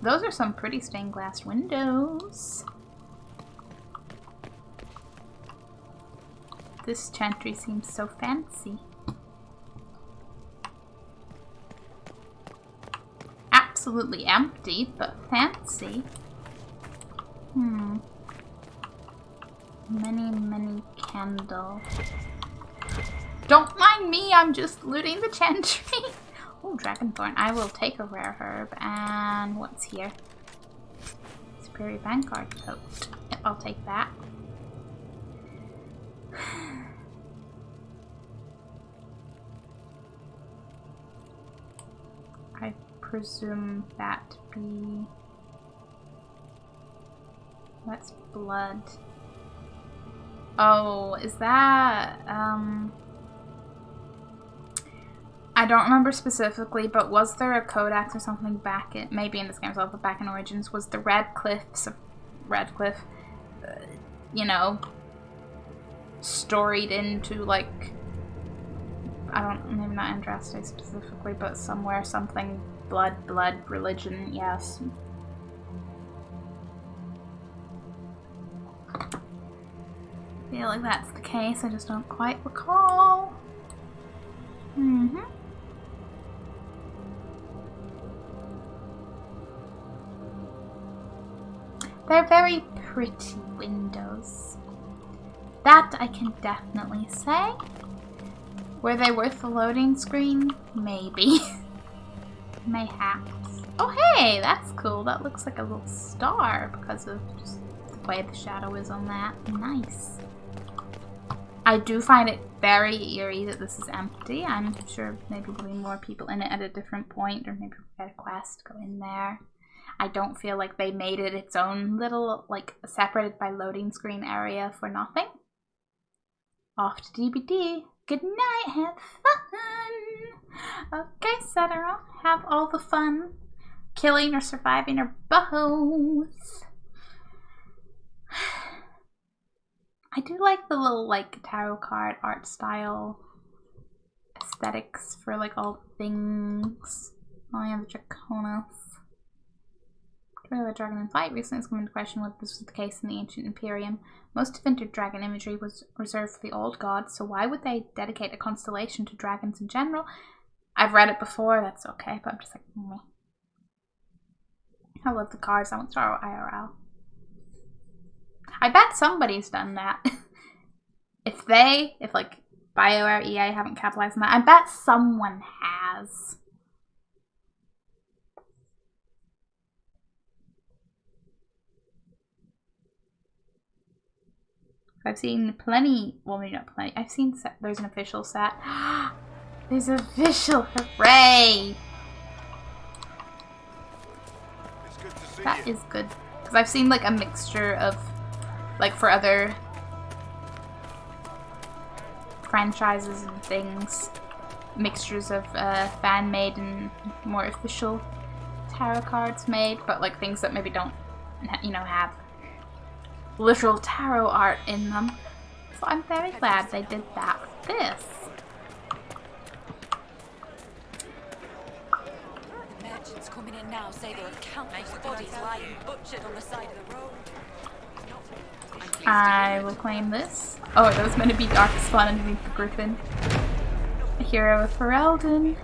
[SPEAKER 1] Those are some pretty stained glass windows. This Chantry seems so fancy. Absolutely empty, but fancy. Many candles. Don't mind me, I'm just looting the Chantry. Oh, Dragonthorn. I will take a rare herb. And what's here? Superior Vanguard coat. Yep, I'll take that. I presume that to be... That's blood. Oh, is that... I don't remember specifically, but was there a codex or something back in... Maybe in this game as well, but back in Origins, was the Redcliffs of Redcliff, you know, storied into, like... I don't... Maybe not Andraste specifically, but somewhere, something... Blood, religion, yes. I feel like that's the case, I just don't quite recall. They're very pretty windows. That I can definitely say. Were they worth the loading screen? Maybe. Mayhaps. Oh hey, that's cool. That looks like a little star because of just the way the shadow is on that. Nice. I do find it very eerie that this is empty. I'm sure maybe there'll be more people in it at a different point, or maybe we'll get a quest, go in there. I don't feel like they made it its own little, like, separated by loading screen area for nothing. Off to DBD. Good night, have fun! Okay, Cetera, have all the fun. Killing or surviving or both. I do like the little, like, tarot card art style aesthetics for, like, all things. Oh yeah, the Draconis. The dragon in fight recently has come into question whether this was the case in the ancient Imperium. Most vintage dragon imagery was reserved for the old gods, so why would they dedicate a constellation to dragons in general? I've read it before, that's okay, but I'm just like, meh. I love the cards, I want Star IRL. I bet somebody's done that. If like BioWare, EA haven't capitalized on that, I bet someone has. I've seen plenty, well maybe not plenty, I've seen, there's an official set. There's an official, hooray! That is good. Because I've seen like a mixture of, like for other franchises and things, mixtures of fan-made and more official tarot cards made, but like things that maybe don't, you know, have literal tarot art in them. So I'm very glad they did that with this.
[SPEAKER 21] The merchants coming in now say there are countless bodies lying butchered on the side of the road.
[SPEAKER 1] I will claim this. Oh, that was meant to be Dark Spawn underneath the Griffin. A hero of Ferelden.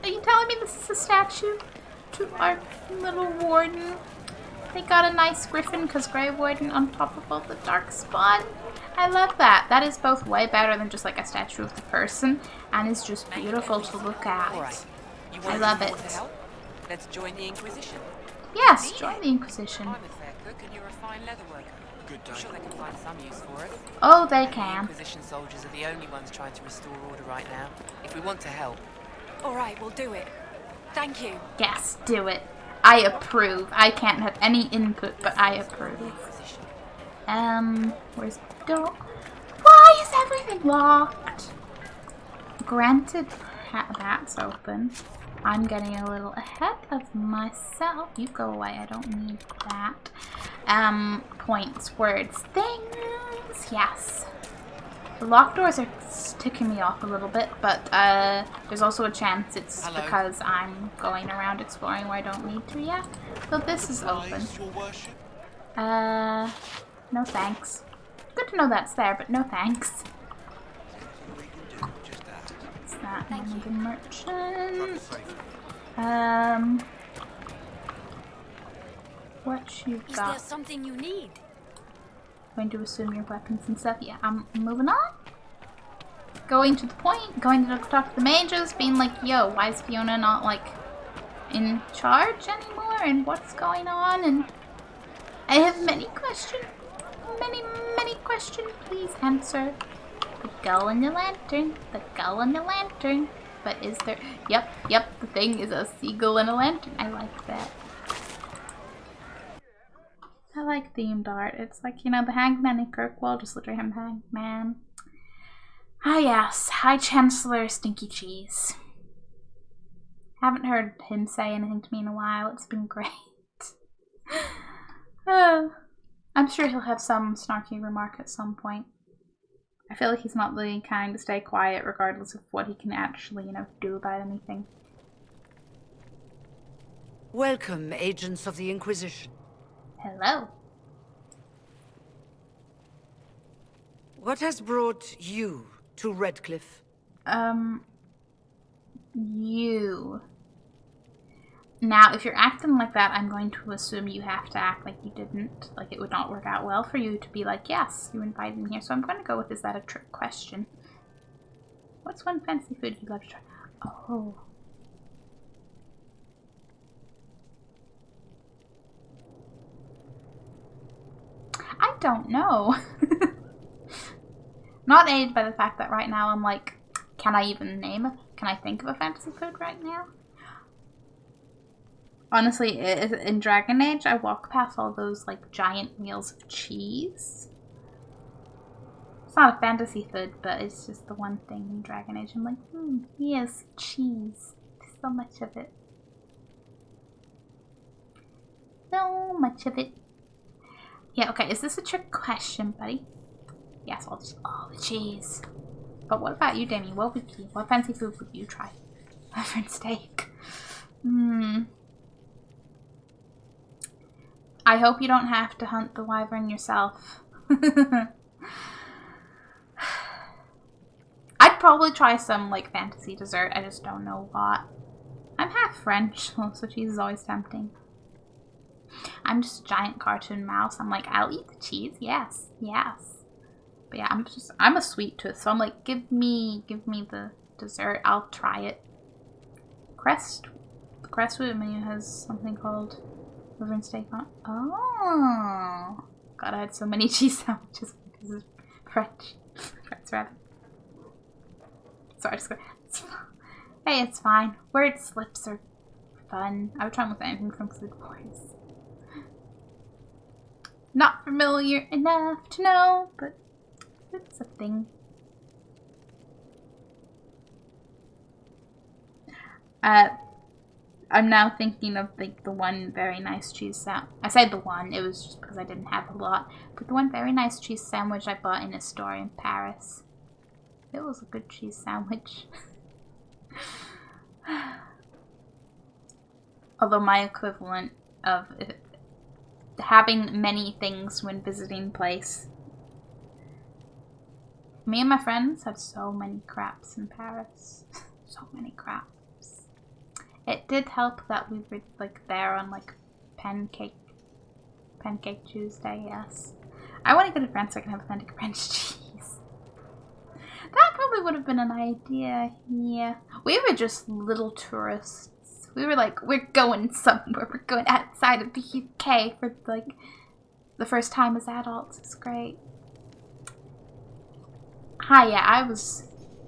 [SPEAKER 1] Are you telling me this is a statue to our little warden? They got a nice griffin because Grey Warden on top of all the Dark Spawn. I love that. That is both way better than just like a statue of the person, and is just beautiful to look at. I love it.
[SPEAKER 11] Let's join the Inquisition.
[SPEAKER 1] Yes, join the Inquisition.
[SPEAKER 11] I'm a fair cook and you're a fine leather worker.
[SPEAKER 17] Good day.
[SPEAKER 11] I'm sure they can find some use for us.
[SPEAKER 1] Oh, they
[SPEAKER 11] The
[SPEAKER 1] can.
[SPEAKER 11] Inquisition soldiers are the only ones trying to restore order right now. If we want to help.
[SPEAKER 21] Alright, we'll do it. Thank you.
[SPEAKER 1] Yes, do it. I approve. I can't have any input, but I approve. Where's the door? Why is everything locked? Granted, that's open. I'm getting a little ahead of myself. You go away, I don't need that. Points, words, things. Yes. The locked doors are ticking me off a little bit, but there's also a chance it's because I'm going around exploring where I don't need to yet. So this is open. No thanks. Good to know that's there, but no thanks. Is that one of the merchants? What you
[SPEAKER 21] Is
[SPEAKER 1] got?
[SPEAKER 21] there something you need?
[SPEAKER 1] Going to assume your weapons and stuff. Yeah, I'm moving on. Going to the point. Going to talk to the mages. Being like, yo, why is Fiona not like in charge anymore? And what's going on? And I have many questions. Many questions. Please answer. The gull and the lantern. The gull and the lantern. But is there? Yep. The thing is a seagull and a lantern. I like that. I like themed art. It's like, you know, the Hangman in Kirkwall, just literally him Hangman. Ah yes, High Chancellor Stinky Cheese. Haven't heard him say anything to me in a while. It's been great. I'm sure he'll have some snarky remark at some point. I feel like he's not the kind to stay quiet regardless of what he can actually, you know, do about anything.
[SPEAKER 10] Welcome, agents of the Inquisition.
[SPEAKER 1] Hello.
[SPEAKER 10] What has brought you to Redcliff?
[SPEAKER 1] You. Now, if you're acting like that, I'm going to assume you have to act like you didn't. Like it would not work out well for you to be like, yes, you invited me here. So I'm going to go with, is that a trick question? What's one fancy food you'd love to try? Oh. I don't know. Not aided by the fact that right now I'm like, can I even name it? Can I think of a fantasy food right now? Honestly, in Dragon Age, I walk past all those like giant wheels of cheese. It's not a fantasy food, but it's just the one thing in Dragon Age. I'm like, yes, cheese. There's so much of it. So much of it. Yeah, okay, is this a trick question, buddy? Yes, I'll just all the cheese. But what about you, Demi? What fancy food would you try? Wyvern steak. I hope you don't have to hunt the wyvern yourself. I'd probably try some like fantasy dessert. I just don't know what. I'm half French, so cheese is always tempting. I'm just a giant cartoon mouse. I'm like, I'll eat the cheese. Yes. But yeah, I'm a sweet tooth, so I'm like, give me the dessert. I'll try it. The Crestwood menu has something called wyvern steak on. Oh, God, I had so many cheese sandwiches because of French. French rabbit. Sorry, Hey, it's fine. Word slips are fun. I would try with anything from Food Wars. Not familiar enough to know, but it's a thing. I'm now thinking of like the one very nice cheese sandwich. I said the one, it was just because I didn't have a lot. But the one very nice cheese sandwich I bought in a store in Paris. It was a good cheese sandwich. Although my equivalent of having many things when visiting place. Me and my friends had so many craps in Paris. So many craps. It did help that we were like there on like Pancake Tuesday, yes. I want to go to France so I can have authentic French cheese. That probably would have been an idea, yeah. We were just little tourists. We were like, we're going somewhere. We're going outside of the UK for like the first time as adults. It's great. Hi, yeah,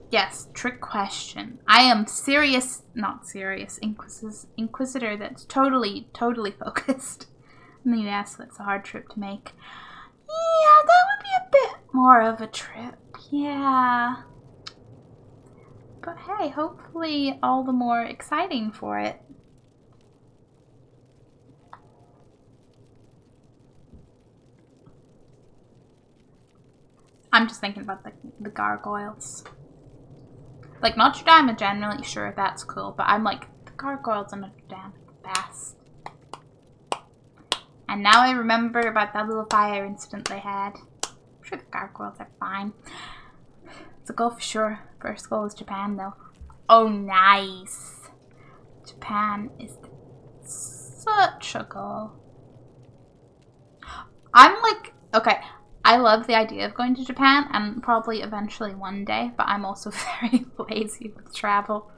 [SPEAKER 1] yes, trick question. I am serious, not serious, inquisitor that's totally focused. And then you ask, that's a hard trip to make. Yeah, that would be a bit more of a trip, yeah. But hey, hopefully all the more exciting for it. I'm just thinking about the gargoyles. Like, Notre Dame, I'm generally sure that's cool, but I'm like, the gargoyles in Notre Dame are the best. And now I remember about that little fire incident they had. I'm sure the gargoyles are fine. It's a goal for sure. First goal is Japan, though. Oh, nice. Japan is such a goal. I'm like, okay, I love the idea of going to Japan and probably eventually one day, but I'm also very lazy with travel.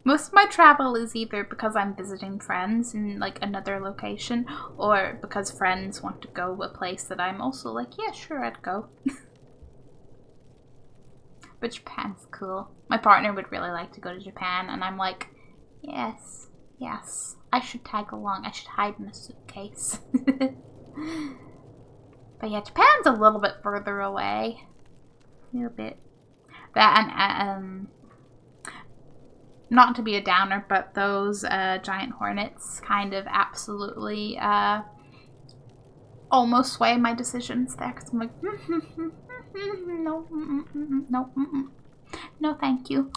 [SPEAKER 1] Most of my travel is either because I'm visiting friends in like another location or because friends want to go a place that I'm also like, yeah, sure, I'd go. But Japan's cool. My partner would really like to go to Japan and I'm like, yes, I should tag along. I should hide in a suitcase. But yeah, Japan's a little bit further away. A little bit. That and not to be a downer, but those giant hornets kind of absolutely almost sway my decisions there. Because I'm like, no, thank you.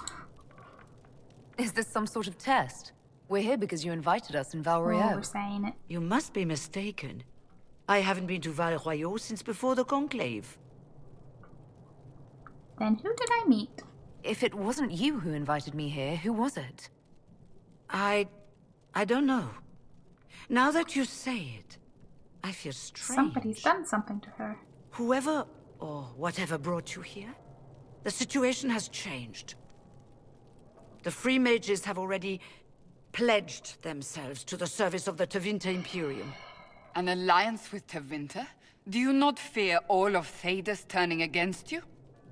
[SPEAKER 8] Is this some sort of test? We're here because you invited us in Val Royeaux.
[SPEAKER 1] Oh, we're saying it.
[SPEAKER 10] You must be mistaken. I haven't been to Val Royeaux since before the Conclave.
[SPEAKER 1] Then who did I meet?
[SPEAKER 8] If it wasn't you who invited me here, who was it?
[SPEAKER 10] I don't know. Now that you say it, I feel strange.
[SPEAKER 1] Somebody's done something to her.
[SPEAKER 10] Whoever or whatever brought you here, the situation has changed. The Free Mages have already pledged themselves to the service of the Tevinter Imperium.
[SPEAKER 13] An alliance with Tevinter? Do you not fear all of Thedas turning against you?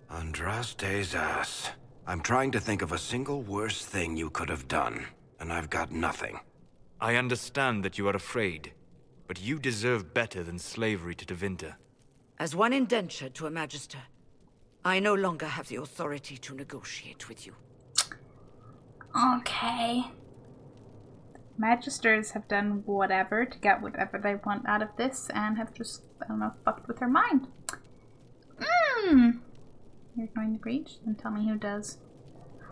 [SPEAKER 7] Andraste's ass. I'm trying to think of a single worse thing you could have done, and I've got nothing.
[SPEAKER 2] I understand that you are afraid, but you deserve better than slavery to Tevinter.
[SPEAKER 10] As one indentured to a Magister, I no longer have the authority to negotiate with you.
[SPEAKER 1] Okay. Magisters have done whatever to get whatever they want out of this and have just, I don't know, fucked with her mind. You're ignoring the breach? Then tell me who does.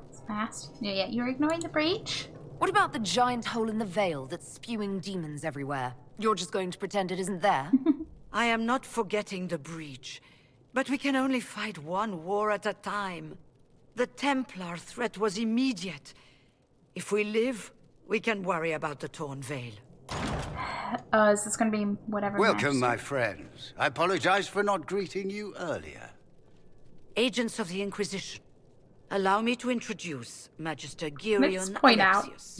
[SPEAKER 1] It's fast. Yeah, you're ignoring the breach.
[SPEAKER 8] What about the giant hole in the veil that's spewing demons everywhere? You're just going to pretend it isn't there?
[SPEAKER 10] I am not forgetting the breach, but we can only fight one war at a time. The Templar threat was immediate. If we live, we can worry about the torn veil.
[SPEAKER 1] Is this going to be whatever?
[SPEAKER 14] Welcome, my friends. I apologize for not greeting you earlier.
[SPEAKER 10] Agents of the Inquisition, allow me to introduce Magister Girion
[SPEAKER 1] Let's point
[SPEAKER 10] Alexius.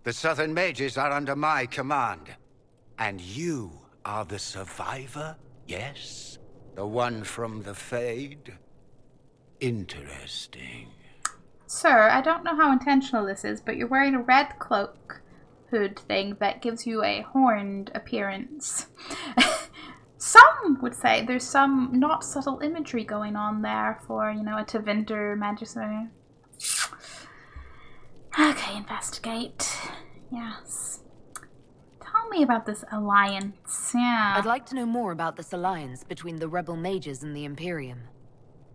[SPEAKER 14] The Southern Mages are under my command. And you are the survivor, yes? The one from the Fade? Interesting.
[SPEAKER 1] Sir, I don't know how intentional this is, but you're wearing a red cloak hood thing that gives you a horned appearance. Some would say there's some not subtle imagery going on there for, you know, a Tevinter Magister. Okay, investigate. Yes. Tell me about this alliance. Yeah.
[SPEAKER 8] I'd like to know more about this alliance between the rebel mages and the Imperium.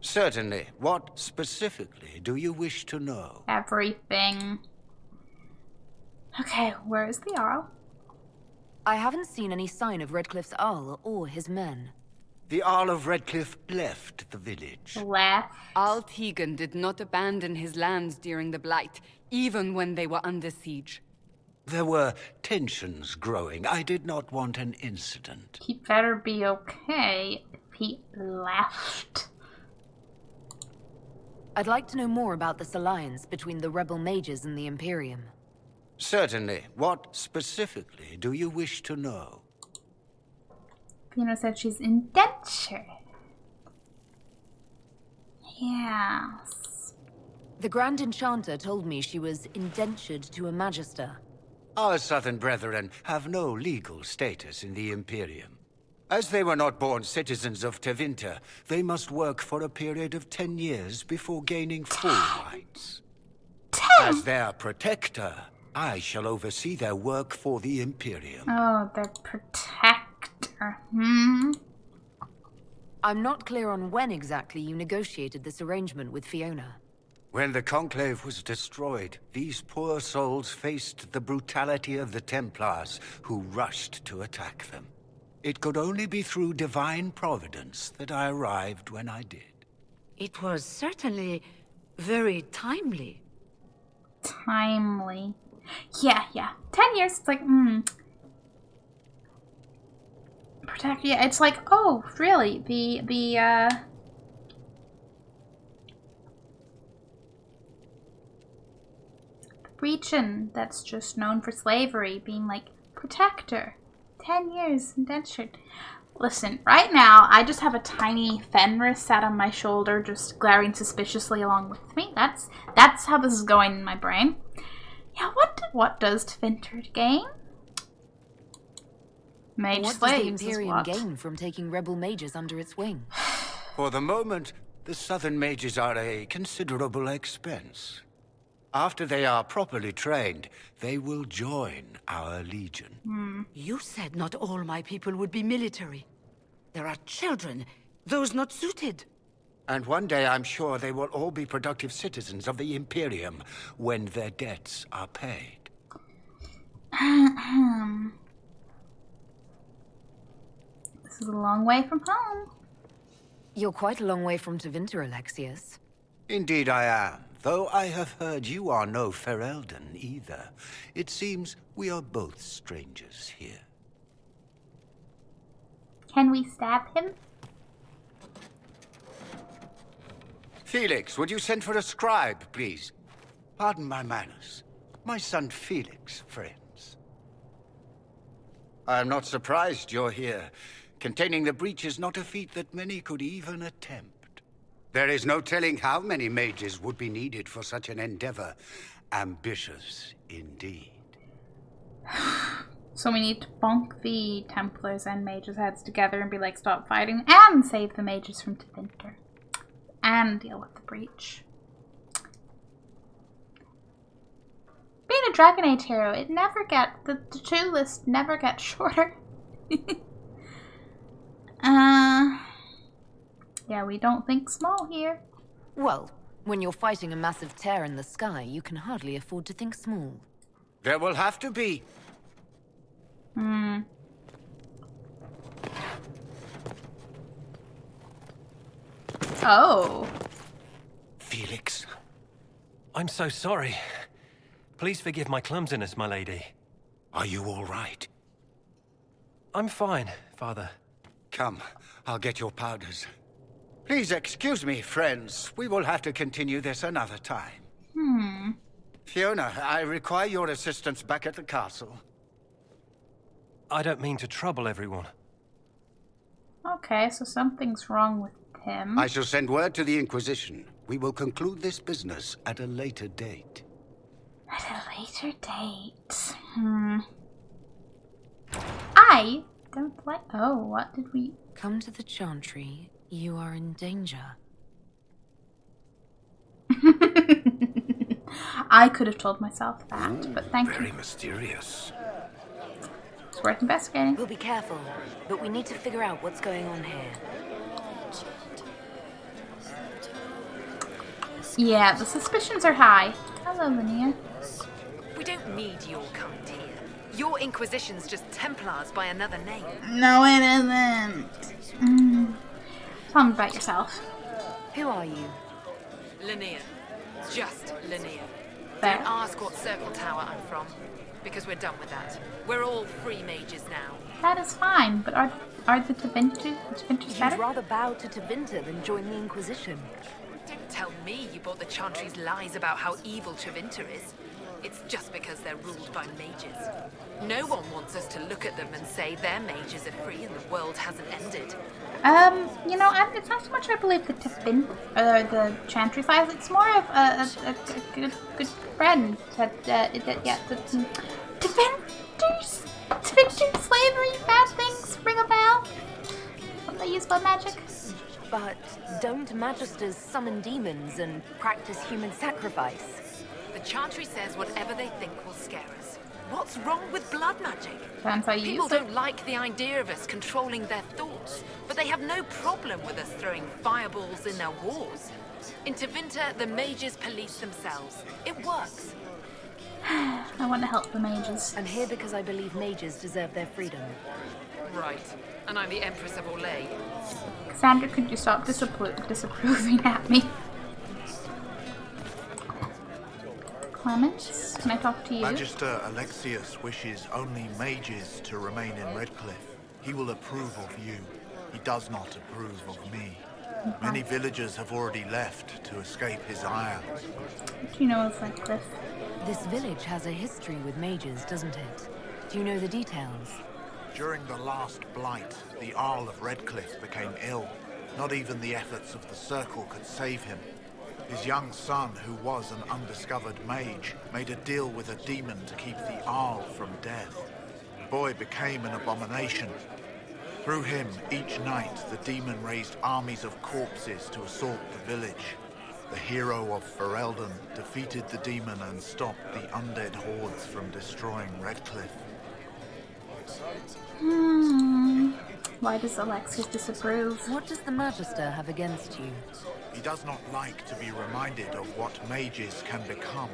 [SPEAKER 14] Certainly. What specifically do you wish to know?
[SPEAKER 1] Everything. Okay, where is the Jarl?
[SPEAKER 8] I haven't seen any sign of Redcliff's Jarl or his men.
[SPEAKER 14] The Jarl of Redcliff left the village.
[SPEAKER 1] Left?
[SPEAKER 13] Jarl Tegan did not abandon his lands during the Blight, even when they were under siege.
[SPEAKER 14] There were tensions growing. I did not want an incident.
[SPEAKER 1] He better be okay if he left.
[SPEAKER 8] I'd like to know more about this alliance between the rebel mages and the Imperium.
[SPEAKER 14] Certainly. What specifically do you wish to know?
[SPEAKER 1] Fiona said she's indentured. Yes.
[SPEAKER 8] The Grand Enchanter told me she was indentured to a Magister.
[SPEAKER 14] Our southern brethren have no legal status in the Imperium. As they were not born citizens of Tevinter, they must work for a period of 10 years before gaining full rights.
[SPEAKER 1] 10?
[SPEAKER 14] As their protector, I shall oversee their work for the Imperium.
[SPEAKER 1] Oh, their protector.
[SPEAKER 8] I'm not clear on when exactly you negotiated this arrangement with Fiona.
[SPEAKER 14] When the Conclave was destroyed, these poor souls faced the brutality of the Templars, who rushed to attack them. It could only be through divine providence that I arrived when I did.
[SPEAKER 10] It was certainly very timely.
[SPEAKER 1] Timely. Yeah. 10 years, it's like, Protect, yeah, it's like, oh, really? The region that's just known for slavery being like, protector. 10 years indentured. Listen, right now, I just have a tiny Fenris sat on my shoulder, just glaring suspiciously along with me. That's how this is going in my brain. Yeah, what does Tevinter gain? Mage
[SPEAKER 8] what
[SPEAKER 1] slaves
[SPEAKER 8] does the Imperium gain from taking rebel mages under its wing?
[SPEAKER 14] For the moment, the southern mages are a considerable expense. After they are properly trained, they will join our legion.
[SPEAKER 10] You said not all my people would be military. There are children, those not suited.
[SPEAKER 14] And one day I'm sure they will all be productive citizens of the Imperium when their debts are paid.
[SPEAKER 1] This is a long way from home.
[SPEAKER 8] You're quite a long way from Tevinter, Alexius.
[SPEAKER 14] Indeed I am. Though I have heard you are no Ferelden either. It seems we are both strangers here.
[SPEAKER 1] Can we stab him?
[SPEAKER 14] Felix, would you send for a scribe, please? Pardon my manners. My son Felix, friends. I am not surprised you're here. Containing the breach is not a feat that many could even attempt. There is no telling how many mages would be needed for such an endeavor. Ambitious, indeed.
[SPEAKER 1] So we need to bonk the Templars and mages' heads together and be like, stop fighting, and save the mages from Tevinter. And deal with the breach. Being a Dragon Age hero, it never the to-do list never gets shorter. Yeah, we don't think small here.
[SPEAKER 8] Well, when you're fighting a massive tear in the sky, you can hardly afford to think small.
[SPEAKER 14] There will have to be.
[SPEAKER 1] Oh.
[SPEAKER 14] Felix.
[SPEAKER 4] I'm so sorry. Please forgive my clumsiness, my lady.
[SPEAKER 14] Are you all right?
[SPEAKER 4] I'm fine, Father.
[SPEAKER 14] Come, I'll get your powders. Please excuse me, friends. We will have to continue this another time. Fiona, I require your assistance back at the castle.
[SPEAKER 4] I don't mean to trouble everyone.
[SPEAKER 1] Okay, so something's wrong with him.
[SPEAKER 14] I shall send word to the Inquisition. We will conclude this business at a later date.
[SPEAKER 1] At a later date. I don't like. Oh, what did we?
[SPEAKER 8] Come to the Chantry. You are in danger.
[SPEAKER 1] I could have told myself that, but thank you.
[SPEAKER 7] Very mysterious.
[SPEAKER 1] It's worth investigating.
[SPEAKER 8] We'll be careful, but we need to figure out what's going on here.
[SPEAKER 1] Yeah, the suspicions are high. Hello, Linnea.
[SPEAKER 6] We don't need your kind here. Your Inquisition's just Templars by another name.
[SPEAKER 1] No, it isn't. Tell me about yourself.
[SPEAKER 8] Who are you?
[SPEAKER 6] Linnea. Just Linnea.
[SPEAKER 1] Fair.
[SPEAKER 6] Don't ask what Circle Tower I'm from, because we're done with that. We're all free mages now.
[SPEAKER 1] That is fine, but are the Tevinters better?
[SPEAKER 8] You'd rather bow to Tevinter than join the Inquisition.
[SPEAKER 6] Don't tell me you bought the Chantry's lies about how evil Tevinter is. It's just because they're ruled by mages. No one wants us to look at them and say their mages are free and the world hasn't ended.
[SPEAKER 1] You know, it's not so much I believe the Chantry size. It's more of a good friend. Tevinters, slavery, bad things, ring a bell. What they use blood magic.
[SPEAKER 8] But don't magisters summon demons and practice human sacrifice?
[SPEAKER 6] The Chantry says whatever they think will scare us. What's wrong with blood magic?
[SPEAKER 1] Depends how you
[SPEAKER 6] People
[SPEAKER 1] use it.
[SPEAKER 6] don't like the idea of us controlling their thoughts, but they have no problem with us throwing fireballs in their wars. In Tevinter, the mages police themselves. It works.
[SPEAKER 1] I want to help the mages.
[SPEAKER 8] I'm here because I believe mages deserve their freedom.
[SPEAKER 6] Right. And I'm the Empress of Orlais.
[SPEAKER 1] Cassandra, could you stop disapproving at me? Clemens, can I talk to you?
[SPEAKER 5] Magister Alexius wishes only mages to remain in Redcliff. He will approve of you. He does not approve of me. Many villagers have already left to escape his ire.
[SPEAKER 1] What do you know of Redcliff?
[SPEAKER 8] This village has a history with mages, doesn't it? Do you know the details?
[SPEAKER 5] During the last blight, the Arl of Redcliff became ill. Not even the efforts of the Circle could save him. His young son, who was an undiscovered mage, made a deal with a demon to keep the Arl from death. The boy became an abomination. Through him, each night, the demon raised armies of corpses to assault the village. The hero of Ferelden defeated the demon and stopped the undead hordes from destroying Redcliff.
[SPEAKER 1] Why does Alexius disapprove?
[SPEAKER 8] What does the Magister have against you?
[SPEAKER 5] He does not like to be reminded of what mages can become.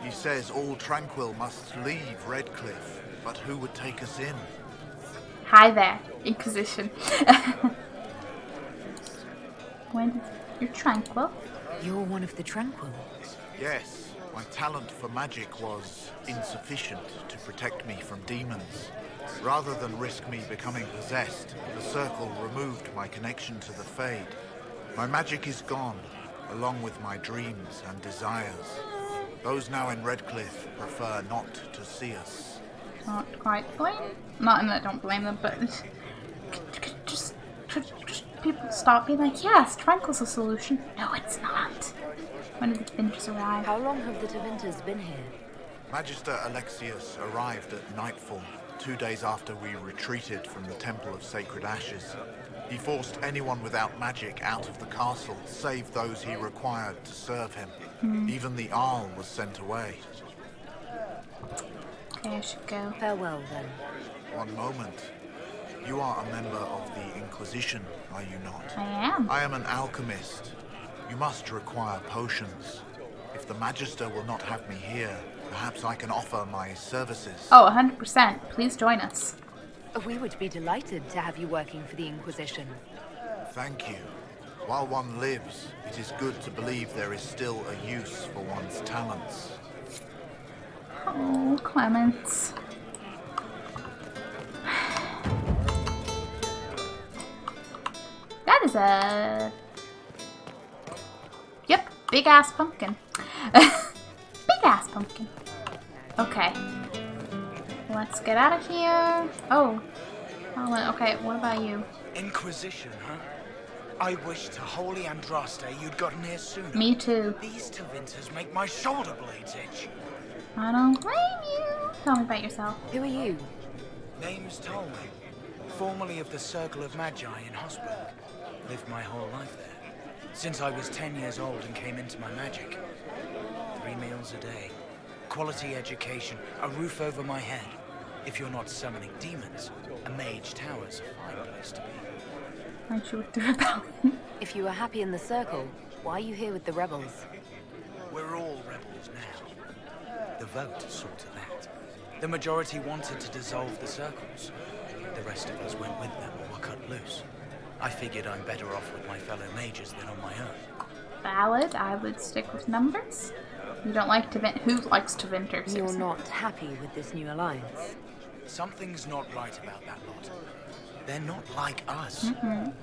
[SPEAKER 5] He says all Tranquil must leave Redcliff, but who would take us in?
[SPEAKER 1] Hi there, Inquisition. When you're Tranquil?
[SPEAKER 8] You're one of the Tranquil?
[SPEAKER 5] Yes, my talent for magic was insufficient to protect me from demons. Rather than risk me becoming possessed, the Circle removed my connection to the Fade. My magic is gone, along with my dreams and desires. Those now in Redcliff prefer not to see us.
[SPEAKER 1] Not quite blame. Not in that I don't blame them, but just people stop being like, yes, Tranquil's the solution. No, it's not. When did the Tevinters arrive?
[SPEAKER 8] How long have the Tevinters been here?
[SPEAKER 5] Magister Alexius arrived at nightfall, 2 days after we retreated from the Temple of Sacred Ashes. He forced anyone without magic out of the castle, save those he required to serve him. Even the Arl was sent away.
[SPEAKER 1] Okay, I should go.
[SPEAKER 8] Farewell, then.
[SPEAKER 5] One moment. You are a member of the Inquisition, are you not?
[SPEAKER 1] I am.
[SPEAKER 5] I am an alchemist. You must require potions. If the Magister will not have me here, perhaps I can offer my services.
[SPEAKER 1] Oh, 100%. Please join us.
[SPEAKER 8] We would be delighted to have you working for the Inquisition.
[SPEAKER 5] Thank you. While one lives, it is good to believe there is still a use for one's talents.
[SPEAKER 1] Oh, Clemens. That is a... Yep, big-ass pumpkin. Big-ass pumpkin. Okay. Let's get out of here. Oh. Okay, what about you?
[SPEAKER 16] Inquisition, huh?
[SPEAKER 17] I wish to holy Andraste you'd gotten here sooner.
[SPEAKER 1] Me too.
[SPEAKER 17] These Tevinters make my shoulder blades itch.
[SPEAKER 1] I don't blame you. Tell me about yourself.
[SPEAKER 8] Who are you?
[SPEAKER 17] Name's Tolman, formerly of the Circle of Magi in Hosburg. Lived my whole life there. Since I was 10 years old and came into my magic. 3 meals a day. Quality education, a roof over my head. If you're not summoning demons, a mage tower's a fine place to be.
[SPEAKER 1] Aren't you with the rebellion?
[SPEAKER 8] If you were happy in the Circle, why are you here with the rebels?
[SPEAKER 17] We're all rebels now. The vote saw to that. The majority wanted to dissolve the circles. The rest of us went with them or were cut loose. I figured I'm better off with my fellow mages than on my own.
[SPEAKER 1] Valid. I would stick with numbers. You don't like Tevinters? Who likes Tevinters?
[SPEAKER 8] You're not happy with this new alliance?
[SPEAKER 17] Something's not right about that lot. They're not like us.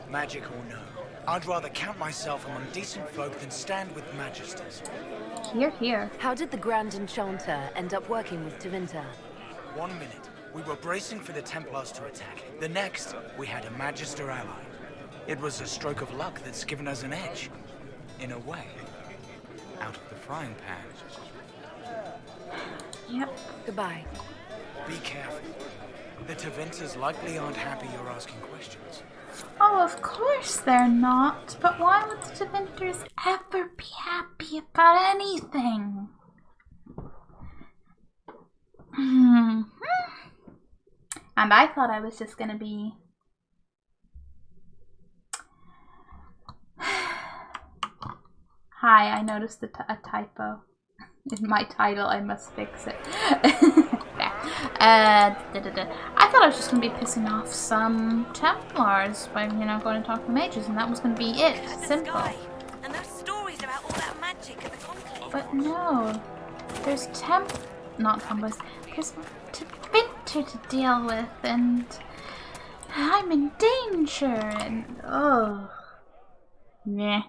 [SPEAKER 17] Magic or no. I'd rather count myself among decent folk than stand with magisters.
[SPEAKER 1] Here, here.
[SPEAKER 8] How did the Grand Enchanter end up working with Tevinter?
[SPEAKER 17] 1 minute, we were bracing for the Templars to attack. The next, we had a Magister ally. It was a stroke of luck that's given us an edge. In a way. Out of the frying pan.
[SPEAKER 1] Yep.
[SPEAKER 8] Goodbye.
[SPEAKER 17] Be careful. The Tevinters likely aren't happy you're asking questions.
[SPEAKER 1] Oh, of course they're not. But why would the Tevinters ever be happy about anything? And I thought I was just gonna be... Hi, I noticed a typo in my title. I must fix it. I thought I was just gonna be pissing off some Templars by, going to talk to mages, and that was gonna be it. Simple.
[SPEAKER 3] And those stories about all that magic at the conclave.
[SPEAKER 1] But no, there's not Templars. There's Tevinter to deal with, and I'm in danger, and yeah.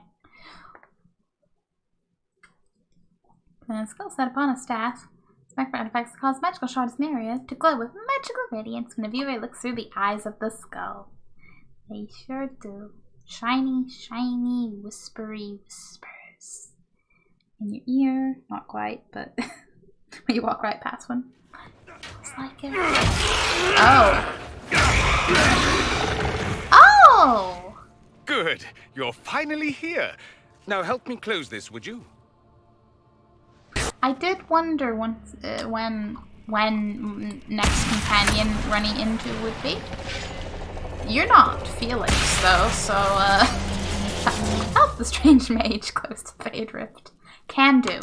[SPEAKER 1] The skill set upon a staff. Spec artifacts cause magical shards in the area to glow with magical radiance when the viewer looks through the eyes of the skull. They sure do. Shiny, shiny, whispery whispers. In your ear. Not quite, but when you walk right past one. It's like it. Oh. Oh!
[SPEAKER 9] Good. You're finally here. Now help me close this, would you?
[SPEAKER 1] I did wonder once when next companion running into would be. You're not Felix though, so help the strange mage close to Fade Rift. Can do.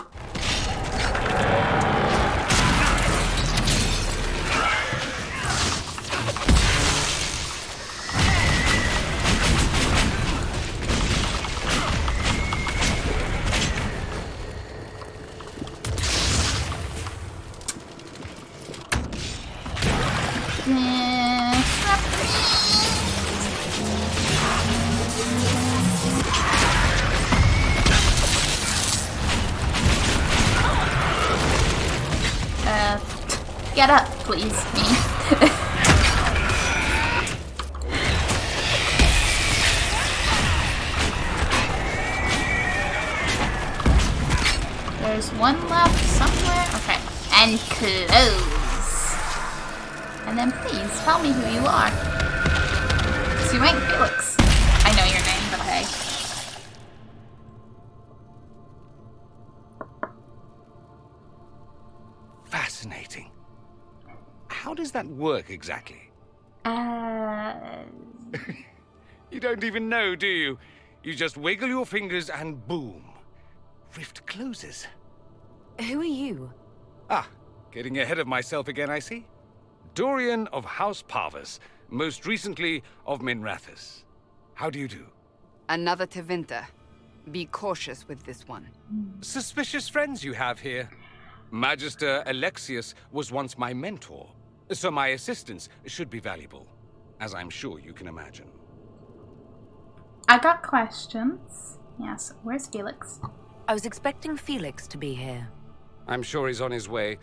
[SPEAKER 1] Get up, please, me. There's one left somewhere. Okay. And close. And then please tell me who you are. So you ain't Felix. I know your name, but hey.
[SPEAKER 9] Fascinating. How does that work exactly? You don't even know, do you? You just wiggle your fingers and boom. Rift closes.
[SPEAKER 8] Who are you?
[SPEAKER 9] Ah, getting ahead of myself again, I see. Dorian of House Parvus, most recently of Minrathous. How do you do?
[SPEAKER 13] Another Tevinter. Be cautious with this one.
[SPEAKER 9] Suspicious friends you have here. Magister Alexius was once my mentor, so my assistance should be valuable, as I'm sure you can imagine.
[SPEAKER 1] I got questions. Yes, where's Felix?
[SPEAKER 8] I was expecting Felix to be here.
[SPEAKER 9] I'm sure he's on his way.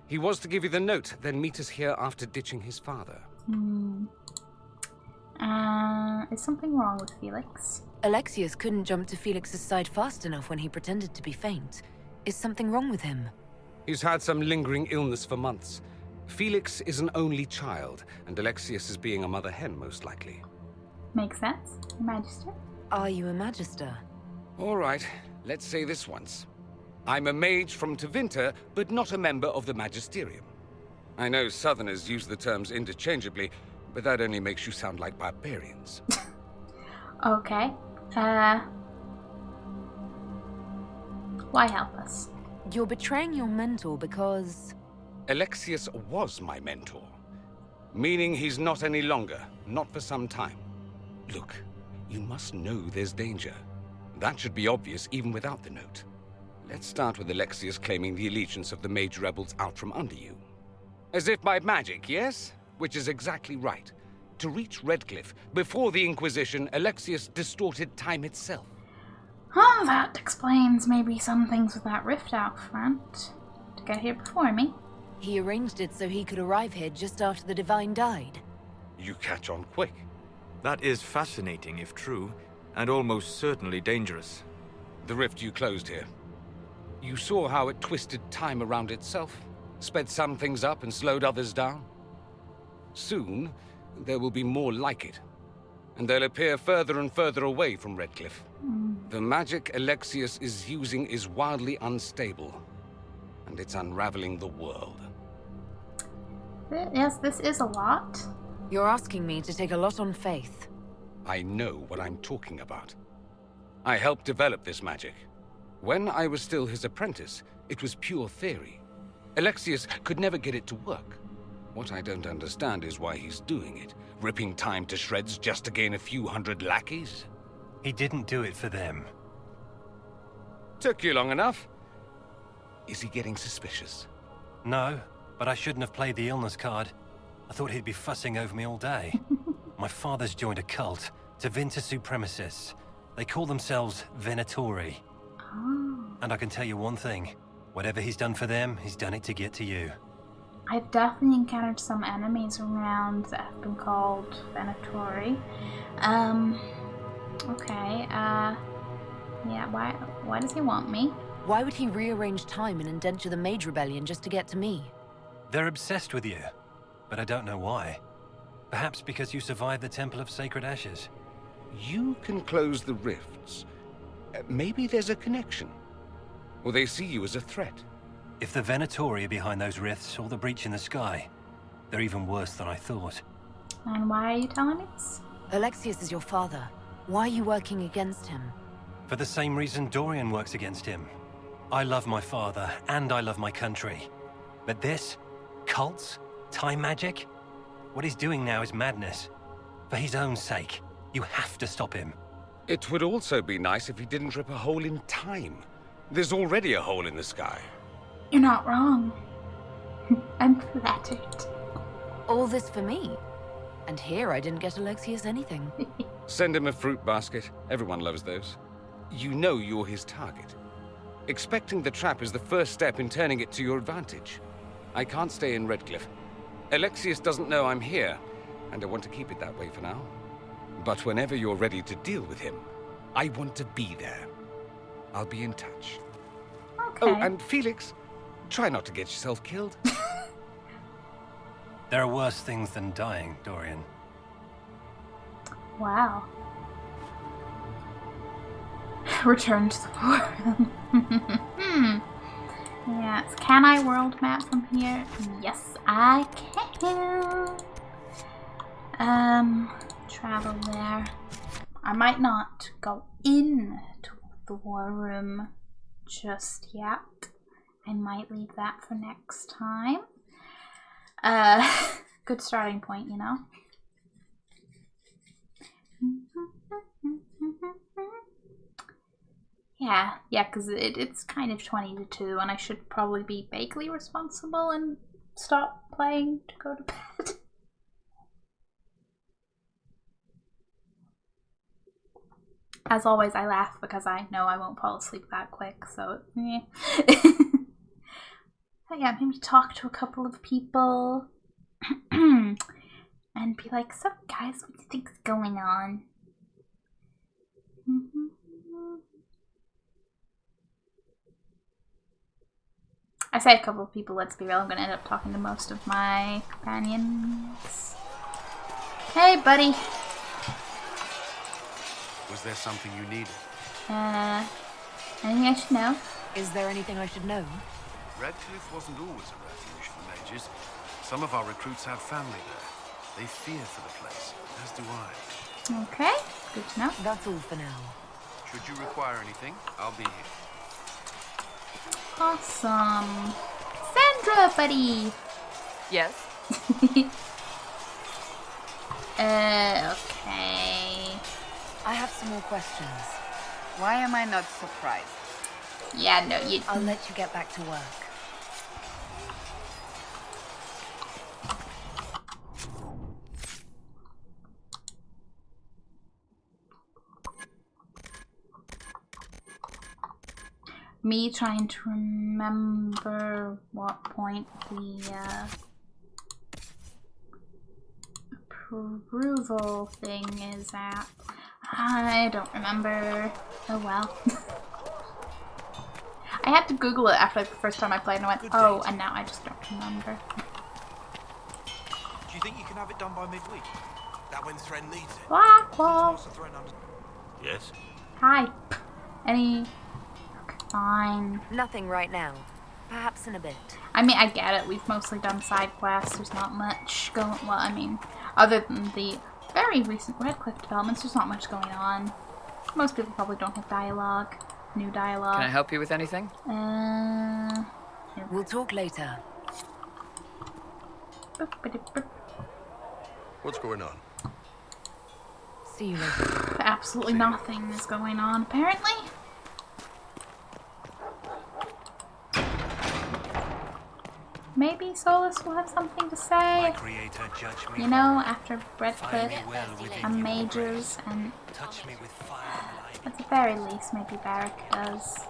[SPEAKER 9] He was to give you the note, then meet us here after ditching his father.
[SPEAKER 1] Is something wrong with Felix?
[SPEAKER 8] Alexius couldn't jump to Felix's side fast enough when he pretended to be faint. Is something wrong with him?
[SPEAKER 9] He's had some lingering illness for months. Felix is an only child, and Alexius is being a mother hen, most likely.
[SPEAKER 1] Makes sense. Magister?
[SPEAKER 8] Are you a Magister?
[SPEAKER 9] All right, let's say this once. I'm a mage from Tevinter, but not a member of the Magisterium. I know Southerners use the terms interchangeably, but that only makes you sound like barbarians.
[SPEAKER 1] Okay. Why help us?
[SPEAKER 8] You're betraying your mentor because...
[SPEAKER 9] Alexius was my mentor. Meaning he's not any longer, not for some time. Look, you must know there's danger. That should be obvious even without the note. Let's start with Alexius claiming the allegiance of the mage rebels out from under you. As if by magic, yes? Which is exactly right. To reach Redcliff, before the Inquisition, Alexius distorted time itself.
[SPEAKER 1] Oh, that explains maybe some things with that rift out front. To get here before me.
[SPEAKER 8] He arranged it so he could arrive here just after the Divine died.
[SPEAKER 9] You catch on quick.
[SPEAKER 2] That is fascinating if true, and almost certainly dangerous.
[SPEAKER 9] The rift you closed here. You saw how it twisted time around itself, sped some things up and slowed others down. Soon, there will be more like it, and they'll appear further and further away from Redcliff. The magic Alexius is using is wildly unstable, and it's unraveling the world.
[SPEAKER 1] Yes, this is a lot.
[SPEAKER 8] You're asking me to take a lot on faith.
[SPEAKER 9] I know what I'm talking about. I helped develop this magic. When I was still his apprentice, it was pure theory. Alexius could never get it to work. What I don't understand is why he's doing it, ripping time to shreds just to gain a few hundred lackeys.
[SPEAKER 4] He didn't do it for them.
[SPEAKER 9] Took you long enough. Is he getting suspicious?
[SPEAKER 4] No, but I shouldn't have played the illness card. I thought he'd be fussing over me all day. My father's joined a cult, Tevinter Supremacists. They call themselves Venatori. And I can tell you one thing. Whatever he's done for them, he's done it to get to you.
[SPEAKER 1] I've definitely encountered some enemies around that have been called Venatori. Okay, yeah, why does he want me?
[SPEAKER 8] Why would he rearrange time and indenture the Mage Rebellion just to get to me?
[SPEAKER 4] They're obsessed with you, but I don't know why. Perhaps because you survived the Temple of Sacred Ashes.
[SPEAKER 9] You can close the rifts. Maybe there's a connection. Or they see you as a threat.
[SPEAKER 4] If the Venatori are behind those rifts or the breach in the sky, they're even worse than I thought.
[SPEAKER 1] And why are you telling me this?
[SPEAKER 8] Alexius is your father. Why are you working against him?
[SPEAKER 4] For the same reason Dorian works against him. I love my father, and I love my country. But this? Cults? Time magic? What he's doing now is madness. For his own sake, you have to stop him.
[SPEAKER 9] It would also be nice if he didn't rip a hole in time. There's already a hole in the sky.
[SPEAKER 1] You're not wrong. I'm flattered.
[SPEAKER 8] All this for me? And here I didn't get Alexius anything.
[SPEAKER 9] Send him a fruit basket. Everyone loves those. You know you're his target. Expecting the trap is the first step in turning it to your advantage. I can't stay in Redcliff. Alexius doesn't know I'm here, and I want to keep it that way for now. But whenever you're ready to deal with him, I want to be there. I'll be in touch.
[SPEAKER 1] Okay.
[SPEAKER 9] Oh, and Felix, try not to get yourself killed.
[SPEAKER 4] There are worse things than dying, Dorian.
[SPEAKER 1] Wow. Return to the forum. Yes. Can I world map from here? Yes, I can. Travel there. I might not go in to the war room just yet. I might leave that for next time. Good starting point, you know. Yeah, because it's kind of 20 to 2, and I should probably be vaguely responsible and stop playing to go to bed. As always, I laugh because I know I won't fall asleep that quick, so yeah. But yeah, maybe talk to a couple of people. And and be like, "So guys, what do you think's going on?" I say a couple of people, let's be real, I'm gonna end up talking to most of my companions. Hey, buddy.
[SPEAKER 15] Was there something you needed?
[SPEAKER 1] Anything I should know?
[SPEAKER 8] Is there anything I should know?
[SPEAKER 15] Redcliff wasn't always a refuge for mages. Some of our recruits have family there. They fear for the place, as do I.
[SPEAKER 1] Okay, good to know.
[SPEAKER 8] That's all for now.
[SPEAKER 15] Should you require anything, I'll be here.
[SPEAKER 1] Awesome. Sandra, buddy!
[SPEAKER 13] Yes?
[SPEAKER 1] Okay.
[SPEAKER 8] I have some more questions.
[SPEAKER 13] Why am I not surprised?
[SPEAKER 1] Yeah, no, you...
[SPEAKER 8] I'll let you get back to work.
[SPEAKER 1] Me trying to remember what point the approval thing is at. I don't remember. Oh well. I had to Google it after the first time I played and I went, oh, and now I just don't remember.
[SPEAKER 19] Do you think you can have it done by midweek? That when Thren needs it?
[SPEAKER 1] Blackwall.
[SPEAKER 19] Yes?
[SPEAKER 1] Hi. Any... Fine.
[SPEAKER 8] Nothing right now. Perhaps in a bit.
[SPEAKER 1] I mean, I get it. We've mostly done side quests. There's not much going... Well, I mean, other than the very recent Redcliff developments, there's not much going on. Most people probably don't have dialogue. New dialogue.
[SPEAKER 13] Can I help you with anything?
[SPEAKER 8] We'll talk later.
[SPEAKER 15] What's going on?
[SPEAKER 8] See you later.
[SPEAKER 1] Absolutely nothing is going on, apparently. Maybe Solus will have something to say. You know, after Redcliff and mages and... At the very least, maybe Varric does.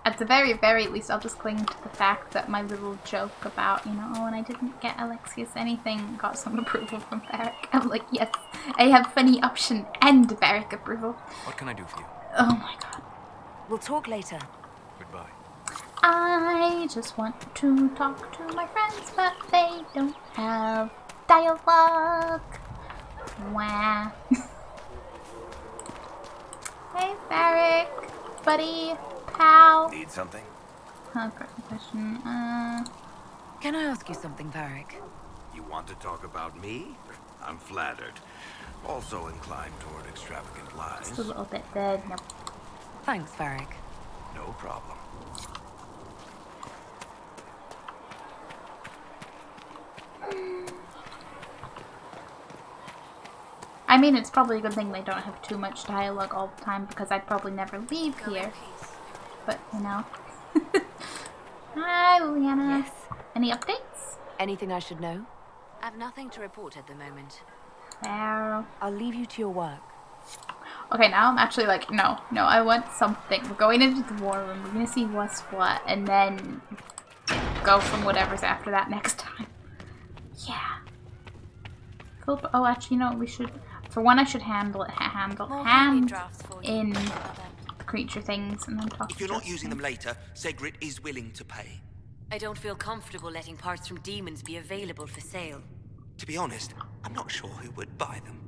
[SPEAKER 1] At the very, very least, I'll just cling to the fact that my little joke about, you know, oh, and I didn't get Alexius anything, got some approval from Varric. I'm like, yes, I have funny option and Varric approval.
[SPEAKER 12] What can I do for you?
[SPEAKER 1] Oh my god.
[SPEAKER 8] We'll talk later.
[SPEAKER 12] Goodbye.
[SPEAKER 1] I just want to talk to my friends, but they don't have dialogue. Wah. Hey, Varric, buddy, pal.
[SPEAKER 7] Need something?
[SPEAKER 1] Question.
[SPEAKER 8] Can I ask you something, Varric?
[SPEAKER 7] You want to talk about me? I'm flattered. Also inclined toward extravagant lies.
[SPEAKER 1] Just a little bit dead. Nope.
[SPEAKER 8] Thanks, Varric.
[SPEAKER 7] No problem.
[SPEAKER 1] I mean, it's probably a good thing they don't have too much dialogue all the time because I'd probably never leave here. But, you know. Hi, Liliana.
[SPEAKER 8] Yes.
[SPEAKER 1] Any updates?
[SPEAKER 8] Anything I should know?
[SPEAKER 23] I've nothing to report at the moment.
[SPEAKER 1] Fair.
[SPEAKER 8] I'll leave you to your work.
[SPEAKER 1] Okay, now I'm actually like, no, I want something. We're going into the war room. We're gonna see what's what, and then go from whatever's after that next time. Yeah. Cool. Oh, actually, you know, we should. For one, I should hand in the creature things, and then talk.
[SPEAKER 19] If you're not using them later, Zegrit is willing to pay.
[SPEAKER 23] I don't feel comfortable letting parts from demons be available for sale.
[SPEAKER 19] To be honest, I'm not sure who would buy them.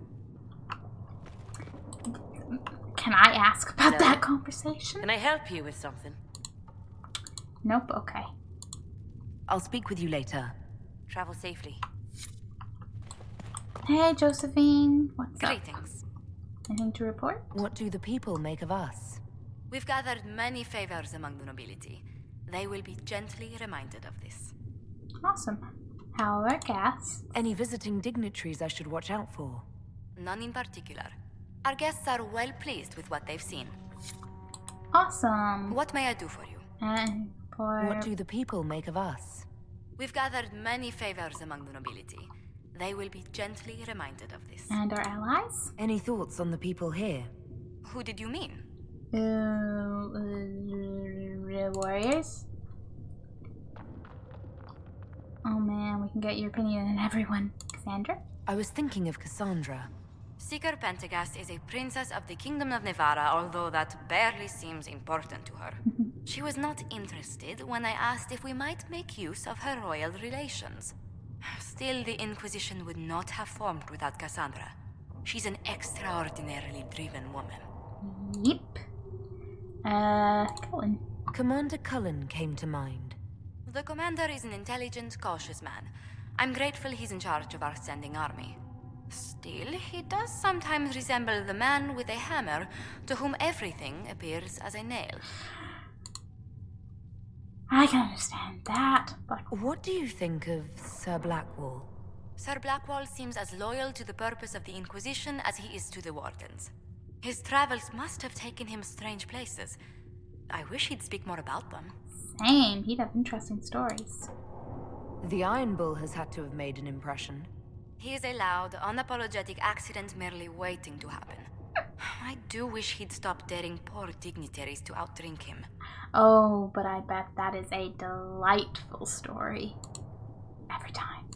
[SPEAKER 1] Can I ask about that conversation?
[SPEAKER 23] Can I help you with something?
[SPEAKER 1] Nope, okay.
[SPEAKER 8] I'll speak with you later.
[SPEAKER 23] Travel safely.
[SPEAKER 1] Hey, Josephine. What's up?
[SPEAKER 23] Greetings.
[SPEAKER 1] Anything to report?
[SPEAKER 8] What do the people make of us?
[SPEAKER 23] We've gathered many favors among the nobility. They will be gently reminded of this.
[SPEAKER 1] Awesome. How are our guests?
[SPEAKER 8] Any visiting dignitaries I should watch out for?
[SPEAKER 23] None in particular. Our guests are well pleased with what they've seen.
[SPEAKER 1] Awesome.
[SPEAKER 23] What may I do for you?
[SPEAKER 8] What do the people make of us?
[SPEAKER 23] We've gathered many favors among the nobility. They will be gently reminded of this.
[SPEAKER 1] And our allies?
[SPEAKER 8] Any thoughts on the people here?
[SPEAKER 23] Who did you mean?
[SPEAKER 1] Warriors? Oh man, we can get your opinion on everyone. Sandra?
[SPEAKER 8] I was thinking of Cassandra.
[SPEAKER 23] Seeker Pentagast is a princess of the Kingdom of Nevarra, although that barely seems important to her. She was not interested when I asked if we might make use of her royal relations. Still, the Inquisition would not have formed without Cassandra. She's an extraordinarily driven woman.
[SPEAKER 1] Yep. Cullen.
[SPEAKER 8] Commander Cullen came to mind.
[SPEAKER 23] The commander is an intelligent, cautious man. I'm grateful he's in charge of our standing army. Still, he does sometimes resemble the man with a hammer to whom everything appears as a nail.
[SPEAKER 1] I can understand that, but...
[SPEAKER 8] What do you think of Sir Blackwall?
[SPEAKER 23] Sir Blackwall seems as loyal to the purpose of the Inquisition as he is to the Wardens. His travels must have taken him strange places. I wish he'd speak more about them.
[SPEAKER 1] Same, he'd have interesting stories.
[SPEAKER 8] The Iron Bull has had to have made an impression.
[SPEAKER 23] He is a loud, unapologetic accident merely waiting to happen. I do wish he'd stop daring poor dignitaries to outdrink him.
[SPEAKER 1] Oh, but I bet that is a delightful story. Every time.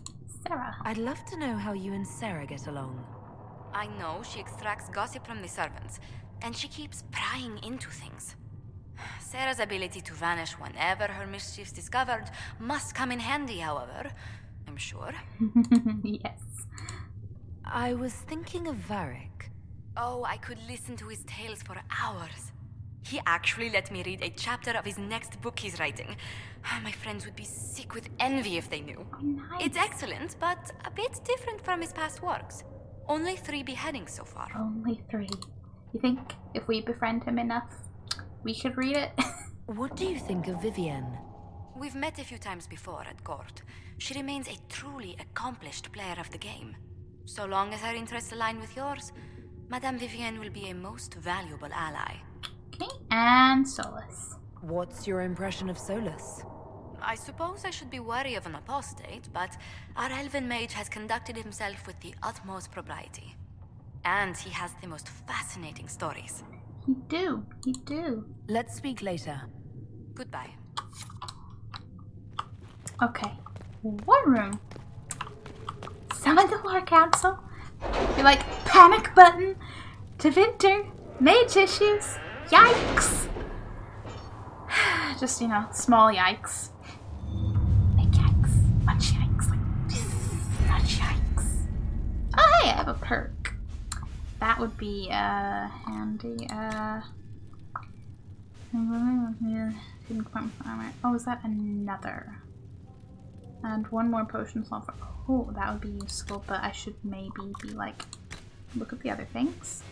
[SPEAKER 1] Sarah.
[SPEAKER 8] I'd love to know how you and Sarah get along.
[SPEAKER 23] I know she extracts gossip from the servants, and she keeps prying into things. Sarah's ability to vanish whenever her mischief's discovered must come in handy, however, I'm sure.
[SPEAKER 1] Yes.
[SPEAKER 8] I was thinking of Varric.
[SPEAKER 23] Oh, I could listen to his tales for hours. He actually let me read a chapter of his next book he's writing. My friends would be sick with envy if they knew.
[SPEAKER 1] Oh, nice.
[SPEAKER 23] It's excellent, but a bit different from his past works. Only 3 beheadings so far.
[SPEAKER 1] Only 3. You think if we befriend him enough, we should read it?
[SPEAKER 8] What do you think of Vivienne?
[SPEAKER 23] We've met a few times before at court. She remains a truly accomplished player of the game. So long as her interests align with yours, Madame Vivienne will be a most valuable ally.
[SPEAKER 1] Okay, and Solus.
[SPEAKER 8] What's your impression of Solus?
[SPEAKER 23] I suppose I should be wary of an apostate, but our elven mage has conducted himself with the utmost propriety. And he has the most fascinating stories.
[SPEAKER 1] You do.
[SPEAKER 8] Let's speak later.
[SPEAKER 23] Goodbye.
[SPEAKER 1] Okay, one room. Summon the Lord Council. You're like, panic button. To Winter. Mage issues. Yikes. Just, small yikes. Big yikes. Much yikes. Such yikes. Oh, hey, I have a perk. That would be, handy. Oh, is that another? And one more potion slot for... Oh, that would be useful, but I should maybe be like... Look at the other things.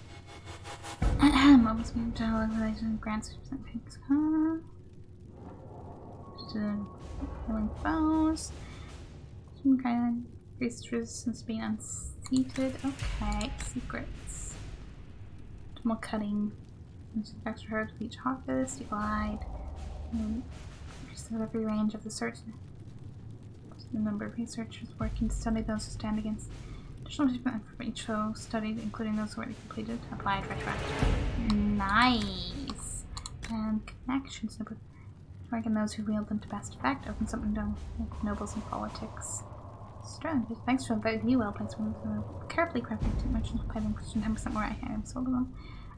[SPEAKER 1] Moments being television grants things. Healing foes. Some kind of increased resistance being unseated. Okay, secrets. Optimal cutting. Extra herbs with each harvest. You glide. Every range of the search. The number of researchers working to study those who stand against additional treatment for each foe studied, including those who already completed. Applied retroactively. Nice. And connections. Working those who wield them to best effect. Open something done with nobles and politics. Strong. Thanks to a very well placed one. Carefully crafted 2 merchants by them question 10% more items sold them.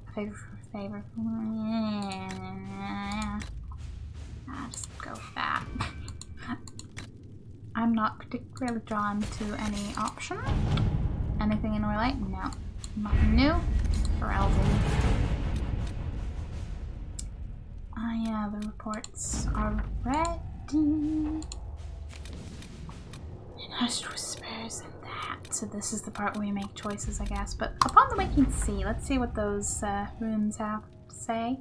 [SPEAKER 1] A favor for a favor. I'll just go with that. I'm not particularly drawn to any option. Anything in Orlight? No. Nothing new. Browsing. Ah, yeah, the reports are ready. Hushed whispers and that. So this is the part where we make choices, I guess. But upon the waking sea, let's see what those runes have to say.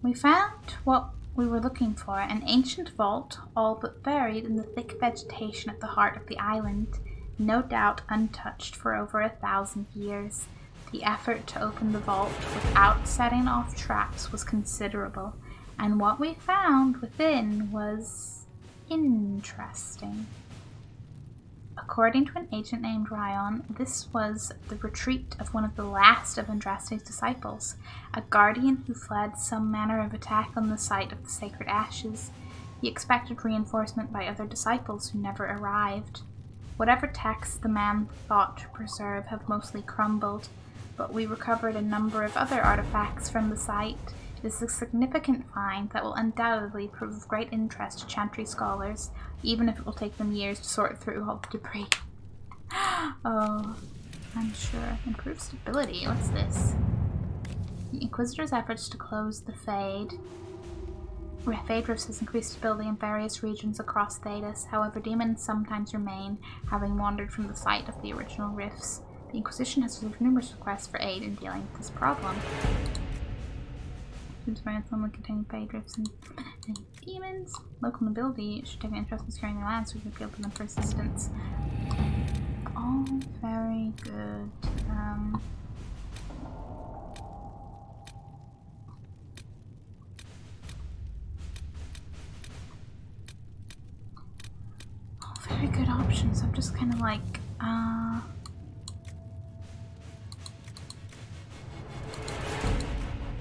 [SPEAKER 1] We found what we were looking for, an ancient vault, all but buried in the thick vegetation at the heart of the island, no doubt untouched for over 1,000 years. The effort to open the vault without setting off traps was considerable, and what we found within was interesting. According to an agent named Ryan, this was the retreat of one of the last of Andraste's disciples, a guardian who fled some manner of attack on the site of the sacred ashes. He expected reinforcement by other disciples who never arrived. Whatever texts the man thought to preserve have mostly crumbled, but we recovered a number of other artifacts from the site. It is a significant find that will undoubtedly prove of great interest to Chantry scholars, even if it will take them years to sort through all the debris. Oh, I'm sure. Improved stability. What's this? The Inquisitor's efforts to close the Fade Rifts has increased stability in various regions across Thedas. However, demons sometimes remain, having wandered from the site of the original rifts. The Inquisition has received numerous requests for aid in dealing with this problem. Someone containing Fade Rifts and demons. Local nobility should take an interest in securing their lands so we can appeal to them for assistance. All very good. Very good options. I'm just kind of like,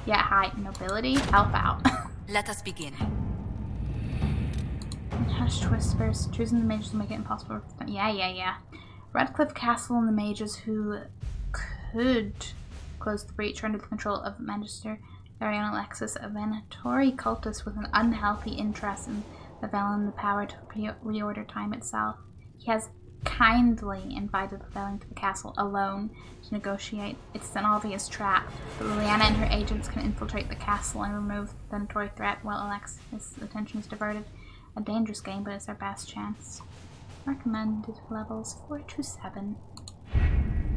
[SPEAKER 1] yeah, hi, nobility, help out.
[SPEAKER 23] Let us begin.
[SPEAKER 1] Hushed whispers. Choosing the mages will make it impossible. Yeah. Redcliff Castle and the mages who could close the breach are under the control of Magister Arion Alexis, a Venatori cultist with an unhealthy interest in the Velen the power to reorder time itself. He has kindly invited the Velen to the castle alone to negotiate. It's an obvious trap, but Liliana and her agents can infiltrate the castle and remove the Venatori threat while Alexis' attention is diverted. A dangerous game, but it's our best chance. Recommended levels 4 to 7.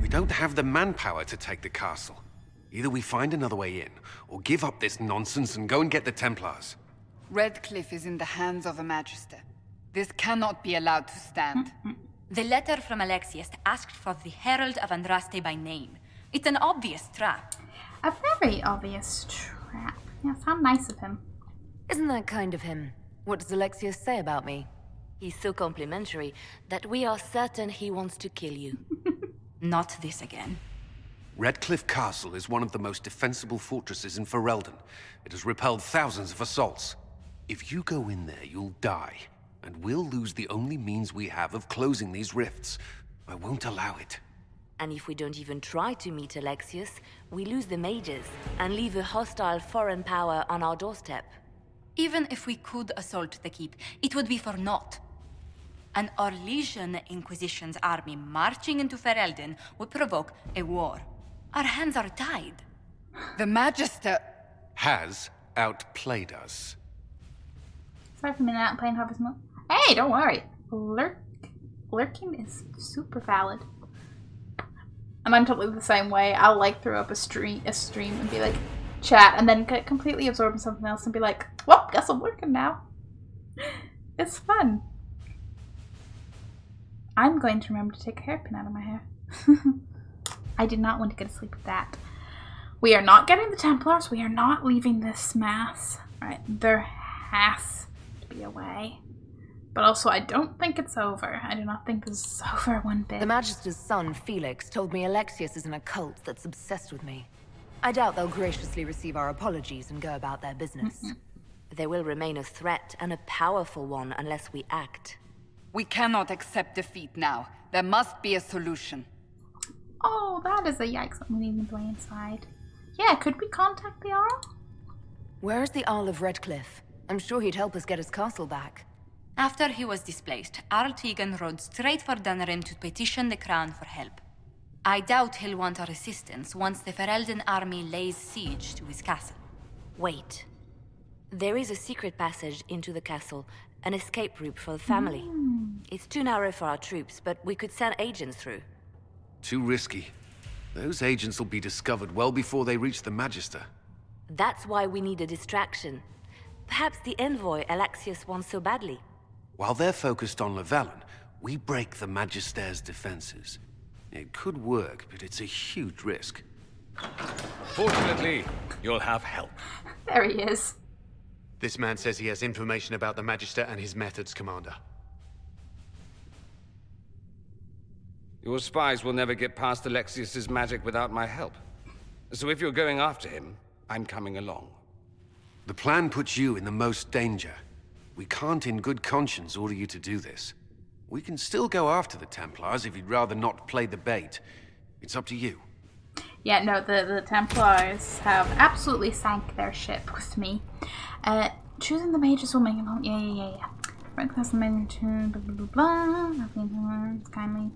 [SPEAKER 15] We don't have the manpower to take the castle. Either we find another way in, or give up this nonsense and go and get the Templars.
[SPEAKER 13] Redcliff is in the hands of a Magister. This cannot be allowed to stand.
[SPEAKER 23] The letter from Alexius asked for the Herald of Andraste by name. It's an obvious trap.
[SPEAKER 1] A very obvious trap. Yes, how nice of him.
[SPEAKER 8] Isn't that kind of him? What does Alexius say about me?
[SPEAKER 23] He's so complimentary that we are certain he wants to kill you. Not this again.
[SPEAKER 15] Redcliff Castle is one of the most defensible fortresses in Ferelden. It has repelled thousands of assaults. If you go in there, you'll die. And we'll lose the only means we have of closing these rifts. I won't allow it.
[SPEAKER 23] And if we don't even try to meet Alexius, we lose the mages and leave a hostile foreign power on our doorstep. Even if we could assault the keep, it would be for naught. An Orlesian Inquisition's army marching into Ferelden would provoke a war. Our hands are tied.
[SPEAKER 13] The Magister
[SPEAKER 15] has outplayed us.
[SPEAKER 1] Sorry for a minute out playing Harvest Moon. Hey, don't worry. Lurking is super valid. And I'm totally the same way. I'll like throw up a stream and be like, chat, and then get completely absorbed in something else and be like, well, guess I'm lurking now. It's fun. I'm going to remember to take a hairpin out of my hair. I did not want to go to sleep with that. We are not getting the Templars. We are not leaving this mass. Alright, there has to be a way. But also, I don't think it's over. I do not think this is over one bit.
[SPEAKER 8] The Magister's son, Felix, told me Alexius is in a cult that's obsessed with me. I doubt they'll graciously receive our apologies and go about their business.
[SPEAKER 23] They will remain a threat, and a powerful one, unless we act.
[SPEAKER 13] We cannot accept defeat now. There must be a solution.
[SPEAKER 1] Oh, that is a yikes. I'm leaving the way inside. Yeah, could we contact the Arl?
[SPEAKER 8] Where's the Arl of Redcliff? I'm sure he'd help us get his castle back.
[SPEAKER 23] After he was displaced, Arl Tegan rode straight for Dunrim to petition the Crown for help. I doubt he'll want our assistance once the Ferelden army lays siege to his castle. Wait. There is a secret passage into the castle, an escape route for the family. It's too narrow for our troops, but we could send agents through.
[SPEAKER 15] Too risky. Those agents will be discovered well before they reach the Magister.
[SPEAKER 23] That's why we need a distraction. Perhaps the envoy Alexius wants so badly.
[SPEAKER 15] While they're focused on Levelen, we break the Magister's defenses. It could work, but it's a huge risk.
[SPEAKER 9] Fortunately, you'll have help.
[SPEAKER 1] There he is.
[SPEAKER 18] This man says he has information about the Magister and his methods, Commander.
[SPEAKER 9] Your spies will never get past Alexius's magic without my help. So if you're going after him, I'm coming along.
[SPEAKER 15] The plan puts you in the most danger. We can't in good conscience order you to do this. We can still go after the Templars if you'd rather not play the bait. It's up to you.
[SPEAKER 1] Yeah, no, the Templars have absolutely sank their ship with me. Choosing the mages will make them. Yeah. Redcliff the mage to blah blah blah. Kindly.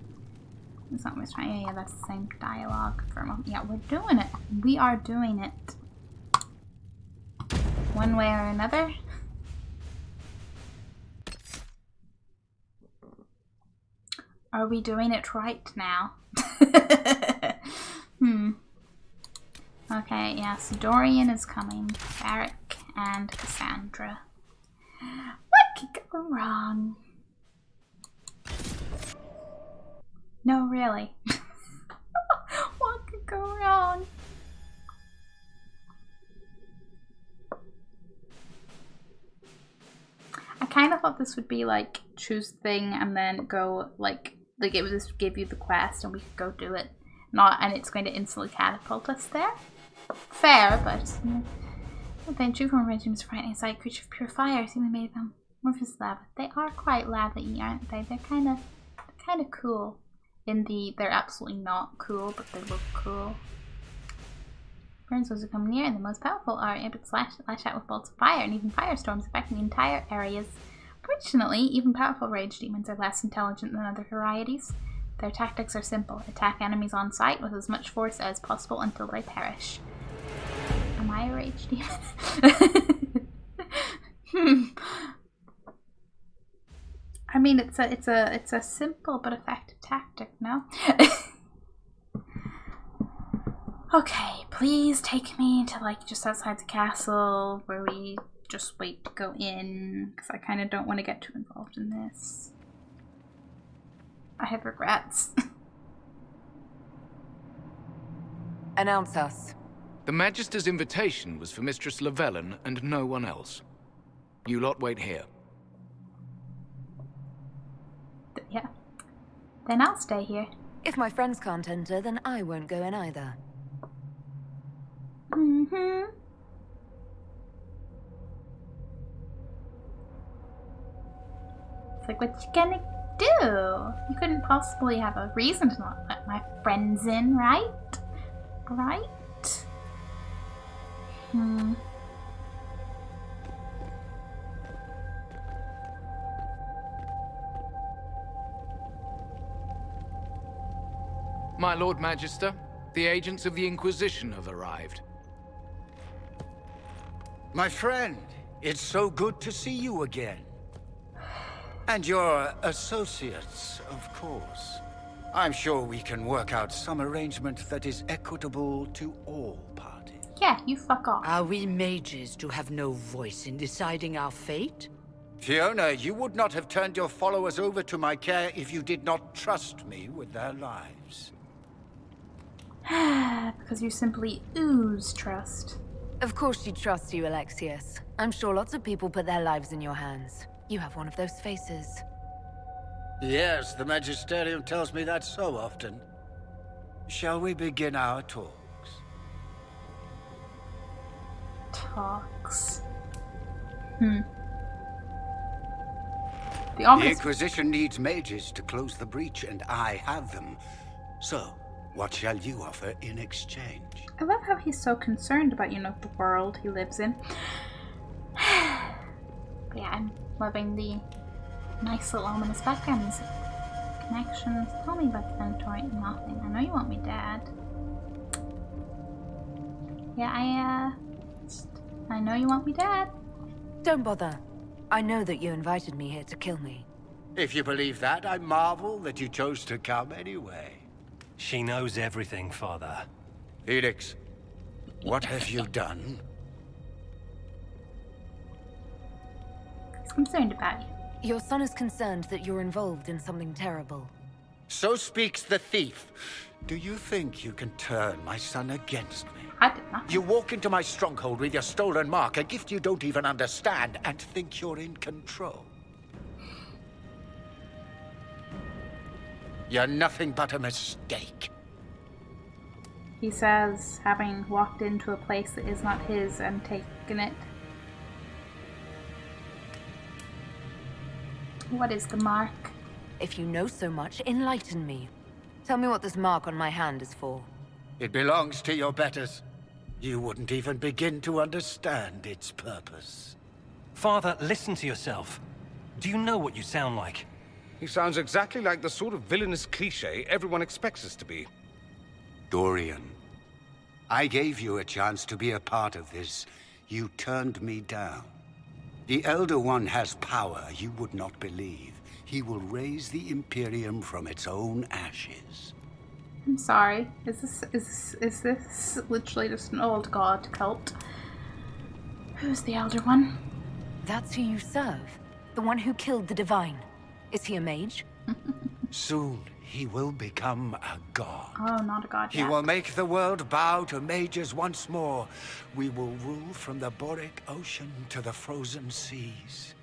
[SPEAKER 1] It's not much trying. Yeah, that's the same dialogue for a moment. Yeah, we're doing it. We are doing it. One way or another. Are we doing it right now? Okay, yeah, so Dorian is coming. Barrick and Cassandra. What could go wrong? No, really. What could go wrong? I kind of thought this would be like choose thing and then go like it would just give you the quest and we could go do it. And it's going to instantly catapult us there. Fair, but then true from regimes frightening sight, creature of pure fire, seem they made them Morpheus lava. They are quite lavy, aren't they? They're kind of cool. They're absolutely not cool, but they look cool. Burns those who come near, and the most powerful are able to lash out with bolts of fire, and even firestorms affecting entire areas. Fortunately, even powerful rage demons are less intelligent than other varieties. Their tactics are simple: attack enemies on sight with as much force as possible until they perish. Am I a rage demon? I mean, it's a simple but effective tactic, no? Okay, please take me to like just outside the castle where we just wait to go in, because I kind of don't want to get too involved in this. I have regrets.
[SPEAKER 8] Announce us.
[SPEAKER 17] The Magister's invitation was for Mistress Llewellyn and no one else. You lot wait here.
[SPEAKER 1] Yeah. Then I'll stay here.
[SPEAKER 8] If my friends can't enter, then I won't go in either.
[SPEAKER 1] It's like, what you gonna do? You couldn't possibly have a reason to not let my friends in, right? Right?
[SPEAKER 17] My Lord Magister, the agents of the Inquisition have arrived.
[SPEAKER 14] My friend, it's so good to see you again. And your associates, of course. I'm sure we can work out some arrangement that is equitable to all parties.
[SPEAKER 1] Yeah, you fuck off.
[SPEAKER 10] Are we mages to have no voice in deciding our fate?
[SPEAKER 14] Fiona, you would not have turned your followers over to my care if you did not trust me with their lives.
[SPEAKER 1] Because you simply ooze trust.
[SPEAKER 8] Of course she trusts you, Alexius. I'm sure lots of people put their lives in your hands. You have one of those faces.
[SPEAKER 14] Yes, the Magisterium tells me that so often. Shall we begin our talks?
[SPEAKER 1] Talks.
[SPEAKER 14] The Inquisition needs mages to close the breach, and I have them. So, what shall you offer in exchange?
[SPEAKER 1] I love how he's so concerned about, you know, the world he lives in. But yeah, I'm loving the nice little ominous background music. Connections. Tell me about the Venatori. Nothing. I know you want me, Dad. Yeah, I know you want me, Dad.
[SPEAKER 8] Don't bother. I know that you invited me here to kill me.
[SPEAKER 14] If you believe that, I marvel that you chose to come anyway.
[SPEAKER 4] She knows everything, Father.
[SPEAKER 14] Felix, what have you done?
[SPEAKER 1] He's concerned about you.
[SPEAKER 8] Your son is concerned that you're involved in something terrible.
[SPEAKER 14] So speaks the thief. Do you think you can turn my son against me?
[SPEAKER 1] I did not.
[SPEAKER 14] You walk into my stronghold with your stolen mark, a gift you don't even understand, and think you're in control. You're nothing but a mistake.
[SPEAKER 1] He says, having walked into a place that is not his and taken it. What is the mark?
[SPEAKER 8] If you know so much, enlighten me. Tell me what this mark on my hand is for.
[SPEAKER 14] It belongs to your betters. You wouldn't even begin to understand its purpose.
[SPEAKER 4] Father, listen to yourself. Do you know what you sound like?
[SPEAKER 9] He sounds exactly like the sort of villainous cliché everyone expects us to be.
[SPEAKER 14] Dorian, I gave you a chance to be a part of this. You turned me down. The Elder One has power you would not believe. He will raise the Imperium from its own ashes.
[SPEAKER 1] I'm sorry. Is this literally just an old god cult? Who's the Elder One?
[SPEAKER 8] That's who you serve. The one who killed the Divine. Is he a mage?
[SPEAKER 14] Soon, he will become a god.
[SPEAKER 1] Oh, not a god
[SPEAKER 14] He
[SPEAKER 1] yet.
[SPEAKER 14] will make the world bow to mages once more. We will rule from the Boric Ocean to the frozen seas.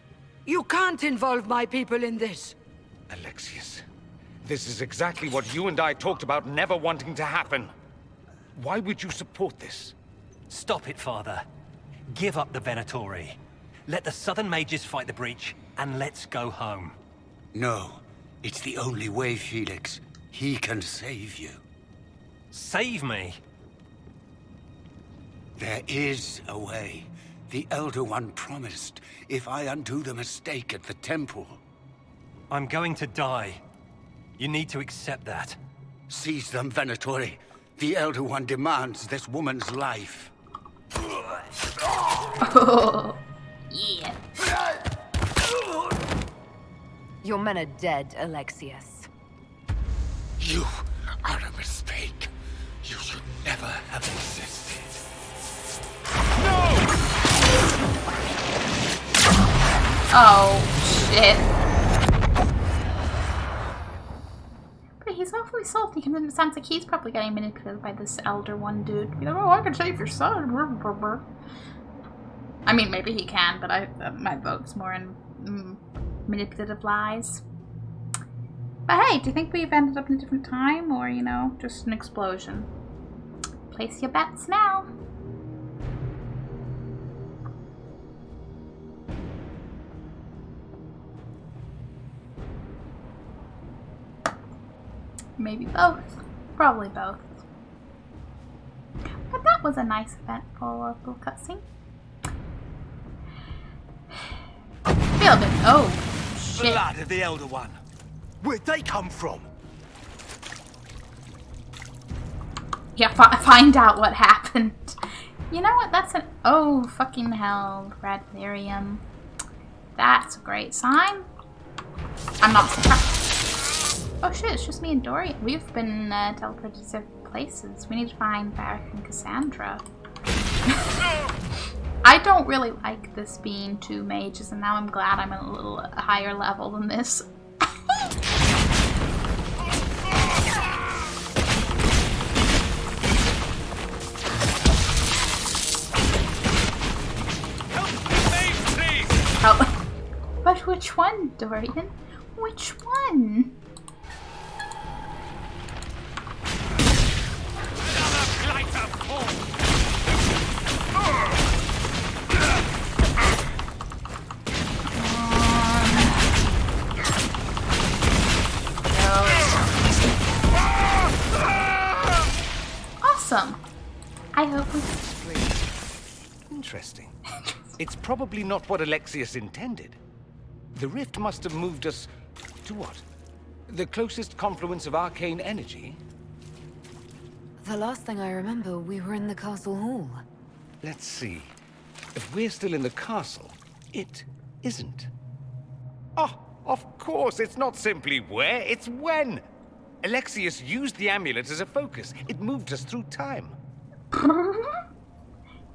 [SPEAKER 10] You can't involve my people in this.
[SPEAKER 9] Alexius, this is exactly what you and I talked about never wanting to happen. Why would you support this?
[SPEAKER 4] Stop it, Father. Give up the Venatori. Let the Southern Mages fight the breach, and let's go home.
[SPEAKER 14] No, it's the only way, Felix. He can save you.
[SPEAKER 4] Save me?
[SPEAKER 14] There is a way. The Elder One promised, if I undo the mistake at the temple.
[SPEAKER 4] I'm going to die. You need to accept that.
[SPEAKER 14] Seize them, Venatori. The Elder One demands this woman's life.
[SPEAKER 1] Oh, yeah.
[SPEAKER 8] Your men are dead, Alexius.
[SPEAKER 14] You are a mistake. You should never have existed.
[SPEAKER 1] Oh, shit. But he's awfully salty because it sounds like he's probably getting manipulated by this Elder One dude. Be like, oh, I can save your son. I mean, maybe he can, but my vote's more in manipulative lies. But hey, do you think we've ended up in a different time, or, you know, just an explosion? Place your bets now. Maybe both. Probably both. But that was a nice eventful little cutscene. Feel a bit. Oh, shit.
[SPEAKER 12] Blood of the Elder One. Where'd they come from?
[SPEAKER 1] Yeah, find out what happened. You know what? That's an. Oh, fucking hell. Red lyrium. That's a great sign. I'm not surprised. Oh shit, it's just me and Dorian. We've been teleported to places. We need to find Varric and Cassandra. I don't really like this being two mages, and now I'm glad I'm a little higher level than this. Oh. But which one, Dorian? Which one? Awesome. I hope we...
[SPEAKER 9] Interesting. It's probably not what Alexius intended. The rift must have moved us to what? The closest confluence of arcane energy?
[SPEAKER 8] The last thing I remember, we were in the castle hall.
[SPEAKER 9] Let's see. If we're still in the castle, it isn't. Oh, of course, it's not simply where, it's when. Alexius used the amulet as a focus. It moved us through time.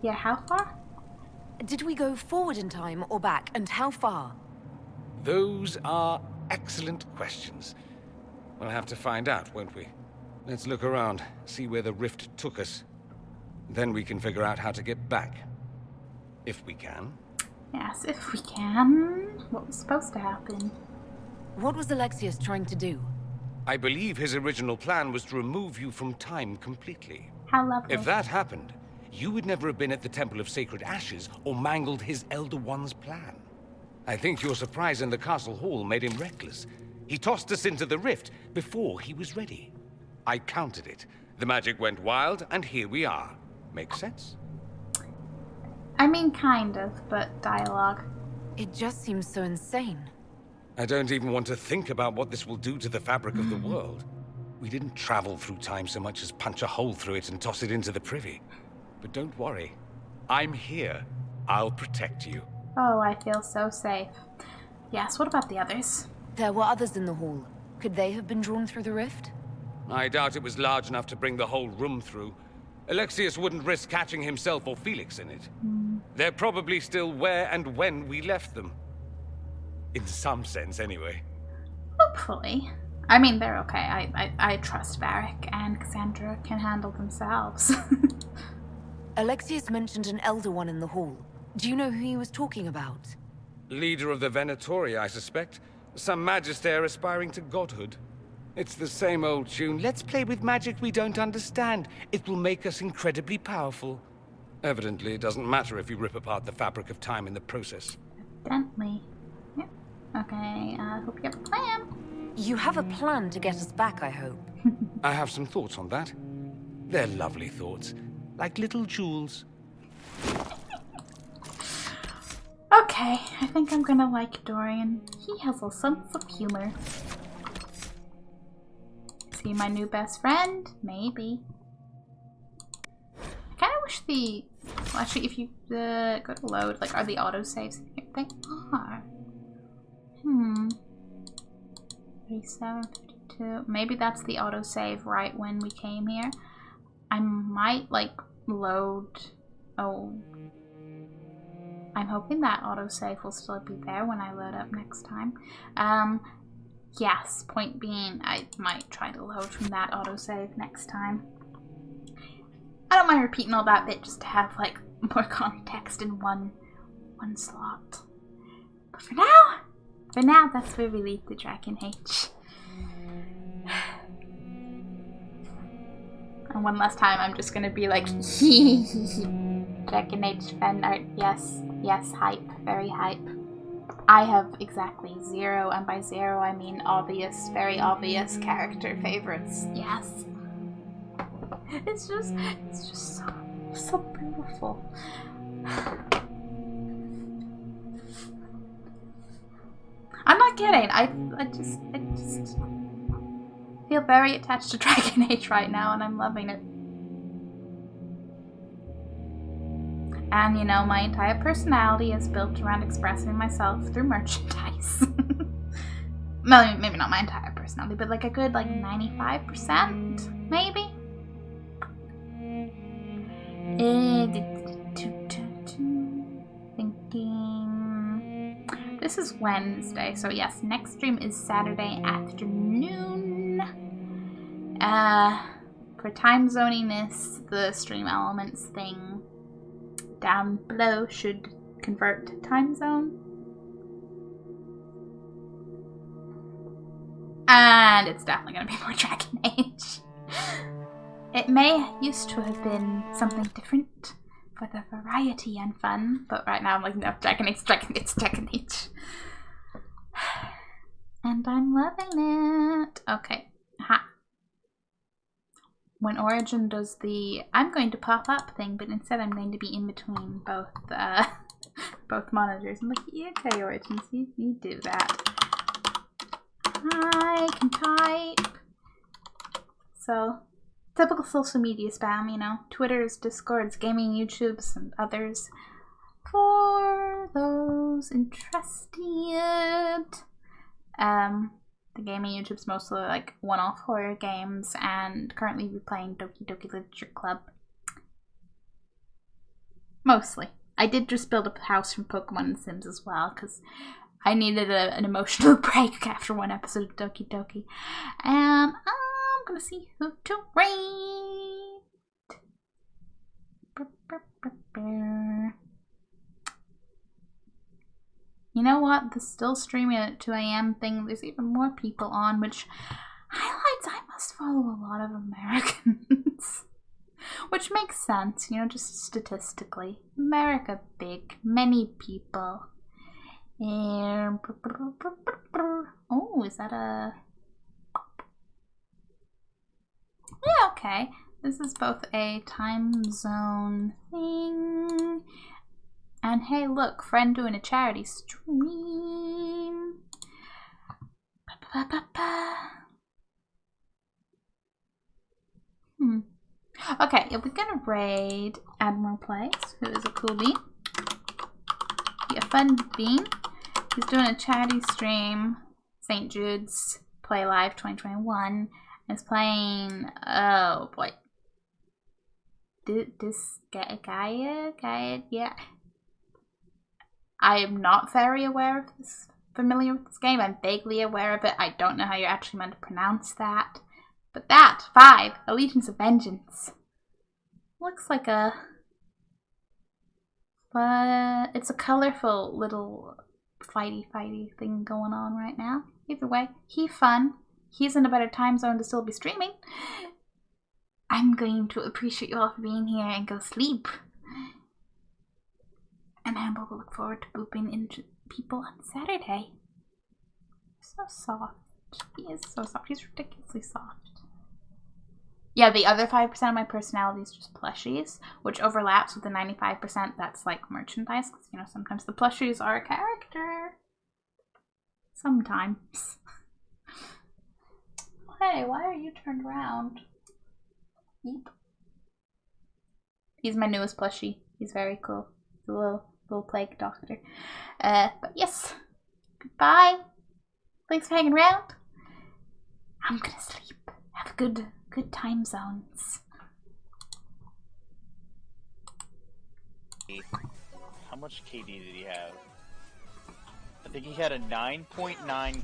[SPEAKER 1] Yeah, how far?
[SPEAKER 8] Did we go forward in time or back, and how far?
[SPEAKER 9] Those are excellent questions. We'll have to find out, won't we? Let's look around, see where the rift took us. Then we can figure out how to get back. If we can.
[SPEAKER 1] Yes, if we can. What was supposed to happen?
[SPEAKER 8] What was Alexius trying to do?
[SPEAKER 9] I believe his original plan was to remove you from time completely.
[SPEAKER 1] How lovely.
[SPEAKER 9] If that happened, you would never have been at the Temple of Sacred Ashes or mangled his Elder One's plan. I think your surprise in the castle hall made him reckless. He tossed us into the rift before he was ready. I countered it. The magic went wild, and here we are. Make sense?
[SPEAKER 1] I mean, kind of, but dialogue.
[SPEAKER 8] It just seems so insane.
[SPEAKER 9] I don't even want to think about what this will do to the fabric of the world. We didn't travel through time so much as punch a hole through it and toss it into the privy. But don't worry. I'm here. I'll protect you.
[SPEAKER 1] Oh, I feel so safe. Yes, what about the others?
[SPEAKER 8] There were others in the hall. Could they have been drawn through the rift?
[SPEAKER 9] I doubt it was large enough to bring the whole room through. Alexius wouldn't risk catching himself or Felix in it. They're probably still where and when we left them. In some sense, anyway.
[SPEAKER 1] Hopefully. I mean, they're okay. I trust Varric and Cassandra can handle themselves.
[SPEAKER 8] Alexius mentioned an Elder One in the hall. Do you know who he was talking about?
[SPEAKER 9] Leader of the Venatori, I suspect. Some magister aspiring to godhood. It's the same old tune. Let's play with magic we don't understand. It will make us incredibly powerful. Evidently, it doesn't matter if you rip apart the fabric of time in the process.
[SPEAKER 1] Evidently. Yep. Okay, I hope you have a plan.
[SPEAKER 8] You have a plan to get us back, I hope.
[SPEAKER 9] I have some thoughts on that. They're lovely thoughts. Like little jewels.
[SPEAKER 1] Okay, I think I'm gonna like Dorian. He has a sense of humor. Is he my new best friend? Maybe. I kinda wish the... Well, actually, if you go to load, like, are the autosaves here? They are. 37, 52. Maybe that's the autosave right when we came here. I might, like, load... Oh. I'm hoping that autosave will still be there when I load up next time. Yes, point being, I might try to load from that autosave next time. I don't mind repeating all that bit just to have, like, more context in one slot. But for now, that's where we leave the Dragon H. And one last time, I'm just gonna be like, Dragon H fan art, yes, hype, very hype. I have exactly 0, and by 0 I mean obvious, very obvious character favorites, yes. It's just so beautiful. I'm not kidding, I just feel very attached to Dragon Age right now, and I'm loving it. And, you know, my entire personality is built around expressing myself through merchandise. Well, maybe not my entire personality, but like a good, like, 95%, maybe? Thinking... This is Wednesday, so yes, next stream is Saturday afternoon. For time zoniness, the stream elements thing down below should convert to time zone. And it's definitely going to be more Dragon Age. It may used to have been something different for the variety and fun, but right now I'm like, no, Dragon Age. And I'm loving it. Okay. When Origin does the I'm going to pop up thing, but instead I'm going to be in between both monitors. I'm like, yeah, okay, Origin, you do that. I can type. So, typical social media spam, you know, Twitters, Discords, gaming, YouTubes, and others. For those interested. The gaming YouTube's mostly like one-off horror games, and currently we're playing Doki Doki Literature Club. Mostly. I did just build a house from Pokemon and Sims as well, because I needed an emotional break after one episode of Doki Doki. And I'm gonna see who to raid. You know what? The still streaming at 2 AM thing, there's even more people on, which highlights I must follow a lot of Americans. Which makes sense, you know, just statistically. America big, many people. Oh, is that a... Yeah, okay. This is both a time zone thing. And hey, look, friend doing a charity stream. Okay, if we're gonna raid Admiral Place, who is a cool bean. A fun bean. He's doing a charity stream, St. Jude's Play Live 2021. And is playing, oh boy. This Gaia, yeah. I am not very familiar with this game. I'm vaguely aware of it. I don't know how you're actually meant to pronounce that. But that, 5, Allegiance of Vengeance. Looks like a... it's a colorful little fighty thing going on right now. Either way, he's fun. He's in a better time zone to still be streaming. I'm going to appreciate you all for being here and go sleep. And Amber will look forward to booping into people on Saturday. So soft. He is so soft. He's ridiculously soft. Yeah, the other 5% of my personality is just plushies, which overlaps with the 95% that's like merchandise. Because, you know, sometimes the plushies are a character. Sometimes. Hey, why are you turned around? Yep. He's my newest plushie. He's very cool. He's a little plague doctor. But yes. Goodbye. Thanks for hanging around. I'm gonna sleep. Have a good time zones.
[SPEAKER 11] How much KD did he have? I think he had a 9.9